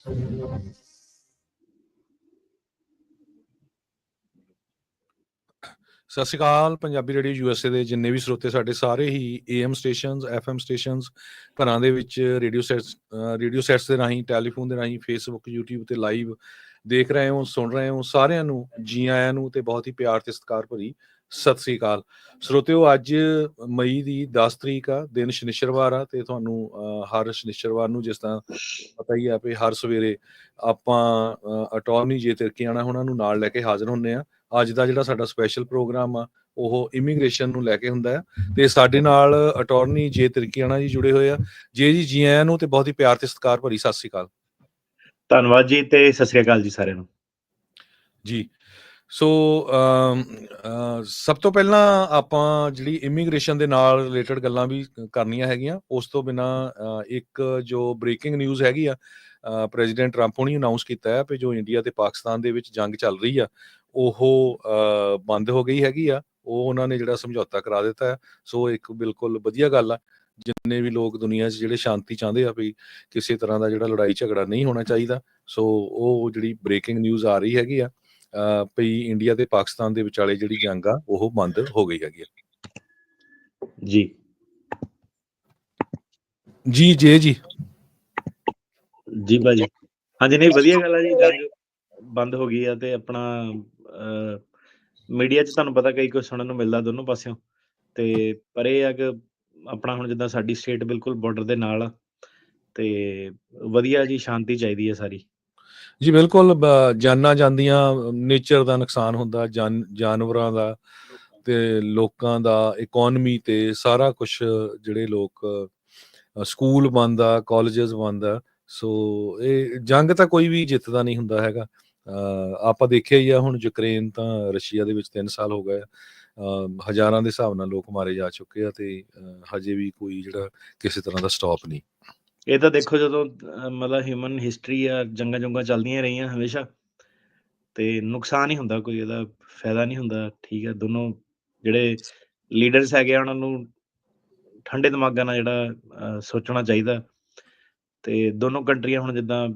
ਸਤਿ ਸ਼੍ਰੀ ਅਕਾਲ। Punjabi radio USA ਦੇ ਜਿੰਨੇ ਵੀ ਸਰੋਤੇ ਸਾਡੇ ਸਾਰੇ ਹੀ AM ਸਟੇਸ਼ਨਸ, FM ਸਟੇਸ਼ਨਸ, ਘਰਾਂ ਦੇ ਵਿੱਚ ਰੇਡੀਓ ਸੈਟਸ ਦੇ ਰਾਹੀਂ, ਟੈਲੀਫੋਨ ਦੇ ਰਾਹੀਂ, ਫੇਸਬੁੱਕ, YouTube ਤੇ ਲਾਈਵ ਦੇਖ ਰਹੇ ਹੋ, ਸੁਣ ਰਹੇ ਹੋ, ਸਾਰਿਆਂ ਨੂੰ ਜੀ ਆਇਆਂ ਨੂੰ ਤੇ ਬਹੁਤ ਹੀ ਪਿਆਰ ਤੇ ਸਤਿਕਾਰ ਭਰੀ ਸਤਿ ਸ਼੍ਰੀ ਅਕਾਲ। ਸਰੋਤਿਓ, ਅੱਜ ਮਈ ਦੀ 10 ਤਰੀਕ ਆ, ਦਿਨ ਸ਼ਨਿਚਰਵਾਰ ਆ ਤੇ ਤੁਹਾਨੂੰ ਹਰ ਸ਼ਨਿਚਰਵਾਰ ਨੂੰ ਜਿਸ ਤਰ੍ਹਾਂ ਪਤਾ ਹੀ ਆ ਵੀ ਹਰ ਸਵੇਰੇ ਆਪਾਂ ਅਟਾਰਨੀ ਜੇ ਤਿਰਕੀਆਣਾ ਉਹਨਾਂ ਨੂੰ ਨਾਲ ਲੈ ਕੇ ਹਾਜ਼ਰ ਹੁੰਦੇ ਆ। ਅੱਜ ਦਾ ਜਿਹੜਾ ਸਾਡਾ ਸਪੈਸ਼ਲ ਪ੍ਰੋਗਰਾਮ ਆ ਉਹ ਇਮੀਗ੍ਰੇਸ਼ਨ ਨੂੰ ਲੈ ਕੇ ਹੁੰਦਾ ਹੈ ਤੇ ਸਾਡੇ ਨਾਲ ਅਟਾਰਨੀ ਜੇ ਤਿਰਕੀਆਣਾ ਜੀ ਜੁੜੇ ਹੋਏ ਆ। ਜੀ ਆਇਆਂ ਨੂੰ ਤੇ ਬਹੁਤ ਹੀ ਪਿਆਰ ਤੇ ਸਤਿਕਾਰ ਭਰੀ ਸਤਿ ਸ਼੍ਰੀ ਅਕਾਲ। ਧੰਨਵਾਦ ਜੀ ਤੇ ਸਤਿ ਸ਼੍ਰੀ ਅਕਾਲ ਜੀ ਸਾਰਿਆਂ ਨੂੰ। ਜੀ, ਸੋ ਸਭ ਤੋਂ ਪਹਿਲਾਂ ਆਪਾਂ ਜਿਹੜੀ ਇਮੀਗ੍ਰੇਸ਼ਨ ਦੇ ਨਾਲ ਰਿਲੇਟਡ ਗੱਲਾਂ ਵੀ ਕਰਨੀਆਂ ਹੈਗੀਆਂ। ਉਸ ਤੋਂ ਬਿਨਾਂ ਇੱਕ ਜੋ ਬ੍ਰੇਕਿੰਗ ਨਿਊਜ਼ ਹੈਗੀ ਆ, ਪ੍ਰੈਜ਼ੀਡੈਂਟ ਟਰੰਪ ਹੋਣੀ ਅਨਾਊਂਸ ਕੀਤਾ ਹੈ ਵੀ ਜੋ ਇੰਡੀਆ ਤੇ ਪਾਕਿਸਤਾਨ ਦੇ ਵਿੱਚ ਜੰਗ ਚੱਲ ਰਹੀ ਆ ਉਹ ਬੰਦ ਹੋ ਗਈ ਹੈਗੀ ਆ। ਉਹ ਉਹਨਾਂ ਨੇ ਜਿਹੜਾ ਸਮਝੌਤਾ ਕਰਾ ਦਿੱਤਾ ਹੈ। ਸੋ ਇੱਕ ਬਿਲਕੁਲ ਵਧੀਆ ਗੱਲ ਆ। ਜਿੰਨੇ ਵੀ ਲੋਕ ਦੁਨੀਆ 'ਚ ਜਿਹੜੇ ਸ਼ਾਂਤੀ ਚਾਹੁੰਦੇ ਆ ਵੀ ਕਿਸੇ ਤਰ੍ਹਾਂ ਦਾ ਜਿਹੜਾ ਲੜਾਈ ਝਗੜਾ ਨਹੀਂ ਹੋਣਾ ਚਾਹੀਦਾ, ਸੋ ਉਹ ਜਿਹੜੀ ਬ੍ਰੇਕਿੰਗ ਨਿਊਜ਼ ਆ ਰਹੀ ਹੈਗੀ ਆ ਭਈ ਇੰਡੀਆ ਤੇ ਪਾਕਿਸਤਾਨ ਦੇ ਵਿਚਾਲੇ ਜਿਹੜੀ ਜੰਗ ਆ ਉਹ ਬੰਦ ਹੋ ਗਈ ਹੈਗੀ ਆ। ਜੀ ਜੀ ਜੀ ਭਾਜੀ, ਹਾਂਜੀ, ਨਹੀਂ ਵਧੀਆ ਗੱਲ ਆ ਜੀ, ਜੰਗ ਬੰਦ ਹੋ ਗਈ ਆ ਤੇ ਆਪਣਾ ਮੀਡੀਆ 'ਚ ਤੁਹਾਨੂੰ ਪਤਾ ਕਈ ਕੁਝ ਸੁਣਨ ਨੂੰ ਮਿਲਦਾ ਦੋਨੋਂ ਪਾਸਿਓਂ, ਤੇ ਪਰ ਇਹ ਆ ਕਿ ਆਪਣਾ ਹੁਣ ਜਿੱਦਾਂ ਸਾਡੀ ਸਟੇਟ ਬਿਲਕੁਲ ਬਾਰਡਰ ਦੇ ਨਾਲ ਆ ਤੇ ਵਧੀਆ ਜੀ, ਸ਼ਾਂਤੀ ਚਾਹੀਦੀ ਹੈ ਸਾਰੀ। ਜੀ ਬਿਲਕੁਲ, ਜਾਨਾਂ ਜਾਂਦੀਆਂ, ਨੇਚਰ ਦਾ ਨੁਕਸਾਨ ਹੁੰਦਾ, ਜਾਨਵਰਾਂ ਦਾ ਤੇ ਲੋਕਾਂ ਦਾ, ਇਕੋਨਮੀ ਤੇ ਸਾਰਾ ਕੁਛ, ਜਿਹੜੇ ਲੋਕ ਸਕੂਲ ਬੰਦ ਆ, ਕਾਲਜਸ ਬੰਦ ਆ। ਸੋ ਇਹ ਜੰਗ ਤਾਂ ਕੋਈ ਵੀ ਜਿੱਤਦਾ ਨਹੀਂ ਹੁੰਦਾ ਹੈਗਾ। ਆਪਾਂ ਦੇਖਿਆ ਹੀ ਆ ਹੁਣ ਯੂਕਰੇਨ ਤਾਂ ਰਸ਼ੀਆ ਦੇ ਵਿੱਚ 3 ਸਾਲ ਹੋ ਗਏ, ਹਜ਼ਾਰਾਂ ਦੇ ਹਿਸਾਬ ਨਾਲ ਲੋਕ ਮਾਰੇ ਜਾ ਚੁੱਕੇ ਆ ਤੇ ਹਜੇ ਵੀ ਕੋਈ ਜਿਹੜਾ ਕਿਸੇ ਤਰ੍ਹਾਂ ਦਾ ਸਟਾਪ ਨਹੀਂ। ਇਹ ਤਾਂ ਦੇਖੋ, ਜਦੋਂ ਮਤਲਬ ਹਿਊਮਨ ਹਿਸਟਰੀ ਆ, ਜੰਗਾਂ ਜੁੰਗਾਂ ਚੱਲਦੀਆਂ ਰਹੀਆਂ ਹਮੇਸ਼ਾ ਤੇ ਨੁਕਸਾਨ ਹੀ ਹੁੰਦਾ, ਕੋਈ ਇਹਦਾ ਫਾਇਦਾ ਨਹੀਂ ਹੁੰਦਾ। ਠੀਕ ਹੈ, ਦੋਨੋਂ ਜਿਹੜੇ ਲੀਡਰਸ ਹੈਗੇ ਆ ਉਹਨਾਂ ਨੂੰ ਠੰਡੇ ਦਿਮਾਗਾਂ ਨਾਲ ਜਿਹੜਾ ਸੋਚਣਾ ਚਾਹੀਦਾ। ਤੇ ਦੋਨੋਂ ਕੰਟਰੀਆਂ ਹੁਣ ਜਿੱਦਾਂ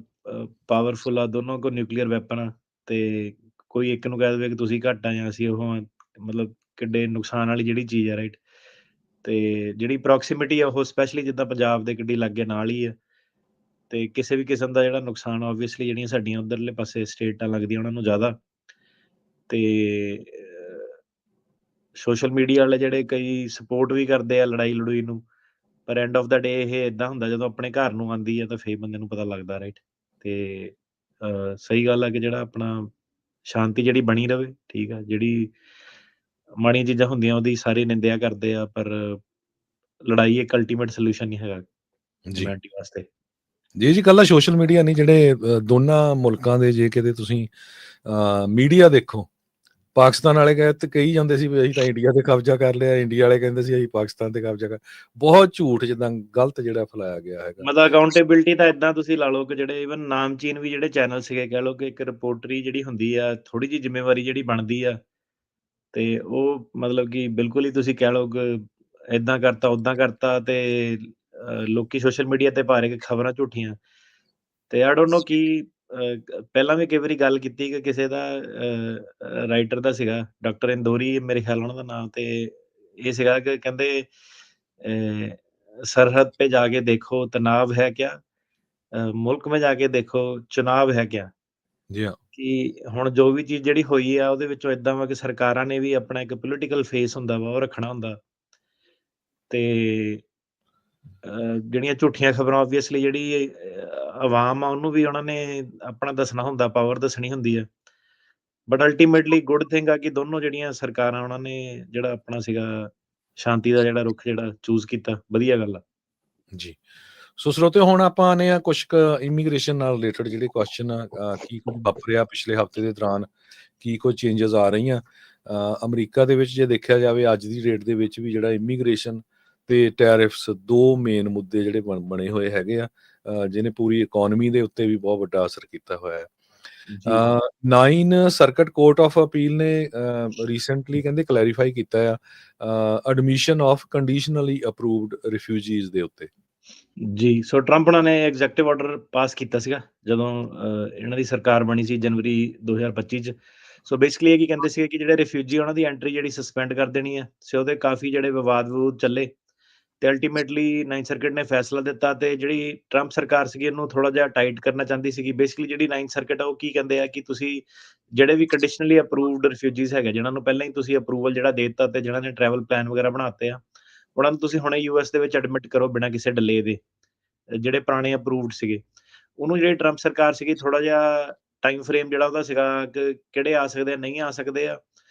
ਪਾਵਰਫੁਲ ਆ, ਦੋਨੋਂ ਕੋਲ ਨਿਊਕਲੀਅਰ ਵੈਪਨ ਆ ਤੇ ਕੋਈ ਇੱਕ ਨੂੰ ਕਹਿ ਦੇਵੇ ਕਿ ਤੁਸੀਂ ਘੱਟ ਆ ਜਾਂ ਅਸੀਂ ਉਹ ਆ, ਮਤਲਬ ਕਿੱਡੇ ਨੁਕਸਾਨ ਵਾਲੀ ਜਿਹੜੀ ਚੀਜ਼ ਆ, ਰਾਈਟ। ਤੇ ਜਿਹੜੀ ਪ੍ਰੋਕਸੀਮਿਟੀ ਆ ਉਹ ਸਪੈਸ਼ਲੀ ਜਿੱਦਾਂ ਪੰਜਾਬ ਦੇ ਕਿੱਡੀ ਲਾਗੇ ਨਾਲ ਹੀ ਆ ਤੇ ਕਿਸੇ ਵੀ ਕਿਸਮ ਦਾ ਜਿਹੜਾ ਨੁਕਸਾਨ ਆਬਵੀਅਸਲੀ ਜਿਹੜੀਆਂ ਸਾਡੀਆਂ ਉੱਧਰਲੇ ਪਾਸੇ ਸਟੇਟਾਂ ਲੱਗਦੀਆਂ ਉਹਨਾਂ ਨੂੰ ਜ਼ਿਆਦਾ। ਤੇ ਸੋਸ਼ਲ ਮੀਡੀਆ ਵਾਲੇ ਜਿਹੜੇ ਕਈ ਸਪੋਰਟ ਵੀ ਕਰਦੇ ਆ ਲੜਾਈ ਲੜੂਈ ਨੂੰ, ਪਰ ਐਂਡ ਆਫ ਦਾ ਡੇ ਇਹ ਇਦਾਂ ਹੁੰਦਾ ਜਦੋਂ ਆਪਣੇ ਘਰ ਨੂੰ ਆਉਂਦੀ ਹੈ ਤਾਂ ਫੇਰ ਬੰਦੇ ਨੂੰ ਪਤਾ ਲੱਗਦਾ, ਰਾਈਟ। ਤੇ ਸਹੀ ਗੱਲ ਆ ਕਿ ਜਿਹੜਾ ਆਪਣਾ ਸ਼ਾਂਤੀ ਜਿਹੜੀ ਬਣੀ ਰਵੇ, ਠੀਕ ਆ। ਜਿਹੜੀ ਮਾੜੀਆਂ ਚੀਜ਼ਾਂ ਹੁੰਦੀਆਂ ਉਹਦੀ ਸਾਰੇ ਨਿੰਦਿਆ ਕਰਦੇ ਆ, ਪਰ ਲੜਾਈ ਇੱਕ ਅਲਟੀਮੇਟ ਸੋਲੂਸ਼ਨ ਨਹੀਂ ਹੈਗਾ ਹਿਊਮੈਨਿਟੀ ਵਾਸਤੇ। ਜੀ ਇਕੱਲਾ ਸੋਸ਼ਲ ਮੀਡੀਆ ਨਹੀਂ, ਜਿਹੜੇ ਦੋਨਾਂ ਮੁਲਕਾਂ ਦੇ ਜੇ ਕਿਤੇ ਤੁਸੀਂ ਮੀਡੀਆ ਦੇਖੋ, ਪਾਕਿਸਤਾਨ ਵਾਲੇ ਕਹੀ ਜਾਂਦੇ ਸੀ ਵੀ ਅਸੀਂ ਤਾਂ ਇੰਡੀਆ ਤੇ ਕਬਜ਼ਾ ਕਰ ਲਿਆ, ਇੰਡੀਆ ਵਾਲੇ ਕਹਿੰਦੇ ਸੀ ਅਸੀਂ ਪਾਕਿਸਤਾਨ ਤੇ ਕਬਜ਼ਾ ਕਰ। ਬਹੁਤ ਝੂਠ ਜਿੱਦਾਂ ਗਲਤ ਜਿਹੜਾ ਫੈਲਾਇਆ ਗਿਆ ਹੈਗਾ। ਮਤਲਬ ਅਕਾਊਂਟੇਬਿਲਟੀ ਤਾਂ ਏਦਾਂ ਤੁਸੀਂ ਲਾ ਲਓ ਕਿ ਜਿਹੜੇ ਇਵਨ ਨਾਮਚੀਨ ਵੀ ਜਿਹੜੇ ਚੈਨਲ ਸੀਗੇ, ਕਹਿ ਲਓ ਕਿ ਇੱਕ ਰਿਪੋਰਟਰੀ ਜਿਹੜੀ ਹੁੰਦੀ ਆ, ਥੋੜੀ ਜਿਹੀ ਜ਼ਿੰਮੇਵਾਰੀ ਜਿਹੜੀ ਬਣਦੀ ਆ, ਤੇ ਉਹ ਮਤਲਬ ਕਿ ਬਿਲਕੁਲ ਹੀ ਤੁਸੀਂ ਕਹਿ ਲਓ ਕਿ ਏਦਾਂ ਕਰਤਾ ਓਦਾਂ ਕਰਤਾ ਤੇ ਲੋਕੀ ਸੋਸ਼ਲ ਮੀਡੀਆ ਤੇ ਪਾ ਰਹੇ ਕਿ ਖਬਰਾਂ ਝੂਠੀਆਂ। ਤੇ ਆਈ ਡੋਂਟ ਨੋ ਕੀ ਪਹਿਲਾਂ ਵੀ ਕਈ ਵਾਰੀ ਗੱਲ ਕੀਤੀ ਕਿ ਕਿਸੇ ਦਾ ਰਾਈਟਰ ਦਾ ਸੀਗਾ, ਡਾਕਟਰ ਇੰਦੋਰੀ ਮੇਰੇ ਖਿਆਲ ਉਹਨਾਂ ਦਾ ਨਾਮ, ਤੇ ਇਹ ਸੀਗਾ ਕਿ ਕਹਿੰਦੇ सरहद पे जाके देखो तनाव है क्या, ਮੁਲਕ में जाके देखो ਚੁਣਾਵ ਹੈ ਕਿਆ। ਜੀ ਹਾਂ, ਕਿ ਹੁਣ ਜੋ ਵੀ ਚੀਜ਼ ਜਿਹੜੀ ਹੋਈ ਆ ਉਹਦੇ ਵਿੱਚੋਂ ਏਦਾਂ ਵਾ ਕਿ ਸਰਕਾਰਾਂ ਨੇ ਵੀ ਆਪਣਾ ਇੱਕ ਪੋਲੀਟੀਕਲ ਫੇਸ ਹੁੰਦਾ ਵਾ, ਉਹ ਰੱਖਣਾ ਹੁੰਦਾ। ਤੇ ਜਿਹੜੀਆਂ ਝੂਠੀਆਂ ਖਬਰਾਂ ਆਬਵੀਅਸਲੀ ਜਿਹੜੀ ਆਵਾਮ ਆ ਉਹਨੂੰ ਵੀ ਉਹਨਾਂ ਨੇ ਆਪਣਾ ਦੱਸਣਾ ਹੁੰਦਾ, ਪਾਵਰ ਦੱਸਣੀ ਹੁੰਦੀ ਆ। ਬਟ ਅਲਟੀਮੇਟਲੀ ਗੁੱਡ ਥਿੰਗ ਆ ਕਿ ਦੋਨੋਂ ਜਿਹੜੀਆਂ ਸਰਕਾਰਾਂ ਉਹਨਾਂ ਨੇ ਜਿਹੜਾ ਆਪਣਾ ਸੀਗਾ ਸ਼ਾਂਤੀ ਦਾ ਜਿਹੜਾ ਰੁੱਖ ਜਿਹੜਾ ਚੂਜ਼ ਕੀਤਾ, ਵਧੀਆ ਗੱਲ ਆ। ਜੀ। ਸੋ ਸਰੋਤੇ, ਹੁਣ ਆਪਾਂ ਨੇ ਕੁਛ ਕੁ ਇਮੀਗ੍ਰੇਸ਼ਨ ਨਾਲ ਰਿਲੇਟਡ ਜਿਹੜੇ ਕੁਐਸਚਨ ਆ, ਕੀ ਕੁਝ ਵਾਪਰਿਆ ਪਿਛਲੇ ਹਫ਼ਤੇ ਦੇ ਦੌਰਾਨ, ਕੀ ਕੁਝ ਚੇਂਜਸ ਆ ਰਹੀਆਂ ਅਮਰੀਕਾ ਦੇ ਵਿੱਚ। ਜੇ ਦੇਖਿਆ ਜਾਵੇ ਅੱਜ ਦੀ ਡੇਟ ਦੇ ਵਿੱਚ ਵੀ ਜਿਹੜਾ ਇਮੀਗ੍ਰੇਸ਼ਨ ਤੇ ਟੈਰਿਫਸ, ਦੋ ਮੇਨ ਮੁੱਦੇ ਜਿਹੜੇ ਬਣੇ ਹੋਏ ਹੈਗੇ ਆ, ਜਿਹਨੇ ਪੂਰੀ ਇਕੋਨਮੀ ਦੇ ਉੱਤੇ ਵੀ ਬਹੁਤ ਵੱਡਾ ਅਸਰ ਕੀਤਾ ਹੋਇਆ ਹੈ। 9 ਸਰਕਟ ਕੋਰਟ ਆਫ ਅਪੀਲ ਨੇ ਰੀਸੈਂਟਲੀ ਕਹਿੰਦੇ ਕਲੈਰੀਫਾਈ ਕੀਤਾ ਆ admission of conditionally approved refugees ਦੇ ਉੱਤੇ। ਜੀ, ਸੋ ਟਰੰਪ ਹੋਣਾ ਨੇ ਐਗਜ਼ੈਕਟਿਵ ਆਰਡਰ ਪਾਸ ਕੀਤਾ ਸੀਗਾ ਜਦੋਂ ਇਹਨਾਂ ਦੀ ਸਰਕਾਰ ਬਣੀ ਸੀ ਜਨਵਰੀ 2025 'ਚ। ਸੋ ਬੇਸਿਕਲੀ ਇਹ ਕੀ ਕਹਿੰਦੇ ਸੀਗੇ ਕਿ ਜਿਹੜੇ ਰਿਫਿਊਜੀ ਉਹਨਾਂ ਦੀ ਐਂਟਰੀ ਜਿਹੜੀ ਸਸਪੈਂਡ ਕਰ ਦੇਣੀ ਹੈ। ਸੋ ਉਹਦੇ ਕਾਫੀ ਜਿਹੜੇ ਵਿਵਾਦ-ਵਵੂਦ ਚੱਲੇ ਤੇ ਅਲਟੀਮੇਟਲੀ ਨਾਈਨਥ ਸਰਕਿਟ ਨੇ ਫੈਸਲਾ ਦਿੱਤਾ ਤੇ ਜਿਹੜੀ ਟਰੰਪ ਸਰਕਾਰ ਸੀਗੀ ਇਹਨੂੰ ਥੋੜਾ ਜਿਹਾ ਟਾਈਟ ਕਰਨਾ ਚਾਹੁੰਦੀ ਸੀਗੀ। ਬੇਸਿਕਲੀ ਜਿਹੜੀ ਨਾਈਨਥ ਸਰਕਿਟ ਆ ਉਹ ਕੀ ਕਹਿੰਦੇ ਆ ਕਿ ਤੁਸੀਂ ਜਿਹੜੇ ਵੀ ਕੰਡੀਸ਼ਨਲੀ ਅਪਰੂਵਡ ਰਿਫਿਊਜੀਜ਼ ਹੈਗੇ ਜਿਨ੍ਹਾਂ ਨੂੰ ਪਹਿਲਾਂ ਹੀ ਤੁਸੀਂ ਅਪਰੂਵਲ ਜਿਹੜਾ ਦੇ ਦਿੱਤਾ ਤੇ ਜਿਨ੍ਹਾਂ ਨੇ ਟਰੈਵਲ ਪਲਾਨ ਵਗੈਰਾ ਬਣਾਤੇ ਆ, ਉਹਨਾਂ ਨੂੰ ਤੁਸੀਂ ਹੁਣੇ ਯੂਐਸ ਦੇ ਵਿੱਚ ਐਡਮਿਟ ਕਰੋ ਬਿਨਾਂ ਕਿਸੇ ਡਿਲੇ ਦੇ। ਜਿਹੜੇ ਪੁਰਾਣੇ ਅਪਰੂਵਡ ਸੀਗੇ। ਉਹਨੂੰ ਜਿਹੜੀ ਟਰੰਪ ਸਰਕਾਰ ਸੀਗੀ ਥੋੜਾ ਜਿਹਾ ਟਾਈਮ ਫਰੇਮ ਜਿਹੜਾ ਉਹਦਾ ਸੀਗਾ ਕਿ ਕਿਹੜੇ ਆ ਸਕਦੇ ਆ, ਨਹੀਂ ਆ ਸਕਦੇ ਆ,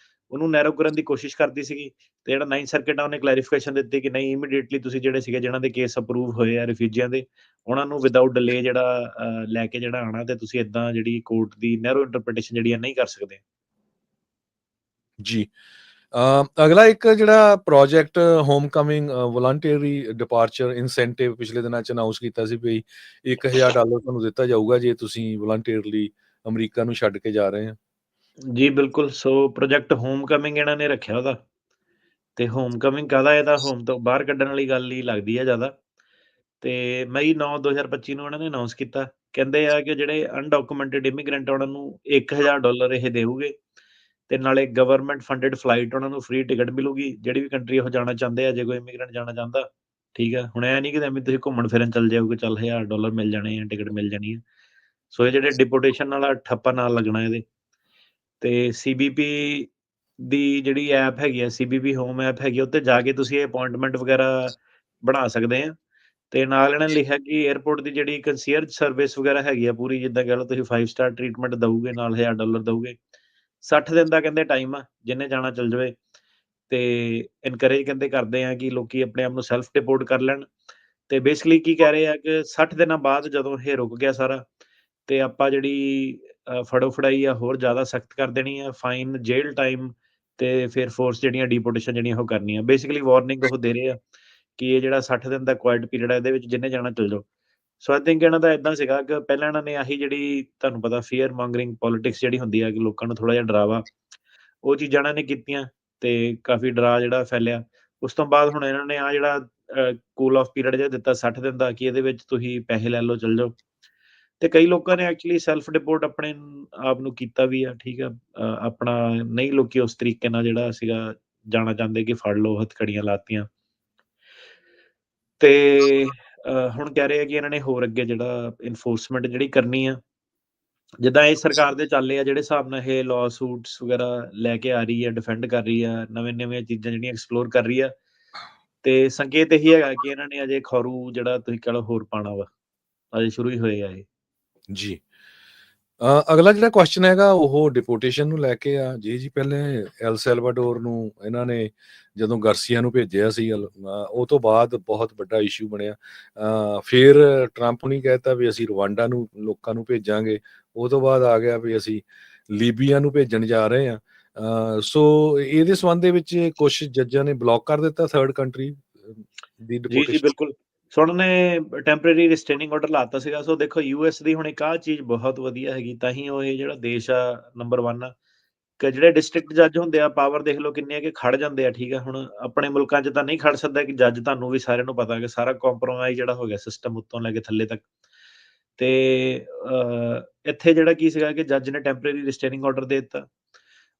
ਉਹਨੂੰ ਨੈਰੋ ਕਰਨ ਦੀ ਕੋਸ਼ਿਸ਼ ਕਰਦੀ ਸੀਗੀ ਤੇ ਜਿਹੜਾ ਨਾਈਨਥ ਸਰਕਿਟ ਆ ਉਹਨੇ ਕਲੈਰੀਫਿਕੇਸ਼ਨ ਦਿੱਤੀ ਕਿ ਨਹੀਂ ਇਮੀਡੀਏਟਲੀ ਤੁਸੀਂ ਜਿਹੜੇ ਸੀਗੇ ਜਿਨ੍ਹਾਂ ਦੇ ਕੇਸ ਅਪਰੂਵ ਹੋਏ ਆ ਰਿਫਿਊਜੀਆਂ ਦੇ, ਉਹਨਾਂ ਨੂੰ ਵਿਦਆਊਟ ਡਿਲੇ ਜਿਹੜਾ ਲੈ ਕੇ ਜਿਹੜਾ ਆਉਣਾ ਤੇ ਤੁਸੀਂ ਏਦਾਂ ਜਿਹੜੀ ਕੋਰਟ ਦੀ ਨੈਰੋ ਇੰਟਰਪ੍ਰੀਟੇਸ਼ਨ ਜਿਹੜੀ ਆ ਨਹੀਂ ਕਰ ਸਕਦੇ। ਜੀ। ਅਗਲਾ ਇੱਕ ਜਿਹੜਾ ਪ੍ਰੋਜੈਕਟ ਹੋਮਕਮਿੰਗ ਵੋਲੰਟਰੀ ਡਿਪਾਰਚਰ ਇਨਸੈਂਟਿਵ ਪਿਛਲੇ ਦਿਨਾਂ 'ਚ ਅਨਾਉਂਸ ਕੀਤਾ ਸੀ ਵੀ $1000 ਤੁਹਾਨੂੰ ਦਿੱਤਾ ਜਾਊਗਾ ਜੇ ਤੁਸੀਂ ਵੋਲੰਟੀਅਰਲੀ ਅਮਰੀਕਾ ਨੂੰ ਛੱਡ ਕੇ ਜਾ ਰਹੇ ਆ। ਜੀ ਬਿਲਕੁਲ, ਸੋ ਪ੍ਰੋਜੈਕਟ ਹੋਮਕਮਿੰਗ ਇਹਨਾਂ ਨੇ ਰੱਖਿਆ ਉਹਦਾ ਤੇ ਹੋਮਕਮਿੰਗ ਕਾਹਦਾ ਇਹਦਾ ਹੋਮ ਤੋਂ ਬਾਹਰ ਕੱਢਣ ਵਾਲੀ ਗੱਲ ਹੀ ਲੱਗਦੀ ਆ ਜ਼ਿਆਦਾ। ਤੇ ਮਈ 9 2025 ਨੂੰ ਉਹਨਾਂ ਨੇ ਅਨਾਉਂਸ ਕੀਤਾ। ਕਹਿੰਦੇ ਆ ਕਿ ਜਿਹੜੇ ਅਨਡਾਕੂਮੈਂਟਡ ਇਮੀਗ੍ਰੈਂਟ ਉਹਨਾਂ ਨੂੰ $1000 ਇਹ ਦੇਊਗੇ ਤੇ ਨਾਲੇ ਗਵਰਨਮੈਂਟ ਫੰਡਡ ਫਲਾਈਟ ਉਹਨਾਂ ਨੂੰ ਫ੍ਰੀ ਟਿਕਟ ਮਿਲੂਗੀ ਜਿਹੜੀ ਵੀ ਕੰਟਰੀ ਉਹ ਜਾਣਾ ਚਾਹੁੰਦੇ ਆ ਜੇ ਕੋਈ ਇਮੀਗ੍ਰੈਂਟ ਜਾਣਾ ਚਾਹੁੰਦਾ। ਠੀਕ ਆ, ਹੁਣ ਇਹ ਨਹੀਂ ਕਿ ਐਵੇਂ ਤੁਸੀਂ ਘੁੰਮਣ ਫਿਰਨ ਚੱਲ ਜਾਓਗੇ ਚੱਲ $1000 ਮਿਲ ਜਾਣੇ ਆ, ਟਿਕਟ ਮਿਲ ਜਾਣੀ ਹੈ। ਸੋ ਇਹ ਜਿਹੜੇ ਡਿਪੋਟੇਸ਼ਨ ਵਾਲਾ ਠੱਪਾ ਨਾਲ ਲੱਗਣਾ ਇਹਦੇ ਤੇ ਸੀਬੀਪੀ ਦੀ ਜਿਹੜੀ ਐਪ ਹੈਗੀ ਆ, ਸੀਬੀਪੀ ਹੋਮ ਐਪ ਹੈਗੀ ਆ, ਉੱਤੇ ਜਾ ਕੇ ਤੁਸੀਂ ਇਹ ਅਪਾਇੰਟਮੈਂਟ ਵਗੈਰਾ ਬਣਾ ਸਕਦੇ ਆ ਤੇ ਨਾਲ ਇਹਨਾਂ ਨੇ ਲਿਖਿਆ ਕਿ 에ਅਰਪੋਰਟ ਦੀ ਜਿਹੜੀ ਕੰਸੀਅਰਜ ਸਰਵਿਸ ਵਗੈਰਾ ਹੈਗੀ ਆ ਪੂਰੀ ਜਿੱਦਾਂ ਕਹਿ ਲਓ ਤੁਸੀਂ 5 ਸਟਾਰ ਟ੍ਰੀਟਮੈਂਟ ਦਊਗੇ ਨਾਲ $1000 ਦਊਗੇ। 60 ਦਿਨ ਦਾ ਕਹਿੰਦੇ ਟਾਈਮ ਆ, ਜਿਹਨੇ ਜਾਣਾ ਚੱਲ ਜਾਵੇ ਤੇ ਐਨਕਰੇਜ ਕਹਿੰਦੇ ਕਰਦੇ ਆ ਕਿ ਲੋਕੀ ਆਪਣੇ ਆਪ ਨੂੰ ਸੈਲਫ ਡਿਪੋਰਟ ਕਰ ਲੈਣ ਤੇ ਬੇਸਿਕਲੀ ਕੀ ਕਹਿ ਰਹੇ ਆ ਕਿ 60 ਦਿਨਾਂ ਬਾਅਦ ਜਦੋਂ ਇਹ ਰੁਕ ਗਿਆ ਸਾਰਾ ਤੇ ਆਪਾਂ ਜਿਹੜੀ ਫੜੋ-ਫੜਾਈ ਆ ਹੋਰ ਜ਼ਿਆਦਾ ਸਖਤ ਕਰ ਦੇਣੀ ਆ, ਫਾਈਨ, ਜੇਲ੍ਹ ਟਾਈਮ ਤੇ ਫਿਰ ਫੋਰਸ ਜਿਹੜੀਆਂ ਡਿਪੋਰਟੇਸ਼ਨ ਜਿਹੜੀਆਂ ਉਹ ਕਰਨੀਆਂ। ਬੇਸਿਕਲੀ ਵਾਰਨਿੰਗ ਉਹ ਦੇ ਰਹੇ ਆ ਕਿ ਇਹ ਜਿਹੜਾ 60 ਦਿਨ ਦਾ ਕੁਆਇਟ ਪੀਰੀਅਡ ਆ ਇਹਦੇ ਵਿੱਚ ਜਿਹਨੇ ਜਾਣਾ ਚੱਲ ਜਾਓ। ਸੋ ਆਈ ਥਿੰਕ ਇਹਨਾਂ ਦਾ ਏਦਾਂ ਸੀਗਾ ਕਿ ਪਹਿਲਾਂ ਇਹਨਾਂ ਨੇ ਆਹੀ ਜਿਹੜੀ ਤੁਹਾਨੂੰ ਪਤਾ ਫੀਅਰ ਮੌਂਗਰਿੰਗ ਪੋਲਿਟਿਕਸ ਜਿਹੜੀ ਹੁੰਦੀ ਆ ਕਿ ਲੋਕਾਂ ਨੂੰ ਥੋੜਾ ਜਿਹਾ ਡਰਾਵਾ, ਉਹ ਚੀਜ਼ਾਂ ਇਹਨਾਂ ਨੇ ਕੀਤੀਆਂ ਤੇ ਕਾਫੀ ਡਰਾ ਜਿਹੜਾ ਫੈਲਿਆ। ਉਸ ਤੋਂ ਬਾਅਦ ਹੁਣ ਇਹਨਾਂ ਨੇ ਆ ਜਿਹੜਾ ਕੂਲ ਆਫ ਪੀਰੀਅਡ ਜਿਹਾ ਦਿੱਤਾ 60 ਦਿਨ ਦਾ ਕਿ ਇਹਦੇ ਵਿੱਚ ਤੁਸੀਂ ਪੈਸੇ ਲੈ ਲਓ ਚੱਲ ਜਾਓ ਤੇ ਕਈ ਲੋਕਾਂ ਨੇ ਐਕਚੁਅਲੀ ਸੈਲਫ ਡਿਪੋਰਟ ਆਪਣੇ ਆਪ ਨੂੰ ਕੀਤਾ ਵੀ ਆ, ਠੀਕ ਆ। ਆਪਣਾ ਨਹੀਂ ਲੋਕੀ ਉਸ ਤਰੀਕੇ ਨਾਲ ਜਿਹੜਾ ਸੀਗਾ ਜਾਣਾ ਚਾਹੁੰਦੇ ਕਿ ਫੜ ਲਓ, ਹੱਥਕੜੀਆਂ ਲਾਤੀਆਂ ਤੇ ਹੁਣ ਕਹਿ ਰਹੇ ਆ ਕਿ ਇਹਨਾਂ ਨੇ ਹੋਰ ਅੱਗੇ ਜਿਹੜਾ ਇਨਫੋਰਸਮੈਂਟ ਜਿਹੜੀ ਕਰਨੀ ਆ ਜਿੱਦਾਂ ਇਹ ਸਰਕਾਰ ਦੇ ਚੱਲੇ ਆ ਜਿਹੜੇ ਹਿਸਾਬ ਨਾਲ ਇਹ ਲਾਅ ਸੂਟਸ ਵਗੈਰਾ ਲੈ ਕੇ ਆ ਰਹੀ ਹੈ, ਡਿਫੈਂਡ ਕਰ ਰਹੀ ਆ, ਨਵੇਂ-ਨਵੇਂ ਚੀਜ਼ਾਂ ਜਿਹੜੀਆਂ ਐਕਸਪਲੋਰ ਕਰ ਰਹੀ ਆ ਤੇ ਸੰਕੇਤ ਇਹੀ ਹੈਗਾ ਕਿ ਇਹਨਾਂ ਨੇ ਅਜੇ ਖੌਰੂ ਜਿਹੜਾ ਤੁਸੀਂ ਕਹਿ ਲਓ ਹੋਰ ਪਾਉਣਾ ਵਾ, ਅਜੇ ਸ਼ੁਰੂ ਹੀ ਹੋਏ ਆ ਇਹ। ਜੀ। ਅਗਲਾ ਜਿਹੜਾ ਕੁਐਸਚਨ ਹੈਗਾ ਉਹ ਡਿਪੋਰਟੇਸ਼ਨ ਨੂੰ ਲੈ ਕੇ ਆ। ਜੀ ਪਹਿਲੇ ਐਲ ਸੈਲਵਾਡੋਰ ਨੂੰ ਇਹਨਾਂ ਨੇ ਜਦੋਂ ਗਾਰਸੀਆ ਨੂੰ ਭੇਜਿਆ ਸੀ ਉਹ ਤੋਂ ਬਾਅਦ ਬਹੁਤ ਵੱਡਾ ਇਸ਼ੂ ਬਣਿਆ। ਫਿਰ ਟਰੰਪ ਨੇ ਕਹਿ ਦਿੱਤਾ ਵੀ ਅਸੀਂ ਰਵਾਂਡਾ ਨੂੰ ਲੋਕਾਂ ਨੂੰ ਭੇਜਾਂਗੇ। ਉਹ ਤੋਂ ਬਾਅਦ ਆ ਗਿਆ ਵੀ ਅਸੀਂ ਲੀਬੀਆ ਨੂੰ ਭੇਜਣ ਜਾ ਰਹੇ ਹਾਂ। ਸੋ ਇਹਦੇ ਸੰਬੰਧ ਦੇ ਵਿੱਚ ਕੁਛ ਜੱਜਾਂ ਨੇ ਬਲੌਕ ਕਰ ਦਿੱਤਾ ਥਰਡ ਕੰਟਰੀ ਦੀ ਜੀ ਡਿਪੋਰਟੇਸ਼ਨ। ਬਿਲਕੁਲ। ਸੋ ਉਹਨਾਂ ਨੇ ਟੈਂਪਰੇਰੀ ਰਿਸਟ੍ਰੇਨਿੰਗ ਆਰਡਰ ਲਾਤਾ ਸੀਗਾ। ਸੋ ਦੇਖੋ ਯੂਐਸ ਦੀ ਹੁਣ ਇੱਕ ਆਹ ਚੀਜ਼ ਬਹੁਤ ਵਧੀਆ ਹੈਗੀ ਤਾਂ ਹੀ ਉਹ ਇਹ ਜਿਹੜਾ ਦੇਸ਼ ਆ ਨੰਬਰ 1 ਆ ਕਿ ਜਿਹੜੇ ਡਿਸਟ੍ਰਿਕਟ ਜੱਜ ਹੁੰਦੇ ਆ ਪਾਵਰ ਦੇਖ ਲਓ ਕਿੰਨੀ ਆ ਕਿ ਖੜ ਜਾਂਦੇ ਆ, ਠੀਕ ਆ। ਹੁਣ ਆਪਣੇ ਮੁਲਕਾਂ 'ਚ ਤਾਂ ਨਹੀਂ ਖੜ ਸਕਦਾ ਕਿ ਜੱਜ ਤੁਹਾਨੂੰ ਵੀ ਸਾਰਿਆਂ ਨੂੰ ਪਤਾ ਕਿ ਸਾਰਾ ਕੰਪਰੋਮਾਈਜ਼ ਜਿਹੜਾ ਹੋ ਗਿਆ ਸਿਸਟਮ ਉੱਤੋਂ ਲੈ ਕੇ ਥੱਲੇ ਤੱਕ ਤੇ ਇੱਥੇ ਜਿਹੜਾ ਕੀ ਸੀਗਾ ਕਿ ਜੱਜ ਨੇ ਟੈਂਪਰੇਰੀ ਰਿਸਟ੍ਰੇਨਿੰਗ ਆਰਡਰ ਦੇ ਦਿੱਤਾ।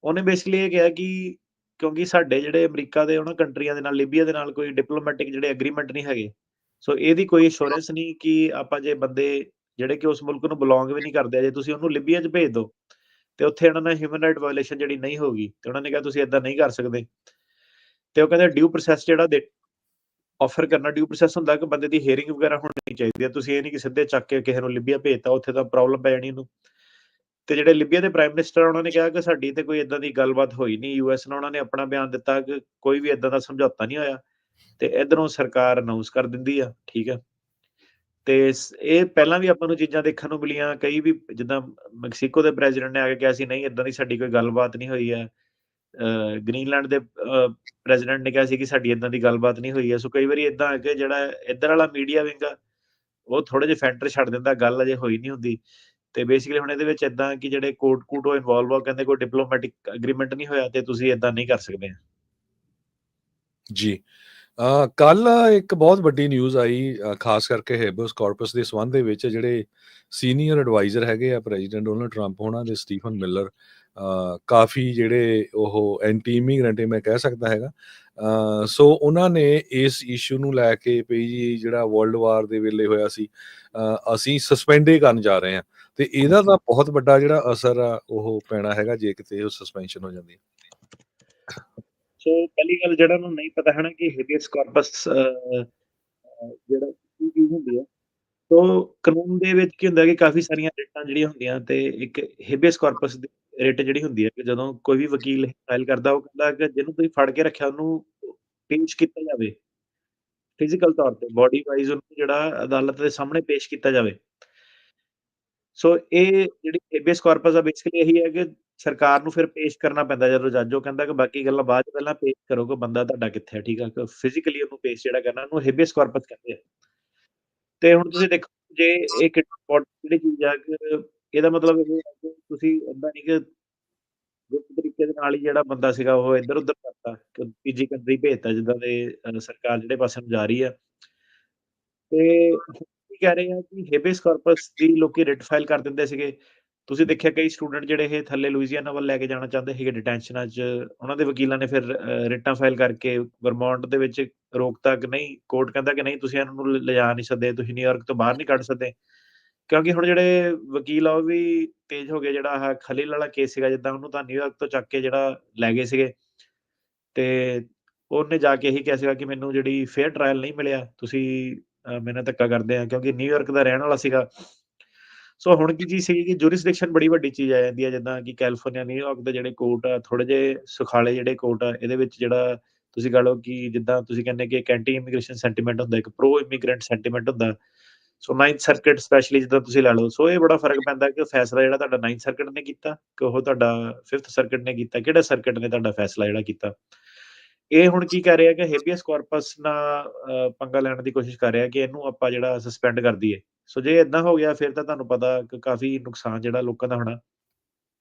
ਉਹਨੇ ਬੇਸਿਕਲੀ ਇਹ ਕਿਹਾ ਕਿ ਕਿਉਂਕਿ ਸਾਡੇ ਜਿਹੜੇ ਅਮਰੀਕਾ ਦੇ ਉਹਨਾਂ ਕੰਟਰੀਆਂ ਦੇ ਨਾਲ ਲੀਬੀਆ ਦੇ ਨਾਲ ਕੋਈ ਡਿਪਲੋਮੈਟਿਕ ਜਿਹੜੇ ਐਗਰੀਮੈਂਟ ਨਹੀਂ ਹੈਗੇ। ਸੋ ਇਹਦੀ ਕੋਈ ਅਸ਼ੋਰੈਂਸ ਨਹੀਂ ਕਿ ਆਪਾਂ ਜੇ ਬੰਦੇ ਜਿਹੜੇ ਕਿ ਉਸ ਮੁਲਕ ਨੂੰ ਬਿਲੋਂਗ ਵੀ ਨਹੀਂ ਕਰਦੇ ਜੇ ਤੁਸੀਂ ਉਹਨੂੰ ਲੀਬੀਆ 'ਚ ਭੇਜ ਦਿਓ ਤੇ ਉੱਥੇ ਇਹਨਾਂ ਨਾਲ ਹਿਊਮਨ ਰਾਈਟ ਵਾਇਓਲੇਸ਼ਨ ਜਿਹੜੀ ਨਹੀਂ ਹੋਊਗੀ ਤੇ ਉਹਨਾਂ ਨੇ ਕਿਹਾ ਤੁਸੀਂ ਏਦਾਂ ਨਹੀਂ ਕਰ ਸਕਦੇ ਤੇ ਉਹ ਕਹਿੰਦੇ ਡਿਊ ਪ੍ਰੋਸੈਸ ਜਿਹੜਾ ਆਫਰ ਕਰਨਾ ਡਿਊ ਪ੍ਰੋਸੈਸ ਹੁੰਦਾ ਕਿ ਬੰਦੇ ਦੀ ਹੀਅਰਿੰਗ ਵਗੈਰਾ ਹੋਣੀ ਚਾਹੀਦੀ ਹੈ। ਤੁਸੀਂ ਇਹ ਨਹੀਂ ਕਿ ਸਿੱਧੇ ਚੱਕ ਕੇ ਕਿਸੇ ਨੂੰ ਲੀਬੀਆ ਭੇਜਤਾ ਉੱਥੇ ਤਾਂ ਪ੍ਰੋਬਲਮ ਪੈ ਜਾਣੀ ਇਹਨੂੰ ਤੇ ਜਿਹੜੇ ਲੀਬੀਆ ਦੇ ਪ੍ਰਾਈਮ ਮਿਨਿਸਟਰ ਉਹਨਾਂ ਨੇ ਕਿਹਾ ਕਿ ਸਾਡੀ ਤੇ ਕੋਈ ਏਦਾਂ ਦੀ ਗੱਲਬਾਤ ਹੋਈ ਨਹੀਂ। ਯੂਐਸ ਨਾਲ ਉਹਨਾਂ ਨੇ ਆਪਣਾ ਬਿਆਨ ਦਿੱਤਾ ਕਿ ਕੋਈ ਵੀ ਏਦਾਂ ਦਾ ਸਮਝੌਤਾ ਨਹੀਂ ਹੋਇਆ ਤੇ ਇਧਰੋਂ ਸਰਕਾਰ ਅਨਾਉਂਸ ਕਰ ਦਿੰਦੀ ਆ, ਠੀਕ ਆ। ਤੇ ਇਹ ਪਹਿਲਾਂ ਵੀ ਆਪਾਂ ਨੂੰ ਚੀਜ਼ਾਂ ਦੇਖਣ ਨੂੰ ਮਿਲੀਆਂ ਕਈ ਵੀ ਜਿੱਦਾਂ ਮੈਕਸੀਕੋ ਦੇ ਪ੍ਰੈਜ਼ੀਡੈਂਟ ਨੇ ਆ ਕੇ ਕਿਹਾ ਸੀ ਨਹੀਂ ਏਦਾਂ ਦੀ ਸਾਡੀ ਕੋਈ ਗੱਲਬਾਤ ਨਹੀਂ ਹੋਈ ਹੈ। ਗ੍ਰੀਨਲੈਂਡ ਦੇ ਪ੍ਰੈਜ਼ੀਡੈਂਟ ਨੇ ਕਿਹਾ ਸੀ ਕਿ ਸਾਡੀ ਏਦਾਂ ਦੀ ਗੱਲਬਾਤ ਨਹੀਂ ਹੋਈ ਹੈ। ਸੋ ਕਈ ਵਾਰੀ ਏਦਾਂ ਆ ਕਿ ਜਿਹੜਾ ਇੱਧਰ ਵਾਲਾ ਮੀਡੀਆ ਵਿੰਗ ਆ ਉਹ ਥੋੜੇ ਜਿਹੇ ਫੈਂਟਰ ਛੱਡ ਦਿੰਦਾ, ਗੱਲ ਅਜੇ ਹੋਈ ਨਹੀਂ ਹੁੰਦੀ ਤੇ ਬੇਸਿਕਲੀ ਹੁਣ ਇਹਦੇ ਵਿੱਚ ਏਦਾਂ ਕਿ ਜਿਹੜੇ ਕੋਰਟ ਉਹ ਇਨਵੋਲਵ ਆ ਕਹਿੰਦੇ ਕੋਈ ਡਿਪਲੋਮੈਟਿਕ ਐਗਰੀਮੈਂਟ ਨਹੀਂ ਹੋਇਆ ਤੇ ਤੁਸੀਂ ਏਦਾਂ ਨਹੀਂ ਕਰ ਸਕਦੇ। ਜੀ। ਕੱਲ ਇੱਕ ਬਹੁਤ ਵੱਡੀ ਨਿਊਜ਼ ਆਈ, ਖਾਸ ਕਰਕੇ ਹੈਬਿਅਸ ਕਾਰਪਸ ਦੇ ਸੰਬੰਧ ਦੇ ਵਿੱਚ ਜਿਹੜੇ ਸੀਨੀਅਰ ਐਡਵਾਈਜ਼ਰ ਹੈਗੇ ਆ ਪ੍ਰੈਜ਼ੀਡੈਂਟ ਡੋਨਲਡ ਟਰੰਪ ਉਹਨਾਂ ਦੇ ਸਟੀਫਨ ਮਿਲਰ, ਕਾਫੀ ਜਿਹੜੇ ਉਹ ਐਂਟੀ ਇਮੀਗ੍ਰੈਂਟ ਮੈਂ ਕਹਿ ਸਕਦਾ ਹੈਗਾ। ਸੋ ਉਹਨਾਂ ਨੇ ਇਸ ਇਸ਼ੂ ਨੂੰ ਲੈ ਕੇ ਵੀ ਜੀ ਜਿਹੜਾ ਵਰਲਡ ਵਾਰ ਦੇ ਵੇਲੇ ਹੋਇਆ ਸੀ, ਅਸੀਂ ਸਸਪੈਂਡ ਹੀ ਕਰਨ ਜਾ ਰਹੇ ਹਾਂ, ਤੇ ਇਹਦਾ ਤਾਂ ਬਹੁਤ ਵੱਡਾ ਜਿਹੜਾ ਅਸਰ ਆ ਉਹ ਪੈਣਾ ਹੈਗਾ ਜੇ ਕਿਤੇ ਉਹ ਸਸਪੈਂਸ਼ਨ ਹੋ ਜਾਂਦੀ ਹੈ। ਸੋ ਪਹਿਲੀ ਗੱਲ, ਜਿਹੜਾ ਨੂੰ ਨਹੀਂ ਪਤਾ ਹੈ ਨਾ ਕਿ ਹੇਬੀਅਸ ਕਾਰਪਸ ਜਿਹੜਾ ਕੀ ਚੀਜ਼ ਹੁੰਦੀ ਹੈ, ਸੋ ਕਾਨੂੰਨ ਦੇ ਵਿੱਚ ਕੀ ਹੁੰਦਾ ਕਿ ਕਾਫੀ ਸਾਰੀਆਂ ਰਿਟਾਂ ਜਿਹੜੀਆਂ ਹੁੰਦੀਆਂ, ਤੇ ਇੱਕ ਹੇਬੀਅਸ ਕਾਰਪਸ ਦੀ ਰਿਟ ਜਿਹੜੀ ਹੁੰਦੀ ਹੈ ਕਿ ਜਦੋਂ ਕੋਈ ਵੀ ਵਕੀਲ ਫਾਈਲ ਕਰਦਾ, ਉਹ ਕਹਿੰਦਾ ਕਿ ਜਿਹਨੂੰ ਤੁਸੀਂ ਫੜ ਕੇ ਰੱਖਿਆ ਉਹਨੂੰ ਪੇਸ਼ ਕੀਤਾ ਜਾਵੇ, ਫਿਜ਼ੀਕਲ ਤੌਰ ਤੇ ਬੋਡੀ ਵਾਈਜ਼ ਉਹਨੂੰ ਜਿਹੜਾ ਅਦਾਲਤ ਦੇ ਸਾਹਮਣੇ ਪੇਸ਼ ਕੀਤਾ ਜਾਵੇ। ਸੋ ਇਹ ਜਿਹੜੀ ਹੇਬੀਅਸ ਕਾਰਪਸ ਆ ਬੇਸਿਕਲੀ ਇਹੀ ਹੈ ਕਿ ਸਰਕਾਰ ਨੂੰ ਫਿਰ ਪੇਸ਼ ਕਰਨਾ ਪੈਂਦਾ ਜਦੋਂ ਜੱਜ ਉਹ ਕਹਿੰਦਾ ਕਿ ਬਾਕੀ ਗੱਲਾਂ ਬਾਅਦ 'ਚ, ਪਹਿਲਾਂ ਪੇਸ਼ ਕਰੋ ਕਿ ਬੰਦਾ ਤੁਹਾਡਾ ਕਿੱਥੇ ਹੈ, ਠੀਕ ਆ? ਕਿ ਫਿਜ਼ੀਕਲੀ ਉਹਨੂੰ ਪੇਸ਼ ਜਿਹੜਾ ਕਰਨਾ, ਉਹਨੂੰ ਹੇਬੀਅਸ ਕਾਰਪਸ ਕਹਿੰਦੇ ਆ। ਤੇ ਹੁਣ ਤੁਸੀਂ ਦੇਖੋ, ਜੇ ਇਹ ਕਿੰਨੀ ਇੰਪੋਰਟੈਂਟ ਜਿਹੜੀ ਚੀਜ਼ ਆ, ਕਿ ਇਹਦਾ ਮਤਲਬ ਇਹ ਹੈ ਕਿ ਤੁਸੀਂ ਏਦਾਂ ਨਹੀਂ ਕਿ ਗੁਪਤ ਤਰੀਕੇ ਦੇ ਨਾਲ ਹੀ ਜਿਹੜਾ ਬੰਦਾ ਸੀਗਾ ਉਹ ਇੱਧਰ-ਉੱਧਰ ਕਰਤਾ, ਕਿ ਤੀਜੀ ਕੰਟਰੀ ਭੇਜਤਾ, ਜਿੱਦਾਂ ਦੇ ਸਰਕਾਰ ਜਿਹੜੇ ਪਾਸੇ ਨੂੰ ਜਾ ਰਹੀ ਆ। ਤੇ ਕੀ ਕਹਿ ਰਹੇ ਆ ਕਿ ਹੇਬੀਅਸ ਕਾਰਪਸ ਦੀ ਲੋਕੀ ਰਿਟ ਫਾਈਲ ਕਰ ਦਿੰਦੇ ਸੀਗੇ। ਤੁਸੀਂ ਦੇਖਿਆ ਕਈ ਸਟੂਡੈਂਟ ਜਿਹੜੇ ਇਹ ਥੱਲੇ ਲੁਈਜ਼ੀਆਨਾ ਵੱਲ ਲੈ ਕੇ ਜਾਣਾ ਚਾਹੁੰਦੇ ਸੀਗੇ ਡਿਟੈਂਸ਼ਨਾਂ 'ਚ, ਉਹਨਾਂ ਦੇ ਵਕੀਲਾਂ ਨੇ ਫਿਰ ਰਿਟਾਂ ਫਾਈਲ ਕਰਕੇ ਵਰਮੌਂਟ ਦੇ ਵਿੱਚ ਰੋਕਤਾ ਕਿ ਨਹੀਂ, ਕੋਰਟ ਕਹਿੰਦਾ ਕਿ ਨਹੀਂ, ਤੁਸੀਂ ਇਹਨਾਂ ਨੂੰ ਲਿਜਾ ਨਹੀਂ ਸਕਦੇ, ਤੁਸੀਂ ਨਿਊਯਾਰਕ ਤੋਂ ਬਾਹਰ ਨਹੀਂ ਕੱਢ ਸਕਦੇ। ਕਿਉਂਕਿ ਹੁਣ ਜਿਹੜੇ ਵਕੀਲ ਆ ਉਹ ਵੀ ਤੇਜ਼ ਹੋ ਗਏ, ਜਿਹੜਾ ਆਹ ਖਲੀਲ ਵਾਲਾ ਕੇਸ ਸੀਗਾ, ਜਿੱਦਾਂ ਉਹਨੂੰ ਤਾਂ ਨਿਊਯਾਰਕ ਤੋਂ ਚੱਕ ਕੇ ਜਿਹੜਾ ਲੈ ਗਏ ਸੀਗੇ, ਤੇ ਉਹਨੇ ਜਾ ਕੇ ਇਹੀ ਕਿਹਾ ਸੀਗਾ ਕਿ ਮੈਨੂੰ ਜਿਹੜੀ ਫੇਅਰ ਟਰਾਇਲ ਨਹੀਂ ਮਿਲਿਆ, ਤੁਸੀਂ ਮੇਰੇ ਨਾਲ ਧੱਕਾ ਕਰਦੇ ਆ, ਕਿਉਂਕਿ ਨਿਊਯਾਰਕ ਦਾ ਰਹਿਣ ਵਾਲਾ ਸੀਗਾ। ਸੋ ਹੁਣ ਕੀ ਚੀਜ਼ ਸੀਗੀ ਕਿ ਜੁਰਿਸਡਿਕਸ਼ਨ ਬੜੀ ਵੱਡੀ ਚੀਜ਼ ਆ ਜਾਂਦੀ ਹੈ, ਜਿੱਦਾਂ ਕਿ ਕੈਲੀਫੋਰਨੀਆ, ਨਿਊਯਾਰਕ ਦੇ ਜਿਹੜੇ ਕੋਰਟ ਆ, ਥੋੜੇ ਜਿਹੇ ਸੁਖਾਲੇ ਜਿਹੜੇ ਕੋਰਟ ਆ, ਇਹਦੇ ਵਿੱਚ ਜਿਹੜਾ ਤੁਸੀਂ ਕਹ ਲਓ ਕਿ ਜਿੱਦਾਂ ਤੁਸੀਂ ਕਹਿੰਦੇ ਕਿ ਇੱਕ ਐਂਟੀ ਇਮੀਗ੍ਰੇਸ਼ਨ ਸੈਂਟੀਮੈਂਟ ਹੁੰਦਾ, ਇੱਕ ਪ੍ਰੋ ਇਮੀਗ੍ਰੈਂਟ ਸੈਂਟੀਮੈਂਟ ਹੁੰਦਾ। ਸੋ 9th ਸਰਕਿਟ ਸਪੈਸ਼ਲੀ ਜਿੱਦਾਂ ਤੁਸੀਂ ਲਾ ਲਓ, ਸੋ ਇਹ ਬੜਾ ਫ਼ਰਕ ਪੈਂਦਾ ਕਿ ਫੈਸਲਾ ਜਿਹੜਾ ਤੁਹਾਡਾ 9th ਸਰਕਿਟ ਨੇ ਕੀਤਾ, ਕਿ ਉਹ ਤੁਹਾਡਾ 5th ਸਰਕਿਟ ਨੇ ਕੀਤਾ, ਕਿਹੜੇ ਸਰਕਿਟ ਨੇ ਤੁਹਾਡਾ ਫੈਸਲਾ ਜਿਹੜਾ ਕੀਤਾ। ਇਹ ਹੁਣ ਕੀ ਕਰ ਰਿਹਾ ਕਿ ਹੇਬੀਅਸ ਕਾਰਪਸ ਨਾਲ ਪੰਗਾ ਲੈਣ ਦੀ ਕੋਸ਼ਿਸ਼ ਕਰ ਰਿਹਾ ਕਿ ਇਹਨੂੰ ਆਪਾਂ ਜਿਹੜਾ ਸਸਪੈਂਡ ਕਰ ਦਈਏ। ਸੋ ਜੇ ਏਦਾਂ ਹੋ ਗਿਆ, ਫਿਰ ਤਾਂ ਤੁਹਾਨੂੰ ਪਤਾ ਕਿ ਕਾਫ਼ੀ ਨੁਕਸਾਨ ਜਿਹੜਾ ਲੋਕਾਂ ਦਾ ਹੋਣਾ।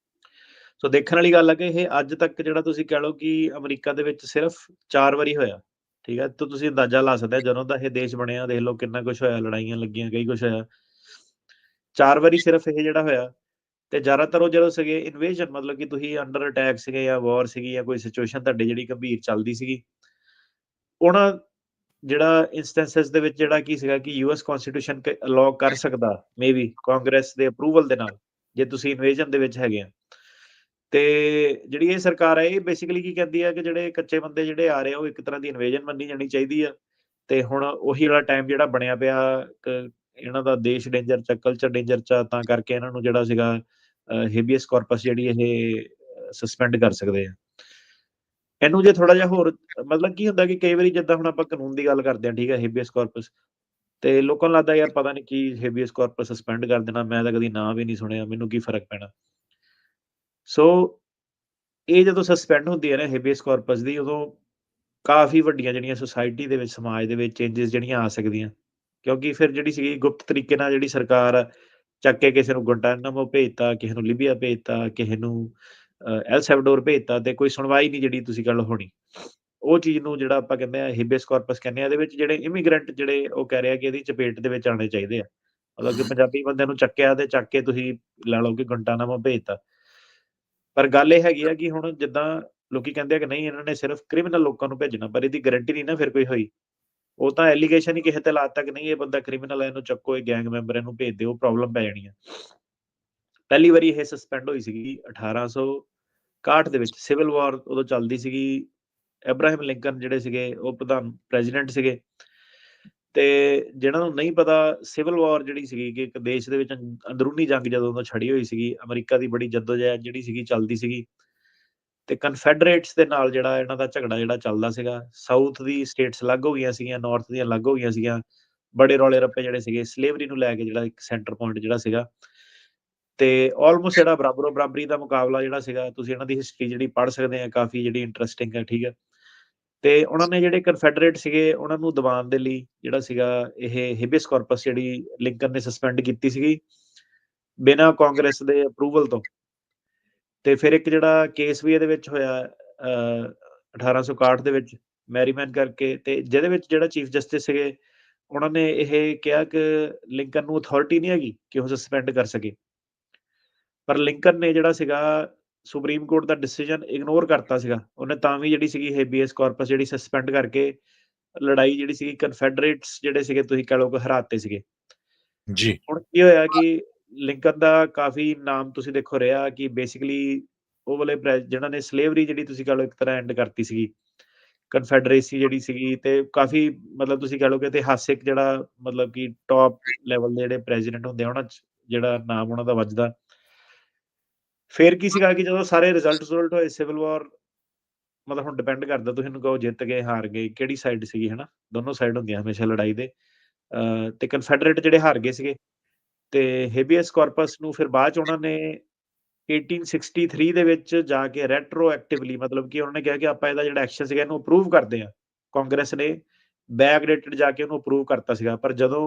ਸੋ ਦੇਖਣ ਵਾਲੀ ਗੱਲ ਹੈ ਕਿ ਇਹ ਅੱਜ ਤੱਕ ਜਿਹੜਾ ਤੁਸੀਂ ਕਹਿ ਲਓ ਕਿ ਅਮਰੀਕਾ ਦੇ ਵਿੱਚ ਸਿਰਫ 4 ਵਾਰੀ ਹੋਇਆ, ਠੀਕ ਹੈ? ਤਾਂ ਤੁਸੀਂ ਅੰਦਾਜ਼ਾ ਲਾ ਸਕਦੇ ਹੋ, ਜਦੋਂ ਦਾ ਇਹ ਦੇਸ਼ ਬਣਿਆ ਦੇਖ ਲਓ ਕਿੰਨਾ ਕੁਛ ਹੋਇਆ, ਲੜਾਈਆਂ ਲੱਗੀਆਂ, ਕਈ ਕੁਛ ਹੋਇਆ। 4 ਵਾਰੀ ਸਿਰਫ ਇਹ ਜਿਹੜਾ ਹੋਇਆ, ਤੇ ਜ਼ਿਆਦਾਤਰ ਉਹ ਜਦੋਂ ਸੀਗੇ ਇਨਵੇਜਨ, ਮਤਲਬ ਕਿ ਤੁਸੀਂ ਅੰਡਰ ਅਟੈਕ ਸੀਗੇ, ਜਾਂ ਵਾਰ ਸੀਗੀ, ਜਾਂ ਕੋਈ ਸਿਚੁਏਸ਼ਨ ਤੁਹਾਡੀ ਜਿਹੜੀ ਗੰਭੀਰ ਚੱਲਦੀ ਸੀਗੀ। ਉਹਨਾਂ ਜਿਹੜਾ ਇੰਸਟੈਂਸਸ ਦੇ ਵਿੱਚ ਜਿਹੜਾ ਕੀ ਸੀਗਾ ਕਿ ਯੂਐਸ ਕਨਸਟੀਟਿਊਸ਼ਨ ਅਲਾਓ ਕਰ ਸਕਦਾ, ਮੇਬੀ ਕਾਂਗਰਸ ਦੇ ਅਪਰੂਵਲ ਦੇ ਨਾਲ, ਜੇ ਤੁਸੀਂ ਇਨਵੇਜਨ ਦੇ ਵਿੱਚ ਹੈਗੇ ਆ। ਤੇ ਜਿਹੜੀ ਇਹ ਸਰਕਾਰ ਹੈ, ਇਹ ਬੇਸਿਕਲੀ ਕੀ ਕਹਿੰਦੀ ਹੈ ਕਿ ਜਿਹੜੇ ਕੱਚੇ ਬੰਦੇ ਜਿਹੜੇ ਆ ਰਹੇ ਆ, ਉਹ ਇੱਕ ਤਰ੍ਹਾਂ ਦੀ ਇਨਵੇਜਨ ਮੰਨੀ ਜਾਣੀ ਚਾਹੀਦੀ ਆ। ਤੇ ਹੁਣ ਉਹੀ ਵਾਲਾ ਟਾਈਮ ਜਿਹੜਾ ਬਣਿਆ ਪਿਆ, ਇਹਨਾਂ ਦਾ ਦੇਸ਼ ਡੇਂਜਰ 'ਚ, ਕਲਚਰ ਡੇਂਜਰ 'ਚ, ਤਾਂ ਕਰਕੇ ਇਹਨਾਂ ਨੂੰ ਜਿਹੜਾ ਸੀਗਾ ਹੇਬੀਅਸ ਕਾਰਪਸ ਜਿਹੜੀ ਇਹ ਸਸਪੈਂਡ ਕਰ ਸਕਦੇ ਆ। ਇਹਨੂੰ ਜੇ ਥੋੜਾ ਜਿਹਾ ਹੋਰ, ਮਤਲਬ ਕੀ ਹੁੰਦਾ ਕਿ ਕਈ ਵਾਰੀ ਜਿੱਦਾਂ ਹੁਣ ਆਪਾਂ ਕਾਨੂੰਨ ਦੀ ਗੱਲ ਕਰਦੇ ਹਾਂ, ਠੀਕ ਹੈ, ਹੇਬੀਅਸ ਕਾਰਪਸ, ਤੇ ਲੋਕਾਂ ਨੂੰ ਲੱਗਦਾ ਯਾਰ ਪਤਾ ਨਹੀਂ ਕੀ ਹੇਬੀਅਸ ਕਾਰਪਸ ਸਸਪੈਂਡ ਕਰ ਦੇਣਾ, ਮੈਂ ਤਾਂ ਕਦੀ ਨਾਂ ਵੀ ਨਹੀਂ ਸੁਣਿਆ, ਮੈਨੂੰ ਕੀ ਫ਼ਰਕ ਪੈਣਾ। ਸੋ ਇਹ ਜਦੋਂ ਸਸਪੈਂਡ ਹੁੰਦੀ ਹੈ ਨਾ ਹੇਬੀਅਸ ਕਾਰਪਸ ਦੀ, ਉਦੋਂ ਕਾਫ਼ੀ ਵੱਡੀਆਂ ਜਿਹੜੀਆਂ ਸੁਸਾਇਟੀ ਦੇ ਵਿੱਚ, ਸਮਾਜ ਦੇ ਵਿੱਚ ਚੇਂਜਸ ਜਿਹੜੀਆਂ ਆ ਸਕਦੀਆਂ। ਕਿਉਂਕਿ ਫਿਰ ਜਿਹੜੀ ਸੀਗੀ ਗੁਪਤ ਤਰੀਕੇ ਨਾਲ ਜਿਹੜੀ ਸਰਕਾਰ ਆ, ਚੱਕ ਕੇ ਕਿਸੇ ਨੂੰ ਗੁਆਂਟਾਨਾਮੋ ਭੇਜਤਾ, ਕਿਸੇ ਨੂੰ ਲੀਬੀਆ ਭੇਜਤਾ, ਕਿਸੇ ਨੂੰ ਐਲ ਸੈਲਵਾਡੋਰ ਭੇਜਤਾ, ਤੇ ਕੋਈ ਸੁਣਵਾਈ ਨਹੀਂ ਜਿਹੜੀ ਤੁਸੀਂ ਗੱਲ ਹੋਣੀ। ਉਹ ਚੀਜ਼ ਨੂੰ ਜਿਹੜਾ ਆਪਾਂ ਕਹਿੰਦੇ ਆ ਹੇਬੀਅਸ ਕਾਰਪਸ ਕਹਿੰਦੇ ਆ, ਇਹਦੇ ਵਿੱਚ ਜਿਹੜੇ ਇਮੀਗ੍ਰੈਂਟ ਜਿਹੜੇ ਉਹ ਕਹਿ ਰਹੇ ਆ ਕਿ ਇਹਦੀ ਚਪੇਟ ਦੇ ਵਿੱਚ ਆਉਣੇ ਚਾਹੀਦੇ ਆ। ਮਤਲਬ ਕਿ ਪੰਜਾਬੀ ਬੰਦਿਆਂ ਨੂੰ ਚੱਕਿਆ ਤੇ ਚੱਕ ਕੇ ਤੁਸੀਂ ਲਾ ਲਓ ਕਿ ਗੁਆਂਟਾਨਾਮੋ ਭੇਜਤਾ। ਪਰ ਗੱਲ ਇਹ ਹੈਗੀ ਆ ਕਿ ਹੁਣ ਜਿੱਦਾਂ ਲੋਕੀ ਕਹਿੰਦੇ ਆ ਕਿ ਨਹੀਂ, ਇਹਨਾਂ ਨੇ ਸਿਰਫ ਕ੍ਰਿਮੀਨਲ ਲੋਕਾਂ ਨੂੰ ਭੇਜਣਾ, ਪਰ ਇਹਦੀ ਗਾਰੰਟੀ ਨਹੀਂ ਨਾ ਫਿਰ ਕੋਈ ਹੋਈ। ਉਹ ਤਾਂ ਐਲੀਗੇਸ਼ਨ ਹੀ ਕਿਸੇ ਤੇ ਲਾ ਦਿੱਤਾ ਕਿ ਨਹੀਂ, ਇਹ ਬੰਦਾ ਕ੍ਰਿਮੀਨਲ ਹੈ, ਇਹਨੂੰ ਚੱਕੋ, ਇਹ ਗੈਂਗ ਮੈਂਬਰ, ਇਹਨੂੰ ਭੇਜ ਦਿਓ, ਪ੍ਰੋਬਲਮ ਪੈ ਜਾਣੀ ਆ। ਪਹਿਲੀ ਵਾਰੀ ਇਹ ਸਸਪੈਂਡ ਹੋਈ ਸੀਗੀ 1861 ਦੇ ਵਿੱਚ, ਸਿਵਲ ਵਾਰ ਉਦੋਂ ਚੱਲਦੀ ਸੀਗੀ। ਅਬਰਾਹਮ ਲਿੰਕਨ ਜਿਹੜੇ ਸੀਗੇ ਉਹ ਪ੍ਰੈਜ਼ੀਡੈਂਟ ਸੀਗੇ। ਤੇ ਜਿਹਨਾਂ ਨੂੰ ਨਹੀਂ ਪਤਾ, ਸਿਵਲ ਵਾਰ ਜਿਹੜੀ ਸੀਗੀ ਕਿ ਇੱਕ ਦੇਸ਼ ਦੇ ਵਿੱਚ ਅੰਦਰੂਨੀ ਜੰਗ ਜਦੋਂ ਤੋਂ ਛੜੀ ਹੋਈ ਸੀਗੀ, ਅਮਰੀਕਾ ਦੀ ਬੜੀ ਜੱਦੋਜਹਿਦ ਜਿਹੜੀ ਸੀਗੀ ਚੱਲਦੀ ਸੀਗੀ, ਤੇ ਕਨਫੈਡਰੇਟਸ ਦੇ ਨਾਲ ਜਿਹੜਾ ਇਹਨਾਂ ਦਾ ਝਗੜਾ ਜਿਹੜਾ ਚੱਲਦਾ ਸੀਗਾ। ਸਾਊਥ ਦੀ ਸਟੇਟਸ ਅਲੱਗ ਹੋ ਗਈਆਂ ਸੀਗੀਆਂ, ਨਾਰਥ ਦੀਆਂ ਅਲੱਗ ਹੋ ਗਈਆਂ ਸੀਗੀਆਂ। ਬੜੇ ਰੌਲੇ ਰੱਪੇ ਜਿਹੜੇ ਸੀਗੇ, ਸਲੇਵਰੀ ਨੂੰ ਲੈ ਕੇ ਜਿਹੜਾ ਇੱਕ ਸੈਂਟਰ ਪੁਆਇੰਟ ਜਿਹੜਾ ਸੀਗਾ, ਤੇ ਆਲਮੋਸਟ ਜਿਹੜਾ ਬਰਾਬਰੀ ਦਾ ਮੁਕਾਬਲਾ ਜਿਹੜਾ ਸੀਗਾ, ਤੁਸੀਂ ਇਹਨਾਂ ਦੀ ਹਿਸਟਰੀ ਜਿਹੜੀ ਪੜ੍ਹ ਸਕਦੇ ਆ, ਕਾਫੀ ਜਿਹੜੀ ਇੰਟਰਸਟਿੰਗ ਹੈ, ਠੀਕ ਹੈ। ਤੇ ਉਹਨਾਂ ਨੇ ਜਿਹੜੇ ਕਨਫੈਡਰੇਟ ਸੀਗੇ, ਉਹਨਾਂ ਨੂੰ ਦਬਾਉਣ ਦੇ ਲਈ ਜਿਹੜਾ ਸੀਗਾ ਇਹ ਹੇਬੀਅਸ ਕਾਰਪਸ ਜਿਹੜੀ ਲਿੰਕਨ ਨੇ ਸਸਪੈਂਡ ਕੀਤੀ ਸੀਗੀ, ਬਿਨਾਂ ਕਾਂਗਰਸ ਦੇ ਅਪਰੂਵਲ ਤੋਂ। ਤੇ ਫਿਰ ਇੱਕ ਜਿਹੜਾ ਕੇਸ ਵੀ ਇਹਦੇ ਵਿੱਚ ਹੋਇਆ 1861 ਦੇ ਵਿੱਚ, ਮੈਰੀਮੈਨ ਕਰਕੇ, ਤੇ ਜਿਹਦੇ ਵਿੱਚ ਜਿਹੜਾ ਚੀਫ ਜਸਟਿਸ ਸੀਗੇ ਉਹਨਾਂ ਨੇ ਇਹ ਕਿਹਾ ਕਿ ਲਿੰਕਨ ਨੂੰ ਅਥਾਰਟੀ ਨਹੀਂ ਹੈਗੀ ਕਿ ਉਹ ਸਸਪੈਂਡ ਕਰ ਸਕੇ। ਪਰ ਲਿੰਕਨ ਨੇ ਜਿਹੜਾ ਸੀਗਾ ਸੁਪਰੀਮ ਕੋਰਟ ਦਾ ਡਿਸੀਜਨ ਇਗਨੋਰ ਕਰਤਾ ਸੀਗਾ। ਉਹਨੇ ਤਾਂ ਵੀ ਜਿਹੜੀ ਸੀਗੀ ਹੇਬੀਅਸ ਕਾਰਪਸ ਜਿਹੜੀ ਸਸਪੈਂਡ ਕਰਕੇ ਲੜਾਈ ਜਿਹੜੀ ਸੀਗੀ ਕਨਫੈਡਰੇਟਸ ਜਿਹੜੇ ਸੀਗੇ ਤੁਸੀਂ ਕਹਿ ਲਓ ਕਿ ਹਰਾਤੇ ਸੀਗੇ। ਜੀ। ਹੁਣ ਕੀ ਹੋਇਆ ਕਿ ਲਿੰਕਨ ਦਾ ਕਾਫੀ ਨਾਮ ਤੁਸੀਂ ਦੇਖੋ ਰਿਹਾ ਕਿ ਬੇਸਿਕਲੀ ਉਹ ਵਾਲੇ ਜਿਹਨਾਂ ਨੇ ਸਲੇਵਰੀ ਜਿਹੜੀ ਤੁਸੀਂ ਕਹਿ ਲਓ ਇੱਕ ਤਰ੍ਹਾਂ ਐਂਡ ਕਰਤੀ ਸੀਗੀ। ਕਨਫੈਡਰੇਸੀ ਜਿਹੜੀ ਸੀਗੀ ਤੇ ਕਾਫੀ ਮਤਲਬ ਤੁਸੀਂ ਕਹਿ ਲਓ ਕਿ ਇਤਿਹਾਸਿਕ ਜਿਹੜਾ ਮਤਲਬ ਕਿ ਟਾਪ ਲੈਵਲ ਦੇ ਜਿਹੜੇ ਪ੍ਰੈਜ਼ੀਡੈਂਟ ਹੁੰਦੇ ਆ ਉਹਨਾਂ 'ਚ ਜਿਹੜਾ ਨਾਮ ਉਹਨਾਂ ਦਾ ਵੱਜਦਾ। ਫਿਰ ਕੀ ਸੀਗਾ ਕਿ ਜਦੋਂ ਸਾਰੇ ਰਿਜ਼ਲਟ ਹੋਏ ਸਿਵਲ ਵਾਰ, ਮਤਲਬ ਹੁਣ ਡਿਪੈਂਡ ਕਰਦਾ ਤੁਸੀਂ ਇਹਨੂੰ ਕਹੋ ਜਿੱਤ ਗਏ, ਹਾਰ ਗਏ, ਕਿਹੜੀ ਸਾਈਡ ਸੀਗੀ ਹਨਾ? ਦੋਨੋਂ ਸਾਈਡ ਹੁੰਦੀਆਂ ਹਮੇਸ਼ਾ ਲੜਾਈ ਦੇ। ਤੇ ਕਨਫੈਡਰੇਟ ਜਿਹੜੇ ਹਾਰ ਗਏ ਸੀਗੇ ਤੇ ਹੇਬੀਅਸ ਕਾਰਪਸ ਨੂੰ ਫਿਰ ਬਾਅਦ 'ਚ ਉਹਨਾਂ ਨੇ 1863 ਦੇ ਵਿੱਚ ਜਾ ਕੇ ਰੈਟਰੋਐਕਟਿਵਲੀ ਮਤਲਬ ਕਿ ਉਹਨਾਂ ਨੇ ਕਿਹਾ ਕਿ ਆਪਾਂ ਇਹਦਾ ਜਿਹੜਾ ਐਕਸ਼ਨ ਸੀਗਾ ਇਹਨੂੰ ਅਪਰੂਵ ਕਰਦੇ ਹਾਂ। ਕਾਂਗਰਸ ਨੇ ਬੈਕਡੇਟਡ ਜਾ ਕੇ ਉਹਨੂੰ ਅਪਰੂਵ ਕਰਤਾ ਸੀਗਾ, ਪਰ ਜਦੋਂ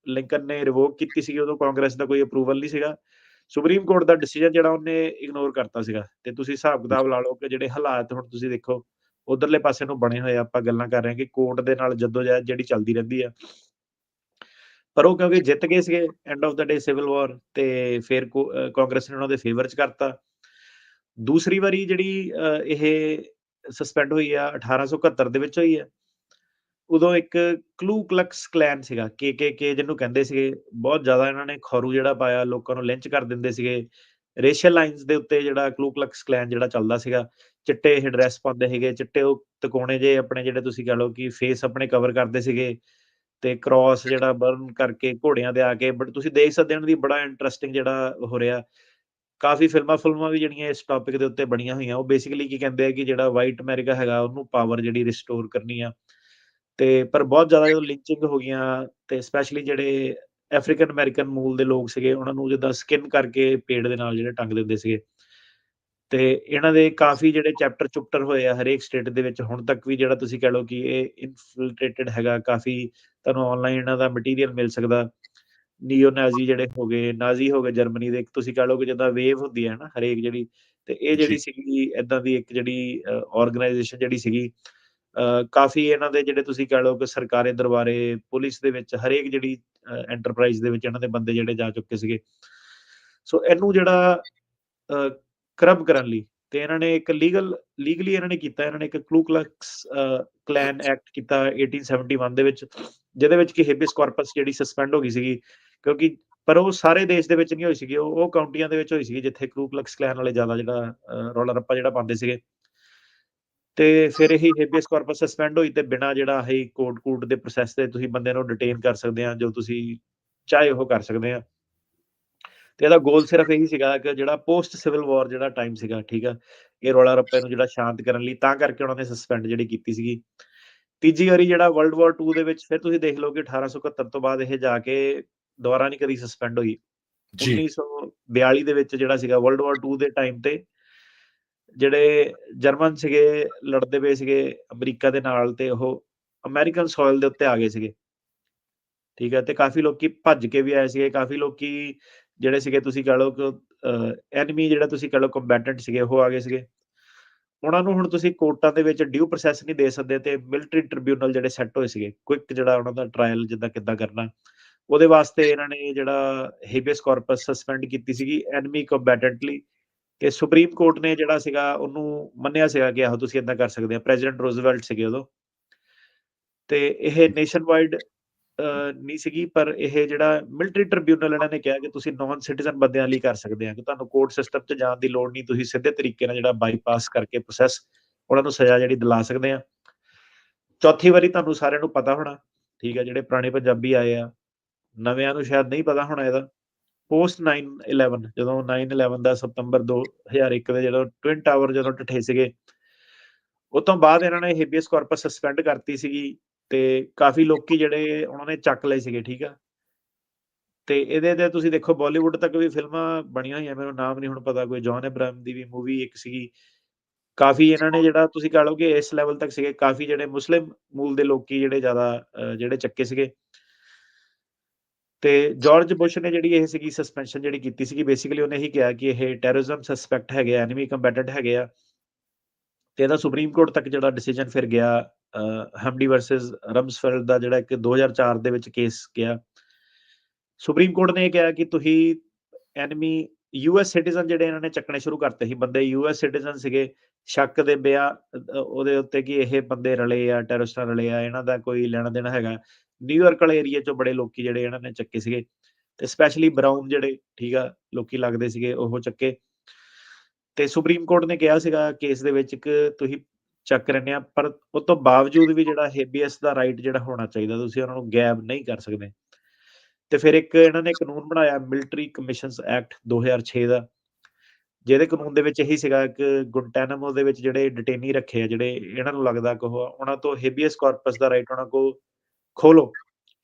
ਲਿੰਕਨ ਨੇ ਰਿਵੋਕ ਕੀਤੀ ਸੀਗੀ ਉਦੋਂ ਕਾਂਗਰਸ ਦਾ ਕੋਈ ਅਪਰੂਵਲ ਨਹੀਂ ਸੀਗਾ। ਸੁਪਰੀਮ ਕੋਰਟ ਦਾ ਡਿਸੀਜਨ ਜਿਹੜਾ ਉਹਨੇ ਇਗਨੋਰ ਕਰਤਾ ਸੀਗਾ। ਤੇ ਤੁਸੀਂ ਹਿਸਾਬ ਕਿਤਾਬ ਲਾ ਲਓ ਕਿ ਜਿਹੜੇ ਹਾਲਾਤ ਹੁਣ ਤੁਸੀਂ ਦੇਖੋ ਉਧਰਲੇ ਪਾਸੇ ਨੂੰ ਬਣੇ ਹੋਏ ਆ, ਆਪਾਂ ਗੱਲਾਂ ਕਰ ਰਹੇ ਹਾਂ ਕਿ ਕੋਰਟ ਦੇ ਨਾਲ ਜੱਦੋਜਹਿਦ ਜਿਹੜੀ ਚੱਲਦੀ ਰਹਿੰਦੀ ਆ। ਪਰ ਉਹ ਕਿਉਂਕਿ ਜਿੱਤ ਗਏ ਸੀਗੇ end of the day civil war, ਤੇ ਫਿਰ ਕਾਂਗਰਸ ਨੇ ਉਹਨਾਂ ਦੇ ਫੇਵਰ 'ਚ ਕਰਤਾ। ਦੂਸਰੀ ਵਾਰੀ ਜਿਹੜੀ ਇਹ ਸਸਪੈਂਡ ਹੋਈ ਆ 1871 ਦੇ ਵਿੱਚ ਹੋਈ ਆ। ਉਦੋਂ ਇੱਕ ਕਲੂ ਕਲਕਸ ਕਲੈਨ ਸੀਗਾ, ਕੇ ਜਿਹਨੂੰ ਕਹਿੰਦੇ ਸੀਗੇ। ਬਹੁਤ ਜ਼ਿਆਦਾ ਇਹਨਾਂ ਨੇ ਖੌਰੂ ਜਿਹੜਾ ਪਾਇਆ, ਲੋਕਾਂ ਨੂੰ ਲਿੰਚ ਕਰ ਦਿੰਦੇ ਸੀਗੇ। ਰੇਸ਼ੀਅਲ ਲਾਈਨਸ ਦੇ ਉੱਤੇ ਜਿਹੜਾ ਕਲੂ ਕਲਕਸ ਕਲੈਨ ਜਿਹੜਾ ਚੱਲਦਾ ਸੀਗਾ। ਚਿੱਟੇ ਇਹ ਡਰੈਸ ਪਾਉਂਦੇ ਸੀਗੇ, ਚਿੱਟੇ ਉਹ ਤਿਕੋਣੇ ਜਿਹੇ ਆਪਣੇ ਜਿਹੜੇ ਤੁਸੀਂ ਕਹਿ ਲਓ ਕਿ ਫੇਸ ਆਪਣੇ ਕਵਰ ਕਰਦੇ ਸੀਗੇ, ਤੇ ਕ੍ਰਾਸ ਜਿਹੜਾ ਬਰਨ ਕਰਕੇ ਘੋੜਿਆਂ ਤੇ ਆ ਕੇ। ਬਟ ਤੁਸੀਂ ਦੇਖ ਸਕਦੇ ਹੋ ਇਹਨਾਂ ਦੀ ਬੜਾ ਇੰਟਰਸਟਿੰਗ ਜਿਹੜਾ ਹੋ ਰਿਹਾ। ਕਾਫੀ ਫਿਲਮਾਂ ਵੀ ਜਿਹੜੀਆਂ ਇਸ ਟੌਪਿਕ ਦੇ ਉੱਤੇ ਬਣੀਆਂ ਹੋਈਆਂ। ਉਹ ਬੇਸਿਕਲੀ ਕੀ ਕਹਿੰਦੇ ਆ ਕਿ ਜਿਹੜਾ ਵਾਈਟ ਅਮਰੀਕਾ ਹੈਗਾ ਉਹਨੂੰ ਪਾਵਰ ਜਿਹੜੀ ਰਿਸਟੋਰ ਕਰਨੀ ਆ। ਤੇ ਪਰ ਬਹੁਤ ਜ਼ਿਆਦਾ ਜਦੋਂ ਲਿੰਚਿੰਗ ਹੋ ਗਈਆਂ ਤੇ ਸਪੈਸ਼ਲੀ ਜਿਹੜੇ ਅਫਰੀਕਨ ਅਮਰੀਕਨ ਮੂਲ ਦੇ ਲੋਕ ਸੀਗੇ ਉਹਨਾਂ ਨੂੰ ਜਿੱਦਾਂ ਸਕਿਨ ਕਰਕੇ ਪੇੜ ਦੇ ਨਾਲ ਜਿਹੜੇ ਟੰਗ ਦਿੰਦੇ ਸੀਗੇ। ਤੇ ਇਹਨਾਂ ਦੇ ਕਾਫੀ ਜਿਹੜੇ ਚੈਪਟਰ ਚੁਪਟਰ ਹੋਏ ਆ ਹਰੇਕ ਸਟੇਟ ਦੇ ਵਿੱਚ ਹੁਣ ਤੱਕ ਵੀ, ਜਿਹੜਾ ਤੁਸੀਂ ਕਹਿ ਲਓ ਕਿ ਇਹ ਇਨਫਿਲਟ੍ਰੇਟਡ ਹੈਗਾ। ਕਾਫੀ ਤੁਹਾਨੂੰ ਆਨਲਾਈਨ ਇਹਨਾਂ ਦਾ ਮਟੀਰੀਅਲ ਮਿਲ ਸਕਦਾ। ਨੀਓ ਨਾਜ਼ੀ ਜਿਹੜੇ ਹੋ ਗਏ, ਨਾਜ਼ੀ ਹੋ ਗਏ ਜਰਮਨੀ ਦੇ, ਇੱਕ ਤੁਸੀਂ ਕਹਿ ਲਓ ਕਿ ਜਿੱਦਾਂ ਵੇਵ ਹੁੰਦੀ ਹੈ ਨਾ ਹਰੇਕ ਜਿਹੜੀ, ਤੇ ਇਹ ਜੀ। ਜਿਹੜੀ ਸੀਗੀ ਏਦਾਂ ਦੀ ਇੱਕ ਜਿਹੜੀ ਆਰਗੇਨਾਈਜੇਸ਼ਨ ਜਿਹੜੀ ਸੀਗੀ। ਕਾਫੀ ਇਹਨਾਂ ਦੇ ਜਿਹੜੇ ਤੁਸੀਂ ਕਹਿ ਲਓ ਕਿ ਸਰਕਾਰੀ ਦਰਬਾਰੇ, ਪੁਲਿਸ ਦੇ ਵਿੱਚ ਹਰੇਕ ਜਿਹੜੀ ਐਂਟਰਪ੍ਰਾਈਜ਼ ਦੇ ਵਿੱਚ ਇਹਨਾਂ ਦੇ ਬੰਦੇ ਜਿਹੜੇ ਜਾ ਚੁੱਕੇ ਸੀਗੇ। ਸੋ ਇਹਨੂੰ ਜਿਹੜਾ ਕਰਬ ਕਰਨ ਲਈ ਤੇ ਇਹਨਾਂ ਨੇ ਇੱਕ ਲੀਗਲੀ ਇਹਨਾਂ ਨੇ ਕੀਤਾ। ਇਹਨਾਂ ਨੇ ਇੱਕ ਕਲੂ ਕਲਕਸ ਕਲੈਨ ਐਕਟ ਕੀਤਾ 1871 ਦੇ ਵਿੱਚ, ਜਿਹਦੇ ਵਿੱਚ ਕਿ ਹੇਬੀਅਸ ਕਾਰਪਸ ਜਿਹੜੀ ਸਸਪੈਂਡ ਹੋ ਗਈ ਸੀਗੀ। ਕਿਉਂਕਿ ਪਰ ਉਹ ਸਾਰੇ ਦੇਸ਼ ਦੇ ਵਿੱਚ ਨਹੀਂ ਹੋਈ ਸੀਗੀ, ਉਹ ਕਾਉਂਟੀਆਂ ਦੇ ਵਿੱਚ ਹੋਈ ਸੀਗੀ ਜਿੱਥੇ ਕਲੂ ਕਲਕਸ ਕਲੈਨ ਵਾਲੇ ਜ਼ਿਆਦਾ ਜਿਹੜਾ ਰੌਲਾ ਰੱਪਾ ਜਿਹੜਾ ਪਾਉਂਦੇ ਸੀਗੇ। ਤੇ ਫਿਰ ਇਹੀ ਹੇਬੀਅਸ ਕਾਰਪਸ ਸਸਪੈਂਡ ਹੋਈ ਤੇ ਬਿਨਾਂ ਜਿਹੜਾ ਇਹ ਕੋਰਟ ਦੇ ਪ੍ਰੋਸੈਸ ਤੇ ਤੁਸੀਂ ਬੰਦੇ ਨੂੰ ਡਿਟੇਨ ਕਰ ਸਕਦੇ ਆ, ਜੋ ਤੁਸੀਂ ਚਾਹੇ ਉਹ ਕਰ ਸਕਦੇ ਆ। ਤੇ ਇਹਦਾ ਗੋਲ ਸਿਰਫ ਇਹੀ ਸੀਗਾ ਕਿ ਜਿਹੜਾ ਪੋਸਟ ਸਿਵਲ ਵਾਰ ਜਿਹੜਾ ਟਾਈਮ ਸੀਗਾ, ਠੀਕ ਆ, ਇਹ ਰੌਲਾ ਰੱਪੇ ਨੂੰ ਜਿਹੜਾ ਸ਼ਾਂਤ ਕਰਨ ਲਈ, ਤਾਂ ਕਰਕੇ ਉਹਨਾਂ ਨੇ ਸਸਪੈਂਡ ਜਿਹੜੀ ਕੀਤੀ ਸੀਗੀ। ਤੀਜੀ ਵਾਰੀ ਜਿਹੜਾ ਵਰਲਡ ਵਾਰ 2 ਦੇ ਵਿੱਚ ਫਿਰ ਤੁਸੀਂ ਦੇਖ ਲਓ ਕਿ 1871 ਤੋਂ ਬਾਅਦ ਇਹ ਜਾ ਕੇ ਦੁਬਾਰਾ ਨਹੀਂ ਕਦੀ ਸਸਪੈਂਡ ਹੋਈ। ਜੀ। 1942 ਦੇ ਵਿੱਚ ਜਿਹੜਾ ਸੀਗਾ ਵਰਲਡ ਵਾਰ 2 ਦੇ ਟਾਈਮ ਤੇ ਜਿਹੜੇ ਜਰਮਨ ਸੀਗੇ ਲੜਦੇ ਪਏ ਸੀਗੇ ਅਮਰੀਕਾ ਦੇ ਨਾਲ, ਤੇ ਉਹ ਅਮਰੀਕਨ ਸੋਇਲ ਦੇ ਉੱਤੇ ਆ ਗਏ ਸੀਗੇ। ਠੀਕ ਹੈ, ਤੇ ਕਾਫੀ ਲੋਕੀ ਭੱਜ ਕੇ ਵੀ ਆਏ ਸੀਗੇ। ਕਾਫੀ ਲੋਕੀ ਜਿਹੜੇ ਸੀਗੇ ਤੁਸੀਂ ਕਹਿ ਲਓ ਕਿ ਐਨਮੀ ਜਿਹੜਾ ਤੁਸੀਂ ਕਹਿ ਲਓ ਕੰਬੈਟੈਂਟ ਸੀਗੇ, ਉਹ ਆ ਗਏ ਸੀਗੇ। ਉਹਨਾਂ ਨੂੰ ਹੁਣ ਤੁਸੀਂ ਕੋਰਟਾਂ ਦੇ ਵਿੱਚ ਡਿਊ ਪ੍ਰੋਸੈਸ ਨਹੀਂ ਦੇ ਸਕਦੇ, ਤੇ ਮਿਲਟਰੀ ਟ੍ਰਿਬਿਊਨਲ ਜਿਹੜੇ ਸੈੱਟ ਹੋਏ ਸੀਗੇ, ਕੁਇਕ ਜਿਹੜਾ ਉਹਨਾਂ ਦਾ ਟ੍ਰਾਇਲ ਜਿੱਦਾਂ ਕਿੱਦਾਂ ਕਰਨਾ, ਉਹਦੇ ਵਾਸਤੇ ਇਹਨਾਂ ਨੇ ਜਿਹੜਾ ਹੇਬੀਅਸ ਕਾਰਪਸ ਸਸਪੈਂਡ ਕੀਤੀ ਸੀਗੀ ਐਨਮੀ ਕੰਬੈਟੈਂਟ ਲਈ। ਤੇ ਸੁਪਰੀਮ ਕੋਰਟ ਨੇ ਜਿਹੜਾ ਸੀਗਾ ਉਹਨੂੰ ਮੰਨਿਆ ਸੀਗਾ ਕਿ ਆਹੋ ਤੁਸੀਂ ਏਦਾਂ ਕਰ ਸਕਦੇ ਆ। ਪ੍ਰੈਜ਼ੀਡੈਂਟ ਰੂਜ਼ਵੈਲਟ ਸੀਗੇ ਉਦੋਂ। ਤੇ ਇਹ ਨੇਸ਼ਨ ਵਾਈਡ ਨਹੀਂ ਸੀਗੀ, ਪਰ ਇਹ ਜਿਹੜਾ ਮਿਲਟਰੀ ਟ੍ਰਿਬਿਊਨਲ ਇਹਨਾਂ ਨੇ ਕਿਹਾ ਕਿ ਤੁਸੀਂ ਨਾਨ ਸਿਟੀਜ਼ਨ ਬੰਦਿਆਂ ਲਈ ਕਰ ਸਕਦੇ ਆ, ਕਿ ਤੁਹਾਨੂੰ ਕੋਰਟ ਸਿਸਟਮ 'ਚ ਜਾਣ ਦੀ ਲੋੜ ਨਹੀਂ, ਤੁਸੀਂ ਸਿੱਧੇ ਤਰੀਕੇ ਨਾਲ ਜਿਹੜਾ ਬਾਈਪਾਸ ਕਰਕੇ ਪ੍ਰੋਸੈਸ ਉਹਨਾਂ ਨੂੰ ਸਜ਼ਾ ਜਿਹੜੀ ਦਿਲਾ ਸਕਦੇ ਆ। ਚੌਥੀ ਵਾਰੀ ਤੁਹਾਨੂੰ ਸਾਰਿਆਂ ਨੂੰ ਪਤਾ ਹੋਣਾ, ਠੀਕ ਹੈ, ਜਿਹੜੇ ਪੁਰਾਣੇ ਪੰਜਾਬੀ ਆਏ ਆ, ਨਵਿਆਂ ਨੂੰ ਸ਼ਾਇਦ ਨਹੀਂ ਪਤਾ ਹੋਣਾ ਇਹਦਾ। ਪੋਸਟ 9/11 ਜਦੋਂ 9/11 ਦਾ ਸਤੰਬਰ 2001 ਦੇ ਜਦੋਂ ਟਵਿਨ ਟਾਵਰ ਜਦੋਂ ਢੱਠੇ ਸੀਗੇ, ਉਹ ਤੋਂ ਬਾਅਦ ਇਹਨਾਂ ਨੇ ਹੇਬੀਅਸ ਕਾਰਪਸ ਸਸਪੈਂਡ ਕਰਤੀ ਸੀਗੀ। ਤੇ ਕਾਫੀ ਲੋਕੀ ਜਿਹੜੇ ਉਹਨਾਂ ਨੇ ਚੱਕ ਲਏ ਸੀਗੇ, ਠੀਕ ਆ। ਤੇ ਇਹਦੇ ਤੇ ਤੁਸੀਂ ਦੇਖੋ ਬਾਲੀਵੁੱਡ ਤੱਕ ਵੀ ਫਿਲਮਾਂ ਬਣੀਆਂ ਹੋਈਆਂ, ਮੈਨੂੰ ਨਾਮ ਨਹੀਂ ਹੁਣ ਪਤਾ, ਕੋਈ ਜੌਨ ਅਬਰਾਹਮ ਦੀ ਵੀ ਮੂਵੀ ਇੱਕ ਸੀਗੀ। ਕਾਫੀ ਇਹਨਾਂ ਨੇ ਜਿਹੜਾ ਤੁਸੀਂ ਕਹ ਲਓ ਕਿ ਇਸ ਲੈਵਲ ਤੱਕ ਸੀਗੇ, ਕਾਫੀ ਜਿਹੜੇ ਮੁਸਲਿਮ ਮੂਲ ਦੇ ਲੋਕੀ ਜਿਹੜੇ ਜ਼ਿਆਦਾ ਜਿਹੜੇ ਚੱਕੇ ਸੀਗੇ। ਤੇ ਜਾਰਜ ਬੁਸ਼ ਨੇ ਜਿਹੜੀ ਇਹ ਸੀਗੀ ਸਸਪੈਂਸ਼ਨ ਜਿਹੜੀ ਕੀਤੀ ਸੀਗੀ, ਬੇਸਿਕਲੀ ਉਹਨੇ ਇਹੀ ਕਿਹਾ ਕਿ ਇਹ ਟੈਰਰਿਜ਼ਮ ਸਸਪੈਕਟ ਹੈਗੇ ਆ, ਐਨਮੀ ਕੰਬੈਟੈਂਟ ਹੈਗੇ ਆ। ਤੇ ਇਹਦਾ ਸੁਪਰੀਮ ਕੋਰਟ ਤੱਕ ਜਿਹੜਾ ਡਿਸੀਜਨ ਫਿਰ ਗਿਆ ਹਮਡੀ ਵਰਸਸ ਰਮਸਫੈਲਡ ਦਾ ਜਿਹੜਾ ਇੱਕ 2004 ਦੇ ਵਿੱਚ ਕੇਸ ਗਿਆ। ਸੁਪਰੀਮ ਕੋਰਟ ਨੇ ਇਹ ਕਿਹਾ ਕਿ ਤੁਸੀਂ ਐਨਮੀ ਯੂਐਸ ਸਿਟੀਜ਼ਨ ਜਿਹੜੇ ਇਹਨਾਂ ਨੇ ਚੱਕਣੇ ਸ਼ੁਰੂ ਕਰਤੇ ਸੀ, ਬੰਦੇ ਯੂਐਸ ਸਿਟੀਜ਼ਨ ਸੀਗੇ, ਸ਼ੱਕ ਦੇ ਬਿਆ ਉਹਦੇ ਉੱਤੇ ਕਿ ਇਹ ਬੰਦੇ ਰਲੇ ਆ, ਟੈਰਰਿਸਟਾਂ ਰਲੇ ਆ, ਇਹਨਾਂ ਦਾ ਕੋਈ ਲੈਣਾ ਦੇਣਾ ਹੈਗਾ। ਨਿਊਯਾਰਕ ਵਾਲੇ ਏਰੀਏ ਚੋਂ ਬੜੇ ਲੋਕੀ ਜਿਹੜੇ ਇਹਨਾਂ ਨੇ ਚੱਕੇ ਸੀਗੇ, ਤੇ ਸਪੈਸ਼ਲੀ ਬਰਾਊਨ ਜਿਹੜੇ ਠੀਕ ਆ ਲੋਕੀ ਲੱਗਦੇ ਸੀਗੇ ਉਹ ਚੱਕੇ। ਤੇ ਸੁਪਰੀਮ ਕੋਰਟ ਨੇ ਕਿਹਾ ਸੀਗਾ ਕੇਸ ਦੇ ਵਿੱਚ ਕਿ ਤੁਸੀਂ ਚੱਕ ਰਹੇ ਆ, ਪਰ ਉਹ ਤੋਂ ਬਾਵਜੂਦ ਵੀ ਜਿਹੜਾ ਹੇਬੀਅਸ ਦਾ ਰਾਈਟ ਜਿਹੜਾ ਹੋਣਾ ਚਾਹੀਦਾ, ਤੁਸੀਂ ਉਹਨਾਂ ਨੂੰ ਗੈਬ ਨਹੀਂ ਕਰ ਸਕਦੇ। ਤੇ ਫਿਰ ਇੱਕ ਇਹਨਾਂ ਨੇ ਕਾਨੂੰਨ ਬਣਾਇਆ ਮਿਲਟਰੀ ਕਮਿਸ਼ਨਸ ਐਕਟ 2006 ਦਾ, ਜਿਹਦੇ ਕਾਨੂੰਨ ਦੇ ਵਿੱਚ ਇਹੀ ਸੀਗਾ ਕਿ ਗੁੰਟੈਨਾਮੋ ਦੇ ਵਿੱਚ ਜਿਹੜੇ ਡਿਟੇਨੀ ਰੱਖੇ ਆ, ਜਿਹੜੇ ਇਹਨਾਂ ਨੂੰ ਲੱਗਦਾ ਕਿ ਉਹਨਾਂ ਤੋਂ ਹੇਬੀਅਸ ਕਾਰਪਸ ਦਾ ਰਾਈਟ ਉਹਨਾਂ ਕੋਲ ਖੋਲੋ।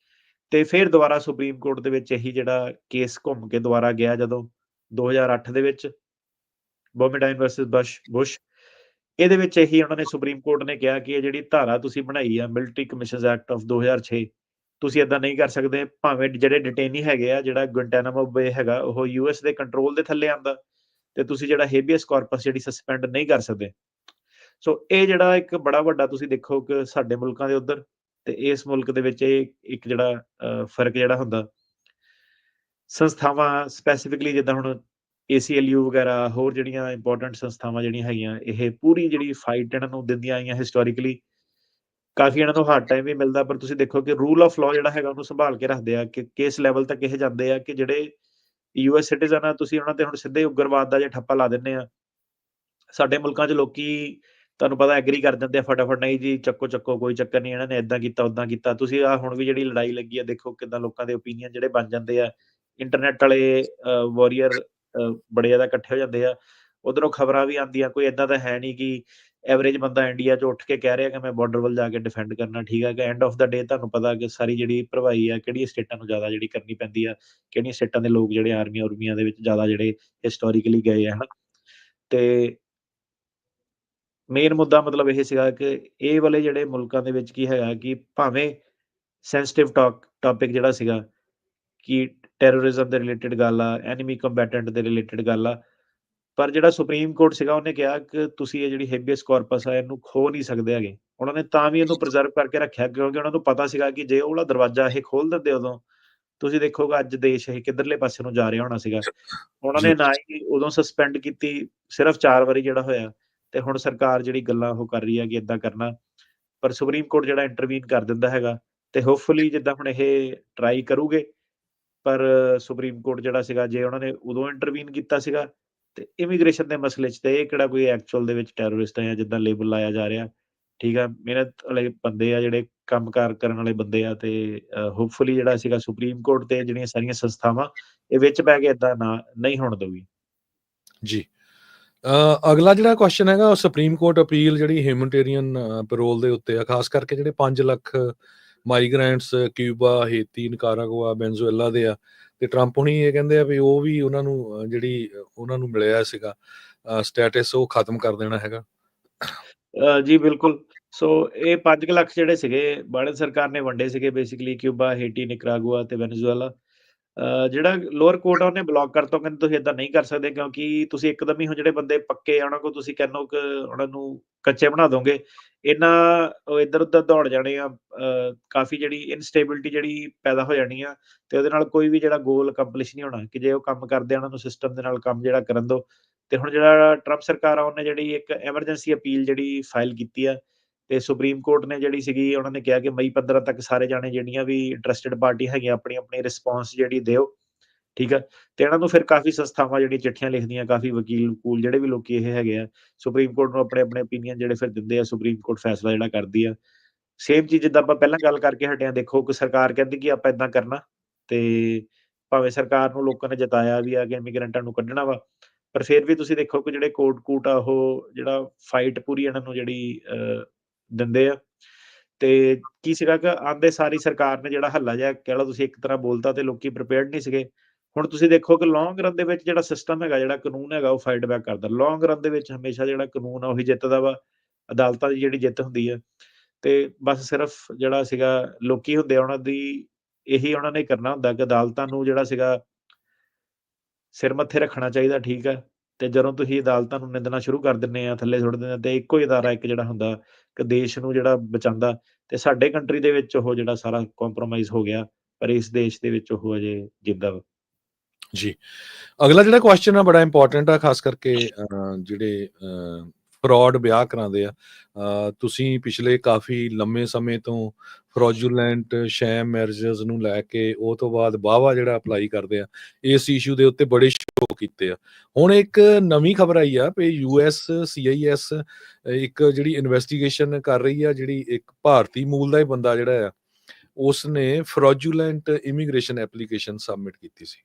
ਤੇ ਫਿਰ ਦੁਬਾਰਾ ਸੁਪਰੀਮ ਕੋਰਟ ਦੇ ਵਿੱਚ ਇਹੀ ਜਿਹੜਾ ਕੇਸ ਘੁੰਮ ਕੇ ਦੁਬਾਰਾ ਗਿਆ ਜਦੋਂ 2008 ਦੇ ਵਿੱਚ ਬੋਮਿਡਾਈਨ ਵਰਸਸ ਬੁਸ਼। ਇਹਦੇ ਵਿੱਚ ਇਹੀ ਉਹਨਾਂ ਨੇ ਸੁਪਰੀਮ ਕੋਰਟ ਨੇ ਕਿਹਾ ਕਿ ਇਹ ਜਿਹੜੀ ਧਾਰਾ ਤੁਸੀਂ ਬਣਾਈ ਆ ਮਿਲਟਰੀ ਕਮਿਸ਼ਨਸ ਐਕਟ ਆਫ 2006, ਤੁਸੀਂ ਏਦਾਂ ਨਹੀਂ ਕਰ ਸਕਦੇ। ਭਾਵੇਂ ਜਿਹੜੇ ਡਿਟੇਨੀ ਹੈਗੇ ਆ, ਜਿਹੜਾ ਗੁਆਂਟੈਨਾਮੋ ਬੇ ਹੈਗਾ ਉਹ ਯੂਐਸ ਦੇ ਕੰਟਰੋਲ ਦੇ ਥੱਲੇ ਆਂਦਾ, ਤੇ ਤੁਸੀਂ ਜਿਹੜਾ ਹੇਬੀਅਸ ਕਾਰਪਸ ਜਿਹੜੀ ਸਸਪੈਂਡ ਨਹੀਂ ਕਰ ਸਕਦੇ। ਸੋ ਇਹ ਜਿਹੜਾ ਇੱਕ ਬੜਾ ਵੱਡਾ ਤੁਸੀਂ ਦੇਖੋ ਕਿ ਸਾਡੇ ਮੁਲਕਾਂ ਦੇ ਉੱਧਰ ਤੇ ਇਸ ਮੁਲਕ ਦੇ ਵਿੱਚ ਇਹ ਇੱਕ ਜਿਹੜਾ ਫਰਕ ਜਿਹੜਾ ਹੁੰਦਾ। ਸੰਸਥਾਵਾਂ ਸਪੈਸੀਫਿਕਲੀ ਜਿੱਦਾਂ ਹੁਣ ACLU ਵਗੈਰਾ ਹੋਰ ਜਿਹੜੀਆਂ ਇੰਪੋਰਟੈਂਟ ਸੰਸਥਾਵਾਂ ਜਿਹੜੀਆਂ ਹੈਗੀਆਂ, ਇਹ ਪੂਰੀ ਜਿਹੜੀ ਫਾਈਟ ਇਹਨਾਂ ਨੂੰ ਦਿੰਦੀਆਂ ਆਈਆਂ ਹਿਸਟੋਰੀਕਲੀ। ਕਾਫੀ ਇਹਨਾਂ ਨੂੰ ਹਾਰਡ ਟਾਈਮ ਵੀ ਮਿਲਦਾ, ਪਰ ਤੁਸੀਂ ਦੇਖੋ ਕਿ ਰੂਲ ਆਫ ਲਾਅ ਜਿਹੜਾ ਹੈਗਾ ਉਹਨੂੰ ਸੰਭਾਲ ਕੇ ਰੱਖਦੇ ਆ, ਕਿ ਕਿਸ ਲੈਵਲ ਤੱਕ ਇਹ ਜਾਂਦੇ ਆ ਕਿ ਜਿਹੜੇ ਯੂਐਸ ਸਿਟੀਜ਼ਨ ਆ, ਤੁਸੀਂ ਉਹਨਾਂ ਤੇ ਹੁਣ ਸਿੱਧੇ ਉਗਰਵਾਦ ਦਾ ਜੇ ਠੱਪਾ ਲਾ ਦਿੰਦੇ ਆ। ਸਾਡੇ ਮੁਲਕਾਂ 'ਚ ਲੋਕੀ ਤੁਹਾਨੂੰ ਪਤਾ ਐਗਰੀ ਕਰ ਜਾਂਦੇ ਆ ਫਟਾਫਟ, ਨਹੀਂ ਜੀ ਚੱਕੋ ਕੋਈ ਚੱਕਰ ਨਹੀਂ, ਇਹਨਾਂ ਨੇ ਏਦਾਂ ਕੀਤਾ ਓਦਾਂ ਕੀਤਾ। ਤੁਸੀਂ ਆਹ ਹੁਣ ਵੀ ਜਿਹੜੀ ਲੜਾਈ ਲੱਗੀ ਆ, ਦੇਖੋ ਕਿੱਦਾਂ ਲੋਕਾਂ ਦੇ ਓਪੀਨੀਅਨ ਜਿਹੜੇ ਬਣ ਜਾਂਦੇ ਆ। ਇੰਟਰਨੈਟ ਵਾਲੇ ਵਾਰੀਅਰ ਬੜੇ ਜ਼ਿਆਦਾ ਇਕੱਠੇ ਹੋ ਜਾਂਦੇ ਆ, ਉਧਰੋਂ ਖਬਰਾਂ ਵੀ ਆਉਂਦੀਆਂ। ਕੋਈ ਏਦਾਂ ਤਾਂ ਹੈ ਨਹੀਂ ਕਿ ਐਵਰੇਜ ਬੰਦਾ ਇੰਡੀਆ 'ਚ ਉੱਠ ਕੇ ਕਹਿ ਰਿਹਾ ਕਿ ਮੈਂ ਬਾਰਡਰ ਵੱਲ ਜਾ ਕੇ ਡਿਫੈਂਡ ਕਰਨਾ, ਠੀਕ ਹੈ। ਕਿ ਐਂਡ ਆਫ ਦਾ ਡੇ ਤੁਹਾਨੂੰ ਪਤਾ ਕਿ ਸਾਰੀ ਜਿਹੜੀ ਭਰਵਾਈ ਆ ਕਿਹੜੀ ਸਟੇਟਾਂ ਨੂੰ ਜ਼ਿਆਦਾ ਜਿਹੜੀ ਕਰਨੀ ਪੈਂਦੀ ਆ, ਕਿਹੜੀਆਂ ਸਟੇਟਾਂ ਦੇ ਲੋਕ ਜਿਹੜੇ ਆਰਮੀਆਂ ਦੇ ਵਿੱਚ ਜ਼ਿਆਦਾ ਜਿਹੜੇ ਹਿਸਟੋਰੀਕਲੀ ਗਏ ਆ, ਹਨਾ। ਤੇ ਮੇਨ ਮੁੱਦਾ ਮਤਲਬ ਇਹ ਸੀਗਾ ਕਿ ਇਹ ਵਾਲੇ ਜਿਹੜੇ ਮੁਲਕਾਂ ਦੇ ਵਿੱਚ ਕੀ ਹੈਗਾ ਕਿ ਭਾਵੇਂ ਸੈਂਸਿਟਿਵ ਟੌਪਿਕ ਜਿਹੜਾ ਸੀਗਾ ਕਿ ਟੈਰਰਿਜ਼ਮ ਦੇ ਰਿਲੇਟਡ ਗੱਲ ਆ, ਐਨੀਮੀ ਕੰਬੈਟੈਂਟ ਦੇ ਰਿਲੇਟਡ ਗੱਲ ਆ, ਪਰ ਜਿਹੜਾ ਸੁਪਰੀਮ ਕੋਰਟ ਸੀਗਾ ਉਹਨੇ ਕਿਹਾ ਕਿ ਤੁਸੀਂ ਇਹ ਜਿਹੜੀ ਹੇਬੀਅਸ ਕਾਰਪਸ ਆ ਇਹਨੂੰ ਖੋਹ ਨਹੀਂ ਸਕਦੇ ਹੈਗੇ। ਉਹਨਾਂ ਨੇ ਤਾਂ ਵੀ ਇਹਨੂੰ ਪ੍ਰੀਜ਼ਰਵ ਕਰਕੇ ਰੱਖਿਆ ਕਿਉਂਕਿ ਉਹਨਾਂ ਨੂੰ ਪਤਾ ਸੀਗਾ ਕਿ ਜੇ ਉਹ ਵਾਲਾ ਦਰਵਾਜ਼ਾ ਇਹ ਖੋਲ ਦਿੰਦੇ ਉਦੋਂ, ਤੁਸੀਂ ਦੇਖੋਗੇ ਅੱਜ ਦੇਸ਼ ਇਹ ਕਿੱਧਰਲੇ ਪਾਸੇ ਨੂੰ ਜਾ ਰਿਹਾ ਹੋਣਾ ਸੀਗਾ। ਉਹਨਾਂ ਜੀ ਨੇ ਨਾ ਹੀ ਉਦੋਂ ਸਸਪੈਂਡ ਕੀਤੀ, ਸਿਰਫ 4 ਵਾਰੀ ਜਿਹੜਾ ਹੋਇਆ, ਤੇ ਹੁਣ ਸਰਕਾਰ ਜਿਹੜੀ ਗੱਲਾਂ ਉਹ ਕਰ ਰਹੀ ਹੈ ਕਿ ਏਦਾਂ ਕਰਨਾ, ਪਰ ਸੁਪਰੀਮ ਕੋਰਟ ਜਿਹੜਾ ਇੰਟਰਵੀਨ ਕਰ ਦਿੰਦਾ ਹੈਗਾ। ਤੇ ਹੋਪਫੁਲੀ ਜਿੱਦਾਂ ਹੁਣ ਇਹ ਟਰਾਈ ਕਰੂਗੇ, ਪਰ ਸੁਪਰੀਮ ਕੋਰਟ ਜਿਹੜਾ ਸੀਗਾ ਜੇ ਉਹਨਾਂ ਨੇ ਉਦੋਂ ਇੰਟਰਵੀਨ ਕੀਤਾ ਸੀਗਾ ਤੇ ਇਮੀਗ੍ਰੇਸ਼ਨ ਦੇ ਮਸਲੇ 'ਚ, ਤੇ ਇਹ ਕਿਹੜਾ ਕੋਈ ਐਕਚੁਅਲ ਦੇ ਵਿੱਚ ਟੈਰਰਿਸਟ ਆ ਜਿੱਦਾਂ ਲੇਬਲ ਲਾਇਆ ਜਾ ਰਿਹਾ, ਠੀਕ ਆ। ਮਿਹਨਤ ਵਾਲੇ ਬੰਦੇ ਆ, ਜਿਹੜੇ ਕੰਮਕਾਰ ਕਰਨ ਵਾਲੇ ਬੰਦੇ ਆ, ਤੇ ਹੋਪਫੁਲੀ ਜਿਹੜਾ ਸੀਗਾ ਸੁਪਰੀਮ ਕੋਰਟ ਤੇ ਜਿਹੜੀਆਂ ਸਾਰੀਆਂ ਸੰਸਥਾਵਾਂ ਇਹ ਵਿੱਚ ਪੈ ਕੇ ਏਦਾਂ ਨਹੀਂ ਹੋਣ ਦਊਗੀ। ਜੀ। ਅਗਲਾ ਜਿਹੜਾ ਕੁਐਸਚਨ ਹੈਗਾ ਉਹ ਸੁਪਰੀਮ ਕੋਰਟ ਅਪੀਲ ਜਿਹੜੀ ਹਿਊਮਨਿਟੇਰੀਅਨ ਪੈਰੋਲ ਦੇ ਉੱਤੇ ਆ, ਖਾਸ ਕਰਕੇ ਜਿਹੜੇ 5 lakh migrants Cuba, Haiti, Nicaragua, Venezuela ਦੇ ਆ, ਤੇ ਟਰੰਪ ਹੁਣੀ ਇਹ ਕਹਿੰਦੇ ਆ ਵੀ ਉਹ ਵੀ ਉਹਨਾਂ ਨੂੰ ਜਿਹੜੀ ਉਹਨਾਂ ਨੂੰ ਮਿਲਿਆ ਸੀਗਾ ਸਟੇਟਸ ਉਹ ਖਤਮ ਕਰ ਦੇਣਾ ਹੈਗਾ। ਜੀ ਬਿਲਕੁਲ। ਸੋ ਇਹ 5 ਲੱਖ ਜਿਹੜੇ ਸੀਗੇ ਬਾਇਡਨ ਸਰਕਾਰ ਨੇ ਵੰਡੇ ਸੀਗੇ ਬੇਸਿਕਲੀ ਕਿਊਬਾ, ਹੇਟੀ, ਨਿਕਰਾਗੁਆ ਤੇ ਵੈਨਜ਼ੂਏਲਾ। ਜਿਹੜਾ ਲੋਅਰ ਕੋਰਟ ਆ ਉਹਨੇ ਬਲੌਕ ਕਰਤਾ, ਕਹਿੰਦੇ ਤੁਸੀਂ ਏਦਾਂ ਨਹੀਂ ਕਰ ਸਕਦੇ ਕਿਉਂਕਿ ਤੁਸੀਂ ਇੱਕਦਮ ਹੀ ਹੁਣ ਜਿਹੜੇ ਬੰਦੇ ਪੱਕੇ ਆ ਉਹਨਾਂ ਕੋਲ ਤੁਸੀਂ ਕਹਿੰਦੇ ਹੋ ਕਿ ਉਹਨਾਂ ਨੂੰ ਕੱਚੇ ਬਣਾ ਦੋਗੇ, ਇਹਨਾਂ ਉਹ ਇੱਧਰ-ਉੱਧਰ ਦੌੜ ਜਾਣੇ ਆ, ਕਾਫੀ ਜਿਹੜੀ ਇਨਸਟੇਬਿਲਿਟੀ ਜਿਹੜੀ ਪੈਦਾ ਹੋ ਜਾਣੀ ਆ, ਤੇ ਉਹਦੇ ਨਾਲ ਕੋਈ ਵੀ ਜਿਹੜਾ ਗੋਲ ਅਕੰਪਲਿਸ਼ ਨਹੀਂ ਹੋਣਾ ਕਿ ਜੇ ਉਹ ਕੰਮ ਕਰਦੇ ਆ ਉਹਨਾਂ ਨੂੰ ਸਿਸਟਮ ਦੇ ਨਾਲ ਕੰਮ ਜਿਹੜਾ ਕਰਨ ਦਿਓ। ਤੇ ਹੁਣ ਜਿਹੜਾ ਟਰੰਪ ਸਰਕਾਰ ਆ ਉਹਨੇ ਜਿਹੜੀ ਇੱਕ ਐਮਰਜੈਂਸੀ ਅਪੀਲ ਜਿਹੜੀ ਫਾਈਲ ਕੀਤੀ ਆ, ਤੇ ਸੁਪਰੀਮ ਕੋਰਟ ਨੇ ਜਿਹੜੀ ਸੀਗੀ ਉਹਨਾਂ ਨੇ ਕਿਹਾ ਕਿ ਮਈ 15 ਤੱਕ ਸਾਰੇ ਜਾਣੇ ਜਿਹੜੀਆਂ ਵੀ ਇੰਟਰਸਟਿਡ ਪਾਰਟੀ ਹੈਗੀਆਂ ਆਪਣੀ ਰਿਸਪੌਂਸ ਜਿਹੜੀ ਦਿਓ, ਠੀਕ ਆ। ਤੇ ਇਹਨਾਂ ਨੂੰ ਫਿਰ ਕਾਫੀ ਸੰਸਥਾਵਾਂ ਜਿਹੜੀਆਂ ਚਿੱਠੀਆਂ ਲਿਖਦੀਆਂ, ਕਾਫੀ ਵਕੂਲ ਜਿਹੜੇ ਵੀ ਲੋਕੀ ਇਹ ਹੈਗੇ ਆ, ਸੁਪਰੀਮ ਕੋਰਟ ਨੂੰ ਆਪਣੇ ਓਪੀਨੀਅਨ ਜਿਹੜੇ ਫਿਰ ਦਿੰਦੇ ਆ, ਸੁਪਰੀਮ ਕੋਰਟ ਫੈਸਲਾ ਜਿਹੜਾ ਕਰਦੀ ਆ। ਸੇਮ ਚੀਜ਼ ਜਿੱਦਾਂ ਆਪਾਂ ਪਹਿਲਾਂ ਗੱਲ ਕਰਕੇ ਹਟੇ ਹਾਂ, ਦੇਖੋ ਕਿ ਸਰਕਾਰ ਕਹਿੰਦੀ ਕਿ ਆਪਾਂ ਏਦਾਂ ਕਰਨਾ, ਤੇ ਭਾਵੇਂ ਸਰਕਾਰ ਨੂੰ ਲੋਕਾਂ ਨੇ ਜਤਾਇਆ ਵੀ ਆ ਕਿ ਇਮੀਗ੍ਰੈਂਟਾਂ ਨੂੰ ਕੱਢਣਾ ਵਾ, ਪਰ ਫਿਰ ਵੀ ਤੁਸੀਂ ਦੇਖੋ ਕਿ ਜਿਹੜੇ ਕੋਰਟ ਕੂਟ ਆ ਉਹ ਜਿਹੜਾ ਫਾਈਟ ਪੂਰੀ ਇਹਨਾਂ ਨੂੰ ਜਿਹੜੀ ਦਿੰਦੇ ਆ। ਤੇ ਕੀ ਸੀਗਾ ਕਿ ਆਉਂਦੇ ਸਾਰੀ ਸਰਕਾਰ ਨੇ ਜਿਹੜਾ ਹੱਲਾ ਜਿਹਾ ਕਹਿ ਲਓ ਤੁਸੀਂ ਇੱਕ ਤਰ੍ਹਾਂ ਬੋਲਤਾ, ਤੇ ਲੋਕੀ ਪ੍ਰੀਪੇਅਰਡ ਨਹੀਂ ਸੀਗੇ। ਹੁਣ ਤੁਸੀਂ ਦੇਖੋ ਕਿ ਲੌਂਗ ਰਨ ਦੇ ਵਿੱਚ ਜਿਹੜਾ ਸਿਸਟਮ ਹੈਗਾ, ਜਿਹੜਾ ਕਾਨੂੰਨ ਹੈਗਾ ਉਹ ਫਾਈਟ ਬੈਕ ਕਰਦਾ। ਲੌਂਗ ਰਨ ਦੇ ਵਿੱਚ ਹਮੇਸ਼ਾ ਜਿਹੜਾ ਕਾਨੂੰਨ ਆ ਉਹੀ ਜਿੱਤਦਾ ਵਾ, ਅਦਾਲਤਾਂ ਦੀ ਜਿਹੜੀ ਜਿੱਤ ਹੁੰਦੀ ਆ। ਤੇ ਬਸ ਸਿਰਫ ਜਿਹੜਾ ਸੀਗਾ ਲੋਕੀ ਹੁੰਦੇ ਆ ਉਹਨਾਂ ਦੀ ਇਹੀ ਉਹਨਾਂ ਨੇ ਕਰਨਾ ਹੁੰਦਾ ਕਿ ਅਦਾਲਤਾਂ ਨੂੰ ਜਿਹੜਾ ਸੀਗਾ ਸਿਰ ਮੱਥੇ ਰੱਖਣਾ ਚਾਹੀਦਾ, ਠੀਕ ਆ। ਤੇ ਜਦੋਂ ਤੁਸੀਂ ਅਦਾਲਤਾਂ ਨੂੰ ਨਿੰਦਣਾ ਸ਼ੁਰੂ ਕਰ ਦਿੰਦੇ ਆ, ਥੱਲੇ ਸੁੱਟ ਦਿੰਦੇ ਆ, ਤੇ ਇੱਕੋ ਹੀ ਅਦਾਰਾ ਇੱਕ ਜਿਹੜਾ ਹੁੰਦਾ ਕਿ ਦੇਸ਼ ਨੂੰ ਜਿਹੜਾ ਬਚਾਉਂਦਾ, ਤੇ ਸਾਡੇ ਕੰਟਰੀ ਦੇ ਵਿੱਚ ਉਹ ਜਿਹੜਾ ਸਾਰਾ ਕੰਪਰੋਮਾਈਜ਼ ਹੋ ਗਿਆ, ਪਰ ਇਸ ਦੇਸ਼ ਦੇ ਵਿੱਚ ਉਹ ਅਜੇ ਜਿੰਦਾ ਵਾ। ਜੀ। ਅਗਲਾ ਜਿਹੜਾ ਕੁਐਸਚਨ ਆ ਬੜਾ ਇੰਪੋਰਟੈਂਟ ਆ, ਖਾਸ ਕਰਕੇ ਜਿਹੜੇ ਫਰਾਡ ਵਿਆਹ ਕਰਾਉਂਦੇ ਆ। ਤੁਸੀਂ ਪਿਛਲੇ ਕਾਫੀ ਲੰਮੇ ਸਮੇਂ ਤੋਂ ਫਰੋਜੂਲੈਂਟ ਸ਼ੈਮ ਮੈਰਿਜਸ ਨੂੰ ਲੈ ਕੇ ਉਹ ਤੋਂ ਬਾਅਦ ਵਾਹਵਾ ਜਿਹੜਾ ਅਪਲਾਈ ਕਰਦੇ ਆ, ਇਸ ਇਸ਼ੂ ਦੇ ਉੱਤੇ ਬੜੇ ਸ਼ੋਅ ਕੀਤੇ ਆ। ਹੁਣ ਇੱਕ ਨਵੀਂ ਖਬਰ ਆਈ ਆ ਵੀ US CIS ਇੱਕ ਜਿਹੜੀ ਇਨਵੈਸਟੀਗੇਸ਼ਨ ਕਰ ਰਹੀ ਆ, ਜਿਹੜੀ ਇੱਕ ਭਾਰਤੀ ਮੂਲ ਦਾ ਹੀ ਬੰਦਾ ਜਿਹੜਾ ਆ, ਉਸਨੇ ਫਰੋਜੂਲੈਂਟ ਇਮੀਗ੍ਰੇਸ਼ਨ ਐਪਲੀਕੇਸ਼ਨ ਸਬਮਿਟ ਕੀਤੀ ਸੀ।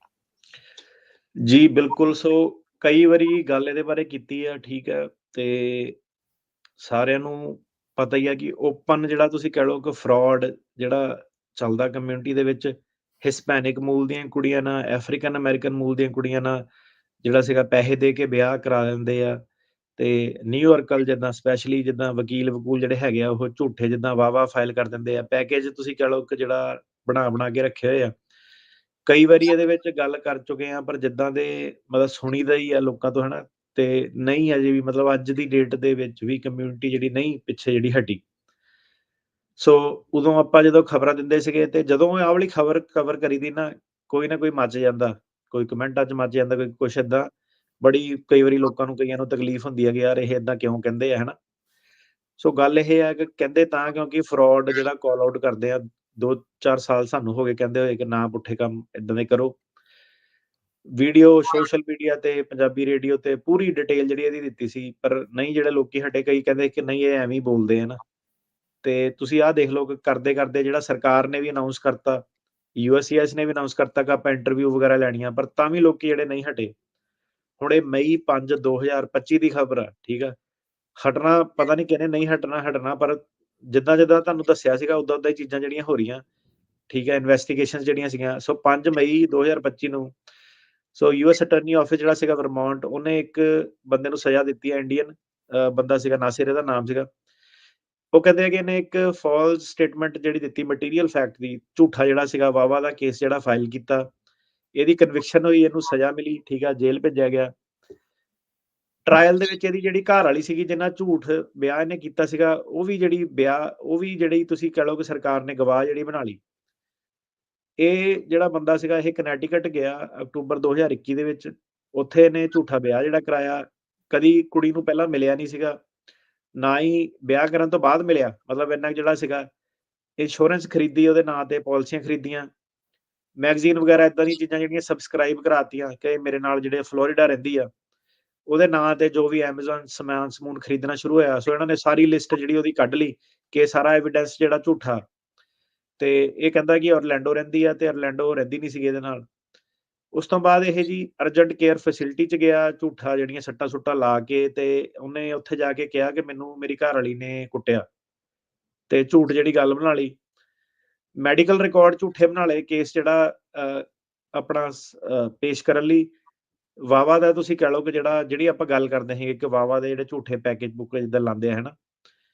ਜੀ ਬਿਲਕੁਲ। ਸੋ ਕਈ ਵਾਰੀ ਗੱਲ ਇਹਦੇ ਬਾਰੇ ਕੀਤੀ ਆ, ਠੀਕ ਹੈ, ਤੇ ਸਾਰਿਆਂ ਨੂੰ ਪਤਾ ਹੀ ਆ ਕਿ ਓਪਨ ਜਿਹੜਾ ਤੁਸੀਂ ਕਹਿ ਲਓ ਕਿ ਫਰਾਡ ਜਿਹੜਾ ਚੱਲਦਾ ਕਮਿਊਨਿਟੀ ਦੇ ਵਿੱਚ, ਹਿਸਪੈਨਿਕ ਮੂਲ ਦੀਆਂ ਕੁੜੀਆਂ ਨਾਲ, ਅਫਰੀਕਨ ਅਮਰੀਕਨ ਮੂਲ ਦੀਆਂ ਕੁੜੀਆਂ ਨਾਲ ਜਿਹੜਾ ਸੀਗਾ ਪੈਸੇ ਦੇ ਕੇ ਵਿਆਹ ਕਰਾ ਦਿੰਦੇ ਆ। ਤੇ ਨਿਊਯਾਰਕ ਵੱਲ ਜਿੱਦਾਂ ਸਪੈਸ਼ਲੀ ਜਿੱਦਾਂ ਵਕੂਲ ਜਿਹੜੇ ਹੈਗੇ ਆ, ਉਹ ਝੂਠੇ ਜਿੱਦਾਂ ਵਾਹਵਾ ਫਾਈਲ ਕਰ ਦਿੰਦੇ ਆ, ਪੈਕੇਜ ਤੁਸੀਂ ਕਹਿ ਲਓ ਕਿ ਜਿਹੜਾ ਬਣਾ ਕੇ ਰੱਖੇ ਹੋਏ ਆ। ਕਈ ਵਾਰੀ ਇਹਦੇ ਵਿੱਚ ਗੱਲ ਕਰ ਚੁੱਕੇ ਆ, ਪਰ ਜਿੱਦਾਂ ਦੇ ਮਤਲਬ ਸੁਣੀਦਾ ਹੀ ਆ ਲੋਕਾਂ ਤੋਂ, ਹਨਾ, ਤੇ ਨਹੀਂ ਅਜੇ ਵੀ ਮਤਲਬ ਅੱਜ ਦੀ ਡੇਟ ਦੇ ਵਿੱਚ ਵੀ ਕਮਿਊਨਿਟੀ ਜਿਹੜੀ ਨਹੀਂ ਪਿੱਛੇ ਜਿਹੜੀ ਹਟੀ। ਸੋ ਉਦੋਂ ਆਪਾਂ ਜਦੋਂ ਖਬਰਾਂ ਦਿੰਦੇ ਸੀਗੇ, ਤੇ ਜਦੋਂ ਆਹ ਵਾਲੀ ਖਬਰ ਕਵਰ ਕਰੀਦੀ ਨਾ ਕੋਈ ਮੱਚ ਜਾਂਦਾ, ਕੋਈ ਕਮੈਂਟਾਂ 'ਚ ਮੱਚ ਜਾਂਦਾ, ਕੋਈ ਕੁਛ ਏਦਾਂ। ਬੜੀ ਕਈ ਵਾਰੀ ਲੋਕਾਂ ਨੂੰ, ਕਈਆਂ ਨੂੰ ਤਕਲੀਫ਼ ਹੁੰਦੀ ਹੈ ਕਿ ਯਾਰ ਇਹ ਏਦਾਂ ਕਿਉਂ ਕਹਿੰਦੇ ਆ, ਹਨਾ। ਸੋ ਗੱਲ ਇਹ ਹੈ ਕਿ ਕਹਿੰਦੇ ਤਾਂ ਕਿਉਂਕਿ ਫਰਾਡ ਜਿਹੜਾ ਕਾਲ ਆਊਟ ਕਰਦੇ ਆ, 2-4 ਸਾਲ ਸਾਨੂੰ ਹੋ ਗਏ ਕਹਿੰਦੇ ਹੋਏ ਕਿ ਨਾ ਪੁੱਠੇ ਕੰਮ ਏਦਾਂ ਦੇ ਕਰੋ। ਵੀਡੀਓ ਸੋਸ਼ਲ ਮੀਡੀਆ ਤੇ, ਪੰਜਾਬੀ ਰੇਡੀਓ ਤੇ ਪੂਰੀ ਡਿਟੇਲ ਜਿਹੜੀ ਇਹਦੀ ਦਿੱਤੀ ਸੀ, ਪਰ ਨਹੀਂ ਜਿਹੜੇ ਲੋਕੀ ਹਟੇ, ਕਈ ਕਹਿੰਦੇ ਕਿ ਨਹੀਂ ਇਹ ਐਵੇਂ ਹੀ ਬੋਲਦੇ ਆ ਨਾ। ਤੇ ਤੁਸੀਂ ਆਹ ਦੇਖ ਲਓ ਕਿ ਕਰਦੇ-ਕਰਦੇ ਜਿਹੜਾ ਸਰਕਾਰ ਨੇ ਵੀ ਅਨਾਉਂਸ ਕਰਤਾ, USCIS ਨੇ ਵੀ ਅਨਾਉਂਸ ਕਰਤਾ ਕਿ ਆਪਾਂ ਇੰਟਰਵਿਊ ਵਗੈਰਾ ਲੈਣੀਆਂ, ਪਰ ਤਾਂ ਵੀ ਲੋਕੀ ਜਿਹੜੇ ਨਹੀਂ ਹਟੇ। ਹੁਣ ਇਹ ਮਈ 5, 2025 ਦੀ ਖਬਰ ਆ, ਠੀਕ ਆ। ਹਟਣਾ ਪਤਾ ਨਹੀਂ ਕਿਹਨੇ ਨਹੀਂ ਹਟਣਾ, ਪਰ ਜਿੱਦਾਂ-ਜਿੱਦਾਂ ਤੁਹਾਨੂੰ ਦੱਸਿਆ ਸੀਗਾ, ਉਦਾਂ-ਉਦਾਂ ਹੀ ਚੀਜ਼ਾਂ ਜਿਹੜੀਆਂ ਹੋ ਰਹੀਆਂ, ਠੀਕ ਹੈ। ਇਨਵੈਸਟੀਗੇਸ਼ਨਸ ਜਿਹੜੀਆਂ ਸੀਗੀਆਂ, ਸੋ 5 ਮਈ 2025 ਨੂੰ ਸੋ US ਅਟਾਰਨੀ ਆਫਿਸ ਜਿਹੜਾ ਸੀਗਾ ਵਰਮੌਂਟ, ਉਹਨੇ ਇੱਕ ਬੰਦੇ ਨੂੰ ਸਜ਼ਾ ਦਿੱਤੀ ਹੈ, ਇੰਡੀਅਨ ਬੰਦਾ ਸੀਗਾ, ਨਾਸਿਰ ਇਹਦਾ ਨਾਮ ਸੀਗਾ। ਉਹ ਕਹਿੰਦੇ ਆ ਕਿ ਇਹਨੇ ਇੱਕ ਫਾਲਸ ਸਟੇਟਮੈਂਟ ਜਿਹੜੀ ਦਿੱਤੀ ਮਟੀਰੀਅਲ ਫੈਕਟ ਦੀ, ਝੂਠਾ ਜਿਹੜਾ ਸੀਗਾ ਵਾਵਾ ਦਾ ਕੇਸ ਜਿਹੜਾ ਫਾਈਲ ਕੀਤਾ, ਇਹਦੀ ਕਨਵਿਕਸ਼ਨ ਹੋਈ, ਇਹਨੂੰ ਸਜ਼ਾ ਮਿਲੀ, ਠੀਕ ਆ, ਜੇਲ੍ਹ ਭੇਜਿਆ ਗਿਆ। ਟਰਾਇਲ ਦੇ ਵਿੱਚ ਇਹਦੀ ਜਿਹੜੀ ਘਰਵਾਲੀ ਸੀਗੀ, ਜਿੰਨਾ ਝੂਠ ਵਿਆਹ ਇਹਨੇ ਕੀਤਾ ਸੀਗਾ, ਉਹ ਵੀ ਜਿਹੜੀ ਤੁਸੀਂ ਕਹਿ ਲਓ ਕਿ ਸਰਕਾਰ ਨੇ ਗਵਾਹ ਜਿਹੜੀ ਬਣਾ ਲਈ। ਇਹ ਜਿਹੜਾ ਬੰਦਾ ਸੀਗਾ, ਇਹ ਕਨੈਟੀਕਟ ਗਿਆ ਅਕਤੂਬਰ 2021 ਦੇ ਵਿੱਚ। ਉੱਥੇ ਇਹਨੇ ਝੂਠਾ ਵਿਆਹ ਜਿਹੜਾ ਕਰਾਇਆ, ਕਦੀ ਕੁੜੀ ਨੂੰ ਪਹਿਲਾਂ ਮਿਲਿਆ ਨਹੀਂ ਸੀਗਾ, ਨਾ ਹੀ ਵਿਆਹ ਕਰਨ ਤੋਂ ਬਾਅਦ ਮਿਲਿਆ। ਮਤਲਬ ਇੰਨਾ ਜਿਹੜਾ ਸੀਗਾ, ਇੰਸ਼ੋਰੈਂਸ ਖਰੀਦੀ ਉਹਦੇ ਨਾਂ ਤੇ, ਪਾਲਿਸੀਆਂ ਖਰੀਦੀਆਂ, ਮੈਗਜ਼ੀਨ ਵਗੈਰਾ ਏਦਾਂ ਦੀਆਂ ਚੀਜ਼ਾਂ ਜਿਹੜੀਆਂ ਸਬਸਕ੍ਰਾਈਬ ਕਰਾਤੀਆਂ ਕਿ ਮੇਰੇ ਨਾਲ ਜਿਹੜੇ ਫਲੋਰੀਡਾ ਰਹਿੰਦੀ ਆ, ਉਹਦੇ ਨਾਂ ਤੇ ਜੋ ਵੀ ਐਮਾਜ਼ਨ ਸਮਾਨ-ਸਮੂਨ ਖਰੀਦਣਾ ਸ਼ੁਰੂ ਹੋਇਆ। ਸੋ ਇਹਨਾਂ ਨੇ ਸਾਰੀ ਲਿਸਟ ਜਿਹੜੀ ਉਹਦੀ ਕੱਢ ਲਈ ਕਿ ਸਾਰਾ ਐਵੀਡੈਂਸ ਜਿਹੜਾ ਝੂਠਾ। ਤੇ ਇਹ ਕਹਿੰਦਾ ਕਿ ਔਰਲੈਂਡੋ ਰਹਿੰਦੀ ਆ, ਤੇ ਔਰਲੈਂਡੋ ਰਹਿੰਦੀ ਨਹੀਂ ਸੀਗੀ ਇਹਦੇ ਨਾਲ। ਉਸ ਤੋਂ ਬਾਅਦ ਇਹ ਜੀ ਅਰਜੈਂਟ ਕੇਅਰ ਫੈਸਿਲਿਟੀ 'ਚ ਗਿਆ, ਝੂਠਾ ਜਿਹੜੀਆਂ ਸੱਟਾਂ-ਸੁੱਟਾਂ ਲਾ ਕੇ, ਤੇ ਉਹਨੇ ਉੱਥੇ ਜਾ ਕੇ ਕਿਹਾ ਕਿ ਮੈਨੂੰ ਮੇਰੀ ਘਰਵਾਲੀ ਨੇ ਕੁੱਟਿਆ, ਤੇ ਝੂਠ ਜਿਹੜੀ ਗੱਲ ਬਣਾ ਲਈ। ਮੈਡੀਕਲ ਰਿਕਾਰਡ ਝੂਠੇ ਬਣਾ ਲਏ, ਕੇਸ ਜਿਹੜਾ ਆਪਣਾ ਪੇਸ਼ ਕਰਨ ਲਈ। ਵਾਵਾ ਦਾ ਤੁਸੀਂ ਕਹਿ ਲਓ ਕਿ ਜਿਹੜੀ ਆਪਾਂ ਗੱਲ ਕਰਦੇ ਸੀਗੇ ਕਿ ਵਾਵਾ ਦੇ ਜਿਹੜੇ ਝੂਠੇ ਪੈਕੇਜ ਬੁੱਕ ਜਿੱਦਾਂ ਲਾਉਂਦੇ ਆ, ਹਨਾ।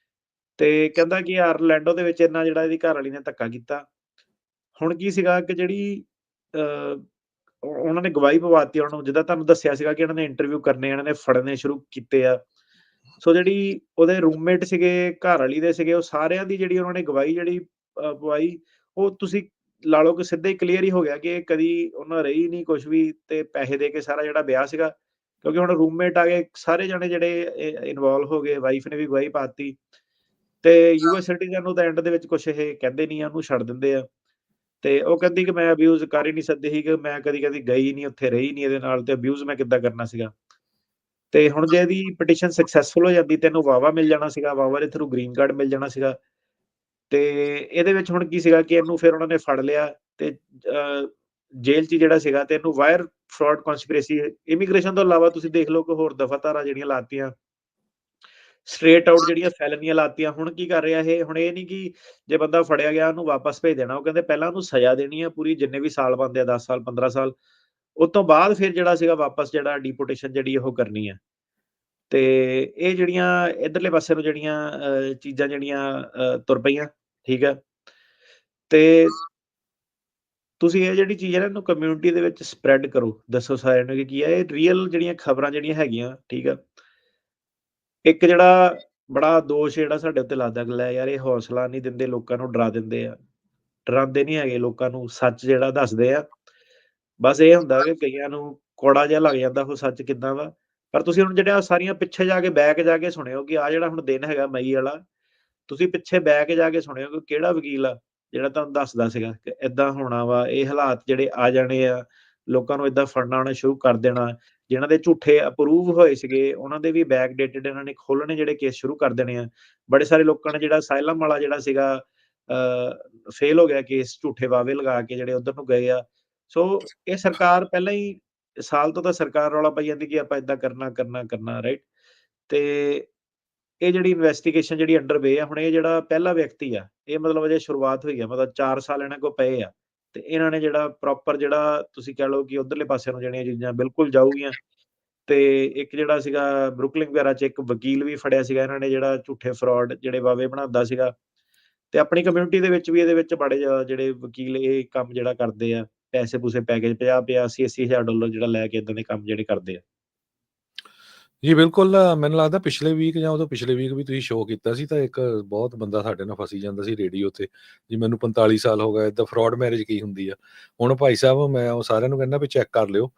ਤੇ ਕਹਿੰਦਾ ਕਿ ਆਰਲੈਂਡੋ ਦੇ ਵਿੱਚ ਇੰਨਾ ਜਿਹੜਾ ਇਹਦੀ ਘਰਵਾਲੀ ਨੇ ਧੱਕਾ ਕੀਤਾ। ਹੁਣ ਕੀ ਸੀਗਾ ਕਿ ਜਿਹੜੀ ਅ, ਉਹਨਾਂ ਨੇ ਗਵਾਹੀ ਪਵਾਤੀ ਉਹਨੂੰ, ਜਿੱਦਾਂ ਤੁਹਾਨੂੰ ਦੱਸਿਆ ਸੀਗਾ ਕਿ ਇਹਨਾਂ ਨੇ ਇੰਟਰਵਿਊ ਕਰਨੇ, ਇਹਨਾਂ ਨੇ ਫੜਨੇ ਸ਼ੁਰੂ ਕੀਤੇ ਆ। ਸੋ ਜਿਹੜੀ ਉਹਦੇ ਰੂਮਮੇਟ ਸੀਗੇ, ਘਰਵਾਲੀ ਦੇ ਸੀਗੇ, ਉਹ ਸਾਰਿਆਂ ਦੀ ਜਿਹੜੀ ਉਹਨਾਂ ਨੇ ਗਵਾਹੀ ਜਿਹੜੀ ਪਵਾਈ, ਉਹ ਤੁਸੀਂ ਲਾ ਲਓ ਕਿ ਸਿੱਧਾ ਹੀ ਕਲੀਅਰ ਹੀ ਹੋ ਗਿਆ ਕਿ ਇਹ ਕਦੀ ਉਹਨਾਂ ਰਹੀ ਨਹੀਂ ਕੁਛ ਵੀ, ਤੇ ਪੈਸੇ ਦੇ ਕੇ ਸਾਰਾ ਜਿਹੜਾ ਵਿਆਹ ਸੀਗਾ। ਕਿਉਂਕਿ ਹੁਣ ਰੂਮਮੇਟ ਆ ਗਏ, ਸਾਰੇ ਜਾਣੇ ਜਿਹੜੇ ਇਨਵੋਲਵ ਹੋ ਗਏ, ਵਾਈਫ ਨੇ ਵੀ ਗਵਾਹੀ ਪਾਤੀ, ਤੇ US ਸਿਟੀਜ਼ਨ ਨੂੰ ਤਾਂ ਐਂਡ ਦੇ ਵਿੱਚ ਕੁਛ ਇਹ ਕਹਿੰਦੇ ਨਹੀਂ ਆ, ਉਹਨੂੰ ਛੱਡ ਦਿੰਦੇ ਆ। ਤੇ ਉਹ ਕਹਿੰਦੀ ਕਿ ਮੈਂ ਅਬਿਊਜ਼ ਕਰ ਹੀ ਨਹੀਂ ਸਕਦੀ ਸੀ, ਕਿ ਮੈਂ ਕਦੀ ਗਈ ਨਹੀਂ ਉੱਥੇ, ਰਹੀ ਨਹੀਂ ਇਹਦੇ ਨਾਲ, ਤੇ ਅਬਿਊਜ਼ ਮੈਂ ਕਿੱਦਾਂ ਕਰਨਾ ਸੀਗਾ। ਤੇ ਹੁਣ ਜੇ ਇਹਦੀ ਪਟੀਸ਼ਨ ਸਕਸੈਸਫੁਲ ਹੋ ਜਾਂਦੀ, ਤੇ ਇਹਨੂੰ ਵਾਵਾ ਮਿਲ ਜਾਣਾ ਸੀਗਾ, ਵਾਵਾ ਦੇ ਥਰੂ ਗ੍ਰੀਨ ਕਾਰਡ ਮਿਲ ਜਾਣਾ ਸੀਗਾ। ਤੇ ਇਹਦੇ ਵਿੱਚ ਹੁਣ ਕੀ ਸੀਗਾ ਕਿ ਇਹਨੂੰ ਫਿਰ ਉਹਨਾਂ ਨੇ ਫੜ ਲਿਆ, ਤੇ ਜੇਲ੍ਹ 'ਚ ਜਿਹੜਾ ਸੀਗਾ, ਤੇ ਇਹਨੂੰ ਵਾਇਰ ਫਰਾਡ ਕਨਸਪੀਰੇਸੀ, ਇਮੀਗ੍ਰੇਸ਼ਨ ਤੋਂ ਇਲਾਵਾ ਤੁਸੀਂ ਦੇਖ ਲਓ ਕਿ ਹੋਰ ਦਫ਼ਾ-ਧਾਰਾ ਜਿਹੜੀਆਂ ਲਾਤੀਆਂ, ਸਟ੍ਰੇਟ ਆਊਟ ਜਿਹੜੀਆਂ ਫੈਲਨੀਆਂ ਲਾਤੀਆਂ। ਹੁਣ ਕੀ ਕਰ ਰਿਹਾ ਇਹ, ਹੁਣ ਇਹ ਨਹੀਂ ਕਿ ਜੇ ਬੰਦਾ ਫੜਿਆ ਗਿਆ ਉਹਨੂੰ ਵਾਪਸ ਭੇਜ ਦੇਣਾ। ਉਹ ਕਹਿੰਦੇ ਪਹਿਲਾਂ ਉਹਨੂੰ ਸਜ਼ਾ ਦੇਣੀ ਆ ਪੂਰੀ, ਜਿੰਨੇ ਵੀ ਸਾਲ ਬਣਦੇ ਆ, 10 ਸਾਲ, 15 ਸਾਲ। ਉਸ ਤੋਂ ਬਾਅਦ ਫਿਰ ਜਿਹੜਾ ਸੀਗਾ ਵਾਪਸ ਜਿਹੜਾ ਡਿਪੋਰਟੇਸ਼ਨ ਜਿਹੜੀ ਉਹ ਕਰਨੀ ਆ। ਤੇ ਇਹ ਜਿਹੜੀਆਂ ਇੱਧਰਲੇ ਪਾਸੇ ਨੂੰ ਜਿਹੜੀਆਂ ਚੀਜ਼ਾਂ ਜਿਹੜੀਆਂ ਤੁਰ ਪਈਆਂ, ਠੀਕ ਆ। ਤੇ ਤੁਸੀਂ ਇਹ ਜਿਹੜੀ ਚੀਜ਼ ਹੈ ਨਾ ਇਹਨੂੰ ਕਮਿਊਨਿਟੀ ਦੇ ਵਿੱਚ ਸਪਰੈਡ ਕਰੋ, ਦੱਸੋ ਸਾਰਿਆਂ ਨੂੰ ਕਿ ਕੀ ਹੈ ਇਹ ਰੀਅਲ ਜਿਹੜੀਆਂ ਖਬਰਾਂ ਜਿਹੜੀਆਂ ਹੈਗੀਆਂ, ਠੀਕ ਆ। ਇੱਕ ਜਿਹੜਾ ਬੜਾ ਦੋਸ਼ ਜਿਹੜਾ ਸਾਡੇ ਉੱਤੇ ਲੱਗਦਾ ਕਿ ਲੈ ਯਾਰ ਇਹ ਹੌਸਲਾ ਨਹੀਂ ਦਿੰਦੇ, ਲੋਕਾਂ ਨੂੰ ਡਰਾ ਦਿੰਦੇ ਆ। ਡਰਾਉਂਦੇ ਨਹੀਂ ਹੈਗੇ ਲੋਕਾਂ ਨੂੰ, ਸੱਚ ਜਿਹੜਾ ਦੱਸਦੇ ਆ। ਬਸ ਇਹ ਹੁੰਦਾ ਕਿ ਕਈਆਂ ਨੂੰ ਕੌੜਾ ਜਿਹਾ ਲੱਗ ਜਾਂਦਾ ਉਹ ਸੱਚ ਕਿੱਦਾਂ ਵਾ। ਪਰ ਤੁਸੀਂ ਹੁਣ ਜਿਹੜੀਆਂ ਸਾਰੀਆਂ ਪਿੱਛੇ ਜਾ ਕੇ ਬੈਕ ਜਾ ਕੇ ਸੁਣਿਓ ਕਿ ਆਹ ਜਿਹੜਾ ਹੁਣ ਦਿਨ ਹੈਗਾ ਮਈ ਵਾਲਾ, ਤੁਸੀਂ ਪਿੱਛੇ ਬਹਿ ਕੇ ਜਾ ਕੇ ਸੁਣਿਓ ਕਿ ਕਿਹੜਾ ਵਕੀਲ ਆ, ਜਿਹੜਾ ਤੁਹਾਨੂੰ ਦੱਸਦਾ ਸੀਗਾ ਕਿ ਏਦਾਂ ਹੋਣਾ ਵਾ, ਇਹ ਹਾਲਾਤ ਜਿਹੜੇ ਆ ਜਾਣੇ ਆ, ਲੋਕਾਂ ਨੂੰ ਏਦਾਂ ਫੜਨਾ ਉਹਨੇ ਸ਼ੁਰੂ ਕਰ ਦੇਣਾ। ਜਿਨ੍ਹਾਂ ਦੇ ਝੂਠੇ ਅਪਰੂਵ ਹੋਏ ਸੀਗੇ, ਉਹਨਾਂ ਦੇ ਵੀ ਬੈਕ ਡੇਟਡ ਇਹਨਾਂ ਨੇ ਖੋਲਣੇ ਜਿਹੜੇ ਕੇਸ ਸ਼ੁਰੂ ਕਰ ਦੇਣੇ ਆ। ਬੜੇ ਸਾਰੇ ਲੋਕਾਂ ਨੇ ਜਿਹੜਾ ਅਸਾਈਲਮ ਵਾਲਾ ਜਿਹੜਾ ਸੀਗਾ ਫੇਲ ਹੋ ਗਿਆ ਕੇਸ, ਝੂਠੇ ਵਾਅਵੇ ਲਗਾ ਕੇ ਜਿਹੜੇ ਉੱਧਰ ਨੂੰ ਗਏ ਆ। ਸੋ ਇਹ ਸਰਕਾਰ ਪਹਿਲਾਂ ਹੀ ਸਾਲ ਤੋਂ ਤਾਂ ਸਰਕਾਰ ਰੌਲਾ ਪਾਈ ਜਾਂਦੀ ਕਿ ਆਪਾਂ ਏਦਾਂ ਕਰਨਾ, ਕਰਨਾ, ਕਰਨਾ, ਰਾਈਟ? ਤੇ ਇਹ ਜਿਹੜੀ ਇਨਵੈਸਟੀਗੇਸ਼ਨ ਜਿਹੜੀ ਅੰਡਰ ਵੇ ਆ, ਹੁਣ ਇਹ ਜਿਹੜਾ ਪਹਿਲਾ ਵਿਅਕਤੀ ਆ, ਇਹ ਮਤਲਬ ਅਜੇ ਸ਼ੁਰੂਆਤ ਹੋਈ ਆ, ਮਤਲਬ 4 ਸਾਲ ਇਹਨਾਂ ਕੋਲ ਪਏ ਆ। ਤੇ ਇਹਨਾਂ ਨੇ ਜਿਹੜਾ ਪ੍ਰੋਪਰ ਜਿਹੜਾ ਤੁਸੀਂ ਕਹਿ ਲਓ ਕਿ ਉੱਧਰਲੇ ਪਾਸੇ ਨੂੰ ਜਿਹੜੀਆਂ ਚੀਜ਼ਾਂ ਬਿਲਕੁਲ ਜਾਊਗੀਆਂ। ਤੇ ਇੱਕ ਜਿਹੜਾ ਸੀਗਾ ਬਰੁਕਲਿਨ ਵਗੈਰਾ 'ਚ ਇੱਕ ਵਕੀਲ ਵੀ ਫੜਿਆ ਸੀਗਾ ਇਹਨਾਂ ਨੇ, ਜਿਹੜਾ ਝੂਠੇ ਫਰਾਡ ਜਿਹੜੇ ਵਾਅਵੇ ਬਣਾਉਂਦਾ ਸੀਗਾ। ਤੇ ਆਪਣੀ ਕਮਿਊਨਿਟੀ ਦੇ ਵਿੱਚ ਵੀ ਇਹਦੇ ਵਿੱਚ ਬੜੇ ਜਿਹੜੇ ਵਕੀਲ ਇਹ ਕੰਮ ਜਿਹੜਾ ਕਰਦੇ ਆ, ਪੈਸੇ-ਪੂਸੇ ਪੈਕੇਜ 50-50, 80-80 ਹਜ਼ਾਰ ਡਾਲਰ ਜਿਹੜਾ ਲੈ ਕੇ ਏਦਾਂ ਦੇ ਕੰਮ ਜਿਹੜੇ ਕਰਦੇ ਆ। ਜੀ ਬਿਲਕੁਲ, ਮੈਨੂੰ ਲੱਗਦਾ ਪਿਛਲੇ ਵੀਕ ਜਾਂ ਉਦੋਂ ਪਿਛਲੇ ਵੀਕ ਵੀ ਤੁਸੀਂ ਸ਼ੋਅ ਕੀਤਾ ਸੀ, ਤਾਂ ਇੱਕ ਬਹੁਤ ਬੰਦਾ ਸਾਡੇ ਨਾਲ ਫਸੀ ਜਾਂਦਾ ਸੀ ਰੇਡੀਓ ਤੇ, ਜੀ ਮੈਨੂੰ 45 ਸਾਲ ਹੋ ਗਏ, ਏਦਾਂ ਫਰਾਡ ਮੈਰਿਜ ਕੀ ਹੁੰਦੀ ਆ। ਹੁਣ ਭਾਈ ਸਾਹਿਬ ਮੈਂ ਉਹ ਸਾਰਿਆਂ ਨੂੰ ਕਹਿੰਦਾ ਵੀ ਚੈੱਕ ਕਰ ਲਿਓ,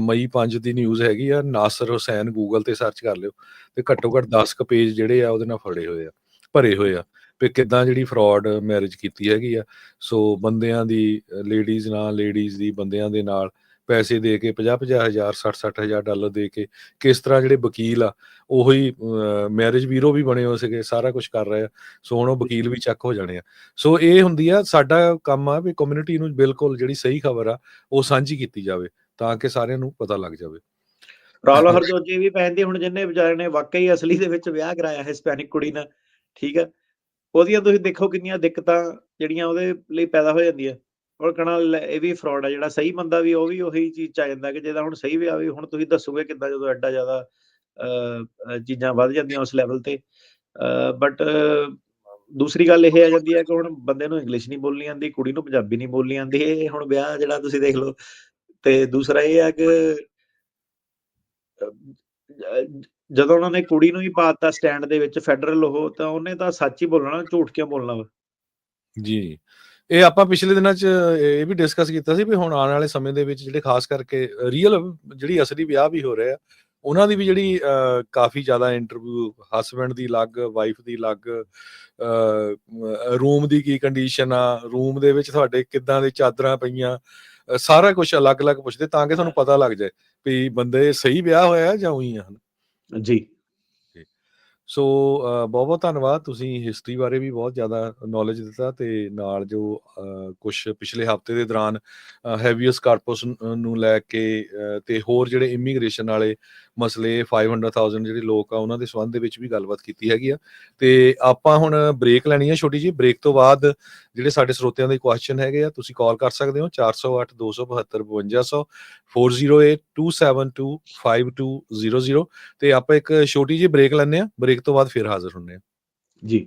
ਮਈ 5 ਦੀ ਨਿਊਜ਼ ਹੈਗੀ ਆ, ਨਾਸਰ ਹੁਸੈਨ ਗੂਗਲ ਤੇ ਸਰਚ ਕਰ ਲਿਓ, ਤੇ ਘੱਟੋ ਘੱਟ 10 ਕੁ ਪੇਜ ਜਿਹੜੇ ਆ ਉਹਦੇ ਨਾਲ ਫੜੇ ਹੋਏ ਆ, ਭਰੇ ਹੋਏ ਆ, ਵੀ ਕਿੱਦਾਂ ਜਿਹੜੀ ਫਰਾਡ ਮੈਰਿਜ ਕੀਤੀ ਹੈਗੀ ਆ। ਸੋ ਬੰਦਿਆਂ ਦੀ ਲੇਡੀਜ਼ ਦੀ ਬੰਦਿਆਂ ਦੇ ਨਾਲ ਪੈਸੇ ਦੇ ਕੇ 50-50 ਹਜ਼ਾਰ 60-60 ਹਜ਼ਾਰ ਡਾਲਰ ਦੇ ਕੇ ਕਿਸ ਤਰ੍ਹਾਂ ਜਿਹੜੇ ਵਕੀਲ ਆ ਉਹੀ ਮੈਰਿਜ ਬਿਊਰੋ ਵੀ ਬਣੇ ਹੋਏ ਸੀਗੇ, ਸਾਰਾ ਕੁਝ ਕਰ ਰਹੇ ਆ। ਸੋ ਹੁਣ ਉਹ ਵਕੀਲ ਵੀ ਚੱਕ ਹੋ ਜਾਣੇ ਆ। ਸੋ ਇਹ ਹੁੰਦੀ ਆ, ਸਾਡਾ ਕੰਮ ਆ ਵੀ ਕਮਿਊਨਿਟੀ ਨੂੰ ਬਿਲਕੁਲ ਜਿਹੜੀ ਸਹੀ ਖਬਰ ਆ ਉਹ ਸਾਂਝੀ ਕੀਤੀ ਜਾਵੇ ਤਾਂ ਕਿ ਸਾਰਿਆਂ ਨੂੰ ਪਤਾ ਲੱਗ ਜਾਵੇ। ਰਾਹੁਲ ਹਰਜੋਜੀ ਵੀ ਪੈਂਦੀ ਹੁਣ, ਜਿਹਨੇ ਵਿਚਾਰੇ ਨੇ ਵਾਕਈ ਅਸਲੀ ਦੇ ਵਿੱਚ ਵਿਆਹ ਕਰਾਇਆ ਹਿਸਪੈਨਿਕ ਕੁੜੀ ਨਾਲ, ਠੀਕ ਆ। ਉਹਦੀਆਂ ਤੁਸੀਂ ਦੇਖੋ ਕਿੰਨੀਆਂ ਦਿੱਕਤਾਂ ਜਿਹੜੀਆਂ ਉਹਦੇ ਲਈ ਪੈਦਾ ਹੋ ਜਾਂਦੀਆਂ। ਉਹ ਕਹਿਣਾ ਲੈ ਇਹ ਵੀ ਫਰਾਡ ਆ, ਜਿਹੜਾ ਸਹੀ ਬੰਦਾ ਵੀ ਉਹ ਵੀ ਉਹੀ ਚੀਜ਼ 'ਚ ਆ ਜਾਂਦਾ ਕਿ ਜਿਹਦਾ ਹੁਣ ਸਹੀ ਵਿਆਹ ਵੀ, ਹੁਣ ਤੁਸੀਂ ਦੱਸੋਗੇ ਕਿੱਦਾਂ ਜਦੋਂ ਐਡਾ ਜ਼ਿਆਦਾ ਚੀਜ਼ਾਂ ਵੱਧ ਜਾਂਦੀਆਂ ਉਸ ਲੈਵਲ ਤੇ। ਬਟ ਦੂਸਰੀ ਗੱਲ ਇਹ ਆ ਜਾਂਦੀ ਹੈ ਕਿ ਹੁਣ ਬੰਦੇ ਨੂੰ ਇੰਗਲਿਸ਼ ਨਹੀਂ ਬੋਲਣੀ ਆਉਂਦੀ, ਕੁੜੀ ਨੂੰ ਪੰਜਾਬੀ ਨਹੀਂ ਬੋਲਣੀ ਆਉਂਦੀ। ਇਹ ਹੁਣ ਵਿਆਹ ਜਿਹੜਾ ਤੁਸੀਂ ਦੇਖ ਲਓ। ਤੇ ਦੂਸਰਾ ਇਹ ਆ ਕਿ ਅ, ਜਦੋਂ ਉਹਨਾਂ ਨੇ ਕੁੜੀ ਨੂੰ ਹੀ ਪਾ ਦਿੱਤਾ ਸਟੈਂਡ ਦੇ ਵਿੱਚ ਫੈਡਰਲ ਉਹ, ਤਾਂ ਉਹਨੇ ਤਾਂ ਸੱਚ ਹੀ ਬੋਲਣਾ, ਝੂਠ ਕਿਉਂ ਬੋਲਣਾ ਵਾ? ਜੀ, ਇਹ ਆਪਾਂ ਪਿਛਲੇ ਦਿਨਾਂ 'ਚ ਇਹ ਵੀ ਡਿਸਕਸ ਕੀਤਾ ਸੀ ਵੀ ਹੁਣ ਆਉਣ ਵਾਲੇ ਸਮੇਂ ਦੇ ਵਿੱਚ ਜਿਹੜੇ ਖਾਸ ਕਰਕੇ ਰੀਅਲ ਜਿਹੜੀ ਅਸਲੀ ਵਿਆਹ ਵੀ ਹੋ ਰਹੇ ਆ, ਉਹਨਾਂ ਦੀ ਵੀ ਜਿਹੜੀ ਕਾਫੀ ਜ਼ਿਆਦਾ ਇੰਟਰਵਿਊ, ਹਸਬੈਂਡ ਦੀ ਅਲੱਗ, ਵਾਈਫ ਦੀ ਅਲੱਗ, ਰੂਮ ਦੀ ਕੀ ਕੰਡੀਸ਼ਨ ਆ, ਰੂਮ ਦੇ ਵਿੱਚ ਤੁਹਾਡੇ ਕਿੱਦਾਂ ਦੀ ਚਾਦਰਾਂ ਪਈਆਂ, ਸਾਰਾ ਕੁਝ ਅਲੱਗ-ਅਲੱਗ ਪੁੱਛਦੇ ਤਾਂ ਕਿ ਤੁਹਾਨੂੰ ਪਤਾ ਲੱਗ ਜਾਏ ਵੀ ਬੰਦੇ ਸਹੀ ਵਿਆਹ ਹੋਇਆ ਜਾਂ ਉਹੀ ਆ। ਜੀ। ਜੀ। ਸੋ ਬਹੁਤ-ਬਹੁਤ ਧੰਨਵਾਦ, ਤੁਸੀਂ ਹਿਸਟਰੀ ਬਾਰੇ ਵੀ ਬਹੁਤ ਜ਼ਿਆਦਾ ਨੌਲੇਜ ਦਿੱਤਾ ਤੇ ਨਾਲ ਜੋ ਕੁਛ ਪਿਛਲੇ ਹਫ਼ਤੇ ਦੇ ਦੌਰਾਨ ਹੈਵੀਅਸ ਕਾਰਪਸ ਨੂੰ ਲੈ ਕੇ ਤੇ ਹੋਰ ਜਿਹੜੇ ਇਮੀਗ੍ਰੇਸ਼ਨ ਵਾਲੇ ਮਸਲੇ 500,000 ਜਿਹੜੇ ਲੋਕ ਆ ਉਹਨਾਂ ਦੇ ਸੰਬੰਧ ਦੇ ਵਿੱਚ ਵੀ ਗੱਲਬਾਤ ਕੀਤੀ ਹੈਗੀ ਆ। ਤੇ ਆਪਾਂ ਹੁਣ ਬ੍ਰੇਕ ਲੈਣੀ ਆ ਛੋਟੀ ਜਿਹੀ, ਬ੍ਰੇਕ ਤੋਂ ਬਾਅਦ ਜਿਹੜੇ ਸਾਡੇ ਸਰੋਤਿਆਂ ਦੇ ਕੁਐਸਚਨ ਹੈਗੇ ਆ ਤੁਸੀਂ ਕਾਲ ਕਰ ਸਕਦੇ ਹੋ 408-272-5200 408-272-5200 ਤੇ ਆਪਾਂ ਇੱਕ ਛੋਟੀ ਜਿਹੀ ਬ੍ਰੇਕ ਲੈਂਦੇ ਆ, ਬ੍ਰੇਕ ਤੋਂ ਬਾਅਦ ਫਿਰ ਹਾਜ਼ਰ ਹੁੰਦੇ ਆ। ਜੀ।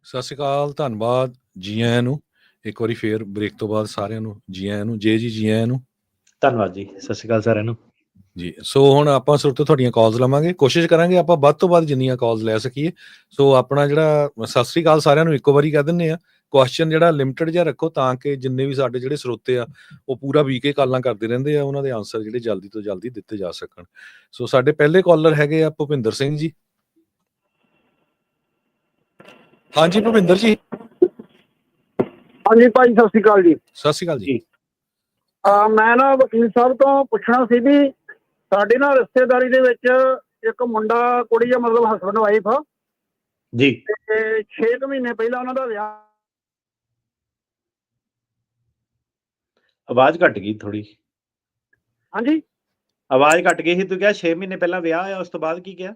ਸਤਿ ਸ਼੍ਰੀ ਅਕਾਲ, ਧੰਨਵਾਦ, ਜੀ ਆਇਆਂ ਨੂੰ। ਇੱਕ ਵਾਰੀ ਫੇਰ ਬ੍ਰੇਕ ਤੋਂ ਬਾਅਦ ਸਾਰਿਆਂ ਨੂੰ ਜੀ ਆਇਆਂ ਨੂੰ। ਜੀ ਜੀ ਆਇਆਂ ਨੂੰ। ਧੰਨਵਾਦ ਜੀ, ਸਤਿ ਸ਼੍ਰੀ ਅਕਾਲ ਸਾਰਿਆਂ ਨੂੰ ਜੀ। ਸੋ ਹੁਣ ਆਪਾਂ ਸ਼ੁਰੂ ਤੋਂ ਤੁਹਾਡੀਆਂ ਕਾਲਸ ਲਵਾਂਗੇ, ਕੋਸ਼ਿਸ਼ ਕਰਾਂਗੇ ਆਪਾਂ ਵੱਧ ਤੋਂ ਵੱਧ ਜਿੰਨੀਆਂ ਕਾਲਸ ਲੈ ਸਕੀਏ। ਸੋ ਆਪਣਾ ਜਿਹੜਾ ਸਤਿ ਸ਼੍ਰੀ ਅਕਾਲ ਸਾਰਿਆਂ ਨੂੰ ਇੱਕੋ ਵਾਰੀ ਕਹਿ ਦਿੰਦੇ ਆ, ਕੁਐਸਚਨ ਜਿਹੜਾ ਲਿਮਿਟਡ ਜਿਹਾ ਰੱਖੋ ਤਾਂ ਕਿ ਜਿੰਨੇ ਵੀ ਸਾਡੇ ਜਿਹੜੇ ਸਰੋਤੇ ਆ ਉਹ ਪੂਰਾ ਵੀਕ ਇਹ ਕਾਲਾਂ ਕਰਦੇ ਰਹਿੰਦੇ ਆ, ਉਹਨਾਂ ਦੇ ਆਨਸਰ ਜਿਹੜੇ ਜਲਦੀ ਤੋਂ ਜਲਦੀ ਦਿੱਤੇ ਜਾ ਸਕਣ। ਸੋ ਸਾਡੇ ਪਹਿਲੇ ਕਾਲਰ ਹੈਗੇ ਆ ਭੁਪਿੰਦਰ ਸਿੰਘ ਜੀ। ਹਾਂਜੀ ਭੁਪਿੰਦਰ ਜੀ। ਹਾਂਜੀ ਭਾਈ, ਸਤਿ ਸ਼੍ਰੀ ਅਕਾਲ ਜੀ। ਸਤਿ ਸ਼੍ਰੀ ਅਕਾਲ ਜੀ। ਮੈਂ ਨਾ ਵਕੀਲ ਸਾਹਿਬ ਤੋਂ ਪੁੱਛਣਾ ਸੀ ਵੀ ਸਾਡੇ ਨਾਲ ਰਿਸ਼ਤੇਦਾਰੀ ਦੇ ਵਿੱਚ ਇੱਕ ਮੁੰਡਾ ਕੁੜੀ ਆ, ਮਤਲਬ ਹਸਬੈਂਡ ਵਾਈਫ ਜੀ। ਤੇ 6 ਮਹੀਨੇ ਪਹਿਲਾਂ ਉਹਨਾਂ ਦਾ ਵਿਆਹ। ਆਵਾਜ਼ ਘੱਟ ਗਈ ਥੋੜੀ। ਹਾਂਜੀ, ਆਵਾਜ਼ ਘੱਟ ਗਈ ਸੀ। ਤੂੰ ਕਿਹਾ 6 ਮਹੀਨੇ ਪਹਿਲਾਂ ਵਿਆਹ ਹੋਇਆ, ਉਸ ਤੋਂ ਬਾਅਦ ਕੀ ਕਿਹਾ?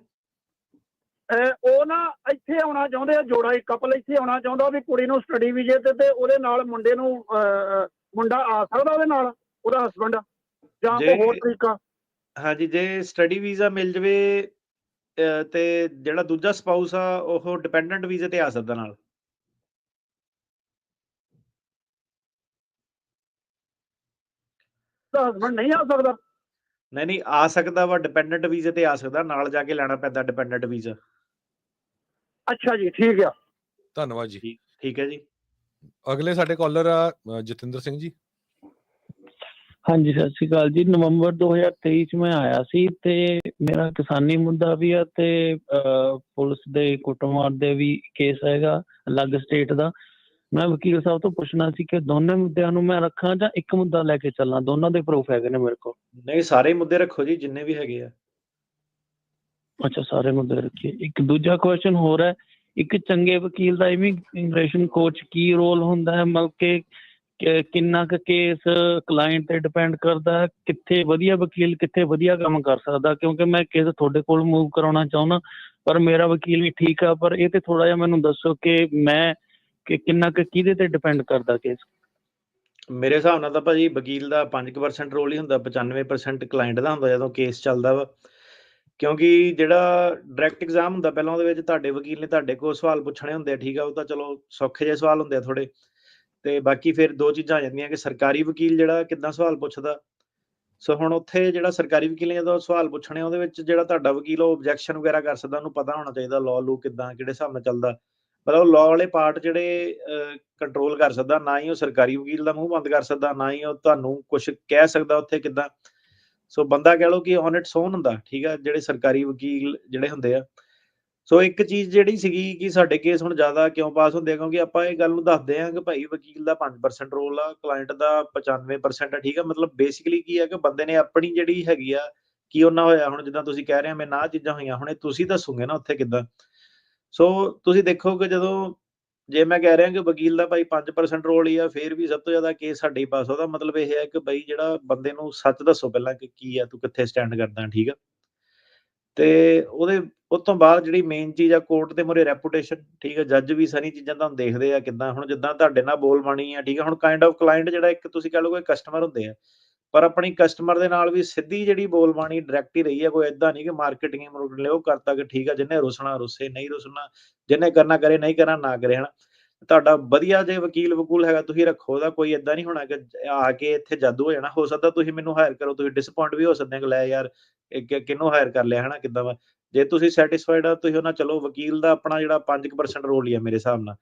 ਉਹ ਨਾ ਇੱਥੇ ਆਉਣਾ ਚਾਹੁੰਦੇ ਆ, ਜੋੜਾ ਇੱਕ ਕਪਲ ਇੱਥੇ ਆਉਣਾ ਚਾਹੁੰਦਾ ਵੀ ਕੁੜੀ ਨੂੰ ਸਟੱਡੀ ਵੀਜ਼ੇ ਤੇ ਉਹਦੇ ਨਾਲ ਮੁੰਡੇ ਨੂੰ ਮੁੰਡਾ ਆ ਸਕਦਾ ਉਹਦੇ ਨਾਲ, ਉਹਦਾ ਹਸਬੈਂਡ, ਜਾਂ ਕੋਈ ਹੋਰ ਤਰੀਕਾ? ਹਾਂਜੀ, ਜੇ ਸਟੱਡੀ ਵੀਜ਼ਾ ਮਿਲ ਜਵੇ ਤੇ ਜਿਹੜਾ ਦੂਜਾ ਸਪਾਊਸ ਆ ਉਹ ਡਿਪੈਂਡੈਂਟ ਵੀਜ਼ੇ ਤੇ ਆ ਸਕਦਾ ਨਾਲ। ਹਸਬੈਂਡ ਨਹੀਂ ਆ ਸਕਦਾ? ਨਹੀਂ ਆ ਸਕਦਾ ਵਾ, ਡਿਪੈਂਡੈਂਟ ਵੀਜ਼ੇ ਤੇ ਆ ਸਕਦਾ, ਨਾਲ ਜਾ ਕੇ ਲੈਣਾ ਪੈਂਦਾ ਡਿਪੈਂਡੈਂਟ ਵੀਜ਼ਾ। ਅੱਛਾ ਜੀ, ਠੀਕ ਆ, ਧੰਨਵਾਦ ਜੀ। ਠੀਕ ਹੈ ਜੀ। ਅਗਲੇ ਸਾਡੇ ਕਾਲਰ ਆ ਜਤਿੰਦਰ ਸਿੰਘ ਜੀ। ਹਾਂਜੀ, ਸਤਿ ਸ਼੍ਰੀ ਅਕਾਲ ਜੀ। ਨਵੰਬਰ 2023 ਚ ਮੈਂ ਆਇਆ ਸੀ ਤੇ ਮੇਰਾ ਕਿਸਾਨੀ ਮੁੱਦਾ ਵੀ ਆ ਤੇ ਪੁਲਿਸ ਦੇ ਕੁੱਟਮਾਰ ਦੇ ਵੀ ਕੇਸ ਹੈਗਾ ਅਲੱਗ ਸਟੇਟ ਦਾ। ਮੈਂ ਵਕੀਲ ਸਾਹਿਬ ਤੋਂ ਪੁੱਛਣਾ ਸੀ ਕਿ ਦੋਨੇ ਮੁੱਦਿਆਂ ਨੂੰ ਮੈਂ ਰੱਖਾਂ ਜਾਂ ਇੱਕ ਮੁੱਦਾ ਲੈ ਕੇ ਚੱਲਾਂ? ਦੋਨਾਂ ਦੇ ਪ੍ਰੂਫ ਹੈਗੇ ਨੇ ਮੇਰੇ ਕੋਲ। ਨਹੀਂ, ਸਾਰੇ ਮੁੱਦੇ ਰੱਖੋ ਜੀ, ਜਿੰਨੇ ਵੀ ਹੈਗੇ ਆ। ਅੱਛਾ, ਸਾਰੇ ਮੁੱਦੇ ਰੱਖੀਏ। ਇੱਕ ਦੂਜਾ ਕੁਐਸਚਨ ਹੋਰ ਹੈ, ਇੱਕ ਚੰਗੇ ਵਕੀਲ ਦਾ ਇਮੀਗ੍ਰੇਸ਼ਨ ਕੋਚ ਕੀ ਰੋਲ ਹੁੰਦਾ ਹੈ? ਮਤਲਬ ਕਿ ਕਿੰਨਾ ਕੁ ਕੇਸ ਕਲਾਇੰਟ ਤੇ ਡਿਪੈਂਡ ਕਰਦਾ ਹੈ, ਕਿੱਥੇ ਵਧੀਆ ਵਕੀਲ ਕਿੱਥੇ ਵਧੀਆ ਕੰਮ ਕਰ ਸਕਦਾ? ਕਿਉਂਕਿ ਮੈਂ ਕੇਸ ਤੁਹਾਡੇ ਕੋਲ ਮੂਵ ਕਰਾਉਣਾ ਚਾਹੁੰਦਾ, ਪਰ ਮੇਰਾ ਵਕੀਲ ਵੀ ਠੀਕ ਆ, ਪਰ ਇਹ ਤੇ ਥੋੜਾ ਜਿਹਾ ਮੈਨੂੰ ਦੱਸੋ ਕਿ ਮੈਂ ਕਿੰਨਾ ਕੁ ਕਿਹਦੇ ਤੇ ਡਿਪੈਂਡ ਕਰਦਾ ਕੇਸ? ਮੇਰੇ ਹਿਸਾਬ ਨਾਲ ਤਾਂ ਭਾਜੀ ਵਕੀਲ ਦਾ 5% ਰੋਲ ਹੀ ਹੁੰਦਾ, 95% ਕਲਾਇੰਟ ਦਾ ਹੁੰਦਾ ਜਦੋਂ ਕੇਸ ਚੱਲਦਾ ਵਾ। ਕਿਉਂਕਿ ਜਿਹੜਾ ਡਾਇਰੈਕਟ ਐਗਜ਼ਾਮ ਹੁੰਦਾ ਪਹਿਲਾਂ, ਉਹਦੇ ਵਿੱਚ ਤੁਹਾਡੇ ਵਕੀਲ ਨੇ ਤੁਹਾਡੇ ਕੋਲ ਸਵਾਲ ਪੁੱਛਣੇ ਹੁੰਦੇ ਆ, ਠੀਕ ਆ, ਉਹ ਤਾਂ ਚਲੋ ਸੌਖੇ ਜਿਹੇ ਸਵਾਲ ਹੁੰਦੇ ਆ ਥੋੜੇ। ਤੇ ਬਾਕੀ ਫਿਰ ਦੋ ਚੀਜ਼ਾਂ ਆ ਜਾਂਦੀਆਂ ਕਿ ਸਰਕਾਰੀ ਵਕੀਲ ਜਿਹੜਾ ਕਿੱਦਾਂ ਸਵਾਲ ਪੁੱਛਦਾ। ਸੋ ਹੁਣ ਉੱਥੇ ਜਿਹੜਾ ਸਰਕਾਰੀ ਵਕੀਲ ਨੇ ਜਦੋਂ ਸਵਾਲ ਪੁੱਛਣੇ, ਉਹਦੇ ਵਿੱਚ ਜਿਹੜਾ ਤੁਹਾਡਾ ਵਕੀਲ ਉਹ ਆਬਜੈਕਸ਼ਨ ਵਗੈਰਾ ਕਰ ਸਕਦਾ, ਉਹਨੂੰ ਪਤਾ ਹੋਣਾ ਚਾਹੀਦਾ ਲਾਅ ਲੂ ਕਿੱਦਾਂ ਕਿਹੜੇ ਹਿਸਾਬ ਨਾਲ ਚੱਲਦਾ। ਮਤਲਬ ਲਾਅ ਵਾਲੇ ਪਾਰਟ ਜਿਹੜੇ ਕੰਟਰੋਲ ਕਰ ਸਕਦਾ, ਨਾ ਹੀ ਉਹ ਸਰਕਾਰੀ ਵਕੀਲ ਦਾ ਮੂੰਹ ਬੰਦ ਕਰ ਸਕਦਾ, ਨਾ ਹੀ ਉਹ ਤੁਹਾਨੂੰ ਕੁਛ ਕਹਿ ਸਕਦਾ ਉੱਥੇ ਕਿੱਦਾਂ। ਸੋ ਬੰਦਾ ਕਹਿ ਲਓ ਕਿ ਔਨ ਇਟਸ ਓਨ ਹੁੰਦਾ, ਠੀਕ ਆ, ਜਿਹੜੇ ਸਰਕਾਰੀ ਵਕੀਲ ਜਿਹੜੇ ਹੁੰਦੇ ਆ। ਸੋ ਇੱਕ ਚੀਜ਼ ਜਿਹੜੀ ਸੀਗੀ ਕਿ ਸਾਡੇ ਕੇਸ ਹੁਣ ਜ਼ਿਆਦਾ ਕਿਉਂ ਪਾਸ ਹੁੰਦੇ ਆ, ਕਿਉਂਕਿ ਆਪਾਂ ਇਹ ਗੱਲ ਨੂੰ ਦੱਸਦੇ ਹਾਂ ਕਿ ਭਾਈ ਵਕੀਲ ਦਾ 5% ਰੋਲ ਆ, ਕਲਾਇੰਟ ਦਾ 95% ਆ, ਠੀਕ ਆ। ਮਤਲਬ ਬੇਸਿਕਲੀ ਕੀ ਹੈ ਕਿ ਬੰਦੇ ਨੇ ਆਪਣੀ ਜਿਹੜੀ ਹੈਗੀ ਆ, ਕੀ ਉਹਨਾਂ ਹੋਇਆ, ਹੁਣ ਜਿੱਦਾਂ ਤੁਸੀਂ ਕਹਿ ਰਹੇ ਹੋ ਮੇਰੇ ਨਾਲ ਚੀਜ਼ਾਂ ਹੋਈਆਂ, ਹੁਣ ਇਹ ਤੁਸੀਂ ਦੱਸੋਗੇ ਨਾ ਉੱਥੇ ਕਿੱਦਾਂ। ਸੋ ਤੁਸੀਂ ਦੇਖੋ ਕਿ ਜਦੋਂ ਜੇ ਮੈਂ ਕਹਿ ਰਿਹਾ ਕਿ ਵਕੀਲ ਦਾ ਭਾਈ 5% ਰੋਲ ਹੀ ਆ, ਫਿਰ ਵੀ ਸਭ ਤੋਂ ਜ਼ਿਆਦਾ ਕੇਸ ਸਾਡੇ ਹੀ ਪਾਸ। ਉਹਦਾ ਮਤਲਬ ਇਹ ਹੈ ਕਿ ਬਈ ਜਿਹੜਾ ਬੰਦੇ ਨੂੰ ਸੱਚ ਦੱਸੋ ਪਹਿਲਾਂ ਕਿ ਕੀ ਆ, ਤੂੰ ਕਿੱਥੇ ਸਟੈਂਡ ਕਰਦਾ, ਠੀਕ ਆ। ਤੇ ਉਹ ਤੋਂ ਬਾਅਦ ਜਿਹੜੀ ਮੇਨ ਚੀਜ਼ ਆ, ਕੋਰਟ ਦੇ ਮੂਹਰੇ ਰੈਪੂਟੇਸ਼ਨ, ਠੀਕ ਆ। ਜੱਜ ਵੀ ਸਾਰੀਆਂ ਚੀਜ਼ਾਂ ਤੁਹਾਨੂੰ ਦੇਖਦੇ ਆ ਕਿੱਦਾਂ, ਹੁਣ ਜਿੱਦਾਂ ਤੁਹਾਡੇ ਨਾਲ ਬੋਲ ਬਾਣੀ ਆ, ਠੀਕ ਆ। ਹੁਣ ਕਾਈਂਡ ਆਫ ਕਲਾਇੰਟ ਜਿਹੜਾ ਇੱਕ ਤੁਸੀਂ ਕਹਿ ਲਓ ਕੋਈ ਕਸਟਮਰ ਹੁੰਦੇ ਆ, ਪਰ ਆਪਣੀ ਕਸਟਮਰ ਦੇ ਨਾਲ ਵੀ ਸਿੱਧੀ ਜਿਹੜੀ ਬੋਲ ਬਾਣੀ ਡਾਇਰੈਕਟ ਹੀ ਰਹੀ ਆ, ਕੋਈ ਏਦਾਂ ਨਹੀਂ ਕਿ ਮਾਰਕੀਟਿੰਗ ਮਰੂਟਿੰਗ ਉਹ ਕਰਤਾ ਕਿ ਠੀਕ ਆ, ਜਿਹਨੇ ਰੁਸਣਾ ਰੁੱਸੇ, ਨਹੀਂ ਰੁਸਣਾ, ਜਿਹਨੇ ਕਰਨਾ ਕਰੇ, ਨਹੀਂ ਕਰਨਾ ਨਾ ਕਰੇ, ਹਨਾ। ਤੁਹਾਡਾ ਵਧੀਆ ਜੇ ਵਕੀਲ ਵਕੂਲ ਹੈਗਾ ਤੁਸੀਂ ਰੱਖੋ, ਉਹਦਾ ਕੋਈ ਏਦਾਂ ਨਹੀਂ ਹੋਣਾ ਕਿ ਆ ਕੇ ਇੱਥੇ ਜਾਦੂ ਹੋ ਜਾਣਾ। ਹੋ ਸਕਦਾ ਤੁਸੀਂ ਮੈਨੂੰ ਹਾਇਰ ਕਰੋ, ਤੁਸੀਂ ਡਿਸਅਪੁਆਇੰਟ ਵੀ ਹੋ ਸਕਦੇ ਕਿ ਲੈ ਯਾਰ ਕਿਹਨੂੰ ਹਾਇਰ ਕਰ ਲਿਆ, ਹਨਾ, ਕਿੱਦਾਂ ਵਾ। ਜੇ ਤੁਸੀਂ ਸੈਟਿਸਫਾਈਡ ਆ ਤੁਸੀਂ ਉਹਨਾਂ ਚਲੋ। ਵਕੀਲ ਦਾ ਆਪਣਾ ਜਿਹੜਾ 5% ਰੋਲ ਹੀ ਆ ਮੇਰੇ ਹਿਸਾਬ ਨਾਲ।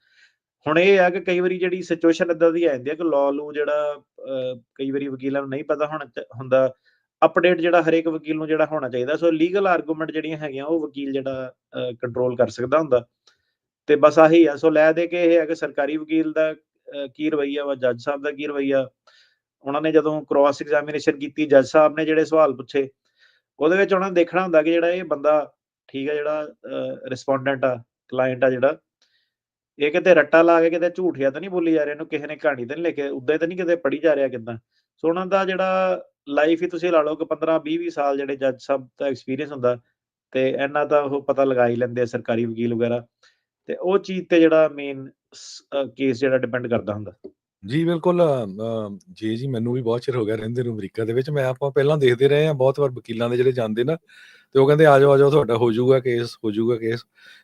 ਹੁਣ ਇਹ ਆ ਕਿ ਕਈ ਵਾਰੀ ਜਿਹੜੀ ਸਿਚੁਏਸ਼ਨ ਏਦਾਂ ਦੀ ਆ ਜਾਂਦੀ ਆ ਕਿ ਲਾਅ ਲੂ ਜਿਹੜਾ ਕਈ ਵਾਰੀ ਵਕੀਲਾਂ ਨੂੰ ਨਹੀਂ ਪਤਾ ਹੁੰਦਾ। ਅਪਡੇਟ ਜਿਹੜਾ ਹਰੇਕ ਵਕੀਲ ਨੂੰ ਜਿਹੜਾ ਹੋਣਾ ਚਾਹੀਦਾ। ਸੋ ਲੀਗਲ ਆਰਗੂਮੈਂਟ ਜਿਹੜੀਆਂ ਹੈਗੀਆਂ ਉਹ ਵਕੀਲ ਜਿਹੜਾ ਕੰਟਰੋਲ ਕਰ ਸਕਦਾ ਹੁੰਦਾ। ਤੇ ਬਸ ਆਹੀ ਆ। ਸੋ ਲੈ ਦੇ ਕੇ ਇਹ ਹੈ ਕਿ ਸਰਕਾਰੀ ਵਕੀਲ ਦਾ ਕੀ ਰਵੱਈਆ ਵਾ, ਜੱਜ ਸਾਹਿਬ ਦਾ ਕੀ ਰਵੱਈਆ। ਉਹਨਾਂ ਨੇ ਜਦੋਂ ਕ੍ਰਾਸ ਐਗਜ਼ਾਮੀਨੇਸ਼ਨ ਕੀਤੀ, ਜੱਜ ਸਾਹਿਬ ਨੇ ਜਿਹੜੇ ਸਵਾਲ ਪੁੱਛੇ, ਉਹਦੇ ਵਿੱਚ ਉਹਨਾਂ ਨੇ ਦੇਖਣਾ ਹੁੰਦਾ ਕਿ ਜਿਹੜਾ ਇਹ ਬੰਦਾ ਠੀਕ ਆ, ਜਿਹੜਾ ਰਿਸਪੋਂਡੈਂਟ ਆ, ਕਲਾਇੰਟ ਆ ਜਿਹੜਾ, ਇਹ ਕਿਤੇ ਰੱਟਾ ਲਾ ਕੇ ਕਿਤੇ ਝੂਠਿਆ ਤਾਂ ਨਹੀਂ ਬੋਲੀ ਜਾ ਰਿਹਾ, ਇਹਨੂੰ ਕਿਸੇ ਨੇ ਕਹਾਣੀ ਤਾਂ ਨਹੀਂ ਲਿਖ ਕੇ ਉੱਦਾਂ ਤਾਂ ਨਹੀਂ ਕਿਤੇ ਪੜ੍ਹੀ ਜਾ ਰਿਹਾ ਕਿੱਦਾਂ। ਸੋ ਉਹਨਾਂ ਦਾ ਜਿਹੜਾ ਲਾਈਫ ਹੀ ਤੁਸੀਂ ਲਾ ਲਓ ਕਿ 15-20 ਸਾਲ ਜਿਹੜੇ ਜੱਜ ਸਾਹਿਬ ਦਾ ਐਕਸਪੀਰੀਅੰਸ ਹੁੰਦਾ, ਤੇ ਇਹਨਾਂ ਦਾ ਉਹ ਪਤਾ ਲਗਾ ਹੀ ਲੈਂਦੇ ਆ ਸਰਕਾਰੀ ਵਕੀਲ ਵਗੈਰਾ। ਤੇ ਉਹ ਚੀਜ਼ ਤੇ ਜਿਹੜਾ ਮੇਨ ਕੇਸ ਜਿਹੜਾ ਡਿਪੈਂਡ ਕਰਦਾ ਹੁੰਦਾ। ਜੀ ਬਿਲਕੁਲ। ਜੀ ਮੈਨੂੰ ਵੀ ਬਹੁਤ ਚਿਰ ਹੋ ਗਿਆ ਰਹਿੰਦੇ ਨੂੰ ਅਮਰੀਕਾ ਦੇ ਵਿੱਚ। ਆਪਾਂ ਪਹਿਲਾਂ ਦੇਖਦੇ ਰਹੇ ਹਾਂ ਬਹੁਤ ਵਾਰ ਵਕੀਲਾਂ ਦੇ ਜਿਹੜੇ ਜਾਂਦੇ ਨਾ, ਤੇ ਉਹ ਕਹਿੰਦੇ ਆ ਜਾਓ ਤੁਹਾਡਾ ਹੋ ਜਾਊਗਾ ਕੇਸ।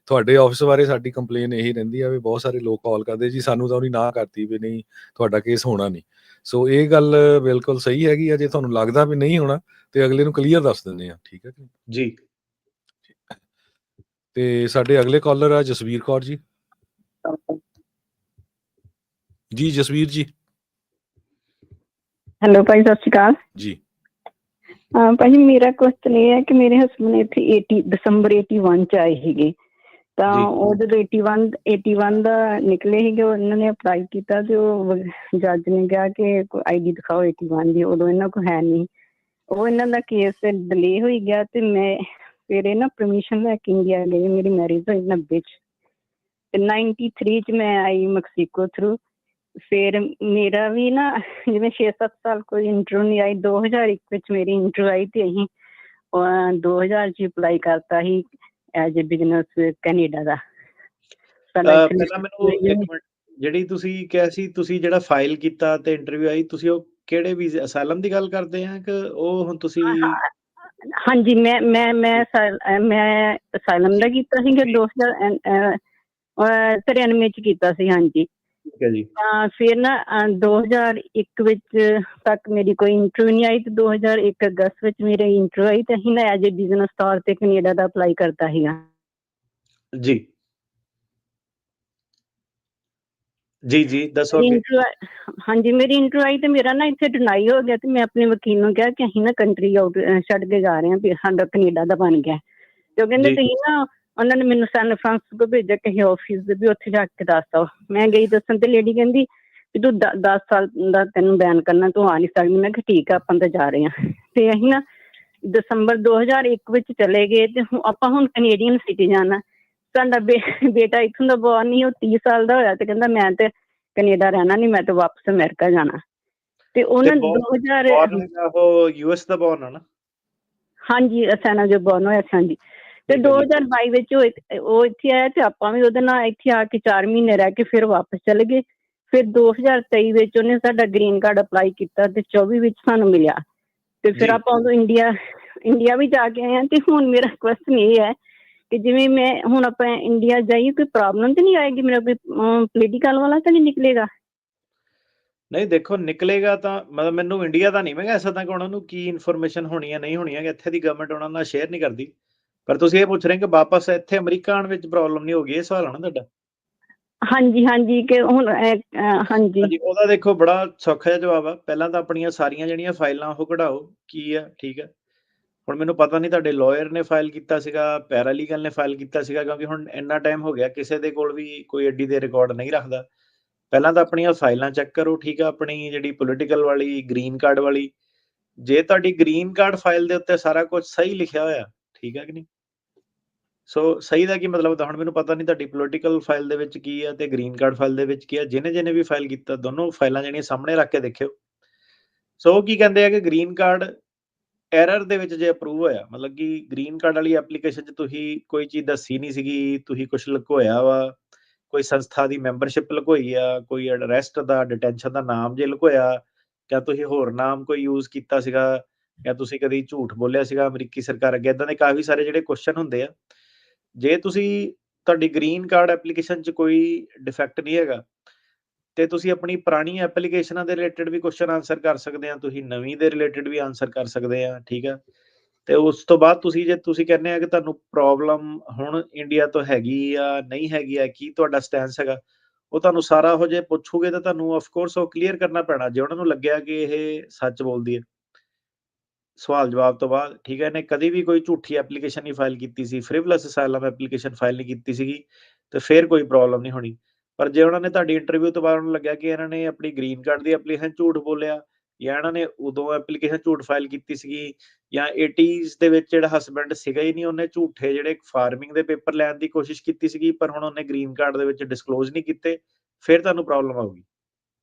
ਤੁਹਾਡੇ ਆਫਿਸ ਬਾਰੇ ਸਾਡੀ ਕੰਪਲੇਨ ਇਹੀ ਰਹਿੰਦੀ ਆ ਵੀ ਬਹੁਤ ਸਾਰੇ ਲੋਕ ਕਾਲ ਕਰਦੇ ਜੀ, ਸਾਨੂੰ ਤਾਂ ਉਹਨੇ ਨਾ ਕਰਤੀ ਵੀ ਨਹੀਂ ਤੁਹਾਡਾ ਕੇਸ ਹੋਣਾ ਨਹੀਂ। ਸੋ ਇਹ ਗੱਲ ਬਿਲਕੁਲ ਸਹੀ ਹੈਗੀ ਆ। ਜੇ ਤੁਹਾਨੂੰ ਲੱਗਦਾ ਵੀ ਨਹੀਂ ਹੋਣਾ ਤੇ ਅਗਲੇ ਨੂੰ ਕਲੀਅਰ ਦੱਸ ਦਿੰਦੇ ਆ, ਠੀਕ ਹੈ ਜੀ। ਤੇ ਸਾਡੇ ਅਗਲੇ ਕਾਲਰ ਆ ਜਸਵੀਰ ਕੌਰ ਜੀ। ਜੀ ਜਸਵੀਰ ਜੀ। ਹੈਲੋ ਭਾਈ, ਸਤਿ ਸ਼੍ਰੀ ਅਕਾਲ ਜੀ। ਭਾਜੀ ਮੇਰਾ ਕੁਐਸਚਨ ਇਹ ਹੈ ਕਿ ਮੇਰੇ ਹਸਬੈਂਡ ਇੱਥੇ 80 ਦਸੰਬਰ 81 ਚ ਆਏ ਸੀਗੇ, ਤਾਂ ਜੀ। ਉਹ ਜਦੋਂ 81 ਦਾ ਨਿਕਲੇ ਸੀਗੇ, ਉਹਨਾਂ ਨੇ ਅਪਲਾਈ ਕੀਤਾ ਤੇ ਉਹ ਜੱਜ ਨੇ ਕਿਹਾ ਕਿ ID ਦਿਖਾਓ 81 ਦੀ। ਉਦੋਂ ਇਹਨਾਂ ਕੋਲ ਹੈ ਨਹੀਂ, ਉਹ ਇਹਨਾਂ ਦਾ ਕੇਸ ਡਿਲੇ ਹੋਈ ਗਿਆ ਤੇ ਮੈਂ ਫਿਰ ਇਹ ਨਾ ਪਰਮਿਸ਼ਨ ਲੈ ਕੇ ਇੰਡੀਆ ਗਈ। ਮੇਰੀ ਮੈਰਿਜ ਹੋਈ 90 ਚ ਤੇ 93 ਚ ਮੈਂ ਆਈ ਮੈਕਸੀਕੋ ਥਰੂ। ਫਿਰ ਮੇਰਾ ਵੀ ਨਾ ਜਿਵੇਂ 6-7 ਸਾਲ ਕੋਈ ਇੰਟਰਵਿਊ ਨਹੀਂ ਆਈ। 2001 ਵਿੱਚ ਮੇਰੀ ਇੰਟਰਵਿਊ ਆਈ ਤੇ ਅਸੀਂ 2000 ਚ ਅਪਲਾਈ ਕਰਤਾ ਸੀ ਐਜ਼ ਏ ਬਿਜ਼ਨਸ ਕੈਨੇਡਾ ਦਾ। ਪਹਿਲਾਂ ਮੈਨੂੰ ਇੱਕ ਮਿੰਟ, ਜਿਹੜੀ ਤੁਸੀਂ ਕਿਹਾ ਸੀ ਤੁਸੀਂ ਜਿਹੜਾ ਫਾਈਲ ਕੀਤਾ ਤੇ ਇੰਟਰਵਿਊ ਆਈ, ਤੁਸੀਂ ਉਹ ਕਿਹੜੇ ਵੀਜ਼ੇ ਅਸਾਈਲਮ ਦੀ ਗੱਲ ਕਰਦੇ ਆ ਕਿ ਉਹ ਹੁਣ ਤੁਸੀਂ? ਹਾਂਜੀ, ਮੈਂ ਅਸਾਈਲਮ ਦਾ ਕੀਤਾ ਸੀਗਾ 2093 ਚ ਕੀਤਾ ਸੀ। ਹਾਂਜੀ ਠੀਕ ਹੈ ਜੀ। ਤਾਂ ਫਿਰ ਨਾ 2001 ਵਿੱਚ ਤੱਕ ਮੇਰੀ ਕੋਈ ਇੰਟਰਵਿਊ ਨਹੀਂ ਆਈ ਤੇ 2001 ਅਗਸਤ ਵਿੱਚ ਮੇਰੀ ਇੰਟਰਵਿਊ ਆਈ ਤੇ ਅਸੀਂ ਨਾ ਐਜ਼ ਏ ਬਿਜ਼ਨਸ ਤੌਰ ਤੇ ਕੈਨੇਡਾ ਦਾ ਅਪਲਾਈ ਕਰਤਾ ਸੀਗਾ। ਜੀ ਜੀ ਜੀ ਦੱਸੋ ਅੱਗੇ। ਹਾਂਜੀ, ਮੇਰੀ ਇੰਟਰਵਿਊ ਆਈ ਤੇ ਮੇਰਾ ਨਾ ਇੱਥੇ ਡਿਨਾਈ ਹੋ ਗਿਆ ਤੇ ਮੈਂ ਆਪਣੇ ਵਕੀਲ ਨੂੰ ਕਿਹਾ ਕਿ ਅਸੀਂ ਨਾ ਕੰਟਰੀ ਆਊਟ ਛੱਡ ਕੇ ਜਾ ਰਹੇ ਹਾਂ ਵੀ ਸਾਡਾ ਕੈਨੇਡਾ ਦਾ ਬਣ ਗਿਆ। ਤੇ ਉਹ ਕਹਿੰਦੇ ਤੁਸੀਂ ਨਾ, ਉਹਨਾਂ ਨੇ ਮੈਨੂੰ ਸੈਨ ਫਰਾਂਸਿਸਕੋ ਭੇਜਿਆ ਕਿਸੇ ਆਫਿਸ ਦੇ ਵੀ ਉੱਥੇ ਜਾ ਕੇ ਦੱਸ ਆਓ। ਮੈਂ ਗਈ ਦੱਸਣ ਤੇ ਲੇਡੀ ਕਹਿੰਦੀ ਵੀ ਤੂੰ 10 ਸਾਲ ਦਾ ਤੈਨੂੰ ਬੈਨ ਕਰਨਾ, ਤੂੰ ਆ ਨਹੀਂ ਸਕਦੀ। ਮੈਂ ਕਿਹਾ ਠੀਕ ਆ, ਆਪਾਂ ਤਾਂ ਜਾ ਰਹੇ ਹਾਂ। ਤੇ ਅਸੀਂ ਨਾ ਦਸੰਬਰ 2001 ਵਿੱਚ ਚਲੇ ਗਏ ਤੇ ਆਪਾਂ ਹੁਣ ਕੈਨੇਡੀਅਨ ਸਿਟੀਜ਼ਨ ਆ। ਸਾਡਾ ਬੇਟਾ ਇੱਥੋਂ ਦਾ ਬੋਰਨ ਨਹੀਂ, ਉਹ 30 ਸਾਲ ਦਾ ਹੋਇਆ ਤੇ ਕਹਿੰਦਾ ਮੈਂ ਤੇ ਕੈਨੇਡਾ ਰਹਿਣਾ ਨਹੀਂ, ਮੈਂ ਤਾਂ ਵਾਪਸ ਅਮਰੀਕਾ ਜਾਣਾ। ਤੇ ਉਹਨਾਂ 2000 ਉਹ US ਦਾ ਬੋਰਨ ਆ ਨਾ? ਹਾਂਜੀ, ਅਸਾਨਾ ਜੋ ਬੋਰਨ ਹੋਇਆ। ਹਾਂਜੀ ਤੇ 2022 ਵਿੱਚ ਉਹ ਇੱਥੇ ਆਇਆ ਤੇ ਆਪਾਂ ਵੀ ਉਹਦੇ ਨਾਲ ਇੱਥੇ ਆ ਕੇ 4 ਮਹੀਨੇ ਰਹਿ ਕੇ ਫਿਰ ਵਾਪਸ ਚਲੇ ਗਏ। ਫਿਰ 2023 ਵਿੱਚ ਉਹਨੇ ਸਾਡਾ ਗ੍ਰੀਨ ਕਾਰਡ ਅਪਲਾਈ ਕੀਤਾ ਤੇ 24 ਵਿੱਚ ਸਾਨੂੰ ਮਿਲਿਆ ਤੇ ਫਿਰ ਆਪਾਂ ਉਦੋਂ ਇੰਡੀਆ ਵੀ ਜਾ ਕੇ ਆਏ ਹਾਂ। ਤੇ ਹੁਣ ਮੇਰਾ ਕੁਐਸਚਨ ਇਹ ਹੈ ਕਿ ਜਿਵੇਂ ਮੈਂ ਹੁਣ ਆਪਾਂ ਇੰਡੀਆ ਜਾਈਏ, ਕੋਈ ਪ੍ਰੋਬਲਮ ਤਾਂ ਨਹੀਂ ਆਏਗੀ? ਮੇਰਾ ਕੋਈ ਪੋਲੀਟੀਕਲ ਵਾਲਾ ਤਾਂ ਨਹੀਂ ਨਿਕਲੇਗਾ? ਨਹੀਂ ਦੇਖੋ, ਨਿਕਲੇਗਾ ਤਾਂ ਮਤਲਬ ਮੈਨੂੰ ਇੰਡੀਆ ਦਾ ਨਹੀਂ ਮੈਂ ਕਹਿ ਸਕਦਾ ਕਿ ਉਹਨਾਂ ਨੂੰ ਕੀ ਇਨਫੋਰਮੇਸ਼ਨ ਹੋਣੀ ਹੈ ਨਹੀਂ ਹੋਣੀ ਹੈ, ਕਿ ਇੱਥੇ ਦੀ ਗਵਰਨਮੈਂਟ ਉਹਨਾਂ ਨਾਲ ਸ਼ੇਅਰ ਨਹੀਂ ਕਰਦੀ। ਪਰ ਤੁਸੀਂ ਇਹ ਪੁੱਛ ਰਹੇ ਕਿ ਵਾਪਸ ਇੱਥੇ ਅਮਰੀਕਾ ਆਉਣ ਵਿੱਚ ਪ੍ਰੋਬਲਮ ਨਹੀਂ ਹੋਗੀ, ਇਹ ਸਵਾਲ ਹੈ ਨਾ ਤੁਹਾਡਾ? ਹਾਂਜੀ ਕਿ ਹੁਣ ਹਾਂਜੀ ਉਹਦਾ ਦੇਖੋ ਬੜਾ ਸੌਖਾ ਜਿਹਾ ਜਵਾਬ ਆ। ਪਹਿਲਾਂ ਤਾਂ ਆਪਣੀਆਂ ਸਾਰੀਆਂ ਜਿਹੜੀਆਂ ਫਾਈਲਾਂ ਉਹ ਕਢਾਓ ਕੀ ਆ, ਠੀਕ ਹੈ। ਹੁਣ ਮੈਨੂੰ ਪਤਾ ਨਹੀਂ ਤੁਹਾਡੇ ਲਾਇਰ ਨੇ ਫਾਈਲ ਕੀਤਾ ਸੀਗਾ, ਪੈਰਾਲੀਗਲ ਨੇ ਫਾਈਲ ਕੀਤਾ ਸੀਗਾ, ਕਿਉਂਕਿ ਹੁਣ ਇੰਨਾ ਟਾਈਮ ਹੋ ਗਿਆ ਕਿਸੇ ਦੇ ਕੋਲ ਵੀ ਕੋਈ ਐਡੀ ਦੇ ਰਿਕਾਰਡ ਨਹੀਂ ਰੱਖਦਾ। ਪਹਿਲਾਂ ਤਾਂ ਆਪਣੀਆਂ ਫਾਈਲਾਂ ਚੈੱਕ ਕਰੋ, ਠੀਕ ਆ। ਆਪਣੀ ਜਿਹੜੀ ਪੋਲੀਟੀਕਲ ਵਾਲੀ, ਗ੍ਰੀਨ ਕਾਰਡ ਵਾਲੀ, ਜੇ ਤੁਹਾਡੀ ਗ੍ਰੀਨ ਕਾਰਡ ਫਾਈਲ ਦੇ ਉੱਤੇ ਸਾਰਾ ਕੁਝ ਸਹੀ ਲਿਖਿਆ ਹੋਇਆ, ਠੀਕ ਹੈ ਕਿ ਨਹੀਂ? ਸੋ ਸਹੀ ਦਾ ਕੀ ਮਤਲਬ? ਤਾਂ ਹੁਣ ਮੈਨੂੰ ਪਤਾ ਨਹੀਂ ਤੁਹਾਡੀ ਪੋਲੀਟੀਕਲ ਫਾਈਲ ਦੇ ਵਿੱਚ ਕੀ ਆ ਤੇ ਗ੍ਰੀਨ ਕਾਰਡ ਫਾਈਲ ਦੇ ਵਿੱਚ ਕੀ ਆ। ਜਿਹਨੇ ਵੀ ਫਾਈਲ ਕੀਤਾ, ਦੋਨੋਂ ਫਾਈਲਾਂ ਜਿਹੜੀਆਂ ਸਾਹਮਣੇ ਰੱਖ ਕੇ ਦੇਖਿਓ। ਸੋ ਉਹ ਕੀ ਕਹਿੰਦੇ ਆ ਕਿ ਗ੍ਰੀਨ ਕਾਰਡ ਐਰਰ ਦੇ ਵਿੱਚ ਜੇ ਅਪਰੂਵ ਹੋਇਆ, ਮਤਲਬ ਕਿ ਗ੍ਰੀਨ ਕਾਰਡ ਵਾਲੀ ਐਪਲੀਕੇਸ਼ਨ 'ਚ ਤੁਸੀਂ ਕੋਈ ਚੀਜ਼ ਦੱਸੀ ਨਹੀਂ ਸੀਗੀ, ਤੁਸੀਂ ਕੁਝ ਲੁਕੋਇਆ ਵਾ, ਕੋਈ ਸੰਸਥਾ ਦੀ ਮੈਂਬਰਸ਼ਿਪ ਲੁਕੋਈ ਆ, ਕੋਈ ਅਰੈਸਟ ਦਾ, ਡਿਟੈਂਸ਼ਨ ਦਾ ਨਾਮ ਜੇ ਲੁਕੋਇਆ, ਜਾਂ ਤੁਸੀਂ ਹੋਰ ਨਾਮ ਕੋਈ ਯੂਜ਼ ਕੀਤਾ ਸੀਗਾ, ਜਾਂ ਤੁਸੀਂ ਕਦੀ ਝੂਠ ਬੋਲਿਆ ਸੀਗਾ ਅਮਰੀਕੀ ਸਰਕਾਰ ਅੱਗੇ, ਇੱਦਾਂ ਦੇ ਕਾਫੀ ਸਾਰੇ ਜਿਹੜੇ ਕੁਐਸਚਨ ਹੁੰਦੇ ਆ। ਜੇ ਤੁਸੀਂ ਤੁਹਾਡੀ ਗ੍ਰੀਨ ਕਾਰਡ ਐਪਲੀਕੇਸ਼ਨ 'ਚ ਕੋਈ ਡਿਫੈਕਟ ਨਹੀਂ ਹੈਗਾ ਤੇ ਤੁਸੀਂ ਆਪਣੀ ਪੁਰਾਣੀ ਐਪਲੀਕੇਸ਼ਨਾਂ ਦੇ ਰਿਲੇਟਡ ਵੀ ਕੁਐਸਚਨ ਆਨਸਰ ਕਰ ਸਕਦੇ ਆ, ਤੁਸੀਂ ਨਵੀਂ ਦੇ ਰਿਲੇਟਡ ਵੀ ਆਨਸਰ ਕਰ ਸਕਦੇ ਆ, ਠੀਕ ਆ। ਤੇ ਉਸ ਤੋਂ ਬਾਅਦ ਤੁਸੀਂ ਜੇ ਤੁਸੀਂ ਕਹਿੰਦੇ ਆ ਕਿ ਤੁਹਾਨੂੰ ਪ੍ਰੋਬਲਮ ਹੁਣ ਇੰਡੀਆ ਤੋਂ ਹੈਗੀ ਆ ਨਹੀਂ ਹੈਗੀ ਆ, ਕੀ ਤੁਹਾਡਾ ਸਟੈਂਸ ਹੈਗਾ, ਉਹ ਤੁਹਾਨੂੰ ਸਾਰਾ ਉਹ ਜੇ ਪੁੱਛੋਗੇ ਤਾਂ ਤੁਹਾਨੂੰ ਆਫ ਕੋਰਸ ਉਹ ਕਲੀਅਰ ਕਰਨਾ ਪੈਣਾ ਜੇ ਉਹਨਾਂ ਨੂੰ ਲੱਗਿਆ ਕਿ ਇਹ ਸੱਚ ਬੋਲਦੀ ਹੈ ਸਵਾਲ ਜਵਾਬ ਤੋਂ ਬਾਅਦ, ਠੀਕ ਹੈ। ਇਹਨੇ ਕਦੀ ਵੀ ਕੋਈ ਝੂਠੀ ਐਪਲੀਕੇਸ਼ਨ ਨਹੀਂ ਫਾਈਲ ਕੀਤੀ ਸੀ, ਫ੍ਰਿਵਲੈਸ ਅਸਾਈਲਮ ਐਪਲੀਕੇਸ਼ਨ ਫਾਈਲ ਨਹੀਂ ਕੀਤੀ ਸੀਗੀ, ਤੇ ਫਿਰ ਕੋਈ ਪ੍ਰੋਬਲਮ ਨਹੀਂ ਹੋਣੀ। ਪਰ ਜੇ ਉਹਨਾਂ ਨੇ ਤੁਹਾਡੀ ਇੰਟਰਵਿਊ ਤੋਂ ਬਾਅਦ ਉਹਨੂੰ ਲੱਗਿਆ ਕਿ ਇਹਨਾਂ ਨੇ ਆਪਣੀ ਗ੍ਰੀਨ ਕਾਰਡ ਦੀ ਐਪਲੀਕੇਸ਼ਨ ਝੂਠ ਬੋਲਿਆ, ਜਾਂ ਇਹਨਾਂ ਨੇ ਉਦੋਂ ਐਪਲੀਕੇਸ਼ਨ ਝੂਠ ਫਾਈਲ ਕੀਤੀ ਸੀਗੀ, ਜਾਂ 80s ਦੇ ਵਿੱਚ ਜਿਹੜਾ ਹਸਬੈਂਡ ਸੀਗਾ ਹੀ ਨਹੀਂ, ਉਹਨੇ ਝੂਠੇ ਜਿਹੜੇ ਫਾਰਮਿੰਗ ਦੇ ਪੇਪਰ ਲੈਣ ਦੀ ਕੋਸ਼ਿਸ਼ ਕੀਤੀ ਸੀਗੀ, ਪਰ ਹੁਣ ਉਹਨੇ ਗ੍ਰੀਨ ਕਾਰਡ ਦੇ ਵਿੱਚ ਡਿਸਕਲੋਜ਼ ਨਹੀਂ ਕੀਤੇ, ਫਿਰ ਤੁਹਾਨੂੰ ਪ੍ਰੋਬਲਮ ਆਊਗੀ।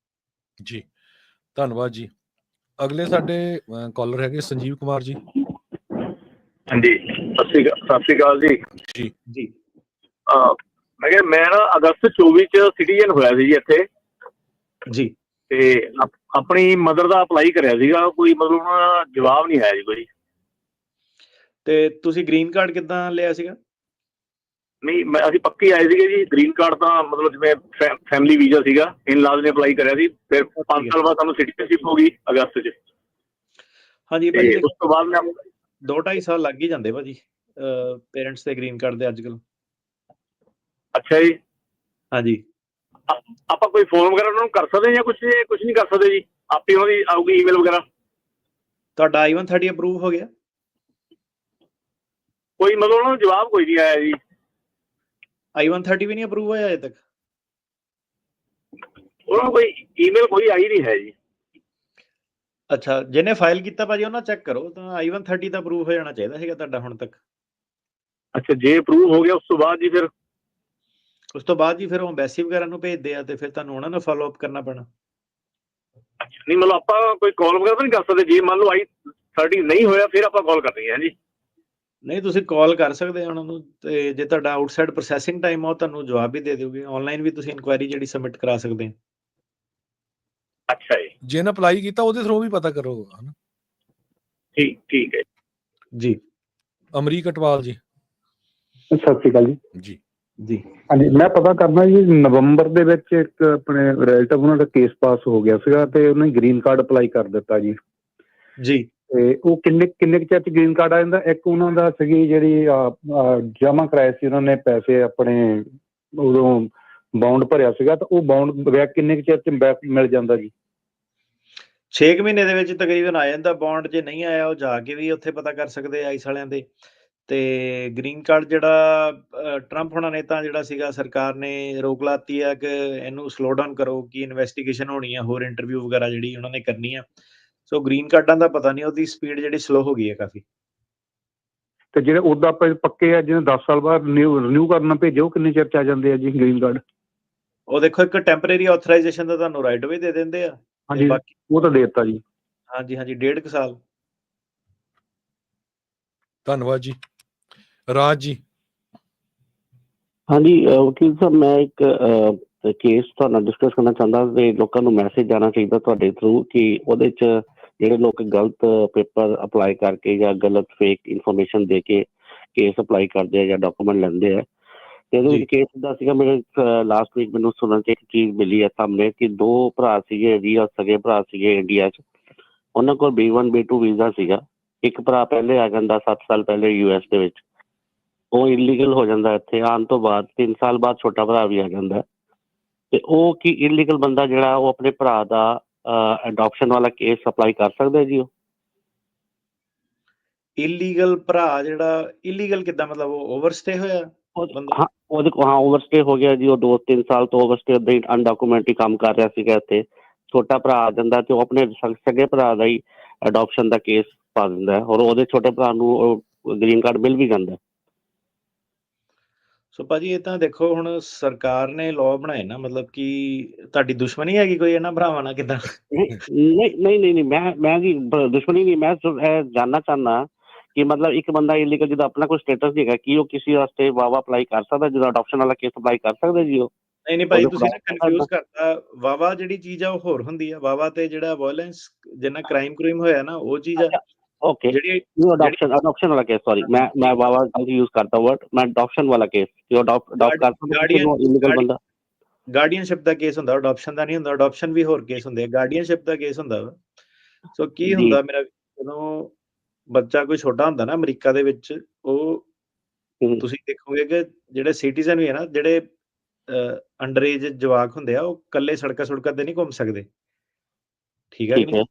ਜੀ ਧੰਨਵਾਦ ਜੀ। ਅਗਲੇ ਸਾਡੇ ਕਾਲਰ ਹੈਗੇ ਸੰਜੀਵ ਕੁਮਾਰ ਜੀ। ਹਾਂਜੀ, ਸਤਿ ਸ਼੍ਰੀ ਅਕਾਲ ਜੀ। ਜੀ ਜੀ ਮੈਂ ਕਿਹਾ ਮੈਂ ਨਾ ਅਗਸਤ 24 ਚ ਸਿਟੀਜ਼ਨ ਹੋਇਆ ਸੀ ਜੀ ਇੱਥੇ ਜੀ, ਤੇ ਆਪਣੀ ਮਦਰ ਦਾ ਅਪਲਾਈ ਕਰਿਆ ਸੀਗਾ, ਕੋਈ ਮਤਲਬ ਉਹਨਾਂ ਦਾ ਜਵਾਬ ਨਹੀਂ ਆਇਆ ਜੀ ਕੋਈ। ਤੇ ਤੁਸੀਂ ਗ੍ਰੀਨ ਕਾਰਡ ਕਿੱਦਾਂ ਲਿਆ ਸੀਗਾ? ਨਹੀਂ, ਅਸੀਂ ਪੱਕੇ ਆਏ ਸੀਗੇ ਜੀ। ਗ੍ਰੀਨ ਕਾਰਡ ਤਾਂ ਮਤਲਬ ਜਿਵੇਂ ਫੈਮਿਲੀ ਵੀਜ਼ਾ ਸੀਗਾ, ਇਨ-ਲਾਜ਼ ਨੇ ਅਪਲਾਈ ਕਰਿਆ ਸੀ, ਫਿਰ 5 ਸਾਲ ਬਾਅਦ ਸਾਨੂੰ ਸਿਟੀਜ਼ਨਸ਼ਿਪ ਹੋ ਗਈ ਅਗਸਤ ਚ। ਹਾਂਜੀ ਤੇ ਉਸ ਤੋਂ ਬਾਅਦ ਮੈਂ 2-2.5 ਸਾਲ ਲੱਗ ਹੀ ਜਾਂਦੇ ਭਾਜੀ ਪੇਰੈਂਟਸ ਦੇ ਗ੍ਰੀਨ ਕਾਰਡ ਦੇ ਅੱਜ ਕੱਲ। ਅੱਛਾ ਜੀ। ਹਾਂਜੀ, ਆਪਾਂ ਕੋਈ ਫੋਨ ਵਗੈਰਾ ਉਹਨਾਂ ਨੂੰ ਕਰ ਸਕਦੇ ਜਾਂ ਕੁਝ ਨਹੀਂ ਕਰ ਸਕਦੇ ਜੀ? ਆਪੇ ਉਹਨਾਂ ਦੀ ਆਊਗੀ ਈਮੇਲ ਵਗੈਰਾ? ਤੁਹਾਡਾ I-130 ਅਪਰੂਵ ਹੋ ਗਿਆ? ਕੋਈ ਮਤਲਬ ਉਹਨਾਂ ਨੂੰ ਜਵਾਬ ਕੋਈ ਨਹੀਂ ਆਇਆ ਜੀ। I-130 ਵੀ ਨਹੀਂ ਅਪਰੂਵ ਹੋਇਆ ਅਜੇ ਤੱਕ? ਉਹਨਾਂ ਨੂੰ ਕੋਈ ਈਮੇਲ ਕੋਈ ਆਈ ਨਹੀਂ ਹੈ ਜੀ। ਅੱਛਾ, ਜਿਹਨੇ ਫਾਈਲ ਕੀਤਾ ਭਾਜੀ ਉਹਨਾਂ ਚੈੱਕ ਕਰੋ, ਤਾਂ I-130 ਤਾਂ ਅਪਰੂਵ ਹੋ ਜਾਣਾ ਚਾਹੀਦਾ ਸੀਗਾ ਤੁਹਾਡਾ ਹੁਣ ਤੱਕ। ਅੱਛਾ, ਜੇ ਅਪਰੂਵ ਹੋ ਗਿਆ ਉਸ ਤੋਂ ਬਾਅਦ ਜੀ ਫਿਰ? ਉਸ ਤੋਂ ਬਾਅਦ ਜੀ ਫਿਰ ਉਹ ਐਮਬੈਸੀ ਵਗੈਰਾ ਨੂੰ ਭੇਜਦੇ ਆ ਤੇ ਫਿਰ ਤੁਹਾਨੂੰ ਉਹਨਾਂ ਨੂੰ ਫਾਲੋ ਅਪ ਕਰਨਾ ਪੈਣਾ। ਨਹੀਂ ਮਤਲਬ ਆਪਾਂ ਕੋਈ ਕਾਲ ਵਗੈਰਾ ਤਾਂ ਨਹੀਂ ਕਰ ਸਕਦੇ? ਜੇ ਮੰਨ ਲਓ I-30 ਨਹੀਂ ਹੋਇਆ ਫਿਰ ਆਪਾਂ ਕਾਲ ਕਰਨੀ ਹੈ ਜੀ? ਨਹੀਂ, ਤੁਸੀਂ ਕਾਲ ਕਰ ਸਕਦੇ ਹੋ ਉਹਨਾਂ ਨੂੰ, ਤੇ ਜੇ ਤੁਹਾਡਾ ਆਊਟਸਾਈਡ ਪ੍ਰੋਸੈਸਿੰਗ ਟਾਈਮ ਆ ਉਹ ਤੁਹਾਨੂੰ ਜਵਾਬ ਵੀ ਦੇ ਦੇਊਗੇ। ਆਨਲਾਈਨ ਵੀ ਤੁਸੀਂ ਇਨਕੁਆਇਰੀ ਜਿਹੜੀ ਸਬਮਿਟ ਕਰਾ ਸਕਦੇ ਹੋ। ਅੱਛਾ ਜੀ, ਜਿਹਨੇ ਅਪਲਾਈ ਕੀਤਾ ਉਹਦੇ ਥਰੂ ਵੀ ਪਤਾ ਕਰੋ, ਹਨਾ? ਠੀਕ ਹੈ ਜੀ। ਅਮਰੀਕ ਅਟਵਾਲ ਜੀ। ਸਤਿ ਸ਼੍ਰੀ ਅਕਾਲ ਜੀ। ਜੀ ਜੀ ਹਾਂਜੀ, ਮੈਂ ਪਤਾ ਕਰਨਾ ਜੀ, ਨਵੰਬਰ ਦੇ ਵਿੱਚ ਇੱਕ ਆਪਣੇ ਰਿਲੇਟਿਵ ਉਹਨਾਂ ਦਾ ਕੇਸ ਪਾਸ ਹੋ ਗਿਆ ਸੀਗਾ ਤੇ ਉਹਨੇ ਗ੍ਰੀਨ ਕਾਰਡ ਅਪਲਾਈ ਕਰ ਦਿੱਤਾ ਜੀ। ਜੀ। ਤੇ ਉਹ ਕਿੰਨੇ ਕੁ ਚਿਰ 'ਚ ਗ੍ਰੀਨ ਕਾਰਡ ਆ ਜਾਂਦਾ? ਇੱਕ ਉਹਨਾਂ ਦਾ ਸੀਗੀ ਜਿਹੜੀ ਜਮ੍ਹਾਂ ਕਰਾਏ ਸੀ ਉਹਨਾਂ ਨੇ ਪੈਸੇ ਆਪਣੇ, ਉਦੋਂ ਬਾਉਂਡ ਭਰਿਆ ਸੀਗਾ, ਤਾਂ ਉਹ ਬਾਉਂਡ ਬੈਕ ਕਿੰਨੇ ਕੁ ਚਿਰ 'ਚ ਬੈਕ ਮਿਲ ਜਾਂਦਾ ਜੀ? 6 ਮਹੀਨੇ ਦੇ ਵਿੱਚ ਤਕਰੀਬਨ ਆ ਜਾਂਦਾ ਬੌਂਡ। ਜੇ ਨਹੀਂ ਆਇਆ ਉਹ ਜਾ ਕੇ ਵੀ ਉੱਥੇ ਪਤਾ ਕਰ ਸਕਦੇ ਆ ਆਈਸ ਵਾਲਿਆਂ ਦੇ। ਤੇ ਗ੍ਰੀਨ ਕਾਰਡ ਜਿਹੜਾ ਟਰੰਪ ਹੋਣਾ ਨੇ ਤਾਂ ਜਿਹੜਾ ਸੀਗਾ ਸਰਕਾਰ ਨੇ ਰੋਕ ਲਾਤੀ ਆ ਕਿ ਇਹਨੂੰ ਸਲੋ ਡਾਊਨ ਕਰੋ, ਕਿ ਇਨਵੈਸਟੀਗੇਸ਼ਨ ਹੋਣੀ ਆ, ਹੋਰ ਇੰਟਰਵਿਊ ਵਗੈਰਾ ਜਿਹੜੀ ਉਹਨਾਂ ਨੇ ਕਰਨੀ ਆ। ਸੋ ਗ੍ਰੀਨ ਕਾਰਡਾਂ ਦਾ ਪਤਾ ਨਹੀਂ, ਉਹਦੀ ਸਪੀਡ ਜਿਹੜੀ ਸਲੋ ਹੋ ਗਈ ਹੈ ਕਾਫੀ। ਤੇ ਜਿਹੜੇ ਉੱਦਾਂ ਪੱਕੇ ਆ ਜਿਹਨੇ 10 ਸਾਲ ਬਾਅਦ ਰਿਨਿਊ ਕਰਨਾ ਭੇਜੋ, ਕਿੰਨੇ ਚਿਰ 'ਚ ਆ ਜਾਂਦੇ ਆ ਜੀ ਗ੍ਰੀਨ ਕਾਰਡ? ਉਹ ਦੇਖੋ, ਇੱਕ ਟੈਂਪਰੇਰੀ ਆਥੋਰਾਈਜੇਸ਼ਨ ਦਾ ਤੁਹਾਨੂੰ ਰਾਈਟ ਅਵੇ ਦੇ ਦਿੰਦੇ ਆ। ਹਾਂਜੀ, ਬਾਕੀ ਉਹ ਤਾਂ ਦੇ ਦਿੱਤਾ ਜੀ। ਹਾਂਜੀ 1.5 ਕੁ ਸਾਲ। ਧੰਨਵਾਦ ਜੀ। ਰਾਜ ਜੀ। ਹਾਂਜੀ ਵਕੀਲ ਸਾਹਿਬ, ਮੈਂ ਇੱਕ ਕੇਸ ਤੁਹਾਡੇ ਨਾਲ ਡਿਸਕਸ ਕਰਨਾ ਚਾਹੁੰਦਾ ਤੇ ਲੋਕਾਂ ਨੂੰ ਮੈਸੇਜ ਜਾਣਾ ਚਾਹੀਦਾ ਤੁਹਾਡੇ ਥਰੂ ਕਿ ਉਹਦੇ 'ਚ ਜਿਹੜੇ ਲੋਕ ਗਲਤ ਪੇਪਰ ਅਪਲਾਈ ਕਰਕੇ ਜਾਂ ਗਲਤ ਫੇਕ ਇਨਫੋਰਮੇਸ਼ਨ ਦੇ ਕੇ ਕੇਸ ਅਪਲਾਈ ਕਰਦੇ ਆ ਜਾਂ ਡਾਕੂਮੈਂਟ ਲੈਂਦੇ ਆ। ਤੇ ਇਹਦੇ ਵਿੱਚ ਕੇਸ ਇੱਦਾਂ ਸੀਗਾ, ਮੇਰੇ ਲਾਸਟ ਵੀਕ ਮੈਨੂੰ ਸੁਣਨ 'ਚ ਇੱਕ ਚੀਜ਼ ਮਿਲੀ ਹੈ ਸਾਹਮਣੇ ਕਿ 2 ਭਰਾ ਸੀਗੇ, ਰੀਅਲ ਸਗੇ ਭਰਾ ਸੀਗੇ ਇੰਡੀਆ 'ਚ। ਉਹਨਾਂ ਕੋਲ B1 B2 ਵੀਜ਼ਾ ਸੀਗਾ। ਇੱਕ ਭਰਾ ਪਹਿਲੇ ਆ ਜਾਂਦਾ 7 ਸਾਲ ਪਹਿਲੇ US ਦੇ ਵਿੱਚ, ਉਹ ਇਲੀਗਲ ਹੋ ਜਾਂਦਾ। ਇੱਥੇ ਆਉਣ ਤੋਂ ਬਾਅਦ 3 ਸਾਲ ਬਾਅਦ ਛੋਟਾ ਭਰਾ ਵੀ ਆ ਜਾਂਦਾ। ਤੇ ਉਹ ਕੀ ਇਲੀਗਲ ਬੰਦਾ ਜਿਹੜਾ ਉਹ ਆਪਣੇ ਭਰਾ ਦਾ ਅਡਾਪਸ਼ਨ ਵਾਲਾ ਕੇਸ ਅਪਲਾਈ ਕਰ ਸਕਦਾ ਜੀ? ਉਹ ਇਲੀਗਲ ਭਰਾ ਜਿਹੜਾ ਇਲੀਗਲ ਕਿੱਦਾਂ, ਮਤਲਬ ਉਹ ਓਵਰਸਟੇ ਹੋਇਆ ਬੰਦਾ? ਹਾਂ, ਉਹਦੇ ਕੋਲ ਓਵਰਸਟੇ ਹੋ ਗਿਆ ਜੀ। ਉਹ 2-3 ਸਾਲ ਤੋਂ ਓਵਰਸਟੇ ਓਦਾਂ ਹੀ ਅਨਡਾਕੂਮੈਂਟਰੀ ਕੰਮ ਕਰ ਰਿਹਾ ਸੀਗਾ ਇੱਥੇ। ਛੋਟਾ ਭਰਾ ਆ ਜਾਂਦਾ ਤੇ ਉਹ ਆਪਣੇ ਸਗੇ ਭਰਾ ਦਾ ਹੀ ਅਡਾਪਸ਼ਨ ਦਾ ਕੇਸ ਪਾ ਦਿੰਦਾ, ਔਰ ਉਹਦੇ ਛੋਟੇ ਭਰਾ ਨੂੰ ਗ੍ਰੀਨ ਕਾਰਡ ਮਿਲ ਵੀ ਜਾਂਦਾ। ਸੋ ਭਾਜੀ ਇਹ ਤਾਂ ਦੇਖੋ, ਹੁਣ ਸਰਕਾਰ ਨੇ ਲਾਅ ਬਣਾਏ ਨਾ, ਮਤਲਬ ਕਿ ਤੁਹਾਡੀ ਦੁਸ਼ਮਣੀ ਹੈਗੀ ਕੋਈ ਇਹਨਾਂ ਭਰਾਵਾਂ ਨਾਲ ਕਿੱਦਾਂ? ਨਹੀਂ, ਮੈਂ ਜੀ ਦੁਸ਼ਮਣੀ ਨਹੀਂ, ਮੈਂ ਜਾਣਨਾ ਚਾਹੁੰਦਾ ਕਿ ਮਤਲਬ ਇੱਕ ਬੰਦਾ ਇਲੀਗਲ ਜਿਹਦਾ ਆਪਣਾ ਕੋਈ ਸਟੇਟਸ ਨਹੀਂ ਹੈਗਾ, ਕੀ ਉਹ ਕਿਸੇ ਵਾਸਤੇ ਵਾਵਾ ਅਪਲਾਈ ਕਰ ਸਕਦਾ, ਜਿਹਦਾ ਅਡਾਪਸ਼ਨ ਵਾਲਾ ਕੇਸ ਅਪਲਾਈ ਕਰ ਸਕਦਾ ਜੀ? ਉਹ ਨਹੀਂ ਭਾਈ, ਤੁਸੀਂ ਨਾ ਕਨਫਿਊਜ਼ ਕਰਤਾ। ਵਾਵਾ ਜਿਹੜੀ ਚੀਜ਼ ਆ ਉਹ ਹੋਰ ਹੁੰਦੀ ਆ। ਵਾਵਾ ਤੇ ਜਿਹੜਾ ਵਾਇਲੈਂਸ, ਜਿੰਨਾ ਕ੍ਰਾਈਮ ਹੋਇਆ ਨਾ, ਉਹ ਚੀਜ਼ ਆ। ਓਕੇ, ਜਿਹੜੀ ਅਡਾਪਸ਼ਨ ਵਾਲਾ ਕੇਸ, ਸੌਰੀ ਮੈਂ ਵਾਵਾ ਯੂਜ਼ ਕਰਤਾ ਵਰਡ, ਮੈਂ ਅਡਾਪਸ਼ਨ ਵਾਲਾ ਕੇਸ, ਕਿ ਅਡਾਪਟ ਕਰ ਸਕਦਾ ਇਲੀਗਲ ਬੰਦਾ। ਗਾਰਡੀਅਨਸ਼ਿਪ ਦਾ ਕੇਸ ਹੁੰਦਾ, ਅਡਾਪਸ਼ਨ ਦਾ ਨਹੀਂ ਹੁੰਦਾ। ਅਡਾਪਸ਼ਨ ਵੀ ਹੋਰ ਕੇਸ ਹੁੰਦੇ ਆ, ਗਾਰਡੀਅਨਸ਼ਿਪ ਦਾ ਕੇਸ ਹੁੰਦਾ ਵਾ। ਸੋ ਕੀ ਹੁੰਦਾ, ਮੇਰਾ ਜਦੋਂ ਬੱਚਾ ਕੋਈ ਛੋਟਾ ਹੁੰਦਾ ਨਾ ਅਮਰੀਕਾ ਦੇ ਵਿੱਚ, ਉਹ ਤੁਸੀਂ ਦੇਖੋਗੇ ਕਿ ਜਿਹੜੇ ਸਿਟੀਜ਼ਨ ਵੀ ਹੈ ਨਾ, ਜਿਹੜੇ ਅੰਡਰ ਏਜ ਜਵਾਕ ਹੁੰਦੇ ਆ, ਉਹ ਇਕੱਲੇ ਸੜਕਾਂ ਤੇ ਨਹੀਂ ਘੁੰਮ ਸਕਦੇ। ਠੀਕ ਹੈ ਕਿ ਨਹੀਂ?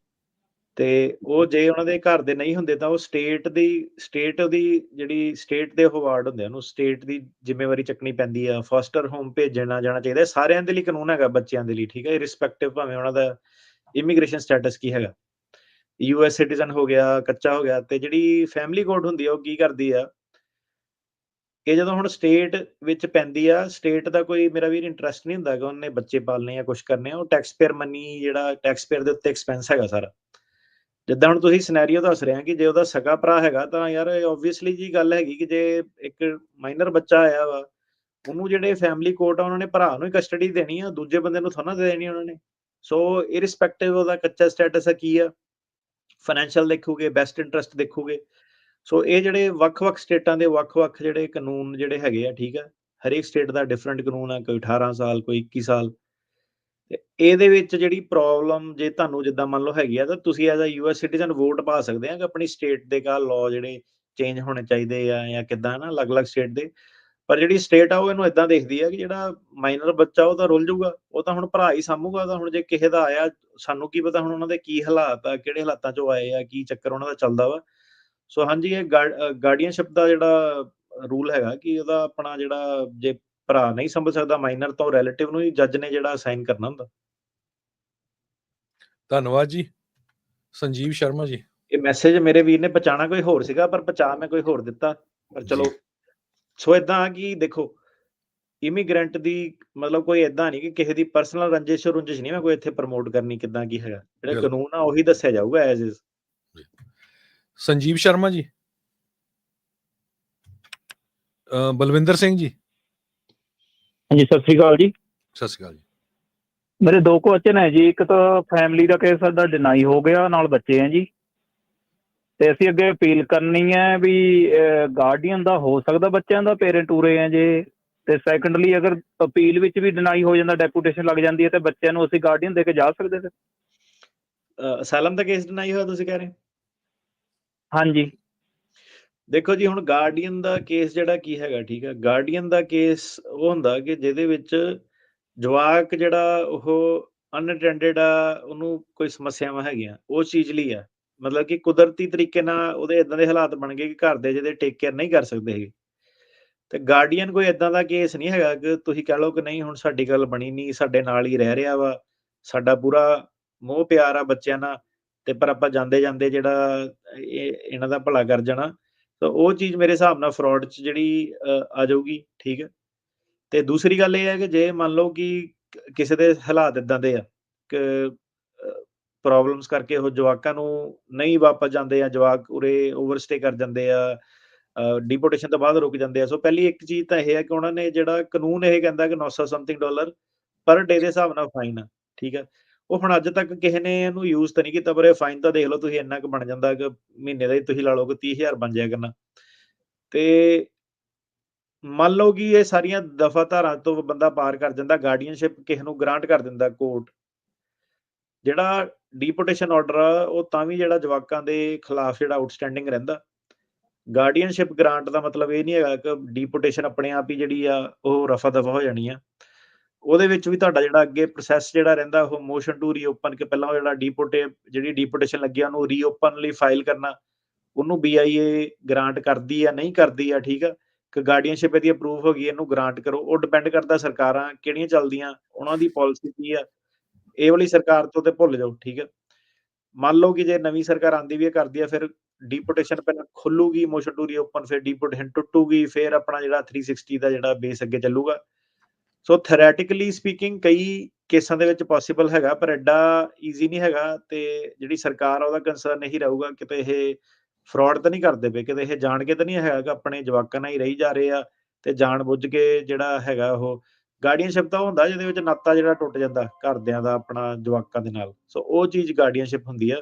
ਤੇ ਉਹ ਜੇ ਉਹਨਾਂ ਦੇ ਘਰ ਦੇ ਨਹੀਂ ਹੁੰਦੇ ਤਾਂ ਉਹ ਸਟੇਟ ਉਹਦੀ ਜਿਹੜੀ ਸਟੇਟ ਦੇ ਅਵਾਰਡ ਹੁੰਦੇ ਆ, ਉਹਨੂੰ ਸਟੇਟ ਦੀ ਜ਼ਿੰਮੇਵਾਰੀ ਚੱਕਣੀ ਪੈਂਦੀ ਆ। ਫਾਸਟਰ ਹੋਮ ਭੇਜਣਾ ਜਾਣਾ ਚਾਹੀਦਾ। ਸਾਰਿਆਂ ਦੇ ਲਈ ਕਾਨੂੰਨ ਹੈਗਾ, ਬੱਚਿਆਂ ਦੇ ਲਈ। ਠੀਕ ਹੈ, ਰਿਸਪੈਕਟਿਵ ਭਾਵੇਂ ਉਹਨਾਂ ਦਾ ਇਮੀਗ੍ਰੇਸ਼ਨ ਸਟੇਟਸ ਕੀ ਹੈਗਾ, US ਸਿਟੀਜ਼ਨ ਹੋ ਗਿਆ, ਕੱਚਾ ਹੋ ਗਿਆ। ਤੇ ਜਿਹੜੀ ਫੈਮਿਲੀ ਕੋਰਟ ਹੁੰਦੀ ਆ, ਉਹ ਕੀ ਕਰਦੀ ਆ, ਇਹ ਜਦੋਂ ਹੁਣ ਸਟੇਟ ਵਿੱਚ ਪੈਂਦੀ ਆ, ਸਟੇਟ ਦਾ ਕੋਈ ਮੇਰਾ ਵੀਰ ਇੰਟਰਸਟ ਨਹੀਂ ਹੁੰਦਾ ਕਿ ਉਹਨੇ ਬੱਚੇ ਪਾਲਣੇ ਜਾਂ ਕੁਛ ਕਰਨੇ ਆ। ਉਹ ਟੈਕਸ ਪੇਅਰ ਮਨੀ, ਜਿਹੜਾ ਟੈਕਸ ਪੇਅਰ ਦੇ ਉੱਤੇ ਐਕਸਪੈਂਸ ਹੈਗਾ ਸਾਰਾ। ਜਿੱਦਾਂ ਹੁਣ ਤੁਸੀਂ ਸਿਨੈਰੀਓ ਦੱਸ ਰਹੇ ਆ ਕਿ ਜੇ ਉਹਦਾ ਸਗਾ ਭਰਾ ਹੈਗਾ, ਤਾਂ ਯਾਰ ਓਬਵੀਅਸਲੀ ਜੀ ਗੱਲ ਹੈਗੀ ਕਿ ਜੇ ਇੱਕ ਮਾਈਨਰ ਬੱਚਾ ਆਇਆ ਵਾ, ਉਹਨੂੰ ਜਿਹੜੇ ਫੈਮਿਲੀ ਕੋਰਟ ਆ ਉਹਨਾਂ ਨੇ ਭਰਾ ਨੂੰ ਹੀ ਕਸਟਡੀ ਦੇਣੀ ਆ, ਦੂਜੇ ਬੰਦੇ ਨੂੰ ਥੋੜਾ ਦੇ ਦੇਣੀ ਉਹਨਾਂ ਨੇ। ਸੋ ਇਰਰਿਸਪੈਕਟਿਵ ਉਹਦਾ ਕੱਚਾ ਸਟੇਟਸ ਆ ਕੀ ਆ, ਫਾਈਨੈਂਸ਼ੀਅਲ ਦੇਖੋਗੇ, ਬੈਸਟ ਇੰਟਰਸਟ ਦੇਖੋਗੇ। ਸੋ ਇਹ ਜਿਹੜੇ ਵੱਖ-ਵੱਖ ਸਟੇਟਾਂ ਦੇ ਵੱਖ-ਵੱਖ ਜਿਹੜੇ ਕਾਨੂੰਨ ਜਿਹੜੇ ਹੈਗੇ ਆ, ਠੀਕ ਆ, ਹਰੇਕ ਸਟੇਟ ਦਾ ਡਿਫਰੈਂਟ ਕਾਨੂੰਨ ਆ, ਕੋਈ 18 ਸਾਲ, ਕੋਈ 21 ਸਾਲ। ਤੇ ਇਹਦੇ ਵਿੱਚ ਜਿਹੜੀ ਪ੍ਰੋਬਲਮ ਜੇ ਤੁਹਾਨੂੰ ਜਿੱਦਾਂ ਮੰਨ ਲਓ ਹੈਗੀ ਆ, ਤਾਂ ਤੁਸੀਂ as a US citizen vote ਪਾ ਸਕਦੇ ਆ ਕਿ ਆਪਣੀ ਸਟੇਟ ਦੇ ਲਾਅ ਜਿਹੜੇ ਚੇਂਜ ਹੋਣੇ ਚਾਹੀਦੇ ਆ ਜਾਂ ਕਿੱਦਾਂ ਨਾ, ਅਲੱਗ-ਅਲੱਗ ਸਟੇਟ ਦੇ। ਪਰ ਜਿਹੜੀ ਸਟੇਟ ਆ ਉਹ ਇਹਨੂੰ ਏਦਾਂ ਦੇਖਦੀ ਆ ਕਿ ਜਿਹੜਾ ਮਾਈਨਰ ਬੱਚਾ ਉਹ ਤਾਂ ਰੁੱਲ ਜਾਊਗਾ, ਉਹ ਤਾਂ ਹੁਣ ਭਰਾ ਹੀ ਸਾਂਭੂਗਾ। ਉਹ ਤਾਂ ਹੁਣ ਜੇ ਕਿਸੇ ਦਾ ਆਇਆ, ਸਾਨੂੰ ਕੀ ਪਤਾ ਹੁਣ ਉਹਨਾਂ ਦੇ ਕੀ ਹਾਲਾਤ ਆ, ਕਿਹੜੇ ਹਾਲਾਤਾਂ ਚੋਂ ਆਏ ਆ, ਕੀ ਚੱਕਰ ਉਹਨਾਂ ਦਾ ਚੱਲਦਾ ਵਾ। ਸੋ ਹਾਂਜੀ, ਇਹ ਗਾਰਡੀਅਨਸ਼ਿਪ ਦਾ ਜਿਹੜਾ ਰੂਲ ਹੈਗਾ ਕਿ ਉਹਦਾ ਆਪਣਾ ਜਿਹੜਾ ਜੇ ਭਰਾ ਨਹੀਂ ਸੰਭਲ ਸਕਦਾ ਮਾਈਨਰ, ਤਾਂ ਉਹ ਰਿਲੇਟਿਵ ਨੂੰ ਹੀ ਜੱਜ ਨੇ ਜਿਹੜਾ ਸਾਈਨ ਕਰਨਾ ਹੁੰਦਾ। ਧੰਨਵਾਦ ਜੀ ਸੰਜੀਵ ਸ਼ਰਮਾ ਜੀ। ਇਹ ਮੈਸੇਜ ਮੇਰੇ ਵੀਰ ਨੇ ਪਹੁੰਚਾਉਣਾ ਕੋਈ ਹੋਰ ਸੀਗਾ, ਪਰ ਪਹੁੰਚਾ ਮੈਂ ਕੋਈ ਹੋਰ ਦਿੱਤਾ। ਪਰ ਚਲੋ, ਸੋ ਏਦਾਂ ਕਿ ਦੇਖੋ, ਇਮੀਗ੍ਰੈਂਟ ਦੀ ਮਤਲਬ ਕੋਈ ਏਦਾਂ ਨਹੀਂ ਕਿ ਕਿਸੇ ਦੀ ਪਰਸਨਲ ਰੰਜਿਸ਼ ਨਹੀਂ ਮੈਂ ਕੋਈ ਇੱਥੇ ਪ੍ਰਮੋਟ ਕਰਨੀ ਕਿੱਦਾਂ ਕੀ ਹੈਗਾ। ਜਿਹੜਾ ਬਿਲਕੁਲ। ਕਾਨੂੰਨ ਆ ਉਹੀ ਦੱਸਿਆ ਜਾਊਗਾ ਐਜ਼ ਇਜ਼। ਸੰਜੀਵ ਸ਼ਰਮਾ ਜੀ। ਬਲਵਿੰਦਰ ਸਿੰਘ ਜੀ। ਹਾਂਜੀ, ਸਤਿ ਸ੍ਰੀ ਅਕਾਲ ਜੀ। ਸਤਿ ਸ਼੍ਰੀ ਅਕਾਲ ਜੀ। ਮੇਰੇ 2 ਕੁਐਸਚਨ ਹੈ ਜੀ। ਇੱਕ ਤਾਂ ਫੈਮਿਲੀ ਦਾ ਕੇਸ ਸਾਡਾ ਡਿਨਾਈ ਹੋ ਗਿਆ, ਨਾਲ ਬੱਚੇ ਹੈ ਜੀ, ਤੇ ਅਸੀਂ ਅੱਗੇ ਅਪੀਲ ਕਰਨੀ ਹੈ ਵੀ ਗਾਰਡੀਅਨ ਦਾ ਹੋ ਸਕਦਾ ਬੱਚਿਆਂ ਦਾ, ਪੇਰੈਂਟ ਉਰੇ ਹੈ ਜੇ। ਤੇ ਸੈਕੰਡਲੀ, ਅਗਰ ਅਪੀਲ ਵਿੱਚ ਵੀ ਡਿਨਾਈ ਹੋ ਜਾਂਦਾ, ਡੈਪੂਟੇਸ਼ਨ ਲੱਗ ਜਾਂਦੀ ਹੈ, ਤੇ ਬੱਚਿਆਂ ਨੂੰ ਅਸੀਂ ਗਾਰਡੀਅਨ ਦੇ ਕੇ ਜਾ ਸਕਦੇ ਫਿਰ? ਅਸਾਈਲਮ ਦਾ ਕੇਸ ਡਿਨਾਈ ਹੋਇਆ ਤੁਸੀਂ ਕਹਿ ਰਹੇ? ਹਾਂਜੀ। ਦੇਖੋ ਜੀ, ਹੁਣ ਗਾਰਡੀਅਨ ਦਾ ਕੇਸ ਜਿਹੜਾ ਕੀ ਹੈਗਾ, ਠੀਕ ਹੈ, ਗਾਰਡੀਅਨ ਦਾ ਕੇਸ ਉਹ ਹੁੰਦਾ ਕਿ ਜਿਹਦੇ ਵਿੱਚ ਜਵਾਕ ਜਿਹੜਾ ਉਹ ਅਨਅਟੈਂਡਡ ਆ, ਉਹਨੂੰ ਕੋਈ ਸਮੱਸਿਆਵਾਂ ਹੈਗੀਆਂ, ਉਸ ਚੀਜ਼ ਲਈ ਆ। ਮਤਲਬ ਕਿ ਕੁਦਰਤੀ ਤਰੀਕੇ ਨਾਲ ਉਹਦੇ ਏਦਾਂ ਦੇ ਹਾਲਾਤ ਬਣ ਗਏ ਕਿ ਘਰ ਦੇ ਜਿਹਦੇ ਟੇਕ ਕੇਅਰ ਨਹੀਂ ਕਰ ਸਕਦੇ ਹੈਗੇ। ਤੇ ਗਾਰਡੀਅਨ ਕੋਈ ਏਦਾਂ ਦਾ ਕੇਸ ਨਹੀਂ ਹੈਗਾ ਕਿ ਤੁਸੀਂ ਕਹਿ ਲਓ ਕਿ ਨਹੀਂ ਹੁਣ ਸਾਡੀ ਗੱਲ ਬਣੀ ਨਹੀਂ, ਸਾਡੇ ਨਾਲ ਹੀ ਰਹਿ ਰਿਹਾ ਵਾ, ਸਾਡਾ ਪੂਰਾ ਮੋਹ ਪਿਆਰ ਆ ਬੱਚਿਆਂ ਨਾਲ, ਤੇ ਪਰ ਆਪਾਂ ਜਾਂਦੇ ਜਾਂਦੇ ਜਿਹੜਾ ਇਹਨਾਂ ਦਾ ਭਲਾ ਕਰ ਜਾਣਾ। ਤਾਂ ਉਹ ਚੀਜ਼ ਮੇਰੇ ਹਿਸਾਬ ਨਾਲ ਫਰਾਡ 'ਚ ਜਿਹੜੀ ਆ ਜਾਊਗੀ, ਠੀਕ ਹੈ। ਤੇ ਦੂਸਰੀ ਗੱਲ ਇਹ ਹੈ ਕਿ ਜੇ ਮੰਨ ਲਓ ਕਿ ਕਿਸੇ ਦੇ ਹਾਲਾਤ ਏਦਾਂ ਦੇ ਆ ਕਿ ਪ੍ਰੋਬਲਮਸ ਕਰਕੇ ਉਹ ਜਵਾਕਾਂ ਨੂੰ ਨਹੀਂ ਵਾਪਸ ਜਾਂਦੇ, ਆ ਜਵਾਕ ਉਰੇ ਓਵਰਸਟੇ ਕਰ ਜਾਂਦੇ ਆ, ਡੀਪੋਰਟੇਸ਼ਨ ਤੋਂ ਬਾਅਦ ਰੁਕ ਜਾਂਦੇ ਆ। ਸੋ ਪਹਿਲੀ ਇੱਕ ਚੀਜ਼ ਤਾਂ ਇਹ ਹੈ ਕਿ ਉਹਨਾਂ ਨੇ ਜਿਹੜਾ ਕਾਨੂੰਨ ਇਹ ਕਹਿੰਦਾ ਕਿ $900 ਸਮਥਿੰਗ ਪਰ ਡੇ ਦੇ ਹਿਸਾਬ ਨਾਲ ਫਾਈਨ ਆ, ਠੀਕ ਹੈ। ਉਹ ਹੁਣ ਅੱਜ ਤੱਕ ਕਿਸੇ ਨੇ ਇਹਨੂੰ ਯੂਜ਼ ਤਾਂ ਨਹੀਂ ਕੀਤਾ, ਪਰ ਇਹ ਫਾਈਨ ਤਾਂ ਦੇਖ ਲਓ ਤੁਸੀਂ, ਇੰਨਾ ਕੁ ਬਣ ਜਾਂਦਾ ਕਿ ਮਹੀਨੇ ਦਾ ਹੀ ਤੁਸੀਂ ਲਾ ਲਓ ਕਿ 30,000 ਬਣ ਜਾਇਆ ਕਰਨਾ। ਤੇ ਮੰਨ ਲਓ ਕਿ ਇਹ ਸਾਰੀਆਂ ਦਫਾ ਧਾਰਾਂ ਤੋਂ ਬੰਦਾ ਪਾਰ ਕਰ ਜਾਂਦਾ, ਗਾਰਡੀਅਨਸ਼ਿਪ ਕਿਸੇ ਨੂੰ ਗ੍ਰਾਂਟ ਕਰ ਦਿੰਦਾ ਕੋਰਟ। ਜਿਹੜਾ ਡੀਪੋਰਟੇਸ਼ਨ ਆਰਡਰ ਆ ਉਹ ਤਾਂ ਵੀ ਜਿਹੜਾ ਜਵਾਕਾਂ ਦੇ ਖਿਲਾਫ ਜਿਹੜਾ ਆਊਟਸਟੈਂਡਿੰਗ ਰਹਿੰਦਾ। ਗਾਰਡੀਅਨਸ਼ਿਪ ਗ੍ਰਾਂਟ ਦਾ ਮਤਲਬ ਇਹ ਨਹੀਂ ਹੈਗਾ ਕਿ ਡੀਪੋਰਟੇਸ਼ਨ ਆਪਣੇ ਆਪ ਹੀ ਜਿਹੜੀ ਆ ਉਹ ਰਫਾ ਦਫਾ ਹੋ ਜਾਣੀ ਆ। ਉਹਦੇ ਵਿੱਚ ਵੀ ਤੁਹਾਡਾ ਜਿਹੜਾ ਅੱਗੇ ਪ੍ਰੋਸੈਸ ਜਿਹੜਾ ਰਹਿੰਦਾ, ਉਹ ਮੋਸ਼ਨ ਟੂ ਰੀਓਪਨ, ਕਿ ਪਹਿਲਾਂ ਉਹ ਜਿਹੜਾ ਜਿਹੜੀ ਡੀਪੋਰਟੇਸ਼ਨ ਲੱਗੀ ਆ ਉਹਨੂੰ ਰੀਓਪਨ ਲਈ ਫਾਈਲ ਕਰਨਾ, ਉਹਨੂੰ BIA ਗ੍ਰਾਂਟ ਕਰਦੀ ਆ ਨਹੀਂ ਕਰਦੀ ਆ, ਠੀਕ ਆ। ਕਿ ਗਾਰਡੀਅਨਸ਼ਿਪ ਇਹਦੀ ਅਪਰੂਵ ਹੋ ਗਈ, ਇਹਨੂੰ ਗ੍ਰਾਂਟ ਕਰੋ। ਉਹ ਡਿਪੈਂਡ ਕਰਦਾ ਸਰਕਾਰਾਂ ਕਿਹੜੀਆਂ ਚੱਲਦੀਆਂ, ਉਹਨਾਂ ਦੀ ਪਾਲਿਸੀ ਕੀ ਆ। ਇਹ ਵਾਲੀ ਸਰਕਾਰ ਤੋਂ ਤੇ ਭੁੱਲ ਜਾਓ, ਠੀਕ ਹੈ। ਮੰਨ ਲਓ ਕਿ ਜੇ ਨਵੀਂ ਸਰਕਾਰ ਆਉਂਦੀ ਵੀ ਕਰਦੀ ਆ, ਫਿਰ ਡੀਪੋਰਟੇਸ਼ਨ ਪਹਿਲਾਂ ਖੁੱਲੂਗੀ, ਮੋਸ਼ਨ ਟੂ ਰੀਓਪਨ, ਫਿਰ ਡੀਪੋਰਟੇਸ਼ਨ ਟੁੱਟੂਗੀ, ਫਿਰ ਆਪਣਾ ਜਿਹੜਾ 360 ਦਾ ਜਿਹੜਾ ਬੇਸ ਅੱਗੇ ਚੱਲੂਗਾ। ਸੋ ਥਿਓਰੈਟਿਕਲੀ ਸਪੀਕਿੰਗ ਕਈ ਕੇਸਾਂ ਦੇ ਵਿੱਚ ਪੋਸੀਬਲ ਹੈਗਾ, ਪਰ ਐਡਾ ਈਜ਼ੀ ਨਹੀਂ ਹੈਗਾ। ਤੇ ਜਿਹੜੀ ਸਰਕਾਰ ਆ ਉਹਦਾ ਕੰਸਰਨ ਇਹੀ ਰਹੂਗਾ ਕਿਤੇ ਇਹ ਫਰਾਡ ਤਾਂ ਨਹੀਂ ਕਰਦੇ ਪਏ, ਕਿਤੇ ਇਹ ਜਾਣ ਕੇ ਤਾਂ ਨਹੀਂ ਹੈਗਾ ਕਿ ਆਪਣੇ ਜਵਾਕਾਂ ਨਾਲ ਹੀ ਰਹੀ ਜਾ ਰਹੇ ਆ ਤੇ ਜਾਣ ਬੁੱਝ ਕੇ ਜਿਹੜਾ ਹੈਗਾ ਉਹ ਗਾਰਡੀਅਨਸ਼ਿਪ ਤਾਂ ਹੁੰਦਾ ਜਿਹਦੇ ਵਿੱਚ ਨਾਤਾ ਜਿਹੜਾ ਟੁੱਟ ਜਾਂਦਾ ਘਰਦਿਆਂ ਦਾ ਆਪਣਾ ਜਵਾਕਾਂ ਦੇ ਨਾਲ। ਸੋ ਉਹ ਚੀਜ਼ ਗਾਰਡੀਅਨਸ਼ਿਪ ਹੁੰਦੀ ਆ।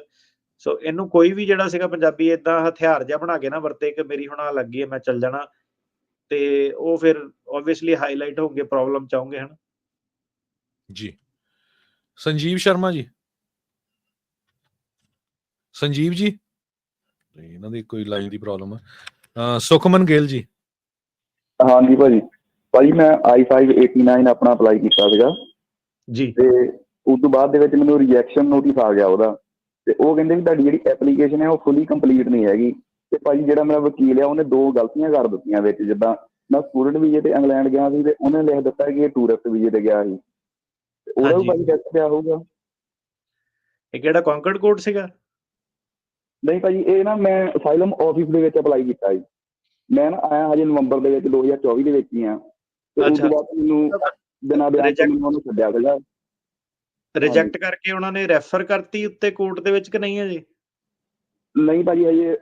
ਸੋ ਇਹਨੂੰ ਕੋਈ ਵੀ ਜਿਹੜਾ ਸੀਗਾ ਪੰਜਾਬੀ ਏਦਾਂ ਹਥਿਆਰ ਜਿਹਾ ਬਣਾ ਕੇ ਨਾ ਵਰਤੇ ਕਿ ਮੇਰੀ ਹੁਣ ਆ ਲੱਗੀ ਹੈ ਮੈਂ ਚੱਲ ਜਾਣਾ, ਤੇ ਉਹ ਫਿਰ ਆਬਵੀਅਸਲੀ ਹਾਈਲਾਈਟ ਹੋਣਗੇ, ਪ੍ਰੋਬਲਮ ਚਾਹੋਗੇ ਹਨ ਜੀ। ਸੰਜੀਵ ਸ਼ਰਮਾ ਜੀ। ਸੰਜੀਵ ਜੀ, ਇਹਨਾਂ ਦੀ ਕੋਈ ਲਾਈਨ ਦੀ ਪ੍ਰੋਬਲਮ ਹੈ। ਸੁਖਮਨ ਗਿੱਲ ਜੀ। ਹਾਂਜੀ ਭਾਜੀ ਮੈਂ I-589 ਆਪਣਾ ਅਪਲਾਈ ਕੀਤਾ ਸੀਗਾ ਜੀ, ਤੇ ਉਸ ਤੋਂ ਬਾਅਦ ਦੇ ਵਿੱਚ ਮੈਨੂੰ ਰਿਜੈਕਸ਼ਨ ਨੋਟਿਸ ਆ ਗਿਆ ਉਹਦਾ, ਤੇ ਉਹ ਕਹਿੰਦੇ ਵੀ ਤੁਹਾਡੀ ਜਿਹੜੀ ਐਪਲੀਕੇਸ਼ਨ ਹੈ ਉਹ ਫੁੱਲੀ ਕੰਪਲੀਟ ਨਹੀਂ ਹੈਗੀ। ਤੇ ਭਾਜੀ ਜਿਹੜਾ ਮੇਰਾ ਵਕੀਲ ਆ ਉਹਨੇ 2 ਗਲਤੀਆਂ ਕਰ ਦਿੱਤੀਆਂ ਵਿੱਚ, ਜਿੱਦਾਂ ਮੈਂ ਸਟੂਡੈਂਟ ਵੀਜ਼ੇ ਤੇ ਇੰਗਲੈਂਡ ਗਿਆ ਸੀ ਤੇ ਉਹਨੇ ਲਿਖ ਦਿੱਤਾ ਕਿ ਇਹ ਟੂਰਿਸਟ ਵੀਜ਼ੇ ਤੇ ਗਿਆ ਸੀ, ਤੇ ਉਹਦਾ ਵੀ ਭਾਜੀ ਟੈਕਸ ਪਿਆ ਹੋਊਗਾ? ਇਹ ਕਿਹੜਾ ਕੌਂਕਰਡ ਕੋਰਟ ਸੀਗਾ? ਨਹੀਂ ਭਾਜੀ, ਇਹ ਨਾ ਮੈਂ ਅਸਾਈਲਮ ਆਫਿਸ ਦੇ ਵਿੱਚ ਅਪਲਾਈ ਕੀਤਾ ਜੀ। ਮੈਂ ਨਾ ਆਇਆ ਹਜੇ ਨਵੰਬਰ ਦੇ ਵਿੱਚ 2024 ਦੇ ਵਿੱਚ ਹੀ ਆ, ਤੇ ਉਸ ਤੋਂ ਬਾਅਦ ਮੈਨੂੰ ਬਿਨਾਂ ਵਿਆਜ ਤੋਂ ਮੈਨੂੰ ਉਹਨੇ ਛੱਡਿਆ ਸੀਗਾ। ਰਿਜੈਕਟ ਕਰਕੇ ਉਹਨਾਂ ਨੇ ਰੈਫਰ ਕਰਤੀ ਉੱਤੇ ਕੋਰਟ ਦੇ ਵਿੱਚ ਕਿ ਨਹੀਂ ਹੈ ਜੀ? ਨਹੀਂ ਭਾਜੀ, ਹਜੇ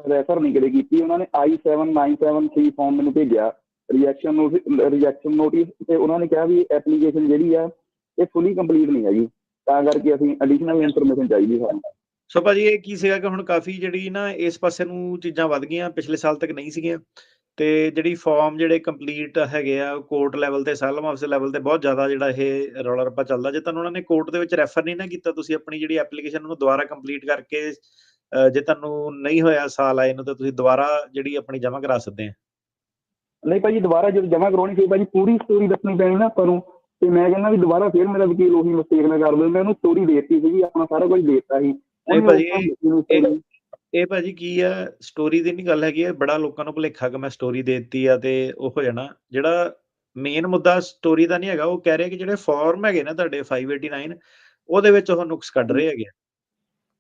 ਰੈਫਰ ਨਹੀਂ ਕਦੇ ਕੀਤੀ। ਉਹਨਾਂ ਨੇ I-797 ਫਾਰਮ ਮੈਨੂੰ ਭੇਜਿਆ, ਰਿਜੈਕਸ਼ਨ ਨੋਟਿਸ, ਤੇ ਉਹਨਾਂ ਨੇ ਕਿਹਾ ਵੀ ਐਪਲੀਕੇਸ਼ਨ ਜਿਹੜੀ ਆ ਇਹ ਫੁੱਲੀ ਕੰਪਲੀਟ ਨਹੀਂ ਹੈਗੀ, ਤਾਂ ਕਰਕੇ ਅਸੀਂ ਐਡੀਸ਼ਨਲ ਇਨਫੋਰਮੇਸ਼ਨ ਚਾਹੀਦੀ ਸਾਨੂੰ। ਸੋ ਭਾਜੀ ਇਹ ਕੀ ਸੀਗਾ ਕਿ ਹੁਣ ਕਾਫੀ ਜਿਹੜੀ ਨਾ ਇਸ ਪਾਸੇ ਨੂੰ ਚੀਜ਼ਾਂ ਵੱਧ ਗਈਆਂ, ਪਿਛਲੇ ਸਾਲ ਤੱਕ ਨਹੀਂ ਸੀਗੀਆਂ। ਤੇ ਜਿਹੜੀ ਫਾਰਮ ਜਿਹੜੇ ਕੰਪਲੀਟ ਹੈਗੇ ਆ ਕੋਰਟ ਲੈਵਲ ਤੇ, ਅਸਾਈਲਮ ਆਫਿਸ ਲੈਵਲ ਤੇ ਬਹੁਤ ਜ਼ਿਆਦਾ ਜਿਹੜਾ ਇਹ ਰੌਲਾ ਰੱਪਾ ਚੱਲਦਾ। ਜੇ ਤੁਹਾਨੂੰ ਉਹਨਾਂ ਨੇ ਕੋਰਟ ਦੇ ਵਿੱਚ ਰੈਫਰ ਨਹੀਂ ਨਾ ਕੀਤਾ, ਤੁਸੀਂ ਆਪਣੀ ਜਿਹੜੀ ਐਪਲੀਕੇਸ਼ਨ ਉਹਨੂੰ ਦੁਬਾਰਾ ਕੰਪਲੀਟ ਕਰਕੇ ਜੇ ਤੁਹਾਨੂੰ ਨਹੀਂ ਹੋਇਆ ਸਾਲ ਆਏ ਨੂੰ, ਤਾਂ ਤੁਸੀਂ ਦੁਬਾਰਾ ਜਿਹੜੀ ਆਪਣੀ ਜਮ੍ਹਾਂ ਕਰਾ ਸਕਦੇ ਆ। ਨਹੀਂ ਭਾਜੀ ਦੁਬਾਰਾ ਜਦੋਂ ਜਮ੍ਹਾਂ ਕਰਾਉਣੀ ਫਿਰ ਭਾਜੀ ਪੂਰੀ ਸਟੋਰੀ ਦੱਸਣੀ ਪੈਣੀ ਨਾ ਆਪਾਂ ਨੂੰ, ਤੇ ਮੈਂ ਕਹਿੰਦਾ ਵੀ ਦੁਬਾਰਾ ਫਿਰ ਮੇਰਾ ਵਕੀਲ ਉਹੀ ਮਿਸਟੇਕ ਨਾ ਕਰ ਦਿੰਦਾ, ਉਹਨੂੰ ਸਟੋਰੀ ਦੇਤੀ ਸੀਗੀ, ਆਪਣਾ ਸਾਰਾ ਕੁਝ ਦੇਤਾ ਸੀ। ਇਹ ਭਾਜੀ ਕੀ ਆ, ਸਟੋਰੀ ਦੀ ਨਹੀਂ ਗੱਲ ਹੈਗੀ ਆ, ਬੜਾ ਲੋਕਾਂ ਨੂੰ ਭੁਲੇਖਾ ਕਿ ਮੈਂ ਸਟੋਰੀ ਦੇ ਦਿੱਤੀ ਆ ਤੇ ਉਹ ਹੋ ਜਾਣਾ। ਜਿਹੜਾ ਮੇਨ ਮੁੱਦਾ ਸਟੋਰੀ ਦਾ ਨਹੀਂ ਹੈਗਾ, ਉਹ ਕਹਿ ਰਿਹਾ ਕਿ ਜਿਹੜੇ ਫਾਰਮ ਹੈਗੇ ਨਾ ਤੁਹਾਡੇ 589 ਉਹਦੇ ਵਿੱਚ ਉਹ ਨੁਕਸ ਕੱਢ ਰਹੇ ਹੈਗੇ।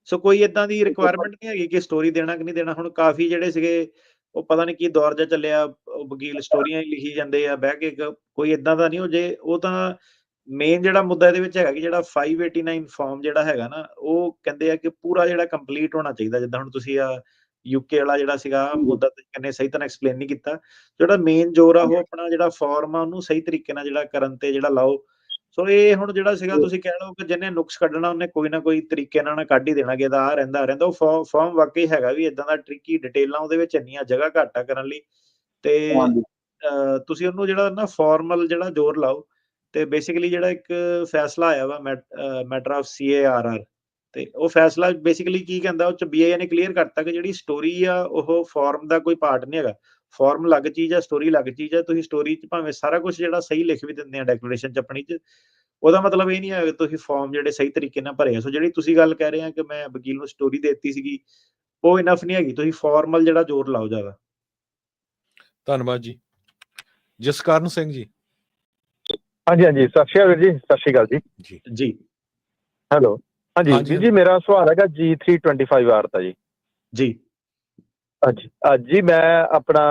ਸੋ ਕੋਈ ਏਦਾਂ ਦੀ ਰਿਕੁਆਇਰਮੈਂਟ ਨਹੀਂ ਹੈਗੀ ਕਿ ਸਟੋਰੀ ਦੇਣਾ ਕਿ ਨਹੀਂ ਦੇਣਾ। ਹੁਣ ਕਾਫੀ ਜਿਹੜੇ ਸੀਗੇ ਉਹ ਪਤਾ ਨਹੀਂ ਕੀ ਦੌਰ ਜਿਹਾ ਚੱਲਿਆ, ਵਕੀਲ ਸਟੋਰੀਆਂ ਹੀ ਲਿਖੀ ਜਾਂਦੇ ਆ ਬਹਿ ਕੇ, ਕੋਈ ਏਦਾਂ ਦਾ ਨਹੀਂ। ਉਹ ਜੇ ਉਹ ਤਾਂ ਮੇਨ ਜਿਹੜਾ ਮੁੱਦਾ ਇਹਦੇ ਵਿੱਚ ਹੈਗਾ ਕਿ ਜਿਹੜਾ 589 ਫਾਰਮ ਜਿਹੜਾ ਹੈਗਾ ਨਾ, ਉਹ ਕਹਿੰਦੇ ਆ ਕਿ ਪੂਰਾ ਜਿਹੜਾ ਕੰਪਲੀਟ ਹੋਣਾ ਚਾਹੀਦਾ। ਜਿੱਦਾਂ ਹੁਣ ਤੁਸੀਂ ਆ ਯੂਕੇ ਵਾਲਾ ਜਿਹੜਾ ਸੀਗਾ ਮੁੱਦਾ ਕਹਿੰਦੇ ਸਹੀ ਤਰ੍ਹਾਂ ਐਕਸਪਲੇਨ ਨਹੀਂ ਕੀਤਾ। ਜਿਹੜਾ ਮੇਨ ਜ਼ੋਰ ਆ ਉਹ ਆਪਣਾ ਜਿਹੜਾ ਫਾਰਮ ਆ ਉਹਨੂੰ ਸਹੀ ਤਰੀਕੇ ਨਾਲ ਜਿਹੜਾ ਕਰਨ ਤੇ ਜਿਹੜਾ ਲਾਓ। ਸੋ ਇਹ ਹੁਣ ਜਿਹੜਾ ਸੀਗਾ ਤੁਸੀਂ ਕਹਿ ਲਓ ਕਿ ਜਿਹਨੇ ਨੁਕਸ ਕੱਢਣਾ ਉਹਨੇ ਕੋਈ ਨਾ ਕੋਈ ਤਰੀਕੇ ਨਾਲ ਕੱਢ ਹੀ ਦੇਣਾ ਕਿ ਇਹਦਾ ਆ ਰਹਿੰਦਾ ਉਹ ਫਾਰਮ ਵਾਕਈ ਹੈਗਾ ਵੀ ਇਦਾਂ ਦਾ ਟ੍ਰਿਕੀ, ਡਿਟੇਲਾਂ ਉਹਦੇ ਵਿੱਚ ਇੰਨੀਆਂ ਜਗ੍ਹਾ ਘੱਟ ਆ ਕਰਨ ਲਈ, ਤੇ ਤੁਸੀਂ ਉਹਨੂੰ ਜਿਹੜਾ ਨਾ ਫਾਰਮਲ ਜਿਹੜਾ ਜ਼ੋਰ ਲਾਓ। ਤੇ ਬੇਸਿਕਲੀ ਜਿਹੜਾ ਇੱਕ ਫੈਸਲਾ ਆਇਆ ਵਾ ਮੈਟਰ ਆਫ CARR, ਤੇ ਉਹ ਫੈਸਲਾ ਬੇਸਿਕਲੀ ਕੀ ਕਹਿੰਦਾ, ਉਹ ਚ BIA ਨੇ ਕਲੀਅਰ ਕਰਤਾ ਕਿ ਜਿਹੜੀ ਸਟੋਰੀ ਆ ਉਹ ਫਾਰਮ ਦਾ ਕੋਈ ਪਾਰਟ ਨਹੀਂ ਹੈਗਾ। ਫਾਰਮ ਅਲੱਗ ਚੀਜ਼ ਆ, ਸਟੋਰੀ ਅਲੱਗ ਚੀਜ਼ ਆ। ਤੁਸੀਂ ਸਟੋਰੀ ਚ ਭਾਵੇਂ ਸਾਰਾ ਕੁਝ ਜਿਹੜਾ ਸਹੀ ਲਿਖ ਵੀ ਦਿੰਦੇ ਆ ਡੈਕਲੇਰੇਸ਼ਨ ਚ ਆਪਣੀ ਚ, ਉਹਦਾ ਮਤਲਬ ਇਹ ਨਹੀਂ ਹੈ ਤੁਸੀਂ ਫਾਰਮ ਜਿਹੜੇ ਸਹੀ ਤਰੀਕੇ ਨਾਲ ਭਰੇ ਆ। ਸੋ ਜਿਹੜੀ ਤੁਸੀਂ ਗੱਲ ਕਹਿ ਰਹੇ ਆ ਕਿ ਮੈਂ ਵਕੀਲ ਨੂੰ ਸਟੋਰੀ ਦੇ ਦਿੱਤੀ ਸੀਗੀ, ਉਹ ਇਨਫ ਨਹੀਂ ਹੈਗੀ। ਤੁਸੀਂ ਫਾਰਮਲ ਜਿਹੜਾ ਜ਼ੋਰ ਲਾਓ ਜ਼ਿਆਦਾ। ਧੰਨਵਾਦ ਜੀ। ਜਸਕਰਨ ਸਿੰਘ ਜੀ। ਹਾਂਜੀ ਹਾਂਜੀ, ਸਤਿ ਸ਼੍ਰੀ ਅਕਾਲ ਜੀ। ਸਤਿ ਸ਼੍ਰੀ ਅਕਾਲ ਜੀ। ਜੀ ਹੈਲੋ। ਹਾਂਜੀ ਜੀ, ਮੇਰਾ ਸਵਾਲ ਹੈਗਾ G325R ਦਾ ਜੀ। ਜੀ ਜੀ ਮੈਂ ਆਪਣਾ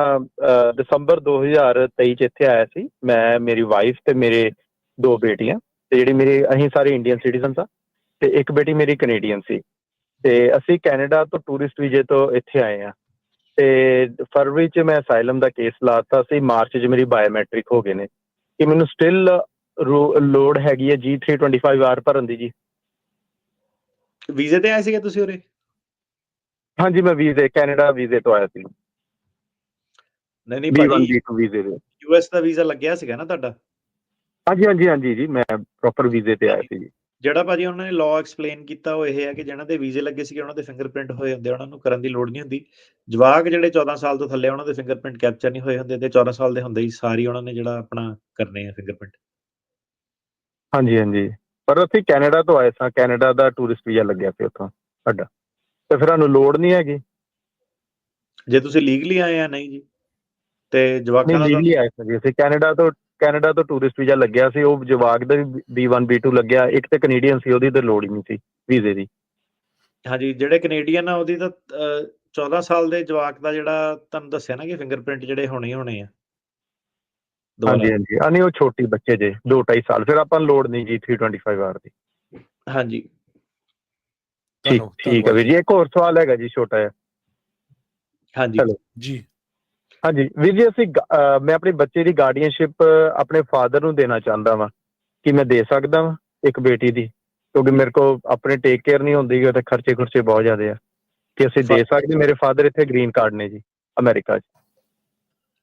ਦਸੰਬਰ 2023 ਚ ਇੱਥੇ ਆਇਆ ਸੀ। ਮੈਂ, ਮੇਰੀ ਵਾਈਫ ਤੇ ਮੇਰੇ 2 ਬੇਟੀਆਂ, ਤੇ ਜਿਹੜੀ ਮੇਰੀ, ਅਸੀਂ ਸਾਰੇ ਇੰਡੀਅਨ ਸਿਟੀਜ਼ਨ ਆ, ਤੇ ਇੱਕ ਬੇਟੀ ਮੇਰੀ ਕੈਨੇਡੀਅਨ ਸੀ। ਤੇ ਅਸੀਂ ਕੈਨੇਡਾ ਤੋਂ ਟੂਰਿਸਟ ਵੀਜ਼ੇ ਤੋਂ ਇੱਥੇ ਆਏ ਆ। ਤੇ ਫਰਵਰੀ ਚ ਮੈਂ ਅਸਾਈਲਮ ਦਾ ਕੇਸ ਲਾਤਾ ਸੀ, ਮਾਰਚ ਚ ਮੇਰੀ ਬਾਇਓਮੈਟ੍ਰਿਕ ਹੋ ਗਏ ਨੇ। ਕਿ ਮੈਨੂੰ ਸਟਿਲ ਲੋੜ ਹੈਗੀ ਹੈ G325R ਭਰਨ ਦੀ ਜੀ? ਵੀਜ਼ੇ ਤੇ ਆਏ ਸੀਗੇ ਤੁਸੀਂ ਉਰੇ? ਹਾਂਜੀ, ਮੈਂ ਵੀਜ਼ੇ, ਕੈਨੇਡਾ ਵੀਜ਼ੇ ਤੋਂ ਆਇਆ ਸੀ। ਨਹੀਂ ਭਾਜੀ, B1 ਵੀਜ਼ੇ ਦੇ। US ਦਾ ਵੀਜ਼ਾ ਲੱਗਿਆ ਸੀਗਾ ਨਾ ਤੁਹਾਡਾ? ਹਾਂਜੀ ਜੀ, ਮੈਂ ਪ੍ਰੋਪਰ ਵੀਜ਼ੇ ਤੇ ਆਇਆ ਸੀ ਜੀ। ਜਿਹੜਾ ਭਾਜੀ ਉਹਨਾਂ ਨੇ ਲਾਅ ਐਕਸਪਲੇਨ ਕੀਤਾ ਉਹ ਇਹ ਹੈ ਕਿ ਜਿਹਨਾਂ ਦੇ ਵੀਜ਼ੇ ਲੱਗੇ ਸੀਗੇ ਉਹਨਾਂ ਦੇ ਫਿੰਗਰਪ੍ਰਿੰਟ ਹੋਏ ਹੁੰਦੇ, ਉਹਨਾਂ ਨੂੰ ਕਰਨ ਦੀ ਲੋੜ ਨਹੀਂ ਹੁੰਦੀ। ਜਵਾਕ ਜਿਹੜੇ 14 ਸਾਲ ਤੋਂ ਥੱਲੇ ਉਹਨਾਂ ਦੇ ਫਿੰਗਰਪ੍ਰਿੰਟ ਕੈਪਚਰ ਨਹੀਂ ਹੋਏ ਹੁੰਦੇ, ਤੇ 14 ਸਾਲ ਦੇ ਹੁੰਦੇ ਹੀ ਸਾਰੀ ਉਹਨਾਂ ਨੇ ਜਿਹੜਾ ਆਪਣਾ ਕਰਨੇ ਆ ਫਿੰਗਰਪ੍ਰਿੰਟ। ਹਾਂਜੀ, ਪਰ ਅਸੀਂ ਕੈਨੇਡਾ ਤੋਂ ਆਏ ਸਾਂ, ਕੈਨੇਡਾ ਦਾ ਟੂਰਿਸਟ ਵੀਜ਼ਾ ਲੱਗਿਆ ਸੀ ਉੱਥੋਂ ਸਾਡਾ, ਤੇ ਫਿਰ ਸਾਨੂੰ ਲੋੜ ਨਹੀਂ ਹੈਗੀ। ਜੇ ਤੁਸੀਂ ਲੀਗਲੀ ਆਏ ਆ? ਨਹੀਂ ਜੀ, ਤੇ ਜਵਾਕਾਂ ਦਾ ਲੀਗਲੀ ਆਏ ਸੀ ਅਸੀਂ। ਕੈਨੇਡਾ ਤੋਂ ਟੂਰਿਸਟ ਵੀਜ਼ਾ ਲੱਗਿਆ ਸੀ, ਉਹ ਜਵਾਕ ਦਾ B1 B2 ਲੱਗਿਆ। ਇੱਕ ਤੇ ਕੈਨੇਡੀਅਨ ਸੀ, ਉਹਦੀ ਤਾਂ ਲੋੜ ਹੀ ਨਹੀਂ ਸੀ ਵੀਜ਼ੇ ਦੀ। ਹਾਂਜੀ, ਜਿਹੜੇ ਕੈਨੇਡੀਅਨ ਆ ਉਹਦੀ ਤਾਂ 14 ਸਾਲ ਦੇ ਜਵਾਕ ਦਾ ਜਿਹੜਾ ਤੁਹਾਨੂੰ ਦੱਸਿਆ ਨਾ ਕਿ ਫਿੰਗਰਪ੍ਰਿੰਟ ਜਿਹੜੇ ਹੋਣੇ ਆ। ਹਾਂਜੀ, ਨਹੀਂ ਉਹ ਛੋਟੀ ਬੱਚੇ ਜੇ 2-2.5 ਸਾਲ, ਫਿਰ ਆਪਾਂ ਨੂੰ ਲੋੜ ਨਹੀਂ G325R ਦੀ। ਹਾਂਜੀ ਠੀਕ ਹੈ ਵੀਰ ਜੀ। ਇੱਕ ਹੋਰ ਸਵਾਲ ਹੈਗਾ ਜੀ, ਛੋਟਾ ਜਿਹਾ। ਹਾਂਜੀ ਜੀ। ਹਾਂਜੀ ਵੀਰ ਜੀ, ਮੈਂ ਆਪਣੇ ਬੱਚੇ ਦੀ ਗਾਰਡੀਅਨਸ਼ਿਪ ਆਪਣੇ ਫਾਦਰ ਨੂੰ ਦੇਣਾ ਚਾਹੁੰਦਾ ਵਾਂ, ਕੀ ਮੈਂ ਦੇ ਸਕਦਾ ਵਾਂ ਇੱਕ ਬੇਟੀ ਦੀ? ਕਿਉਂਕਿ ਮੇਰੇ ਕੋਲ ਆਪਣੇ ਟੇਕ ਕੇਅਰ ਨਹੀਂ ਹੁੰਦੀ ਤੇ ਖਰਚੇ ਬਹੁਤ ਜ਼ਿਆਦੇ ਆ। ਕਿ ਅਸੀਂ ਦੇ ਸਕਦੇ? ਮੇਰੇ ਫਾਦਰ ਇੱਥੇ ਗ੍ਰੀਨ ਕਾਰਡ ਨੇ ਜੀ ਅਮਰੀਕਾ 'ਚ।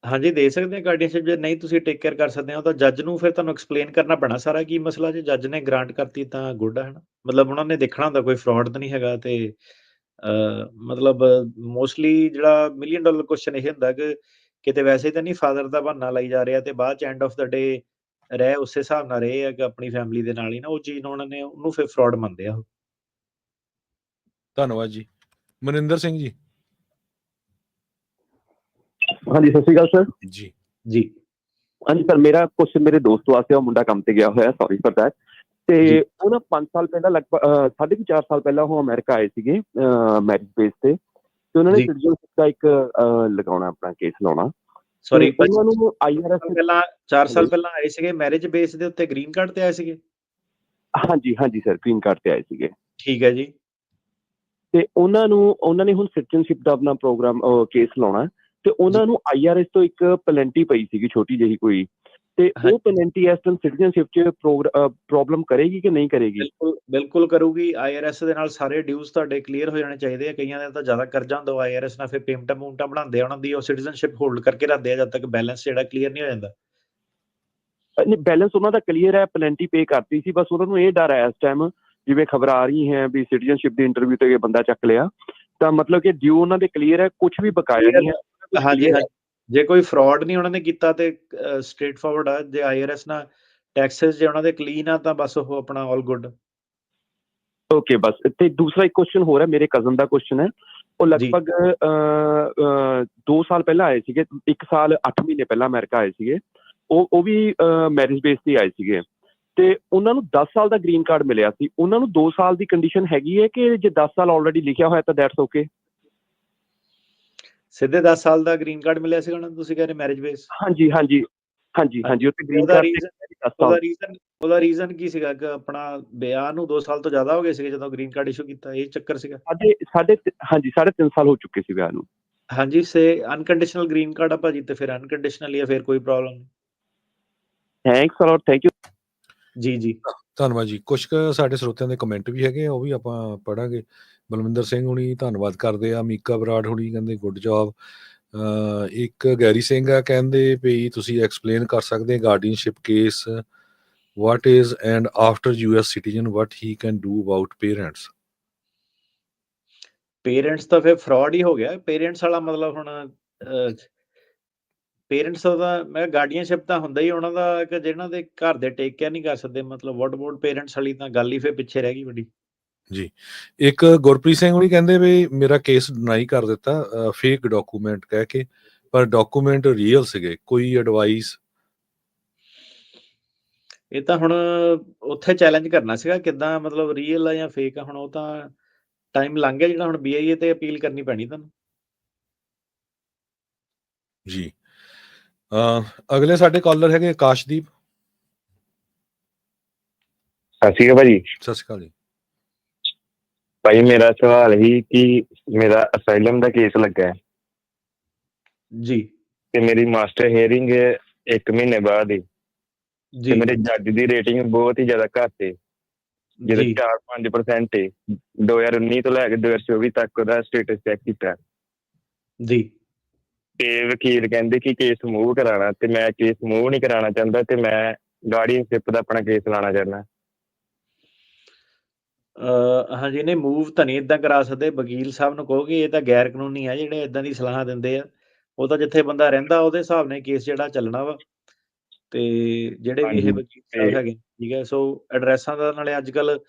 ਹਾਂਜੀ, ਦੇ ਸਕਦੇ ਆ ਗਾਰਡੀਅਨਸ਼ਿਪ। ਜੇ ਨਹੀਂ ਤੁਸੀਂ ਟੇਕ ਕੇਅਰ ਕਰ ਸਕਦੇ ਹੋ ਤਾਂ ਜੱਜ ਨੂੰ ਫਿਰ ਤੁਹਾਨੂੰ ਐਕਸਪਲੇਨ ਕਰਨਾ ਪੈਣਾ ਸਾਰਾ ਕੀ ਮਸਲਾ। ਜੇ ਜੱਜ ਨੇ ਗ੍ਰਾਂਟ ਕਰਤੀ ਤਾਂ ਗੁੱਡ ਹੈ ਨਾ, ਮਤਲਬ ਉਹਨਾਂ ਨੇ ਦੇਖਣਾ ਹੁੰਦਾ ਕੋਈ ਫਰਾਡ ਤਾਂ ਨਹੀਂ ਹੈਗਾ। ਤੇ ਮਤਲਬ ਮੋਸਟਲੀ ਜਿਹੜਾ $1 ਮਿਲੀਅਨ ਕੁਐਸਚਨ ਇਹ ਹੁੰਦਾ ਕਿ ਕਿਤੇ ਵੈਸੇ ਤਾਂ ਨਹੀਂ ਫਾਦਰ ਦਾ ਬਹਾਨਾ ਲਾਈ ਜਾ ਰਿਹਾ, ਤੇ ਬਾਅਦ ਚ ਐਂਡ ਆਫ ਦਾ ਡੇ ਰਹੇ ਉਸੇ ਹਿਸਾਬ ਨਾਲ ਰਹੇ ਆ ਕਿ ਆਪਣੀ ਫੈਮਿਲੀ ਦੇ ਨਾਲ ਹੀ ਨਾ, ਉਹ ਚੀਜ਼ ਨੂੰ ਉਹਨਾਂ ਨੇ ਉਹਨੂੰ ਫਿਰ ਫਰਾਡ ਮੰਨਦੇ ਆ ਉਹ। ਧੰਨਵਾਦ ਜੀ। ਮਨਿੰਦਰ ਸਿੰਘ ਜੀ। ਹਾਂਜੀ, ਸਤਿ ਸ਼੍ਰੀ ਅਕਾਲ ਸਰ। ਜੀ ਹਾਂਜੀ ਸਰ, ਮੇਰਾ ਕੁਐਸਚਨ ਮੇਰੇ ਦੋਸਤ ਵਾਸਤੇ, ਉਹ ਮੁੰਡਾ ਕੰਮ ਤੇ ਗਿਆ ਹੋਇਆ, ਸੌਰੀ ਫॉर दैट। ਤੇ ਉਹ ਨਾ 5 ਸਾਲ ਪਹਿਲਾਂ, ਲਗਭਗ 4.5 ਸਾਲ ਪਹਿਲਾਂ ਉਹ ਅਮਰੀਕਾ ਆਏ ਸੀਗੇ ਮੈਰਿਜ ਬੇਸ ਤੇ ਉਹਨਾਂ ਨੇ ਸਿਟੀਜ਼ਨਸ਼ਿਪ ਦਾ ਇੱਕ ਲਗਾਉਣਾ, ਆਪਣਾ ਕੇਸ ਲਾਉਣਾ। ਸੌਰੀ, ਉਹਨਾਂ ਨੂੰ IRS ਪਹਿਲਾਂ 4 ਸਾਲ ਪਹਿਲਾਂ ਆਏ ਸੀਗੇ ਮੈਰਿਜ ਬੇਸ ਦੇ ਉੱਤੇ, ਗ੍ਰੀਨ ਕਾਰਡ ਤੇ ਆਏ ਸੀਗੇ? ਹਾਂਜੀ ਸਰ, ਗ੍ਰੀਨ ਕਾਰਡ ਤੇ ਆਏ ਸੀਗੇ। ਠੀਕ ਹੈ ਜੀ। ਤੇ ਉਹਨਾਂ ਨੇ ਹੁਣ ਸਿਟੀਜ਼ਨਸ਼ਿਪ ਦਾ ਆਪਣਾ ਪ੍ਰੋਗਰਾਮ ਕੇਸ ਲਾਉਣਾ, ਤੇ ਉਹਨਾਂ ਨੂੰ IRS ਤੋਂ ਇੱਕ ਪੈਨਲਟੀ ਪਈ ਸੀਗੀ ਛੋਟੀ ਜਿਹੀ ਕੋਈ, ਤੇ ਉਹ ਪੈਨਲਟੀ ਇਸ ਟਾਈਮ ਸਿਟੀਜ਼ਨਸ਼ਿਪ 'ਚ ਪ੍ਰੋਬਲਮ ਕਰੇਗੀ ਕਿ ਨਹੀਂ ਕਰੇਗੀ? ਬਿਲਕੁਲ ਕਰੂਗੀ। IRS ਦੇ ਨਾਲ ਸਾਰੇ ਡਿਊਜ਼ ਤੁਹਾਡੇ ਕਲੀਅਰ ਹੋ ਜਾਣੇ ਚਾਹੀਦੇ ਆ। ਕਈਆਂ ਦਾ ਤਾਂ ਜ਼ਿਆਦਾ ਕਰਜ਼ਾ ਹੁੰਦਾ, IRS ਨਾਲ ਫਿਰ ਪੇਮੈਂਟਾਂ ਬਣਾਉਂਦੇ ਆ ਉਹਨਾਂ ਦੀ, ਉਹ ਸਿਟੀਜ਼ਨਸ਼ਿਪ ਹੋਲਡ ਕਰਕੇ ਰੱਖਦੇ ਆ ਜਦ ਤੱਕ ਬੈਲੈਂਸ ਜਿਹੜਾ ਕਲੀਅਰ ਨਹੀਂ ਹੋ ਜਾਂਦਾ। ਨਹੀਂ, ਬੈਲੈਂਸ ਉਹਨਾਂ ਦਾ ਕਲੀਅਰ ਹੈ, ਪੈਨਲਟੀ ਪੇ ਕਰਤੀ ਸੀ, ਬਸ ਉਹਨਾਂ ਨੂੰ ਇਹ ਡਰ ਹੈ ਇਸ ਟਾਈਮ, ਜਿਵੇਂ ਖਬਰ ਆ ਰਹੀ ਹੈ ਵੀ ਸਿਟੀਜ਼ਨਸ਼ਿਪ ਦੀ ਇੰਟਰਵਿਊ ਤੇ ਬੰਦਾ ਚੱਕ ਲਿਆ, ਤਾਂ ਮਤਲਬ ਕਿ ਡਿਊ ਉਹਨਾਂ ਦੇ ਕਲੀਅਰ ਹੈ, ਕੁਝ ਵੀ ਬਕਾਇਆ ਨਹੀਂ ਹੈ। ਹਾਂਜੀ ਜੇ ਕੋਈ ਫਰਾਡ ਨਹੀਂ ਉਹਨਾਂ ਨੇ ਕੀਤਾ ਤੇ ਸਟ੍ਰੇਟ ਫਾਰਵਰਡ ਆ, ਜੇ IRS ਨਾਲ ਟੈਕਸਸ ਜੇ ਉਹਨਾਂ ਦੇ ਕਲੀਨ ਆ ਤਾਂ ਬਸ ਉਹ ਆਪਣਾ ਆਲ ਗੁੱਡ। ਓਕੇ ਬਸ। ਤੇ ਦੂਸਰਾ ਇੱਕ ਕੁਐਸਚਨ ਹੋਰ ਹੈ, ਮੇਰੇ ਕਜ਼ਨ ਦਾ ਕੁਐਸਚਨ ਹੈ। ਉਹ ਲਗਭਗ 2 ਸਾਲ ਪਹਿਲਾਂ ਆਏ ਸੀਗੇ, 1 ਸਾਲ 8 ਮਹੀਨੇ ਪਹਿਲਾਂ ਅਮਰੀਕਾ ਆਏ ਸੀਗੇ। ਉਹ ਵੀ ਮੈਰਿਜ ਬੇਸ ਤੇ ਆਏ ਸੀਗੇ ਤੇ ਉਹਨਾਂ ਨੂੰ 10 ਸਾਲ ਦਾ ਗ੍ਰੀਨ ਕਾਰਡ ਮਿਲਿਆ ਸੀ। ਉਹਨਾਂ ਨੂੰ 2 ਸਾਲ ਦੀ ਕੰਡੀਸ਼ਨ ਹੈਗੀ ਹੈ ਕਿ ਜੇ 10 ਸਾਲ ਆਲਰੇਡੀ ਲਿਖਿਆ ਹੋਇਆ ਤਾਂ ਦੈਟਸ ਓਕੇ? ਸਿੱਧੇ 10 ਸਾਲ ਦਾ ਗ੍ਰੀਨ ਕਾਰਡ ਮਿਲਿਆ ਸੀਗਾ ਉਹਨਾਂ ਨੂੰ, ਤੁਸੀਂ ਕਹਿ ਰਹੇ ਮੈਰਿਜ ਬੇਸ? ਹਾਂਜੀ ਹਾਂਜੀ ਹਾਂਜੀ ਹਾਂਜੀ। ਉੱਥੇ ਗ੍ਰੀਨ ਕਾਰਡ ਉਹਦਾ ਰੀਜ਼ਨ ਕੀ ਸੀਗਾ ਕਿ ਆਪਣਾ ਵਿਆਹ ਨੂੰ 2 ਸਾਲ ਤੋਂ ਜ਼ਿਆਦਾ ਹੋ ਗਏ ਸੀਗੇ ਜਦੋਂ ਗ੍ਰੀਨ ਕਾਰਡ ਇਸ਼ੂ ਕੀਤਾ, ਇਹ ਚੱਕਰ ਸੀਗਾ? ਸਾਢੇ 3 ਸਾਲ ਹੋ ਚੁੱਕੇ ਸੀ ਵਿਆਹ ਨੂੰ। ਹਾਂਜੀ, ਅਨਕੰਡੀਸ਼ਨਲ ਗ੍ਰੀਨ ਕਾਰਡ ਆ ਭਾਜੀ, ਤੇ ਫਿਰ ਅਨਕੰਡੀਸ਼ਨਲ ਹੀ ਆ, ਫਿਰ ਕੋਈ ਪ੍ਰੋਬਲਮ ਨਹੀਂ। ਥੈਂਕਸ ਅਲੋਟ, ਥੈਂਕ ਯੂ ਜੀ। ਧੰਨਵਾਦ ਜੀ। ਕੁਛ ਕੁ ਸਾਡੇ ਸਰੋਤਿਆਂ ਦੇ ਕਮੈਂਟ ਵੀ ਹੈਗੇ ਆ, ਉਹ ਵੀ ਆਪਾਂ ਪੜਾਂਗੇ। ਬਲਵਿੰਦਰ ਸਿੰਘ ਹੁਣੀ ਧੰਨਵਾਦ ਕਰਦੇ ਆ, ਮੀਕਾ ਬਰਾੜ ਹੁਣੀ ਕਹਿੰਦੇ ਗੁੱਡ ਜੌਬ। ਇੱਕ ਗੈਰੀ ਸਿੰਘ ਆ, ਕਹਿੰਦੇ ਵੀ ਤੁਸੀਂ ਐਕਸਪਲੇਨ ਕਰ ਸਕਦੇ ਗਾਰਡੀਅਨਸ਼ਿਪ case what is and after US citizen what he can do about parents? Parents ਤਾਂ ਫਿਰ ਫਰਾਡ ਹੀ ਹੋ ਗਿਆ। ਪੇਰੈਂਟਸ ਵਾਲਾ ਮਤਲਬ ਹੁਣ ਪੇਰੈਂਟਸ ਦਾ ਮੈਂ ਗਾਰਡੀਅਨਸ਼ਿਪ ਤਾਂ ਹੁੰਦਾ ਹੀ ਉਹਨਾਂ ਦਾ ਕਿ ਜਿਹਨਾਂ ਦੇ ਘਰ ਦੇ ਟੇਕ ਕੇਅਰ ਨਹੀਂ ਕਰ ਸਕਦੇ, ਮਤਲਬ ਵਾਟ ਅਬਾਊਟ ਪੇਰੈਂਟਸ ਵਾਲੀ ਤਾਂ ਗੱਲ ਹੀ ਫਿਰ ਪਿੱਛੇ ਰਹਿ ਗਈ ਵੱਡੀ ਜੀ। ਇੱਕ ਗੁਰਪ੍ਰੀਤ ਸਿੰਘ ਹੁਣੀ ਕਹਿੰਦੇ ਵੀ ਮੇਰਾ ਕੇਸ ਡਿਨਾਈ ਕਰ ਦਿੱਤਾ ਫੇਕ ਡਾਕੂਮੈਂਟ ਕਹਿ ਕੇ, ਪਰ ਡਾਕੂਮੈਂਟ ਰੀਅਲ ਸੀਗੇ, ਕੋਈ ਐਡਵਾਈਸ? ਇਹ ਤਾਂ ਹੁਣ ਉੱਥੇ ਚੈਲੰਜ ਕਰਨਾ ਸੀਗਾ ਕਿੱਦਾਂ, ਮਤਲਬ ਰੀਅਲ ਆ ਜਾਂ ਫੇਕ ਆ। ਹੁਣ ਉਹ ਤਾਂ ਟਾਈਮ ਲੰਘ ਗਿਆ, ਜਿਹੜਾ ਹੁਣ BIA ਤੇ ਅਪੀਲ ਕਰਨੀ ਪੈਣੀ ਤੁਹਾਨੂੰ। ਜੀ। ਅਗਲੇ ਸਾਡੇ ਕਾਲਰ ਹੈਗੇ ਆਕਾਸ਼ਦੀਪ। ਸਤਿ ਸ਼੍ਰੀ ਅਕਾਲ ਭਾਜੀ। ਸਤਿ ਸ਼੍ਰੀ ਅਕਾਲ ਜੀ। ਭਾਈ ਮੇਰਾ ਸਵਾਲ ਹੀ ਕਿ ਮੇਰਾ ਅਸਾਈਲਮ ਦਾ ਕੇਸ ਲੱਗਾ ਹੈ ਜੀ, ਤੇ ਮੇਰੀ ਮਾਸਟਰ ਹੀਅਰਿੰਗ 1 ਮਹੀਨੇ ਬਾਅਦ ਹੀ ਤੇ ਮੇਰੇ ਜੱਜ ਦੀ ਰੇਟਿੰਗ ਬਹੁਤ ਹੀ ਜ਼ਿਆਦਾ ਘੱਟ ਹੈ, ਜਿਹਦੇ 4-5% ਹੈ। 2019 ਤੋਂ ਲੈ ਕੇ 2024 ਤੱਕ ਉਹਦਾ ਸਟੇਟਸ ਚੈੱਕ ਕੀਤਾ ਜੀ, ਤੇ ਵਕੀਲ ਕਹਿੰਦੇ ਕਿ ਕੇਸ ਮੂਵ ਕਰਾਉਣਾ, ਤੇ ਮੈਂ ਕੇਸ ਮੂਵ ਨਹੀਂ ਕਰਾਉਣਾ ਚਾਹੁੰਦਾ ਤੇ ਮੈਂ ਗਾਰਡੀਅਨਸ਼ਿਪ ਦਾ ਆਪਣਾ ਕੇਸ ਲਾਉਣਾ ਚਾਹੁੰਦਾ। ਹਾਂਜੀ, ਨਹੀਂ ਮੂਵ ਤਾਂ ਨਹੀਂ ਇੱਦਾਂ ਕਰਾ ਸਕਦੇ। ਵਕੀਲ ਸਾਹਿਬ ਨੂੰ ਕਹੋਗੇ ਇਹ ਤਾਂ ਗੈਰ ਕਾਨੂੰਨੀ ਆ ਜਿਹੜੇ ਇੱਦਾਂ ਦੀ ਸਲਾਹਾਂ ਦਿੰਦੇ ਆ। ਉਹ ਤਾਂ ਜਿੱਥੇ ਬੰਦਾ ਰਹਿੰਦਾ ਉਹਦੇ ਹਿਸਾਬ ਨਾਲ ਕੇਸ ਜਿਹੜਾ ਚੱਲਣਾ ਵਾ, ਤੇ ਜਿਹੜੇ ਵੀ ਇਹ ਵਕੀਲ ਸਾਹਿਬ ਹੈਗੇ, ਠੀਕ ਹੈ। ਸੋ ਐਡਰੈਸਾਂ ਦਾ ਨਾਲੇ ਅੱਜ ਕੱਲ੍ਹ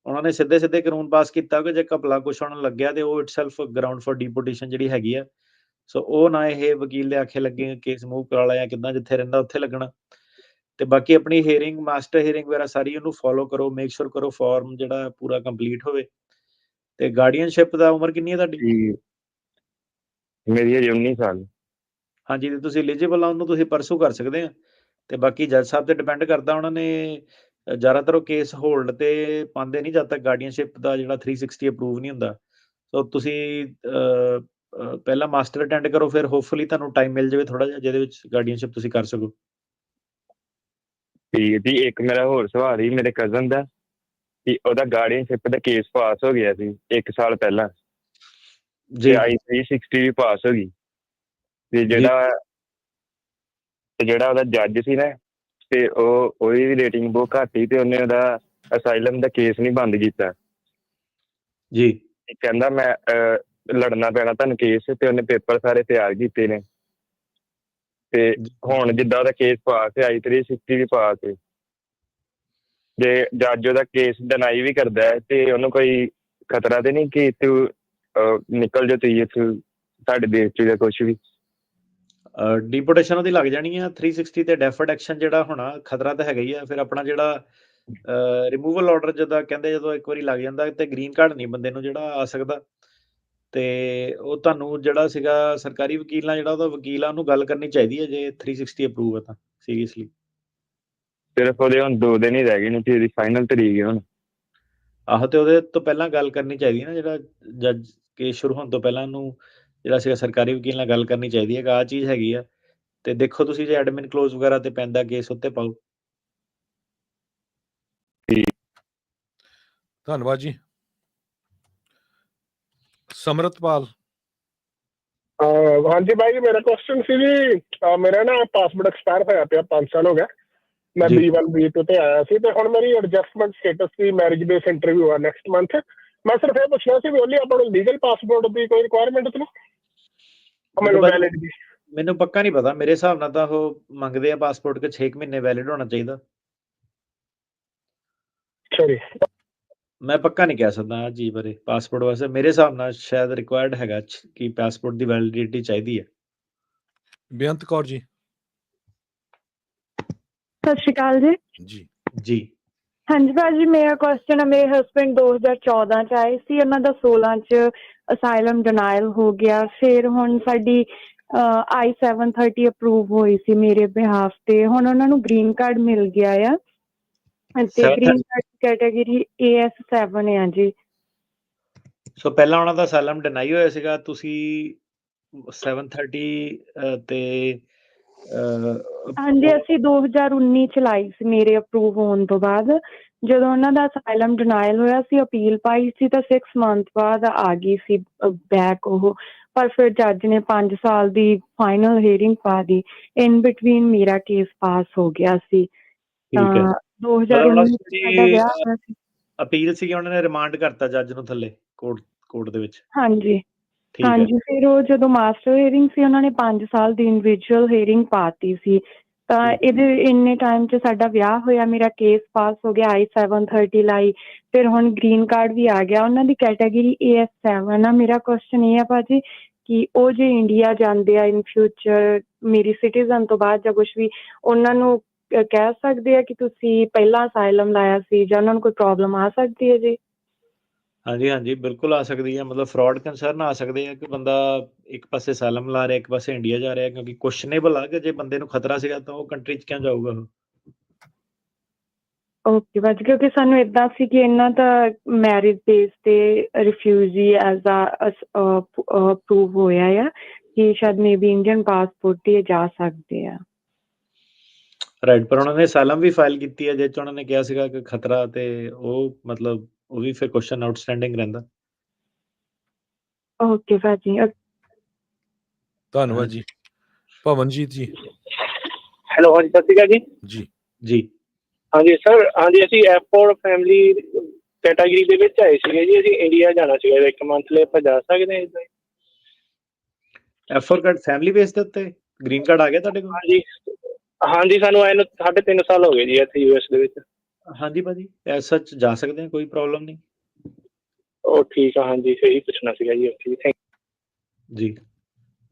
ਉਹਨਾਂ ਨੇ ਸਿੱਧੇ ਕਾਨੂੰਨ ਪਾਸ ਕੀਤਾ ਕਿ ਜੇ ਘਪਲਾ ਕੁਛ ਉਹਨਾਂ ਨੂੰ ਲੱਗਿਆ ਤੇ ਉਹ ਇਟਸੈਲਫ ਗਰਾਊਂਡ ਫॉर ਡੀਪੋਰਟੇਸ਼ਨ ਜਿਹੜੀ ਹੈਗੀ ਆ। ਸੋ ਉਹ ਨਾ ਇਹ ਵਕੀਲ ਦੇ ਆਖੇ ਲੱਗੇ ਕੇਸ ਮੂਵ ਕਰਾ ਲਿਆ, ਕਿੱਦਾਂ ਜਿੱਥੇ ਰਹਿੰਦਾ ਉੱਥੇ ਲੱਗਣਾ। ਤੇ ਬਾਕੀ ਆਪਣੀ ਹੀਅਰਿੰਗ, ਮਾਸਟਰ ਹੀਅਰਿੰਗ ਵਗੈਰਾ ਸਾਰੀ ਉਹਨੂੰ ਫੋਲੋ ਕਰੋ, ਮੇਕ ਸ਼ੋਰ ਕਰੋ ਫਾਰਮ ਜਿਹੜਾ ਪੂਰਾ ਕੰਪਲੀਟ ਹੋਵੇ। ਤੇ ਗਾਰਡੀਅਨਸ਼ਿਪ ਦਾ ਉਮਰ ਕਿੰਨੀ ਹੈ ਤੁਹਾਡੀ? ਮੇਰੀ ਹੈ 19 ਸਾਲ। ਹਾਂਜੀ, ਤੇ ਤੁਸੀਂ ਐਲੀਜੀਬਲ ਆ, ਉਹਨੂੰ ਤੁਸੀਂ ਪਰਸੂ ਕਰ ਸਕਦੇ ਆ। ਤੇ ਬਾਕੀ ਜੱਜ ਸਾਹਿਬ ਤੇ ਡਿਪੈਂਡ ਕਰਦਾ, ਉਹਨਾਂ ਨੇ ਜ਼ਿਆਦਾਤਰ ਉਹ ਕੇਸ ਹੋਲਡ ਤੇ ਪਾਉਂਦੇ ਨਹੀਂ ਜਦ ਤੱਕ ਗਾਰਡੀਅਨਸ਼ਿਪ ਦਾ ਜਿਹੜਾ 360 ਅਪਰੂਵ ਨਹੀਂ ਹੁੰਦਾ। ਸੋ ਤੁਸੀਂ ਪਹਿਲਾਂ ਮਾਸਟਰ ਅਟੈਂਡ ਕਰੋ, ਫਿਰ ਹੋਪਫੁਲੀ ਤੁਹਾਨੂੰ ਟਾਈਮ ਮਿਲ ਜਾਵੇ ਥੋੜਾ ਜਿਹਾ ਜਿਹਦੇ ਵਿੱਚ ਗਾਰਡੀਅਨਸ਼ਿਪ ਤੁਸੀਂ ਕਰ ਸਕੋ। ਠੀਕ ਹੈ ਜੀ। ਇੱਕ ਮੇਰਾ ਹੋਰ ਸਵਾਲ ਸੀ ਮੇਰੇ ਕਜ਼ਨ ਦਾ ਕਿ ਉਹਦਾ ਗਾਰਡੀਅਨਸ਼ਿਪ ਦਾ ਕੇਸ ਪਾਸ ਹੋ ਗਿਆ ਸੀ 1 ਸਾਲ ਪਹਿਲਾਂ, ਤੇ I-360 ਵੀ ਪਾਸ ਹੋ ਗਈ, ਤੇ ਜਿਹੜਾ ਉਹਦਾ ਜੱਜ ਸੀ ਨਾ, ਤੇ ਉਹਦੀ ਵੀ ਰੇਟਿੰਗ ਬਹੁਤ ਘੱਟ ਸੀ, ਤੇ ਉਹਨੇ ਉਹਦਾ ਅਸਾਈਲਮ ਦਾ ਕੇਸ ਨਹੀਂ ਬੰਦ ਕੀਤਾ ਜੀ। ਕਹਿੰਦਾ ਮੈਂ ਲੜਨਾ ਪੈਣਾ ਤੁਹਾਨੂੰ ਕੇਸ, ਤੇ ਉਹਨੇ ਪੇਪਰ ਸਾਰੇ ਤਿਆਰ ਕੀਤੇ ਨੇ। ਤੇ ਹੁਣ ਜਿੱਦਾਂ ਉਹਦਾ ਕੇਸ ਪਾਸ ਹੈ, I-360 ਵੀ ਪਾਸ ਹੈ, ਜੇ ਜੱਜ ਉਹਦਾ ਕੇਸ ਡਿਨਾਈ ਵੀ ਕਰਦਾ ਹੈ ਤੇ ਉਹਨੂੰ ਕੋਈ ਖਤਰਾ ਤੇ ਨਹੀਂ ਕਿ ਤੂੰ ਨਿਕਲ ਜਾ ਤੁਸੀਂ ਇੱਥੋਂ ਸਾਡੇ ਦੇਸ਼ 'ਚ ਜਾਂ ਕੁਛ ਵੀ? ਡੀਪੋਰਟੇਸ਼ਨ ਉਹਦੀ ਲੱਗ ਜਾਣੀ ਆ 360 ਤੇ ਡੈਫਰਡ ਐਕਸ਼ਨ ਜਿਹੜਾ ਹੋਣਾ, ਖਤਰਾ ਤਾਂ ਹੈਗਾ ਹੀ ਆ। ਫਿਰ ਆਪਣਾ ਜਿਹੜਾ ਰਿਮੂਵਲ ਆਰਡਰ ਜਿੱਦਾਂ ਕਹਿੰਦੇ, ਜਦੋਂ ਇੱਕ ਵਾਰੀ ਲੱਗ ਜਾਂਦਾ ਤੇ ਗ੍ਰੀਨ ਕਾਰਡ ਨਹੀਂ ਬੰਦੇ ਨੂੰ ਜਿਹੜਾ ਆ ਸਕਦਾ। ਤੇ ਉਹ ਤੁਹਾਨੂੰ ਜਿਹੜਾ ਸੀਗਾ ਸਰਕਾਰੀ ਵਕੀਲ ਨਾਲ, ਜਿਹੜਾ ਉਹਦਾ ਵਕੀਲ ਆ, ਉਹਨੂੰ ਗੱਲ ਕਰਨੀ ਚਾਹੀਦੀ ਹੈ ਜੇ 360 ਅਪਰੂਵ ਹੈ ਤਾਂ ਸੀਰੀਅਸਲੀ। ਸਿਰਫ ਉਹਦੇ ਹੁਣ 2 ਦਿਨ ਹੀ ਰਹਿ ਗਏ ਨੇ ਤੇ ਇਹਦੀ ਫਾਈਨਲ ਤਰੀਕ ਹੈ ਹੁਣ। ਆਹੋ, ਤੇ ਉਹਦੇ ਤੋਂ ਪਹਿਲਾਂ ਗੱਲ ਕਰਨੀ ਚਾਹੀਦੀ ਹੈ ਨਾ, ਜਿਹੜਾ ਜੱਜ ਕੇਸ ਸ਼ੁਰੂ ਹੋਣ ਤੋਂ ਪਹਿਲਾਂ ਉਹਨੂੰ ਜਿਹੜਾ ਸੀਗਾ ਸਰਕਾਰੀ ਵਕੀਲ ਨਾਲ ਗੱਲ ਕਰਨੀ ਚਾਹੀਦੀ ਹੈ ਕਿ ਆਹ ਚੀਜ਼ ਹੈਗੀ ਆ। ਤੇ ਦੇਖੋ ਤੁਸੀਂ ਜੇ ਐਡਮਿਨ ਕਲੋਜ਼ ਵਗੈਰਾ ਤੇ ਪੈਂਦਾ ਕੇਸ ਉੱਤੇ ਪਾਓ। ਧੰਨਵਾਦ ਜੀ। ਸਮਰਤਪਾਲ। ਹਾਂਜੀ ਭਾਈ, ਮੇਰਾ ਕੁਐਸਚਨ ਸੀ ਜੀ, ਮੇਰਾ ਨਾ ਪਾਸਪੋਰਟ ਐਕਸਪਾਇਰ ਹੋਇਆ ਪਿਆ, 5 ਸਾਲ ਹੋ ਗਿਆ। ਮੈਂ B1 B2 ਤੇ ਆਇਆ ਸੀ, ਤੇ ਹੁਣ ਮੇਰੀ ਐਡਜਸਟਮੈਂਟ ਸਟੇਟਸ ਦੀ ਮੈਰਿਜ ਬੇਸ ਇੰਟਰਵਿਊ ਆ ਨੈਕਸਟ ਮੰਥ। ਮੈਂ ਸਿਰਫ ਇਹ ਪੁੱਛਣਾ ਸੀ ਵੀ ਓਨਲੀ ਆਪਾਂ ਨੂੰ ਲੀਗਲ ਪਾਸਪੋਰਟ ਦੀ ਕੋਈ ਰਿਕੁਆਇਰਮੈਂਟ ਤੇ ਨਾ ਮੈਨੂੰ ਵੈਲਿਡ ਦੀ? ਮੈਨੂੰ ਪੱਕਾ ਨਹੀਂ ਪਤਾ, ਮੇਰੇ ਹਿਸਾਬ ਨਾਲ ਤਾਂ ਉਹ ਮੰਗਦੇ ਆ ਪਾਸਪੋਰਟ ਕਿ 6 ਮਹੀਨੇ ਵੈਲਿਡ ਹੋਣਾ ਚਾਹੀਦਾ। ਸੌਰੀ ਮੈਂ ਪੱਕਾ ਨਹੀਂ ਕਹਿ ਸਕਦਾ ਆ ਚੀਜ਼ ਬਾਰੇ ਪਾਸਪੋਰਟ ਵਾਸਤੇ। ਮੇਰੇ ਹਿਸਾਬ ਨਾਲ ਸ਼ਾਇਦ ਰਿਕੁਆਇਰਡ ਹੈਗਾ ਕਿ ਪਾਸਪੋਰਟ ਦੀ ਵੈਲਿਡਿਟੀ ਚਾਹੀਦੀ ਹੈ। ਬੇਅੰਤ ਕੌਰ ਜੀ। ਸਤਿ ਸ਼੍ਰੀ ਅਕਾਲ ਜੀ। ਜੀ ਜੀ ਹਾਂਜੀ ਭਾਜੀ, ਮੇਰਾ ਕੁਐਸਚਨ ਹੈ, ਮੇਰੇ ਹਸਬੈਂਡ 2014 ਚ ਆਏ ਸੀ, ਉਹਨਾਂ ਦਾ 16 ਚ ਅਸਾਈਲਮ ਡਿਨਾਇਲ ਹੋ ਗਿਆ। ਫਿਰ ਹੁਣ ਸਾਡੀ I-730 ਅਪਰੂਵ ਹੋਈ ਸੀ ਮੇਰੇ ਬਿਹਾਫ ਤੇ, ਹੁਣ ਉਹਨਾਂ ਨੂੰ ਗ੍ਰੀਨ ਕਾਰਡ ਮਿਲ ਗਿਆ ਆ ਤੇ ਗ੍ਰੀਨ ਕਾਰਡ ਕੈਟਾਗਰੀ AS7 ਆ ਜੀ। ਸੋ ਪਹਿਲਾਂ ਉਹਨਾਂ ਦਾ ਅਸਾਈਲਮ ਡਿਨਾਈ ਹੋਇਆ ਸੀਗਾ, ਤੁਸੀਂ 730 ਤੇ ਹਾਂਜੀ, ਅਸੀਂ 2019 ਚ ਲਾਈ ਸੀ ਮੇਰੇ ਅਪਰੂਵ ਹੋਣ ਤੋਂ ਬਾਅਦ। ਜਦੋਂ ਉਹਨਾਂ ਦਾ ਅਸਾਈਲਮ ਡਿਨਾਇਲ ਹੋਇਆ ਸੀ, ਅਪੀਲ ਪਾਈ ਸੀ ਤਾਂ 6 ਮੰਥ ਬਾਅਦ ਆ ਗਈ ਸੀ ਬੈਕ ਉਹ। ਪਰ ਫਿਰ ਜੱਜ ਨੇ 5 ਸਾਲ ਦੀ ਫਾਈਨਲ ਹੀਅਰਿੰਗ ਪਾ ਦੀ। ਇਨ ਬਿਟਵੀਨ ਮੇਰਾ ਕੇਸ ਪਾਸ ਹੋ ਗਿਆ ਸੀ। ਤਾਂ 2019 ਚ ਸਾਡਾ ਵਿਆਹ ਹੋਇਆ ਸੀ। ਅਪੀਲ ਸੀ, ਉਹਨਾਂ ਨੇ ਰਿਮਾਂਡ ਕਰਤਾ ਜੱਜ ਨੂੰ ਥੱਲੇ ਕੋਰਟ ਦੇ ਵਿੱਚ। ਹਾਂਜੀ ਹਾਂਜੀ, ਫਿਰ ਉਹ ਜਦੋਂ ਮਾਸਟਰ ਹੀਅਰਿੰਗ ਸੀ, ਉਹਨਾਂ ਨੇ 5 ਸਾਲ ਦੀ ਇੰਡੀਵਿਜੂਅਲ ਹੀਅਰਿੰਗ ਪਾਤੀ ਸੀ। ਤਾਂ ਇਹਦੇ ਇੰਨੇ ਟਾਈਮ 'ਚ ਸਾਡਾ ਵਿਆਹ ਹੋਇਆ, ਮੇਰਾ ਕੇਸ ਪਾਸ ਹੋ ਗਿਆ, I-730 ਲਾਈ, ਫਿਰ ਹੁਣ ਗ੍ਰੀਨ ਕਾਰਡ ਵੀ ਆ ਗਿਆ। ਉਹਨਾਂ ਦੀ ਕੈਟਾਗਰੀ AS7 ਆ। ਮੇਰਾ ਕੁਐਸਚਨ ਇਹ ਆ ਭਾਜੀ ਕਿ ਉਹ ਜੇ ਇੰਡੀਆ ਜਾਂਦੇ ਆ ਇਨ ਫਿਊਚਰ ਮੇਰੀ ਸਿਟੀਜ਼ਨ ਤੋਂ ਬਾਅਦ ਜਾਂ ਕੁਛ ਵੀ, ਉਹਨਾਂ ਨੂੰ ਕਹਿ ਸਕਦੇ ਆ ਕਿ ਤੁਸੀਂ ਪਹਿਲਾਂ ਅਸਾਈਲਮ ਲਾਇਆ ਸੀ, ਜਾਂ ਉਹਨਾਂ ਨੂੰ ਕੋਈ ਪ੍ਰੋਬਲਮ ਆ ਸਕਦੀ ਹੈ ਜੀ? ਹਾਂਜੀ ਹਾਂਜੀ, ਬਿਲਕੁਲ ਆ ਸਕਦੀ ਹੈ। ਮਤਲਬ ਫਰਾਡ ਕੰਸਰਨ ਆ ਸਕਦੇ ਆ ਕਿ ਬੰਦਾ ਇੱਕ ਪਾਸੇ ਅਸਾਈਲਮ ਲਾ ਰਿਹਾ, ਇੱਕ ਪਾਸੇ ਇੰਡੀਆ ਜਾ ਰਿਹਾ, ਕਿਉਂਕਿ ਕੁਐਸਚਨੇਬਲ ਆ ਕਿ ਜੇ ਬੰਦੇ ਨੂੰ ਖਤਰਾ ਸੀਗਾ ਤਾਂ ਉਹ ਕੰਟਰੀ 'ਚ ਕਿਉਂ ਜਾਊਗਾ ਉਹ। ਓਕੇ ਭਾਜੀ, ਕਿਉਂਕਿ ਸਾਨੂੰ ਏਦਾਂ ਸੀ ਕਿ ਇਹਨਾਂ ਦਾ ਮੈਰਿਜ ਬੇਸ ਤੇ ਰਿਫਿਊਜੀ ਐਜ਼ ਅਪਰੂਵ ਹੋਇਆ ਆ ਕਿ ਸ਼ਾਇਦ ਮੇ ਬੀ ਇੰਡੀਅਨ ਪਾਸਪੋਰਟ ਤੇ ਜਾ ਸਕਦੇ ਆ। ਰਾਈਟ, ਪਰ ਉਹਨਾਂ ਨੇ ਅਸਾਈਲਮ ਵੀ ਫਾਈਲ ਕੀਤੀ ਹੈ ਜਿਸ 'ਚ ਉਹਨਾਂ ਨੇ ਕਿਹਾ ਸੀਗਾ ਕਿ ਖਤਰਾ, ਤੇ ਉਹ ਮਤਲਬ ਉਹ ਵੀ ਫਿਰ ਕੁਐਸਚਨ ਆਊਟਸਟੈਂਡਿੰਗ ਰਹਿੰਦਾ। ਓਕੇ ਭਾਜੀ। ਧੰਨਵਾਦ ਜੀ। ਪਵਨਜੀਤ ਜੀ। ਹੈਲੋ, ਹਾਂਜੀ ਸਤਿ ਸ਼੍ਰੀ ਅਕਾਲ ਜੀ। ਜੀ ਜੀ ਹਾਂਜੀ ਸਰ, ਹਾਂਜੀ ਅਸੀਂ F4 ਫੈਮਿਲੀ ਕੈਟਾਗਰੀ ਦੇ ਵਿੱਚ ਆਏ ਸੀਗੇ ਜੀ। ਅਸੀਂ ਇੰਡੀਆ ਜਾਣਾ ਸੀਗਾ 1 ਮੰਥ ਲਈ, ਆਪਾਂ ਜਾ ਸਕਦੇ ਹਾਂ? F4 ਕਾਰਡ ਫੈਮਿਲੀ ਬੇਸ ਦੇ ਉੱਤੇ ਗ੍ਰੀਨ ਕਾਰਡ ਆ ਗਿਆ ਤੁਹਾਡੇ ਕੋਲ? ਹਾਂਜੀ ਹਾਂਜੀ, ਸਾਨੂੰ ਆਏ ਨੂੰ 3.5 ਸਾਲ ਹੋ ਗਏ ਜੀ ਇੱਥੇ US ਦੇ ਵਿੱਚ। ਹਾਂਜੀ ਭਾਜੀ, ਐਸ ਸੱਚ ਜਾ ਸਕਦੇ ਹਾਂ, ਕੋਈ ਪ੍ਰੋਬਲਮ ਨਹੀਂ। ਉਹ ਠੀਕ ਆ, ਹਾਂਜੀ ਸਹੀ ਪੁੱਛਣਾ ਸੀਗਾ ਜੀ ਉੱਥੇ। ਥੈਂਕ ਜੀ।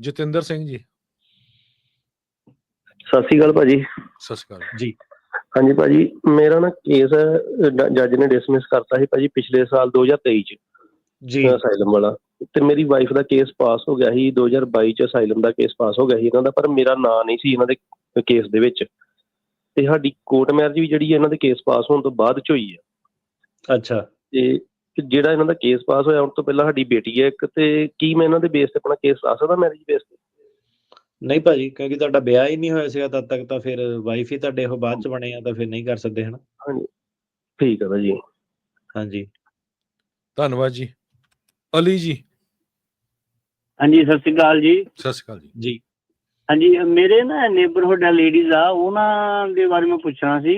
ਜਤਿੰਦਰ ਸਿੰਘ ਜੀ। ਸਤਿ ਸ਼੍ਰੀ ਅਕਾਲ ਭਾਜੀ। ਸਤਿ ਸ਼੍ਰੀ ਅਕਾਲ ਜੀ। ਹਾਂਜੀ ਭਾਜੀ, ਮੇਰਾ ਨਾ ਕੇਸ ਜੱਜ ਨੇ ਡਿਸਮਿਸ ਕਰਤਾ ਸੀ ਭਾਜੀ ਪਿਛਲੇ ਸਾਲ 2023 ਚ ਜੀ ਅਸਾਈਲਮ ਵਾਲਾ, ਤੇ ਮੇਰੀ ਵਾਈਫ ਦਾ ਕੇਸ ਪਾਸ ਹੋ ਗਿਆ ਸੀ 2022 ਚ। ਅਸਾਈਲਮ ਦਾ ਕੇਸ ਪਾਸ ਹੋ ਗਿਆ ਸੀ ਇਹਨਾਂ ਦਾ, ਪਰ ਮੇਰਾ ਨਾਂ ਨਹੀਂ ਸੀ ਇਹਨਾਂ ਦੇ ਕੇਸ ਦੇ ਵਿੱਚ। ਤੇ ਸਾਡੀ ਕੋਰਟ ਮੈਰਿਜ ਵੀ ਜਿਹੜੀ ਇਹਨਾਂ ਦੇ ਕੇਸ ਪਾਸ ਹੋਣ ਤੋਂ ਬਾਅਦ ਚ ਹੋਈ ਆ। ਅੱਛਾ। ਤੇ ਜਿਹੜਾ ਇਹਨਾਂ ਦਾ ਕੇਸ ਪਾਸ ਹੋਇਆ ਉਸ ਤੋਂ ਪਹਿਲਾਂ ਸਾਡੀ ਬੇਟੀ ਹੈ ਇੱਕ, ਤੇ ਕੀ ਮੈਂ ਇਹਨਾਂ ਦੇ ਬੇਸ ਤੇ ਆਪਣਾ ਕੇਸ ਲਾ ਸਕਦਾ ਮੈਰਿਜ ਬੇਸ ਤੇ? ਨਹੀਂ ਭਾਜੀ, ਕਿਉਂਕਿ ਤੁਹਾਡਾ ਵਿਆਹ ਹੀ ਨਹੀਂ ਹੋਇਆ ਸੀਗਾ ਤਦ ਤੱਕ, ਤਾਂ ਫਿਰ ਵਾਈਫ ਹੀ ਤੁਹਾਡੇ ਉਹ ਬਾਅਦ ਚ ਬਣੇ ਆ, ਤਾਂ ਫਿਰ ਨਹੀਂ ਕਰ ਸਕਦੇ ਹਨਾ। ਹਾਂਜੀ ਠੀਕ ਹੈ ਭਾਜੀ। ਹਾਂਜੀ ਧੰਨਵਾਦ ਜੀ। ਅਲੀ ਜੀ। ਹਾਂਜੀ ਸਤਿ ਸ਼੍ਰੀ ਅਕਾਲ ਜੀ। ਸਤਿ ਸ਼੍ਰੀ ਅਕਾਲ ਜੀ। ਜੀ ਹਾਂਜੀ, ਮੇਰੇ ਨਾ ਨੇਬਰਹੁੱਡ ਲੇਡੀਜ਼ ਆ, ਉਹਨਾਂ ਦੇ ਬਾਰੇ ਮੈਂ ਪੁੱਛਣਾ ਸੀ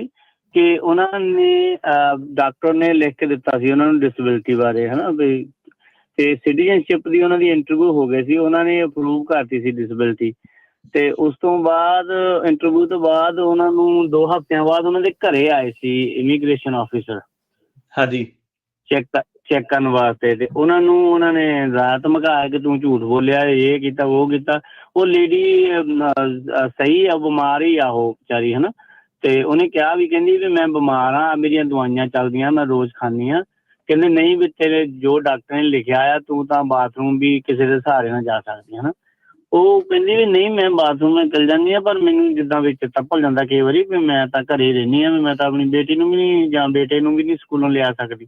ਕਿ ਉਹਨਾਂ ਨੇ ਡਾਕਟਰ ਨੇ ਲਿਖ ਕੇ ਦਿੱਤਾ ਸੀ ਉਹਨਾਂ ਨੂੰ ਡਿਸੇਬਿਲਿਟੀ ਬਾਰੇ, ਹਨਾ ਵੀ, ਤੇ ਸਿਟੀਜ਼ਨਸ਼ਿਪ ਦੀ ਉਹਨਾਂ ਦੀ ਇੰਟਰਵਿਊ ਹੋ ਗਈ ਸੀ, ਉਹਨਾਂ ਨੇ ਅਪਰੂਵ ਕਰਤੀ ਸੀ ਡਿਸੇਬਿਲਿਟੀ। ਤੇ ਉਸ ਤੋਂ ਬਾਅਦ ਇੰਟਰਵਿਊ ਤੋਂ ਬਾਅਦ ਉਹਨਾਂ ਨੂੰ 2 ਹਫ਼ਤਿਆਂ ਬਾਅਦ ਉਹਨਾਂ ਦੇ ਘਰੇ ਆਏ ਸੀ ਇਮੀਗ੍ਰੇਸ਼ਨ ਆਫਿਸਰ। ਹਾਂਜੀ। ਚੈੱਕ ਕਰਨ ਵਾਸਤੇ, ਤੇ ਉਹਨਾਂ ਨੇ ਰਾਤ ਮਕਾਇਆ ਕਿ ਤੂੰ ਝੂਠ ਬੋਲਿਆ, ਇਹ ਕੀਤਾ ਉਹ ਕੀਤਾ। ਉਹ ਲੇਡੀ ਸਹੀ ਆ, ਬਿਮਾਰ ਹੀ ਆ ਉਹ ਵਿਚਾਰੀ, ਹਨਾ। ਤੇ ਉਹਨੇ ਕਿਹਾ ਵੀ, ਕਹਿੰਦੀ ਵੀ ਮੈਂ ਬਿਮਾਰ ਹਾਂ, ਮੇਰੀਆਂ ਦਵਾਈਆਂ ਚੱਲਦੀਆਂ, ਮੈਂ ਰੋਜ਼ ਖਾਂਦੀ ਹਾਂ। ਕਹਿੰਦੇ ਨਹੀਂ ਵੀ ਤੇਰੇ ਜੋ ਡਾਕਟਰ ਨੇ ਲਿਖਿਆ ਆ, ਤੂੰ ਤਾਂ ਬਾਥਰੂਮ ਵੀ ਕਿਸੇ ਦੇ ਸਹਾਰੇ ਨਾਲ ਜਾ ਸਕਦੀ ਹੈ ਨਾ। ਉਹ ਕਹਿੰਦੀ ਵੀ ਨਹੀਂ, ਮੈਂ ਬਾਥਰੂਮ ਮੈਂ ਚਲ ਜਾਂਦੀ ਹਾਂ, ਪਰ ਮੈਨੂੰ ਜਿੱਦਾਂ ਵਿੱਚ ਟੱਪਲ ਜਾਂਦਾ ਕਈ ਵਾਰੀ, ਵੀ ਮੈਂ ਤਾਂ ਘਰੇ ਰਹਿੰਦੀ ਹਾਂ, ਵੀ ਮੈਂ ਤਾਂ ਆਪਣੀ ਬੇਟੀ ਨੂੰ ਵੀ ਨਹੀਂ ਜਾਂ ਬੇਟੇ ਨੂੰ ਵੀ ਨਹੀਂ ਸਕੂਲੋਂ ਲਿਆ ਸਕਦੀ।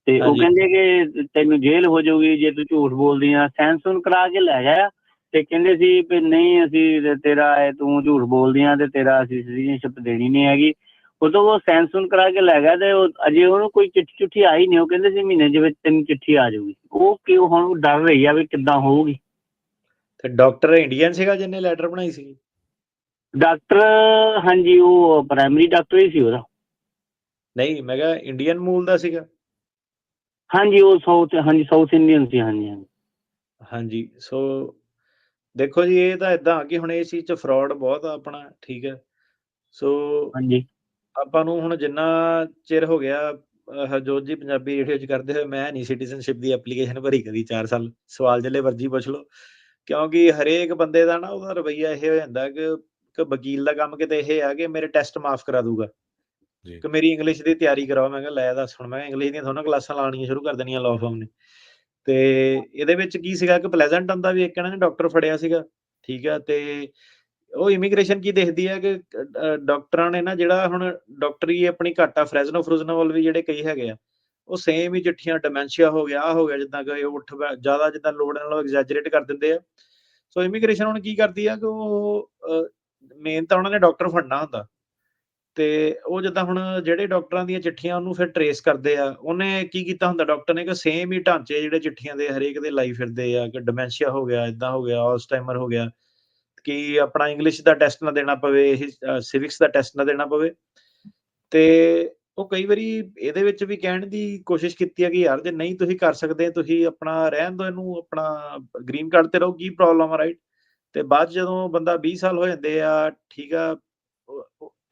ਤੇ ਉਹ ਕਹਿੰਦੇ ਕਿ ਤੈਨੂੰ ਜੇਲ੍ਹ ਹੋ ਜਾਊਗੀ ਜੇ ਤੂੰ ਝੂਠ ਬੋਲਦੀ ਆ। ਸਾਇੰਸ ਸੁਣ ਕਰਾ ਕੇ ਲੈ ਗਿਆ, ਤੇ ਕਹਿੰਦੇ ਸੀ ਵੀ ਨਹੀਂ ਅਸੀਂ ਤੇਰਾ ਤੂੰ ਝੂਠ ਬੋਲਦੀ ਆ ਤੇ ਤੇਰਾ ਅਸੀਂ ਸਿਟੀਜ਼ਨਸ਼ਿਪ ਦੇਣੀ ਨਹੀਂ ਹੈਗੀ। ਉਦੋਂ ਉਹ ਸਾਇੰਸ ਸੁਣ ਕਰਾ ਕੇ ਲੈ ਗਿਆ, ਤੇ ਅਜੇ ਉਹਨੂੰ ਕੋਈ ਚਿੱਠੀ ਆਈ ਨਹੀਂ। ਉਹ ਕਹਿੰਦੇ ਸੀ ਮਹੀਨੇ ਦੇ ਵਿੱਚ ਤੈਨੂੰ ਚਿੱਠੀ ਆ ਜਾਊਗੀ। ਉਹ ਕਿਉਂ ਹੁਣ ਡਰ ਰਹੀ ਆ ਵੀ ਕਿੱਦਾਂ ਹੋਊਗੀ। ਤੇ ਡਾਕਟਰ ਇੰਡੀਅਨ ਸੀਗਾ ਜਿਹਨੇ ਲੈਟਰ ਬਣਾਈ ਸੀ? ਡਾਕਟਰ ਹਾਂਜੀ, ਉਹ ਪ੍ਰਾਇਮਰੀ ਡਾਕਟਰ ਹੀ ਸੀ ਉਹਦਾ। ਨਹੀਂ, ਮੈਂ ਕਿਹਾ ਇੰਡੀਅਨ ਮੂਲ ਦਾ ਸੀਗਾ। ਹਾਂਜੀ ਉਹ ਸਾਊਥ ਇੰਡੀਅਨ ਸੀ। ਹਾਂਜੀ ਹਾਂਜੀ ਹਾਂਜੀ। ਸੋ ਦੇਖੋ ਜੀ, ਇਹ ਤਾਂ ਏਦਾਂ ਕਿ ਹੁਣ ਇਸ ਚੀਜ਼ 'ਚ ਫਰੋਡ ਬਹੁਤ ਆ ਆਪਣਾ, ਠੀਕ ਹੈ। ਸੋ ਹਾਂਜੀ ਆਪਾਂ ਨੂੰ ਹੁਣ ਜਿੰਨਾ ਚਿਰ ਹੋ ਗਿਆ ਹਰਜੋਤ ਜੀ ਪੰਜਾਬੀ ਰੇਡੀਓ 'ਚ ਕਰਦੇ ਹੋਏ, ਮੈਂ ਨਹੀਂ ਸਿਟੀਜ਼ਨਸ਼ਿਪ ਦੀ ਐਪਲੀਕੇਸ਼ਨ ਭਰੀ ਕਦੀ 4 ਸਾਲ। ਸਵਾਲ ਜਿੰਨੇ ਮਰਜ਼ੀ ਪੁੱਛ ਲਓ, ਕਿਉਂਕਿ ਹਰੇਕ ਬੰਦੇ ਦਾ ਨਾ ਉਹਦਾ ਰਵੱਈਆ ਇਹ ਹੋ ਜਾਂਦਾ ਕਿ ਵਕੀਲ ਦਾ ਕੰਮ ਕਿਤੇ ਇਹ ਆ ਕਿ ਮੇਰੇ ਟੈਸਟ ਮਾਫ਼ ਕਰਾ ਦੂਗਾ ਜੀ ਕਿ ਮੇਰੀ ਇੰਗਲਿਸ਼ ਦੀ ਤਿਆਰੀ ਕਰਾਓ। ਮੈਂ ਕਿਹਾ ਲੈ ਦੱਸ, ਹੁਣ ਮੈਂ ਇੰਗਲਿਸ਼ ਦੀਆਂ ਥੋੜ੍ਹਾ ਕਲਾਸਾਂ ਲਾਉਣੀਆਂ ਸ਼ੁਰੂ ਕਰ ਦੇਣੀਆਂ ਲਾਅ ਫਰਮ ਨੇ। ਤੇ ਇਹਦੇ ਵਿੱਚ ਕੀ ਸੀਗਾ ਕਿ ਪਲੈਜ਼ੈਂਟਨ ਦਾ ਵੀ ਇੱਕ ਇਹਨਾਂ ਨੇ ਡਾਕਟਰ ਫੜਿਆ ਸੀਗਾ, ਠੀਕ ਆ। ਤੇ ਉਹ ਇਮੀਗ੍ਰੇਸ਼ਨ ਕੀ ਦੇਖਦੀ ਹੈ ਕਿ ਡਾਕਟਰਾਂ ਨੇ ਨਾ, ਜਿਹੜਾ ਹੁਣ ਡਾਕਟਰੀ ਆਪਣੀ ਘੱਟ ਆ, ਫਰੈਜ਼ਨੋ ਵੱਲ ਵੀ ਜਿਹੜੇ ਕਈ ਹੈਗੇ ਆ, ਉਹ ਸੇਮ ਹੀ ਚਿੱਠੀਆਂ ਡਿਮੈਂਸ਼ੀਆ ਹੋ ਗਿਆ, ਆਹ ਹੋ ਗਿਆ, ਜਿੱਦਾਂ ਕਿ ਉੱਠ ਜ਼ਿਆਦਾ ਜਿੱਦਾਂ ਲੋੜ ਨਾਲੋਂ ਐਗਜ਼ੈਜਰੇਟ ਕਰ ਦਿੰਦੇ ਆ। ਸੋ ਇਮੀਗ੍ਰੇਸ਼ਨ ਹੁਣ ਕੀ ਕਰਦੀ ਆ ਕਿ ਉਹ ਮੇਨ ਤਾਂ ਉਹਨਾਂ ਨੇ ਡਾਕਟਰ ਫੜਨਾ ਹੁੰਦਾ, ਤੇ ਉਹ ਜਿੱਦਾਂ ਹੁਣ ਜਿਹੜੇ ਡਾਕਟਰਾਂ ਦੀਆਂ ਚਿੱਠੀਆਂ ਉਹਨੂੰ ਫਿਰ ਟਰੇਸ ਕਰਦੇ ਆ। ਉਹਨੇ ਕੀ ਕੀਤਾ ਹੁੰਦਾ ਡਾਕਟਰ ਨੇ ਕਿ ਸੇਮ ਹੀ ਢਾਂਚੇ ਜਿਹੜੇ ਚਿੱਠੀਆਂ ਦੇ ਹਰੇਕ ਦੇ ਲਾਈ ਫਿਰਦੇ ਆ ਕਿ ਡਿਮੈਂਸ਼ੀਆ ਹੋ ਗਿਆ, ਏਦਾਂ ਹੋ ਗਿਆ, ਆਲਜ਼ਹeimer ਹੋ ਗਿਆ, ਕਿ ਆਪਣਾ ਇੰਗਲਿਸ਼ ਦਾ ਟੈਸਟ ਨਾ ਦੇਣਾ ਪਵੇ, ਇਹ ਸਿਵਿਕਸ ਦਾ ਟੈਸਟ ਨਾ ਦੇਣਾ ਪਵੇ। ਤੇ ਉਹ ਕਈ ਵਾਰੀ ਇਹਦੇ ਵਿੱਚ ਵੀ ਕਹਿਣ ਦੀ ਕੋਸ਼ਿਸ਼ ਕੀਤੀ ਹੈ ਕਿ ਯਾਰ ਜੇ ਨਹੀਂ ਤੁਸੀਂ ਕਰ ਸਕਦੇ, ਤੁਸੀਂ ਆਪਣਾ ਰਹਿਣ ਦਿਓ ਇਹਨੂੰ, ਆਪਣਾ ਗ੍ਰੀਨ ਕਾਰਡ ਤੇ ਰਹੋ, ਕੀ ਪ੍ਰੋਬਲਮ ਆ, ਰਾਈਟ। ਤੇ ਬਾਅਦ 'ਚ ਜਦੋਂ ਬੰਦਾ 20 ਸਾਲ ਹੋ ਜਾਂਦੇ ਆ, ਠੀਕ ਆ,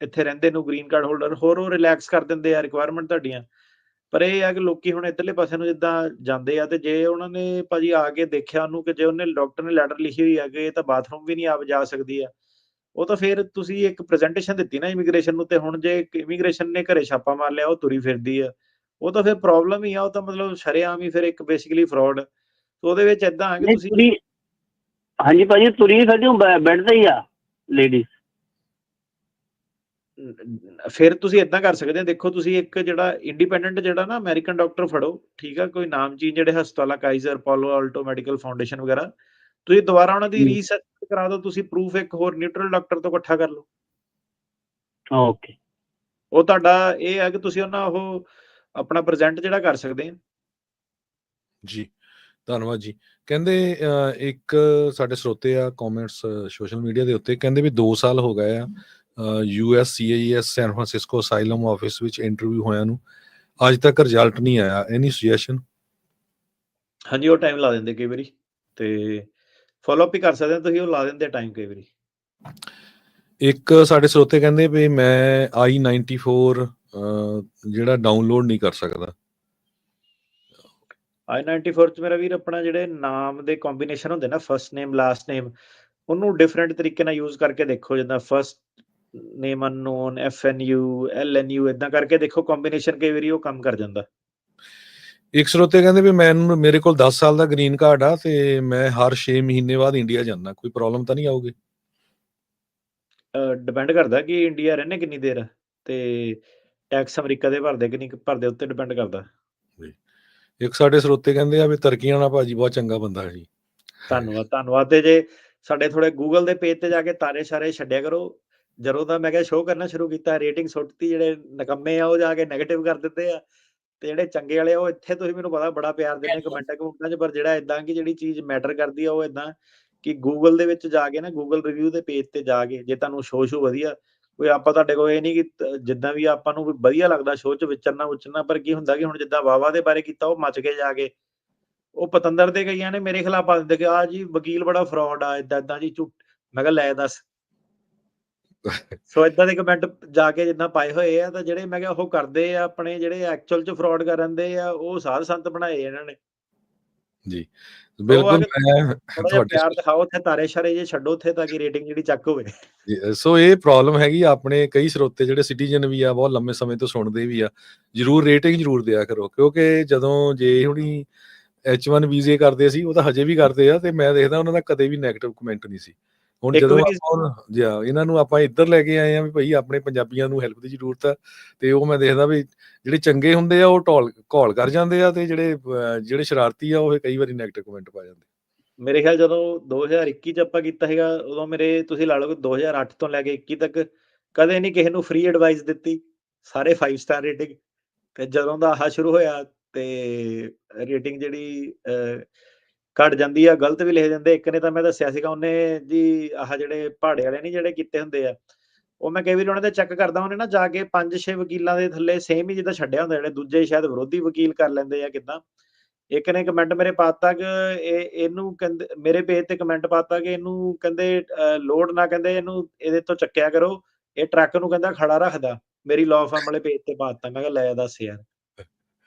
ਇੱਥੇ ਰਹਿੰਦੇ ਨੂੰ, ਗ੍ਰੀਨ ਕਾਰਡ ਹੋਲਡਰ, ਹੋਰ ਉਹ ਰਿਲੈਕਸ ਕਰ ਦਿੰਦੇ ਆ ਰਿਕੁਆਇਰਮੈਂਟ ਤੁਹਾਡੀਆਂ। ਪਰ ਇਹ ਆ ਕਿ ਲੋਕੀ ਹੁਣ ਇੱਧਰਲੇ ਪਾਸੇ ਨੂੰ ਜਿੱਦਾਂ ਜਾਂਦੇ ਆ, ਤੇ ਜੇ ਉਹਨਾਂ ਨੇ ਭਾਜੀ ਆ ਕੇ ਦੇਖਿਆ ਉਹਨੂੰ ਕਿ ਜੇ ਉਹਨੇ ਡਾਕਟਰ ਨੇ ਲੈਟਰ ਲਿਖੀ ਹੋਈ ਆ ਕਿ ਇਹ ਤਾਂ ਬਾਥਰੂਮ ਵੀ ਨਹੀਂ ਆਪ ਜਾ ਸਕਦੀ ਆ, ਉਹ ਤਾਂ ਫਿਰ ਤੁਸੀਂ ਇੱਕ ਪ੍ਰੈਜੈਂਟੇਸ਼ਨ ਦਿੱਤੀ ਨਾ ਇਮੀਗ੍ਰੇਸ਼ਨ ਨੂੰ। ਤੇ ਹੁਣ ਜੇ ਇਮੀਗ੍ਰੇਸ਼ਨ ਨੇ ਘਰੇ ਛਾਪਾ ਮਾਰ ਲਿਆ, ਉਹ ਤੁਰੀ ਫਿਰਦੀ ਆ, ਉਹ ਤਾਂ ਫਿਰ ਪ੍ਰੋਬਲਮ ਹੀ ਆ। ਉਹ ਤਾਂ ਮਤਲਬ ਸ਼ਰੇਆਮ ਹੀ ਫਿਰ ਇੱਕ ਬੇਸਿਕਲੀ ਫਰਾਡ। ਉਹਦੇ ਵਿੱਚ ਏਦਾਂ ਆ ਕਿ ਤੁਸੀਂ ਹਾਂਜੀ ਭਾਜੀ, ਤੁਰੀ ਫਿਰਦੀ ਬੈੱਡ ਤੇ ਹੀ ਆ ਲੇਡੀਜ਼। ਫਿਰ ਤੁਸੀਂ ਏਦਾਂ ਕਰ ਸਕਦੇ ਆ, ਦੇਖੋ ਤੁਸੀਂ ਇੱਕ ਜਿਹੜਾ ਇੰਡੀਪੈਂਡੈਂਟ ਜਿਹੜਾ ਨਾ ਅਮਰੀਕਨ ਡਾਕਟਰ ਫੜੋ, ਠੀਕ ਆ, ਕੋਈ ਨਾਮਚੀਨ ਜਿਹੜੇ ਹਸਪਤਾਲ, ਕਾਈਜ਼ਰ, ਪਾਲੋ ਆਲਟੋ ਮੈਡੀਕਲ ਫਾਊਂਡੇਸ਼ਨ ਵਗੈਰਾ, ਤੁਸੀਂ ਦੁਬਾਰਾ ਉਹਨਾਂ ਦੀ ਰੀਸਰਚ ਕਰਾ ਦਿਓ, ਤੁਸੀਂ ਪ੍ਰੂਫ ਇੱਕ ਹੋਰ ਨਿਊਟਰਲ ਡਾਕਟਰ ਤੋਂ ਇਕੱਠਾ ਕਰ ਲਓ। ਓਕੇ, ਉਹ ਤੁਹਾਡਾ ਇਹ ਹੈ ਕਿ ਤੁਸੀਂ ਉਹਨਾਂ ਉਹ ਆਪਣਾ ਪ੍ਰੈਜ਼ੈਂਟ ਜਿਹੜਾ ਕਰ ਸਕਦੇ ਆ। ਜੀ ਧੰਨਵਾਦ ਜੀ। ਕਹਿੰਦੇ ਇੱਕ ਸਾਡੇ ਸਰੋਤੇ ਆ ਕਮੈਂਟਸ ਸੋਸ਼ਲ ਮੀਡੀਆ ਦੇ ਉੱਤੇ, ਕਹਿੰਦੇ ਵੀ 2 ਸਾਲ ਹੋ ਗਏ ਆ USCIS San Francisco asylum office ਵਿੱਚ ਇੰਟਰਵਿਊ ਹੋਇਆ ਨੂੰ, ਅੱਜ ਤੱਕ ਰਿਜ਼ਲਟ ਨਹੀਂ ਆਇਆ। Any suggestion? ਹਾਂਜੀ, ਉਹ ਟਾਈਮ ਲਾ ਦਿੰਦੇ ਕਈ ਵਾਰੀ, ਤੇ ਫੋਲੋ ਅਪ ਹੀ ਕਰ ਸਕਦੇ ਆ ਤੁਸੀਂ, ਉਹ ਲਾ ਦਿੰਦੇ ਟਾਈਮ ਕਈ ਵਾਰੀ। ਇੱਕ ਸਾਡੇ ਸਰੋਤੇ ਕਹਿੰਦੇ ਵੀ ਮੈਂ I-94 ਜਿਹੜਾ ਡਾਊਨਲੋਡ ਨਹੀਂ ਕਰ ਸਕਦਾ। I-94 'ਚ ਮੇਰਾ ਵੀਰ ਆਪਣਾ ਜਿਹੜੇ ਨਾਮ ਦੇ ਕੰਬੀਨੇਸ਼ਨ ਹੁੰਦੇ ਨਾ, ਫਸਟ ਨੇਮ ਲਾਸਟ ਨੇਮ, ਉਹਨੂੰ ਡਿਫਰੈਂਟ ਤਰੀਕੇ ਨਾਲ ਯੂਜ਼ ਕਰਕੇ ਦੇਖੋ। ਜਿੱਦਾਂ ਫਸਟ ਨੇਮ ਅਨਨੋਨ, FNU, LNU, ਏਦਾਂ ਕਰਕੇ ਦੇਖੋ ਕੰਬੀਨੇਸ਼ਨ, ਕਈ ਵਾਰੀ ਉਹ ਕੰਮ ਕਰ ਜਾਂਦਾ। ਇੱਕ ਸਰੋਤੇ ਕਹਿੰਦੇ ਵੀ ਮੇਰੇ ਕੋਲ 10 ਸਾਲ ਦਾ ਗ੍ਰੀਨ ਕਾਰਡ ਆ, ਤੇ ਮੈਂ ਹਰ 6 ਮਹੀਨੇ ਬਾਅਦ ਇੰਡੀਆ ਜਾਂਦਾ, ਕੋਈ ਪ੍ਰੋਬਲਮ ਤਾਂ ਨਹੀਂ ਆਊਗੀ? ਡਿਪੈਂਡ ਕਰਦਾ ਕਿ ਇੰਡੀਆ ਰਹਿੰਦੇ ਕਿੰਨੀ ਦੇਰ, ਤੇ ਟੈਕਸ ਅਮਰੀਕਾ ਦੇ ਭਰਦੇ ਕਿ ਨਹੀਂ ਭਰਦੇ, ਉੱਤੇ ਡਿਪੈਂਡ ਕਰਦਾ। ਇੱਕ ਸਾਡੇ ਸਰੋਤੇ ਕਹਿੰਦੇ ਆ ਵੀ ਤਰੱਕੀਆਂ ਨਾਲ ਭਾਜੀ ਬਹੁਤ ਚੰਗਾ ਬੰਦਾ ਹੈ ਜੀ। ਧੰਨਵਾਦ, ਧੰਨਵਾਦ। ਤੇ ਜੇ ਸਾਡੇ ਥੋੜੇ ਗੂਗਲ ਦੇ ਪੇਜ ਤੇ ਜਾ ਕੇ ਤਾਰੇ ਸ਼ਾਰੇ ਛੱਡਿਆ ਕਰੋ। ਜਦੋਂ ਦਾ ਮੈਂ ਕਿਹਾ ਸ਼ੋਅ ਕਰਨਾ ਸ਼ੁਰੂ ਕੀਤਾ, ਰੇਟਿੰਗ ਸੁੱਟਤੀ, ਜਿਹੜੇ ਨਕੰਮੇ ਆ ਉਹ ਜਾ ਕੇ ਨੈਗੇਟਿਵ ਕਰ ਦਿੰਦੇ ਆ, ਤੇ ਜਿਹੜੇ ਚੰਗੇ ਵਾਲੇ ਉਹ ਇੱਥੇ ਤੁਸੀਂ ਮੈਨੂੰ ਪਤਾ ਬੜਾ ਪਿਆਰ ਦਿੰਦੇ ਕਮੈਂਟਾਂ 'ਚ। ਪਰ ਜਿਹੜਾ ਏਦਾਂ ਕਿ ਜਿਹੜੀ ਚੀਜ਼ ਮੈਟਰ ਕਰਦੀ ਆ, ਉਹ ਏਦਾਂ ਕਿ ਗੂਗਲ ਦੇ ਵਿੱਚ ਜਾ ਕੇ ਨਾ, ਗੂਗਲ ਰਿਵਿਊ ਦੇ ਪੇਜ ਤੇ ਜਾ ਕੇ, ਜੇ ਤੁਹਾਨੂੰ ਸ਼ੋਅ ਵਧੀਆ ਕੋਈ, ਆਪਾਂ ਤੁਹਾਡੇ ਕੋਲ ਇਹ ਨਹੀਂ ਕਿ ਜਿੱਦਾਂ ਵੀ ਆਪਾਂ ਨੂੰ ਵਧੀਆ ਲੱਗਦਾ ਸ਼ੋਅ 'ਚ ਵਿਚਰਨਾ, ਪਰ ਕੀ ਹੁੰਦਾ ਕਿ ਹੁਣ ਜਿੱਦਾਂ ਵਾਵਾ ਦੇ ਬਾਰੇ ਕੀਤਾ, ਉਹ ਮੱਚ ਕੇ ਜਾ ਕੇ ਉਹ ਪਤੰਦਰ ਦੇ ਕਈਆਂ ਨੇ ਮੇਰੇ ਖਿਲਾਫ ਪਾ ਦਿੰਦੇ ਕਿ ਆ ਜੀ ਵਕੀਲ ਬੜਾ ਫਰਾਡ ਆ, ਏਦਾਂ ਜੀ ਝੂਠ। ਮੈਂ ਕਿਹਾ ਲੈ ਦੱਸ। ਸੋ ਏਦਾਂ ਦੇ ਕਮੈਂਟ ਜਾ ਕੇ ਜਿੱਦਾਂ ਪਾਏ ਹੋਏ ਆ, ਤਾਂ ਜਿਹੜੇ ਮੈਂ ਕਿਹਾ ਉਹ ਕਰਦੇ ਆ ਆਪਣੇ, ਜਿਹੜੇ ਐਕਚੁਅਲ 'ਚ ਫਰਾਡ ਕਰਨ ਦੇ ਆ, ਉਹ ਸਾਧ ਸੰਤ ਬਣਾਏ ਇਹਨਾਂ ਨੇ। ਜੀ ਬਿਲਕੁਲ। ਮੈਂ ਥੋੜਾ ਪਿਆਰ ਦਿਖਾਓ ਉੱਥੇ, ਤਾਰੇ ਸ਼ਾਰੇ ਜੇ ਛੱਡੋ ਉੱਥੇ, ਤਾਂ ਕਿ ਰੇਟਿੰਗ ਜਿਹੜੀ ਚੱਕ ਹੋਵੇ। ਸੋ ਇਹ ਪ੍ਰੋਬਲਮ ਹੈਗੀ ਆਪਣੇ ਕਈ ਸਰੋਤੇ ਜਿਹੜੇ ਸਿਟੀਜ਼ਨ ਵੀ ਆ, ਬਹੁਤ ਲੰਮੇ ਸਮੇਂ ਤੋਂ ਸੁਣਦੇ ਵੀ ਆ, ਜ਼ਰੂਰ ਰੇਟਿੰਗ ਜ਼ਰੂਰ ਦਿਆ ਕਰੋ, ਕਿਉਂਕਿ ਜਦੋਂ ਜੇ ਹੁਣੀ H1 ਵੀਜ਼ੇ ਕਰਦੇ ਸੀ, ਉਹ ਤਾਂ ਹਜੇ ਵੀ ਕਰਦੇ ਆ, ਤੇ ਮੈਂ ਦੇਖਦਾ ਉਹਨਾਂ ਦਾ ਕਦੇ ਵੀ ਨੈਗੇਟਿਵ ਕਮੈਂਟ ਨਹੀਂ ਸੀ। ਹੁਣ ਜਦੋਂ ਇਹਨਾਂ ਨੂੰ ਆਪਾਂ ਇੱਧਰ ਲੈ ਕੇ ਆਏ ਆ ਵੀ ਭਾਈ ਆਪਣੇ ਪੰਜਾਬੀਆਂ ਨੂੰ ਹੈਲਪ ਦੀ ਜ਼ਰੂਰਤ ਆ, ਤੇ ਉਹ ਮੈਂ ਦੇਖਦਾ ਵੀ ਜਿਹੜੇ ਚੰਗੇ ਹੁੰਦੇ ਆ ਉਹ ਘੋਲ ਕਰ ਜਾਂਦੇ ਆ, ਤੇ ਜਿਹੜੇ ਸ਼ਰਾਰਤੀ ਆ ਉਹ ਕਈ ਵਾਰੀ ਨੈਗੇਟਿਵ ਕਮੈਂਟ ਪਾ ਜਾਂਦੇ। ਮੇਰੇ ਖਿਆਲ ਜਦੋਂ 2021 'ਚ ਆਪਾਂ ਕੀਤਾ ਸੀਗਾ, ਉਦੋਂ ਮੇਰੇ ਤੁਸੀਂ ਲਾ ਲਓ ਕਿ 2008 ਤੋਂ ਲੈ ਕੇ 21 ਤੱਕ ਕਦੇ ਨਹੀਂ ਕਿਸੇ ਨੂੰ ਫ੍ਰੀ ਐਡਵਾਈਸ ਦਿੱਤੀ, ਸਾਰੇ 5 ਸਟਾਰ ਰੇਟਿੰਗ। ਤੇ ਜਦੋਂ ਦਾ ਆਹ ਸ਼ੁਰੂ ਹੋਇਆ, ਤੇ ਰੇਟਿੰਗ ਜਿਹੜੀ ਘਟ ਜਾਂਦੀ ਆ, ਗਲਤ ਵੀ ਲਿਖ ਦਿੰਦੇ। ਇੱਕ ਨੇ ਤਾਂ ਮੈਂ ਦੱਸਿਆ ਸੀਗਾ, ਉਹਨੇ ਜੀ ਆਹ ਜਿਹੜੇ ਪਹਾੜੇ ਵਾਲੇ ਨਹੀਂ ਜਿਹੜੇ ਕੀਤੇ ਹੁੰਦੇ ਆ, ਉਹ ਮੈਂ ਕਈ ਵਾਰੀ ਉਹਨਾਂ ਦੇ ਚੈੱਕ ਕਰਦਾ, ਉਹਨੇ ਨਾ ਜਾ ਕੇ 5-6 ਵਕੀਲਾਂ ਦੇ ਥੱਲੇ ਸੇਮ ਹੀ ਜਿੱਦਾਂ ਛੱਡਿਆ ਹੁੰਦਾ, ਜਿਹੜੇ ਦੂਜੇ ਸ਼ਾਇਦ ਵਿਰੋਧੀ ਵਕੀਲ ਕਰ ਲੈਂਦੇ ਆ ਕਿੱਦਾਂ, ਇੱਕ ਨੇ ਕਮੈਂਟ ਮੇਰੇ ਪਾਤਾ ਕਿ ਇਹਨੂੰ ਕਹਿੰਦੇ, ਮੇਰੇ ਪੇਜ ਤੇ ਕਮੈਂਟ ਪਾਤਾ ਕਿ ਇਹਨੂੰ ਕਹਿੰਦੇ ਲੋਡ ਨਾ ਕਹਿੰਦੇ ਇਹਨੂੰ ਇਹਦੇ ਤੋਂ ਚੱਕਿਆ ਕਰੋ, ਇਹ ਟਰੱਕ ਨੂੰ ਕਹਿੰਦਾ ਖੜਾ ਰੱਖਦਾ। ਮੇਰੀ ਲਾਅ ਫਰਮ ਵਾਲੇ ਪੇਜ ਤੇ ਪਾਤਾ। ਮੈਂ ਕਿਹਾ ਲੈ ਦੱਸ ਯਾਰ।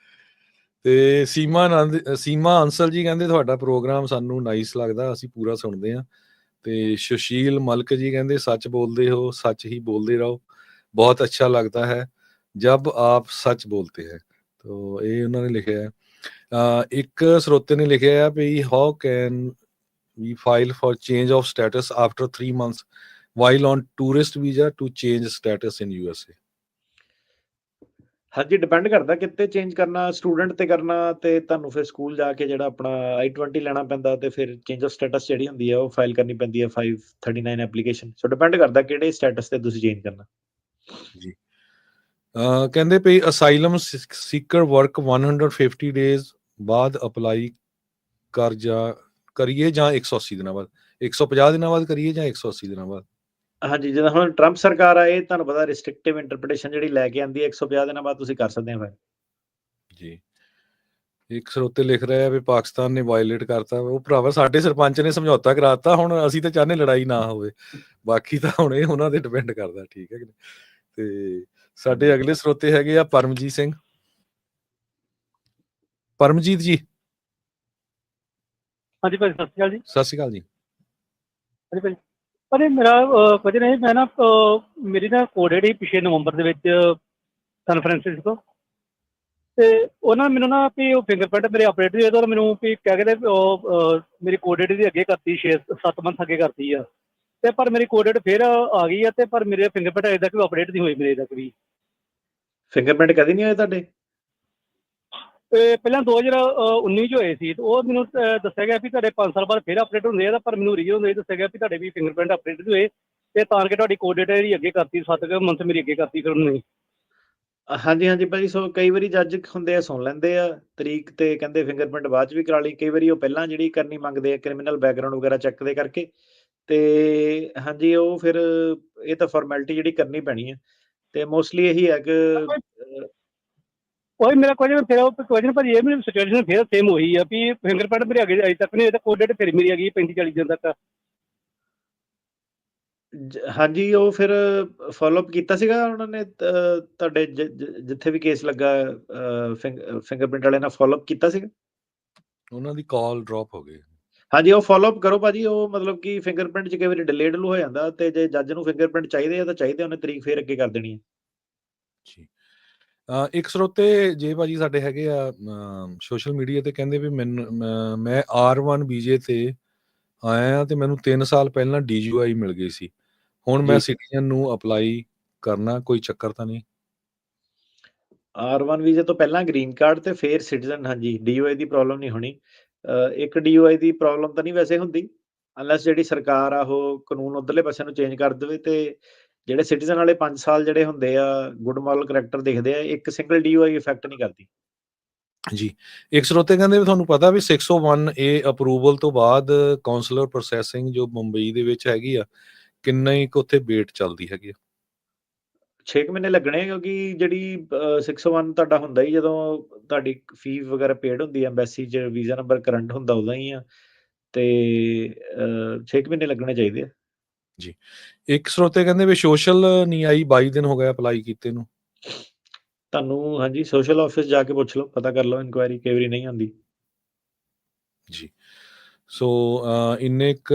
ਤੇ ਸੀਮਾ ਅੰਸਲ ਜੀ ਕਹਿੰਦੇ ਤੁਹਾਡਾ ਪ੍ਰੋਗਰਾਮ ਸਾਨੂੰ ਨਾਈਸ ਲੱਗਦਾ, ਅਸੀਂ ਪੂਰਾ ਸੁਣਦੇ ਹਾਂ। ਤੇ ਸੁਸ਼ੀਲ ਮਲਕ ਜੀ ਕਹਿੰਦੇ ਸੱਚ ਬੋਲਦੇ ਹੋ, ਸੱਚ ਹੀ ਬੋਲਦੇ ਰਹੋ, ਬਹੁਤ ਅੱਛਾ ਲੱਗਦਾ ਹੈ ਜਬ ਆਪ ਸੱਚ ਬੋਲਤੇ ਹੈ। ਤੋ ਇਹ ਉਹਨਾਂ ਨੇ ਲਿਖਿਆ ਹੈ। ਇੱਕ ਸਰੋਤੇ ਨੇ ਲਿਖਿਆ ਹੈ ਵੀ how can we file for change of status after 3 months while on tourist visa to change status in USA। ਹਾਂਜੀ, ਡਿਪੈਂਡ ਕਰਦਾ ਕਿਤੇ ਚੇਂਜ ਕਰਨਾ, ਸਟੂਡੈਂਟ ਤੇ ਕਰਨਾ ਤੇ ਤੁਹਾਨੂੰ ਫਿਰ ਸਕੂਲ ਜਾ ਕੇ ਜਿਹੜਾ ਆਪਣਾ I-20 ਲੈਣਾ ਪੈਂਦਾ ਤੇ ਫਿਰ ਚੇਂਜ ਆਫ ਸਟੇਟਸ ਜਿਹੜੀ ਹੁੰਦੀ ਹੈ ਉਹ ਫਾਈਲ ਕਰਨੀ ਪੈਂਦੀ ਹੈ 539 ਐਪਲੀਕੇਸ਼ਨ। ਸੋ ਡਿਪੈਂਡ ਕਰਦਾ ਕਿਹੜੇ ਸਟੇਟਸ ਤੇ ਤੁਸੀਂ ਚੇਂਜ ਕਰਨਾ। ਜੀ ਕਹਿੰਦੇ ਪਈ ਅਸਾਈਲਮ ਸੀਕਰ ਵਰਕ 150 ਡੇਜ਼ ਬਾਅਦ ਅਪਲਾਈ ਕਰੀਏ ਜਾਂ 180 ਦਿਨਾਂ ਬਾਅਦ, 150 ਦਿਨਾਂ ਬਾਅਦ ਕਰੀਏ ਜਾਂ 180 ਦਿਨਾਂ ਬਾਅਦ। ਹਾਂਜੀ, ਜਿੱਦਾਂ ਹੁਣ ਟਰੰਪ ਸਰਕਾਰ ਆਏ, ਤੁਹਾਨੂੰ ਪਤਾ ਰਿਸਟ੍ਰਿਕਟਿਵ ਇੰਟਰਪ੍ਰੀਟੇਸ਼ਨ ਜਿਹੜੀ ਲੈ ਕੇ ਆਂਦੀ ਹੈ 150 ਦਿਨਾਂ ਬਾਅਦ ਤੁਸੀਂ ਕਰ ਸਕਦੇ ਹੋ ਫਿਰ। ਜੀ, ਇੱਕ ਸਰੋਤੇ ਲਿਖ ਰਿਹਾ ਵੀ ਪਾਕਿਸਤਾਨ ਨੇ ਵਾਇਲੇਟ ਕਰਤਾ। ਉਹ ਭਰਾਵਾ ਸਾਡੇ ਸਰਪੰਚ ਨੇ ਸਮਝੌਤਾ ਕਰਾਤਾ, ਹੁਣ ਅਸੀਂ ਤਾਂ ਚਾਹੁੰਦੇ ਲੜਾਈ ਨਾ ਹੋਵੇ, ਬਾਕੀ ਤਾਂ ਹੁਣ ਇਹ ਉਹਨਾਂ ਦੇ ਡਿਪੈਂਡ ਕਰਦਾ। ਠੀਕ ਹੈ ਕਿ ਨਹੀਂ। ਤੇ ਸਾਡੇ ਅਗਲੇ ਸਰੋਤੇ ਹੈਗੇ ਆ ਪਰਮਜੀਤ ਸਿੰਘ। ਪਰਮਜੀਤ ਜੀ। ਹਾਂਜੀ ਭਾਜੀ, ਸਤਿ ਸ਼੍ਰੀ ਅਕਾਲ ਜੀ। ਸਤਿ ਸ਼੍ਰੀ ਅਕਾਲ ਜੀ। ਹਾਂਜੀ ਭਾਜੀ, ਭਾਜੀ ਮੇਰਾ ਕੁਐਸਚਨ ਹੈ, ਮੈਂ ਨਾ ਮੇਰੀ ਨਾ ਕੋਡਡ ਸੀ ਪਿਛਲੇ ਨਵੰਬਰ ਦੇ ਵਿੱਚ ਸਨ ਫਰਾਂਸਿਸਕੋ, ਤੇ ਉਹਨਾਂ ਮੈਨੂੰ ਨਾ ਵੀ ਉਹ ਫਿੰਗਰਪ੍ਰਿੰਟ ਮੇਰੇ ਅਪਡੇਟ ਦੀ ਉਹਦਾ ਮੈਨੂੰ ਵੀ ਕਹਿ ਕੇ ਮੇਰੀ ਕੋਡਡ ਦੀ ਅੱਗੇ ਕਰਤੀ 6-7 ਮੰਥ ਅੱਗੇ ਕਰਤੀ ਆ, ਤੇ ਪਰ ਮੇਰੀ ਕੋਡਡ ਫਿਰ ਆ ਗਈ ਆ, ਤੇ ਪਰ ਮੇਰੇ ਫਿੰਗਰਪ੍ਰਿੰਟ ਅਜੇ ਤੱਕ ਵੀ ਅਪਡੇਟ ਨਹੀਂ ਹੋਈ ਮੇਰੇ ਤੱਕ ਵੀ। ਫਿੰਗਰਪ੍ਰਿੰਟ ਕਦੀ ਨਹੀਂ ਹੋਏ ਤੁਹਾਡੇ? ਤੇ ਪਹਿਲਾਂ 2019 ਚ ਹੋਏ ਸੀ, ਤੇ ਉਹ ਮੈਨੂੰ ਦੱਸਿਆ ਗਿਆ ਵੀ ਤੁਹਾਡੇ 5 ਸਾਲ ਬਾਅਦ ਫਿਰ ਅਪਡੇਟ ਹੁੰਦੇ ਆ, ਪਰ ਮੈਨੂੰ ਰੀਜਨ ਇਹ ਦੱਸਿਆ ਗਿਆ ਵੀ ਤੁਹਾਡੇ ਵੀ ਫਿੰਗਰਪ੍ਰਿੰਟ ਅਪਡੇਟ ਹੋਏ, ਤੇ ਤਾਂ ਕਿ ਤੁਹਾਡੀ ਕੋਡਡ ਜਿਹੜੀ ਅੱਗੇ ਕਰਤੀ 7 ਮੰਥ ਮੇਰੀ ਅੱਗੇ ਕਰਤੀ ਫਿਰ ਉਹਨੇ। ਹਾਂਜੀ ਹਾਂਜੀ ਭਾਜੀ, ਸੋ ਕਈ ਵਾਰੀ ਜੱਜ ਹੁੰਦੇ ਆ ਸੁਣ ਲੈਂਦੇ ਆ ਤਰੀਕ ਤੇ ਕਹਿੰਦੇ ਫਿੰਗਰਪ੍ਰਿੰਟ ਬਾਅਦ ਚ ਵੀ ਕਰਾ ਲਈ, ਕਈ ਵਾਰੀ ਉਹ ਪਹਿਲਾਂ ਜਿਹੜੀ ਕਰਨੀ ਮੰਗਦੇ ਆ ਕ੍ਰਿਮੀਨਲ ਬੈਕਗਰਾਉਂਡ ਵਗੈਰਾ ਚੈੱਕ ਦੇ ਕਰਕੇ। ਤੇ ਹਾਂਜੀ, ਉਹ ਫਿਰ ਇਹ ਤਾਂ ਫਾਰਮੈਲਿਟੀ ਜਿਹੜੀ ਕਰਨੀ ਪੈਣੀ ਹੈ, ਤੇ ਮੋਸਟਲੀ ਇਹੀ ਹੈ ਕਿ ਉਹੀ ਮੇਰਾ ਕੁਐਸਚਨ ਫਿਰ ਉਹ ਕੁਐਸਚਨ ਭਾਜੀ ਇਹ ਮੇਰੀ ਸਿਚੁਏਸ਼ਨ ਫਿਰ ਸੇਮ ਹੋਈ ਆ ਵੀ ਫਿੰਗਰਪ੍ਰਿੰਟ ਮੇਰੇ ਅੱਗੇ ਅਜੇ ਤੱਕ ਨਹੀਂ ਹੋਏ, ਤਾਂ ਕੋਡਡ ਫਿਰ ਮੇਰੀ ਹੈਗੀ 35-40 ਦਿਨ ਤੱਕ। ਹਾਂਜੀ, ਉਹ ਫਿਰ ਫਾਲੋਅਪ ਕੀਤਾ ਸੀਗਾ ਉਹਨਾਂ ਨੇ ਤੁਹਾਡੇ ਜਿੱਥੇ ਵੀ ਕੇਸ ਲੱਗਾ ਫਿੰਗਰਪ੍ਰਿੰਟ ਵਾਲੇ ਨਾਲ ਫਾਲੋਅਪ ਕੀਤਾ ਸੀਗਾ? ਉਹਨਾਂ ਦੀ ਕਾਲ ਡ੍ਰੌਪ ਹੋ ਗਈ। ਹਾਂਜੀ, ਉਹ ਫਾਲੋਅਪ ਕਰੋ ਭਾਜੀ। ਉਹ ਮਤਲਬ ਕਿ ਫਿੰਗਰਪ੍ਰਿੰਟ 'ਚ ਕਈ ਵਾਰੀ ਡਿਲੇ ਡਲੂ ਹੋ ਜਾਂਦਾ, ਤੇ ਜੇ ਜੱਜ ਨੂੰ ਫਿੰਗਰਪ੍ਰਿੰਟ ਚਾਹੀਦੇ ਆ ਤਾਂ ਚਾਹੀਦੇ, ਉਹਨੇ ਤਰੀਕ ਫਿਰ ਅੱਗੇ ਕਰ ਦੇਣੀ ਹੈ। ਜੀ, ਇੱਕ ਸਰੋਤੇ ਜੇ ਭਾਜੀ ਸਾਡੇ ਹੈਗੇ ਆ ਸੋਸ਼ਲ ਮੀਡੀਆ ਤੇ, ਕਹਿੰਦੇ ਵੀ ਮੈਂ R1 ਵੀਜ਼ੇ ਤੇ ਆਇਆ ਤੇ ਮੈਨੂੰ 3 ਸਾਲ ਪਹਿਲਾਂ DUI ਮਿਲ ਗਈ ਸੀ, ਹੁਣ ਮੈਂ ਸਿਟੀਜ਼ਨ ਨੂੰ ਅਪਲਾਈ ਕਰਨਾ, ਕੋਈ ਚੱਕਰ ਤਾਂ ਨਹੀਂ? R1 ਵੀਜ਼ੇ ਤੋਂ ਪਹਿਲਾਂ ਗ੍ਰੀਨ ਕਾਰਡ ਤੇ ਫਿਰ ਸਿਟੀਜ਼ਨ। ਹਾਂਜੀ, DUI ਦੀ ਪ੍ਰੋਬਲਮ ਨਹੀਂ ਹੋਣੀ। ਇੱਕ DUI ਦੀ ਪ੍ਰੋਬਲਮ ਤਾਂ ਨਹੀਂ ਵੈਸੇ ਹੁੰਦੀ, ਅਨਲੈਸ ਜਿਹੜੀ ਸਰਕਾਰ ਆ ਉਹ ਕਾਨੂੰਨ ਉੱਧਰਲੇ ਪਾਸੇ ਨੂੰ ਚੇਂਜ ਕਰ ਦੇਵੇ, ਤੇ ਜਿਹੜੇ ਸਿਟੀਜ਼ਨ ਵਾਲੇ 5 ਸਾਲ ਜਿਹੜੇ ਹੁੰਦੇ ਆ ਗੁੱਡ ਮੋਰਲ ਕਰੈਕਟਰ ਦੇਖਦੇ ਆ, ਇੱਕ ਸਿੰਗਲ DUI ਇਫੈਕਟ ਨਹੀਂ ਕਰਦੀ। ਜੀ, ਇੱਕ ਸਰੋਤੇ ਕਹਿੰਦੇ ਵੀ ਤੁਹਾਨੂੰ ਪਤਾ ਵੀ 601A ਅਪਰੂਵਲ ਤੋਂ ਬਾਅਦ ਕਾਉਂਸਲਰ ਪ੍ਰੋਸੈਸਿੰਗ ਜੋ ਮੁੰਬਈ ਦੇ ਵਿੱਚ ਹੈਗੀ ਆ, ਕਿੰਨਾ ਹੀ ਉੱਥੇ ਵੇਟ ਚੱਲਦੀ ਹੈਗੀ ਆ? 6 ਮਹੀਨੇ ਲੱਗਣੇ, ਕਿਉਂਕਿ ਜਿਹੜੀ 601 ਤੁਹਾਡਾ ਹੁੰਦਾ ਹੀ ਜਦੋਂ ਤੁਹਾਡੀ ਫੀਸ ਵਗੈਰਾ ਪੇਡ ਹੁੰਦੀ ਹੈ ਐਮਬੈਸੀ 'ਚ, ਵੀਜ਼ਾ ਨੰਬਰ ਕਰੰਟ ਹੁੰਦਾ ਉਦਾਂ ਹੀ ਆ, ਤੇ 6 ਮਹੀਨੇ ਲੱਗਣੇ ਚਾਹੀਦੇ ਆ। ਜੀ, ਇੱਕ ਸਰੋਤੇ ਕਹਿੰਦੇ ਵੀ ਸੋਸ਼ਲ ਨਹੀਂ ਆਈ, 22 ਦਿਨ ਹੋ ਗਏ ਅਪਲਾਈ ਕੀਤੇ ਨੂੰ। ਤੁਹਾਨੂੰ ਹਾਂਜੀ ਸੋਸ਼ਲ ਆਫਿਸ ਜਾ ਕੇ ਪੁੱਛ ਲਓ, ਪਤਾ ਕਰ ਲਓ, ਇਨਕੁਆਇਰੀ ਕਈ ਵਾਰੀ ਨਹੀਂ ਆਉਂਦੀ। ਜੀ, ਸੋ ਇੰਨੇ ਇੱਕ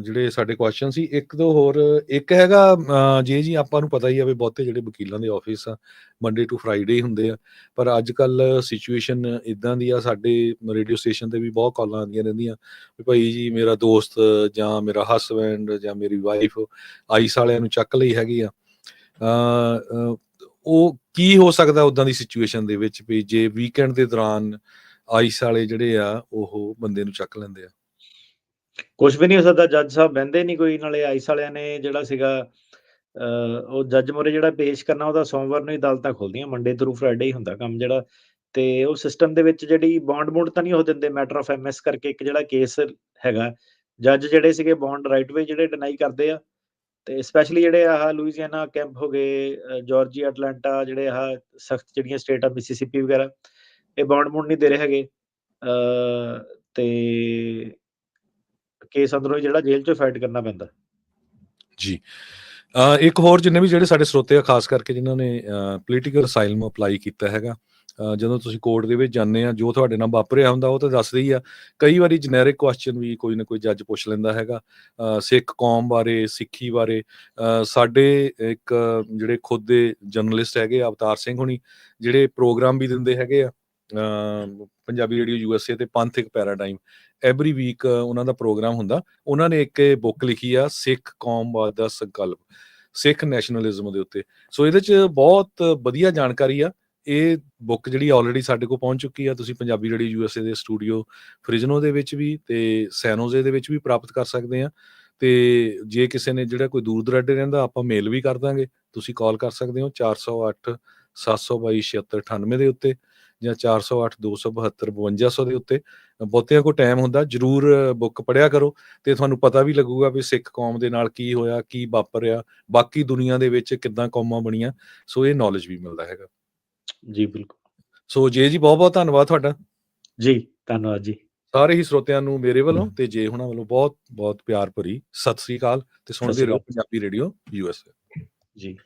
ਜਿਹੜੇ ਸਾਡੇ ਕੁਐਸਚਨ ਸੀ। ਇੱਕ ਦੋ ਹੋਰ, ਇੱਕ ਹੈਗਾ ਜੀ ਆਪਾਂ ਨੂੰ ਪਤਾ ਹੀ ਆ ਵੀ ਬਹੁਤੇ ਜਿਹੜੇ ਵਕੀਲਾਂ ਦੇ ਆਫਿਸ ਆ ਮੰਡੇ ਟੂ ਫਰਾਈਡੇ ਹੁੰਦੇ ਆ, ਪਰ ਅੱਜ ਕੱਲ੍ਹ ਸਿਚੁਏਸ਼ਨ ਇੱਦਾਂ ਦੀ ਆ, ਸਾਡੇ ਰੇਡੀਓ ਸਟੇਸ਼ਨ 'ਤੇ ਵੀ ਬਹੁਤ ਕਾਲਾਂ ਆਉਂਦੀਆਂ ਰਹਿੰਦੀਆਂ ਵੀ ਭਾਈ ਜੀ ਮੇਰਾ ਦੋਸਤ ਜਾਂ ਮੇਰਾ ਹਸਬੈਂਡ ਜਾਂ ਮੇਰੀ ਵਾਈਫ ਆਈਸ ਵਾਲਿਆਂ ਨੂੰ ਚੱਕ ਲਈ ਹੈਗੀ ਆ। ਉਹ ਕੀ ਹੋ ਸਕਦਾ ਉੱਦਾਂ ਦੀ ਸਿਚੁਏਸ਼ਨ ਦੇ ਵਿੱਚ ਵੀ ਜੇ ਵੀਕਐਂਡ ਦੇ ਦੌਰਾਨ ਆਈਸ ਵਾਲੇ ਜਿਹੜੇ ਆ ਉਹ ਬੰਦੇ ਨੂੰ ਚੱਕ ਲੈਂਦੇ ਆ? ਕੁਝ ਵੀ ਨਹੀਂ ਹੋ ਸਕਦਾ, ਜੱਜ ਸਾਹਿਬ ਬਹਿੰਦੇ ਨਹੀਂ ਕੋਈ, ਨਾਲੇ ਆਈਸ ਵਾਲਿਆਂ ਨੇ ਜਿਹੜਾ ਸੀਗਾ ਉਹ ਜੱਜ ਮੋਰੇ ਜਿਹੜਾ ਪੇਸ਼ ਕਰਨਾ ਉਹਦਾ ਸੋਮਵਾਰ ਨੂੰ ਹੀ ਅਦਾਲਤਾਂ ਖੁੱਲਦੀਆਂ, ਮੰਡੇ ਥਰੂ ਫਰਾਈਡੇ ਹੀ ਹੁੰਦਾ ਕੰਮ ਜਿਹੜਾ, ਤੇ ਉਹ ਸਿਸਟਮ ਦੇ ਵਿੱਚ ਜਿਹੜੀ ਬੌਂਡ ਤਾਂ ਨਹੀਂ ਉਹ ਦਿੰਦੇ, ਮੈਟਰ ਆਫ MS ਕਰਕੇ ਇੱਕ ਜਿਹੜਾ ਕੇਸ ਹੈਗਾ, ਜੱਜ ਜਿਹੜੇ ਸੀਗੇ ਬੌਂਡ ਰਾਈਟ ਵੇ ਜਿਹੜੇ ਡਿਨਾਈ ਕਰਦੇ ਆ, ਤੇ ਸਪੈਸ਼ਲੀ ਜਿਹੜੇ ਆਹ ਲੂਈਜ਼ੀਆਨਾ ਕੈਂਪ ਹੋ ਗਏ, ਜਾਰਜੀਆ, ਅਟਲਾਂਟਾ, ਜਿਹੜੇ ਆਹ ਸਖਤ ਜਿਹੜੀਆਂ ਸਟੇਟ ਆ ਮਿਸੀਸਿਪੀ ਵਗੈਰਾ, ਇਹ ਬੌਂਡ ਨਹੀਂ ਦੇ ਰਹੇ ਹੈਗੇ, ਤੇ ਕੇਸ ਅੰਦਰੋਂ ਜਿਹੜਾ ਜੇਲ੍ਹ 'ਚੋਂ ਫਾਈਟ ਕਰਨਾ ਪੈਂਦਾ। ਜੀ। ਇੱਕ ਹੋਰ ਜਿੰਨੇ ਵੀ ਜਿਹੜੇ ਸਾਡੇ ਸਰੋਤੇ ਆ, ਖਾਸ ਕਰਕੇ ਜਿਨ੍ਹਾਂ ਨੇ ਪੋਲੀਟੀਕਲ ਅਸਾਈਲਮ ਅਪਲਾਈ ਕੀਤਾ ਹੈਗਾ, ਜਦੋਂ ਤੁਸੀਂ ਕੋਰਟ ਦੇ ਵਿੱਚ ਜਾਂਦੇ ਆ, ਜੋ ਤੁਹਾਡੇ ਨਾਲ ਵਾਪਰਿਆ ਹੁੰਦਾ ਉਹ ਤਾਂ ਦੱਸਦੇ ਹੀ ਆ। ਕਈ ਵਾਰੀ ਜਨੈਰਿਕ ਕੁਐਸਚਨ ਵੀ ਕੋਈ ਨਾ ਕੋਈ ਜੱਜ ਪੁੱਛ ਲੈਂਦਾ ਹੈਗਾ, ਸਿੱਖ ਕੌਮ ਬਾਰੇ, ਸਿੱਖੀ ਬਾਰੇ। ਸਾਡੇ ਇੱਕ ਜਿਹੜੇ ਖੁਦ ਦੇ ਜਰਨਲਿਸਟ ਹੈਗੇ ਅਵਤਾਰ ਸਿੰਘ ਹੁਣੀ, ਜਿਹੜੇ ਪ੍ਰੋਗਰਾਮ ਵੀ ਦਿੰਦੇ ਹੈਗੇ ਆ ਪੰਜਾਬੀ ਰੇਡੀਓ USA ਤੇ ਪੰਥਿਕ ਪੈਰਾਡਾਈਮ, ਐਵਰੀ ਵੀਕ ਉਹਨਾਂ ਦਾ ਪ੍ਰੋਗਰਾਮ ਹੁੰਦਾ। ਉਹਨਾਂ ਨੇ ਇੱਕ ਬੁੱਕ ਲਿਖੀ ਆ, ਸਿੱਖ ਕੌਮਵਾਦ ਦਾ ਸੰਕਲਪ, ਸਿੱਖ ਨੈਸ਼ਨਲਿਜ਼ਮ ਦੇ ਉੱਤੇ। ਸੋ ਇਹਦੇ 'ਚ ਬਹੁਤ ਵਧੀਆ ਜਾਣਕਾਰੀ ਆ। ਇਹ ਬੁੱਕ ਜਿਹੜੀ ਆਲਰੇਡੀ ਸਾਡੇ ਕੋਲ ਪਹੁੰਚ ਚੁੱਕੀ ਆ। ਤੁਸੀਂ ਪੰਜਾਬੀ ਰੇਡੀਓ USA ਦੇ ਸਟੂਡੀਓ ਫ੍ਰਿਜ਼ਨੋ ਦੇ ਵਿੱਚ ਵੀ ਤੇ ਸੈਨੋਜ਼ੇ ਦੇ ਵਿੱਚ ਵੀ ਪ੍ਰਾਪਤ ਕਰ ਸਕਦੇ ਆ। ਤੇ ਜੇ ਕਿਸੇ ਨੇ ਜਿਹੜਾ ਕੋਈ ਦੂਰ ਦੁਰਾਡੇ ਰਹਿੰਦਾ, ਆਪਾਂ ਮੇਲ ਵੀ ਕਰ ਦਾਂਗੇ। ਤੁਸੀਂ ਕਾਲ ਕਰ ਸਕਦੇ ਹੋ 408 722 7698 ਦੇ ਉੱਤੇ ਜਾਂ 408 272 5200 ਦੇ ਉੱਤੇ। ਬਹੁਤਿਆਂ ਕੋਲ ਟਾਈਮ ਹੁੰਦਾ, ਜ਼ਰੂਰ ਬੁੱਕ ਪੜ੍ਹਿਆ ਕਰੋ ਤੇ ਤੁਹਾਨੂੰ ਪਤਾ ਵੀ ਲੱਗੂਗਾ ਵੀ ਸਿੱਖ ਕੌਮ ਦੇ ਨਾਲ ਕੀ ਹੋਇਆ, ਕੀ ਵਾਪਰਿਆ, ਬਾਕੀ ਦੁਨੀਆ ਦੇ ਵਿੱਚ ਕਿੱਦਾਂ ਕੌਮਾਂ ਬਣੀਆਂ। ਸੋ ਇਹ ਨੌਲੇਜ ਵੀ ਮਿਲਦਾ ਹੈਗਾ। ਜੀ ਬਿਲਕੁਲ। ਸੋ ਜੇ ਜੀ ਬਹੁਤ ਧੰਨਵਾਦ ਤੁਹਾਡਾ ਜੀ। ਧੰਨਵਾਦ ਜੀ। ਸਾਰੇ ਹੀ ਸਰੋਤਿਆਂ ਨੂੰ ਮੇਰੇ ਵੱਲੋਂ ਤੇ ਜੇ ਹੁਣਾਂ ਵੱਲੋਂ ਬਹੁਤ ਬਹੁਤ ਪਿਆਰ ਭਰੀ ਸਤਿ ਸ੍ਰੀ ਅਕਾਲ ਤੇ ਸੁਣਦੇ ਰਹੋ ਪੰਜਾਬੀ ਰੇਡੀਓ USA ਜੀ।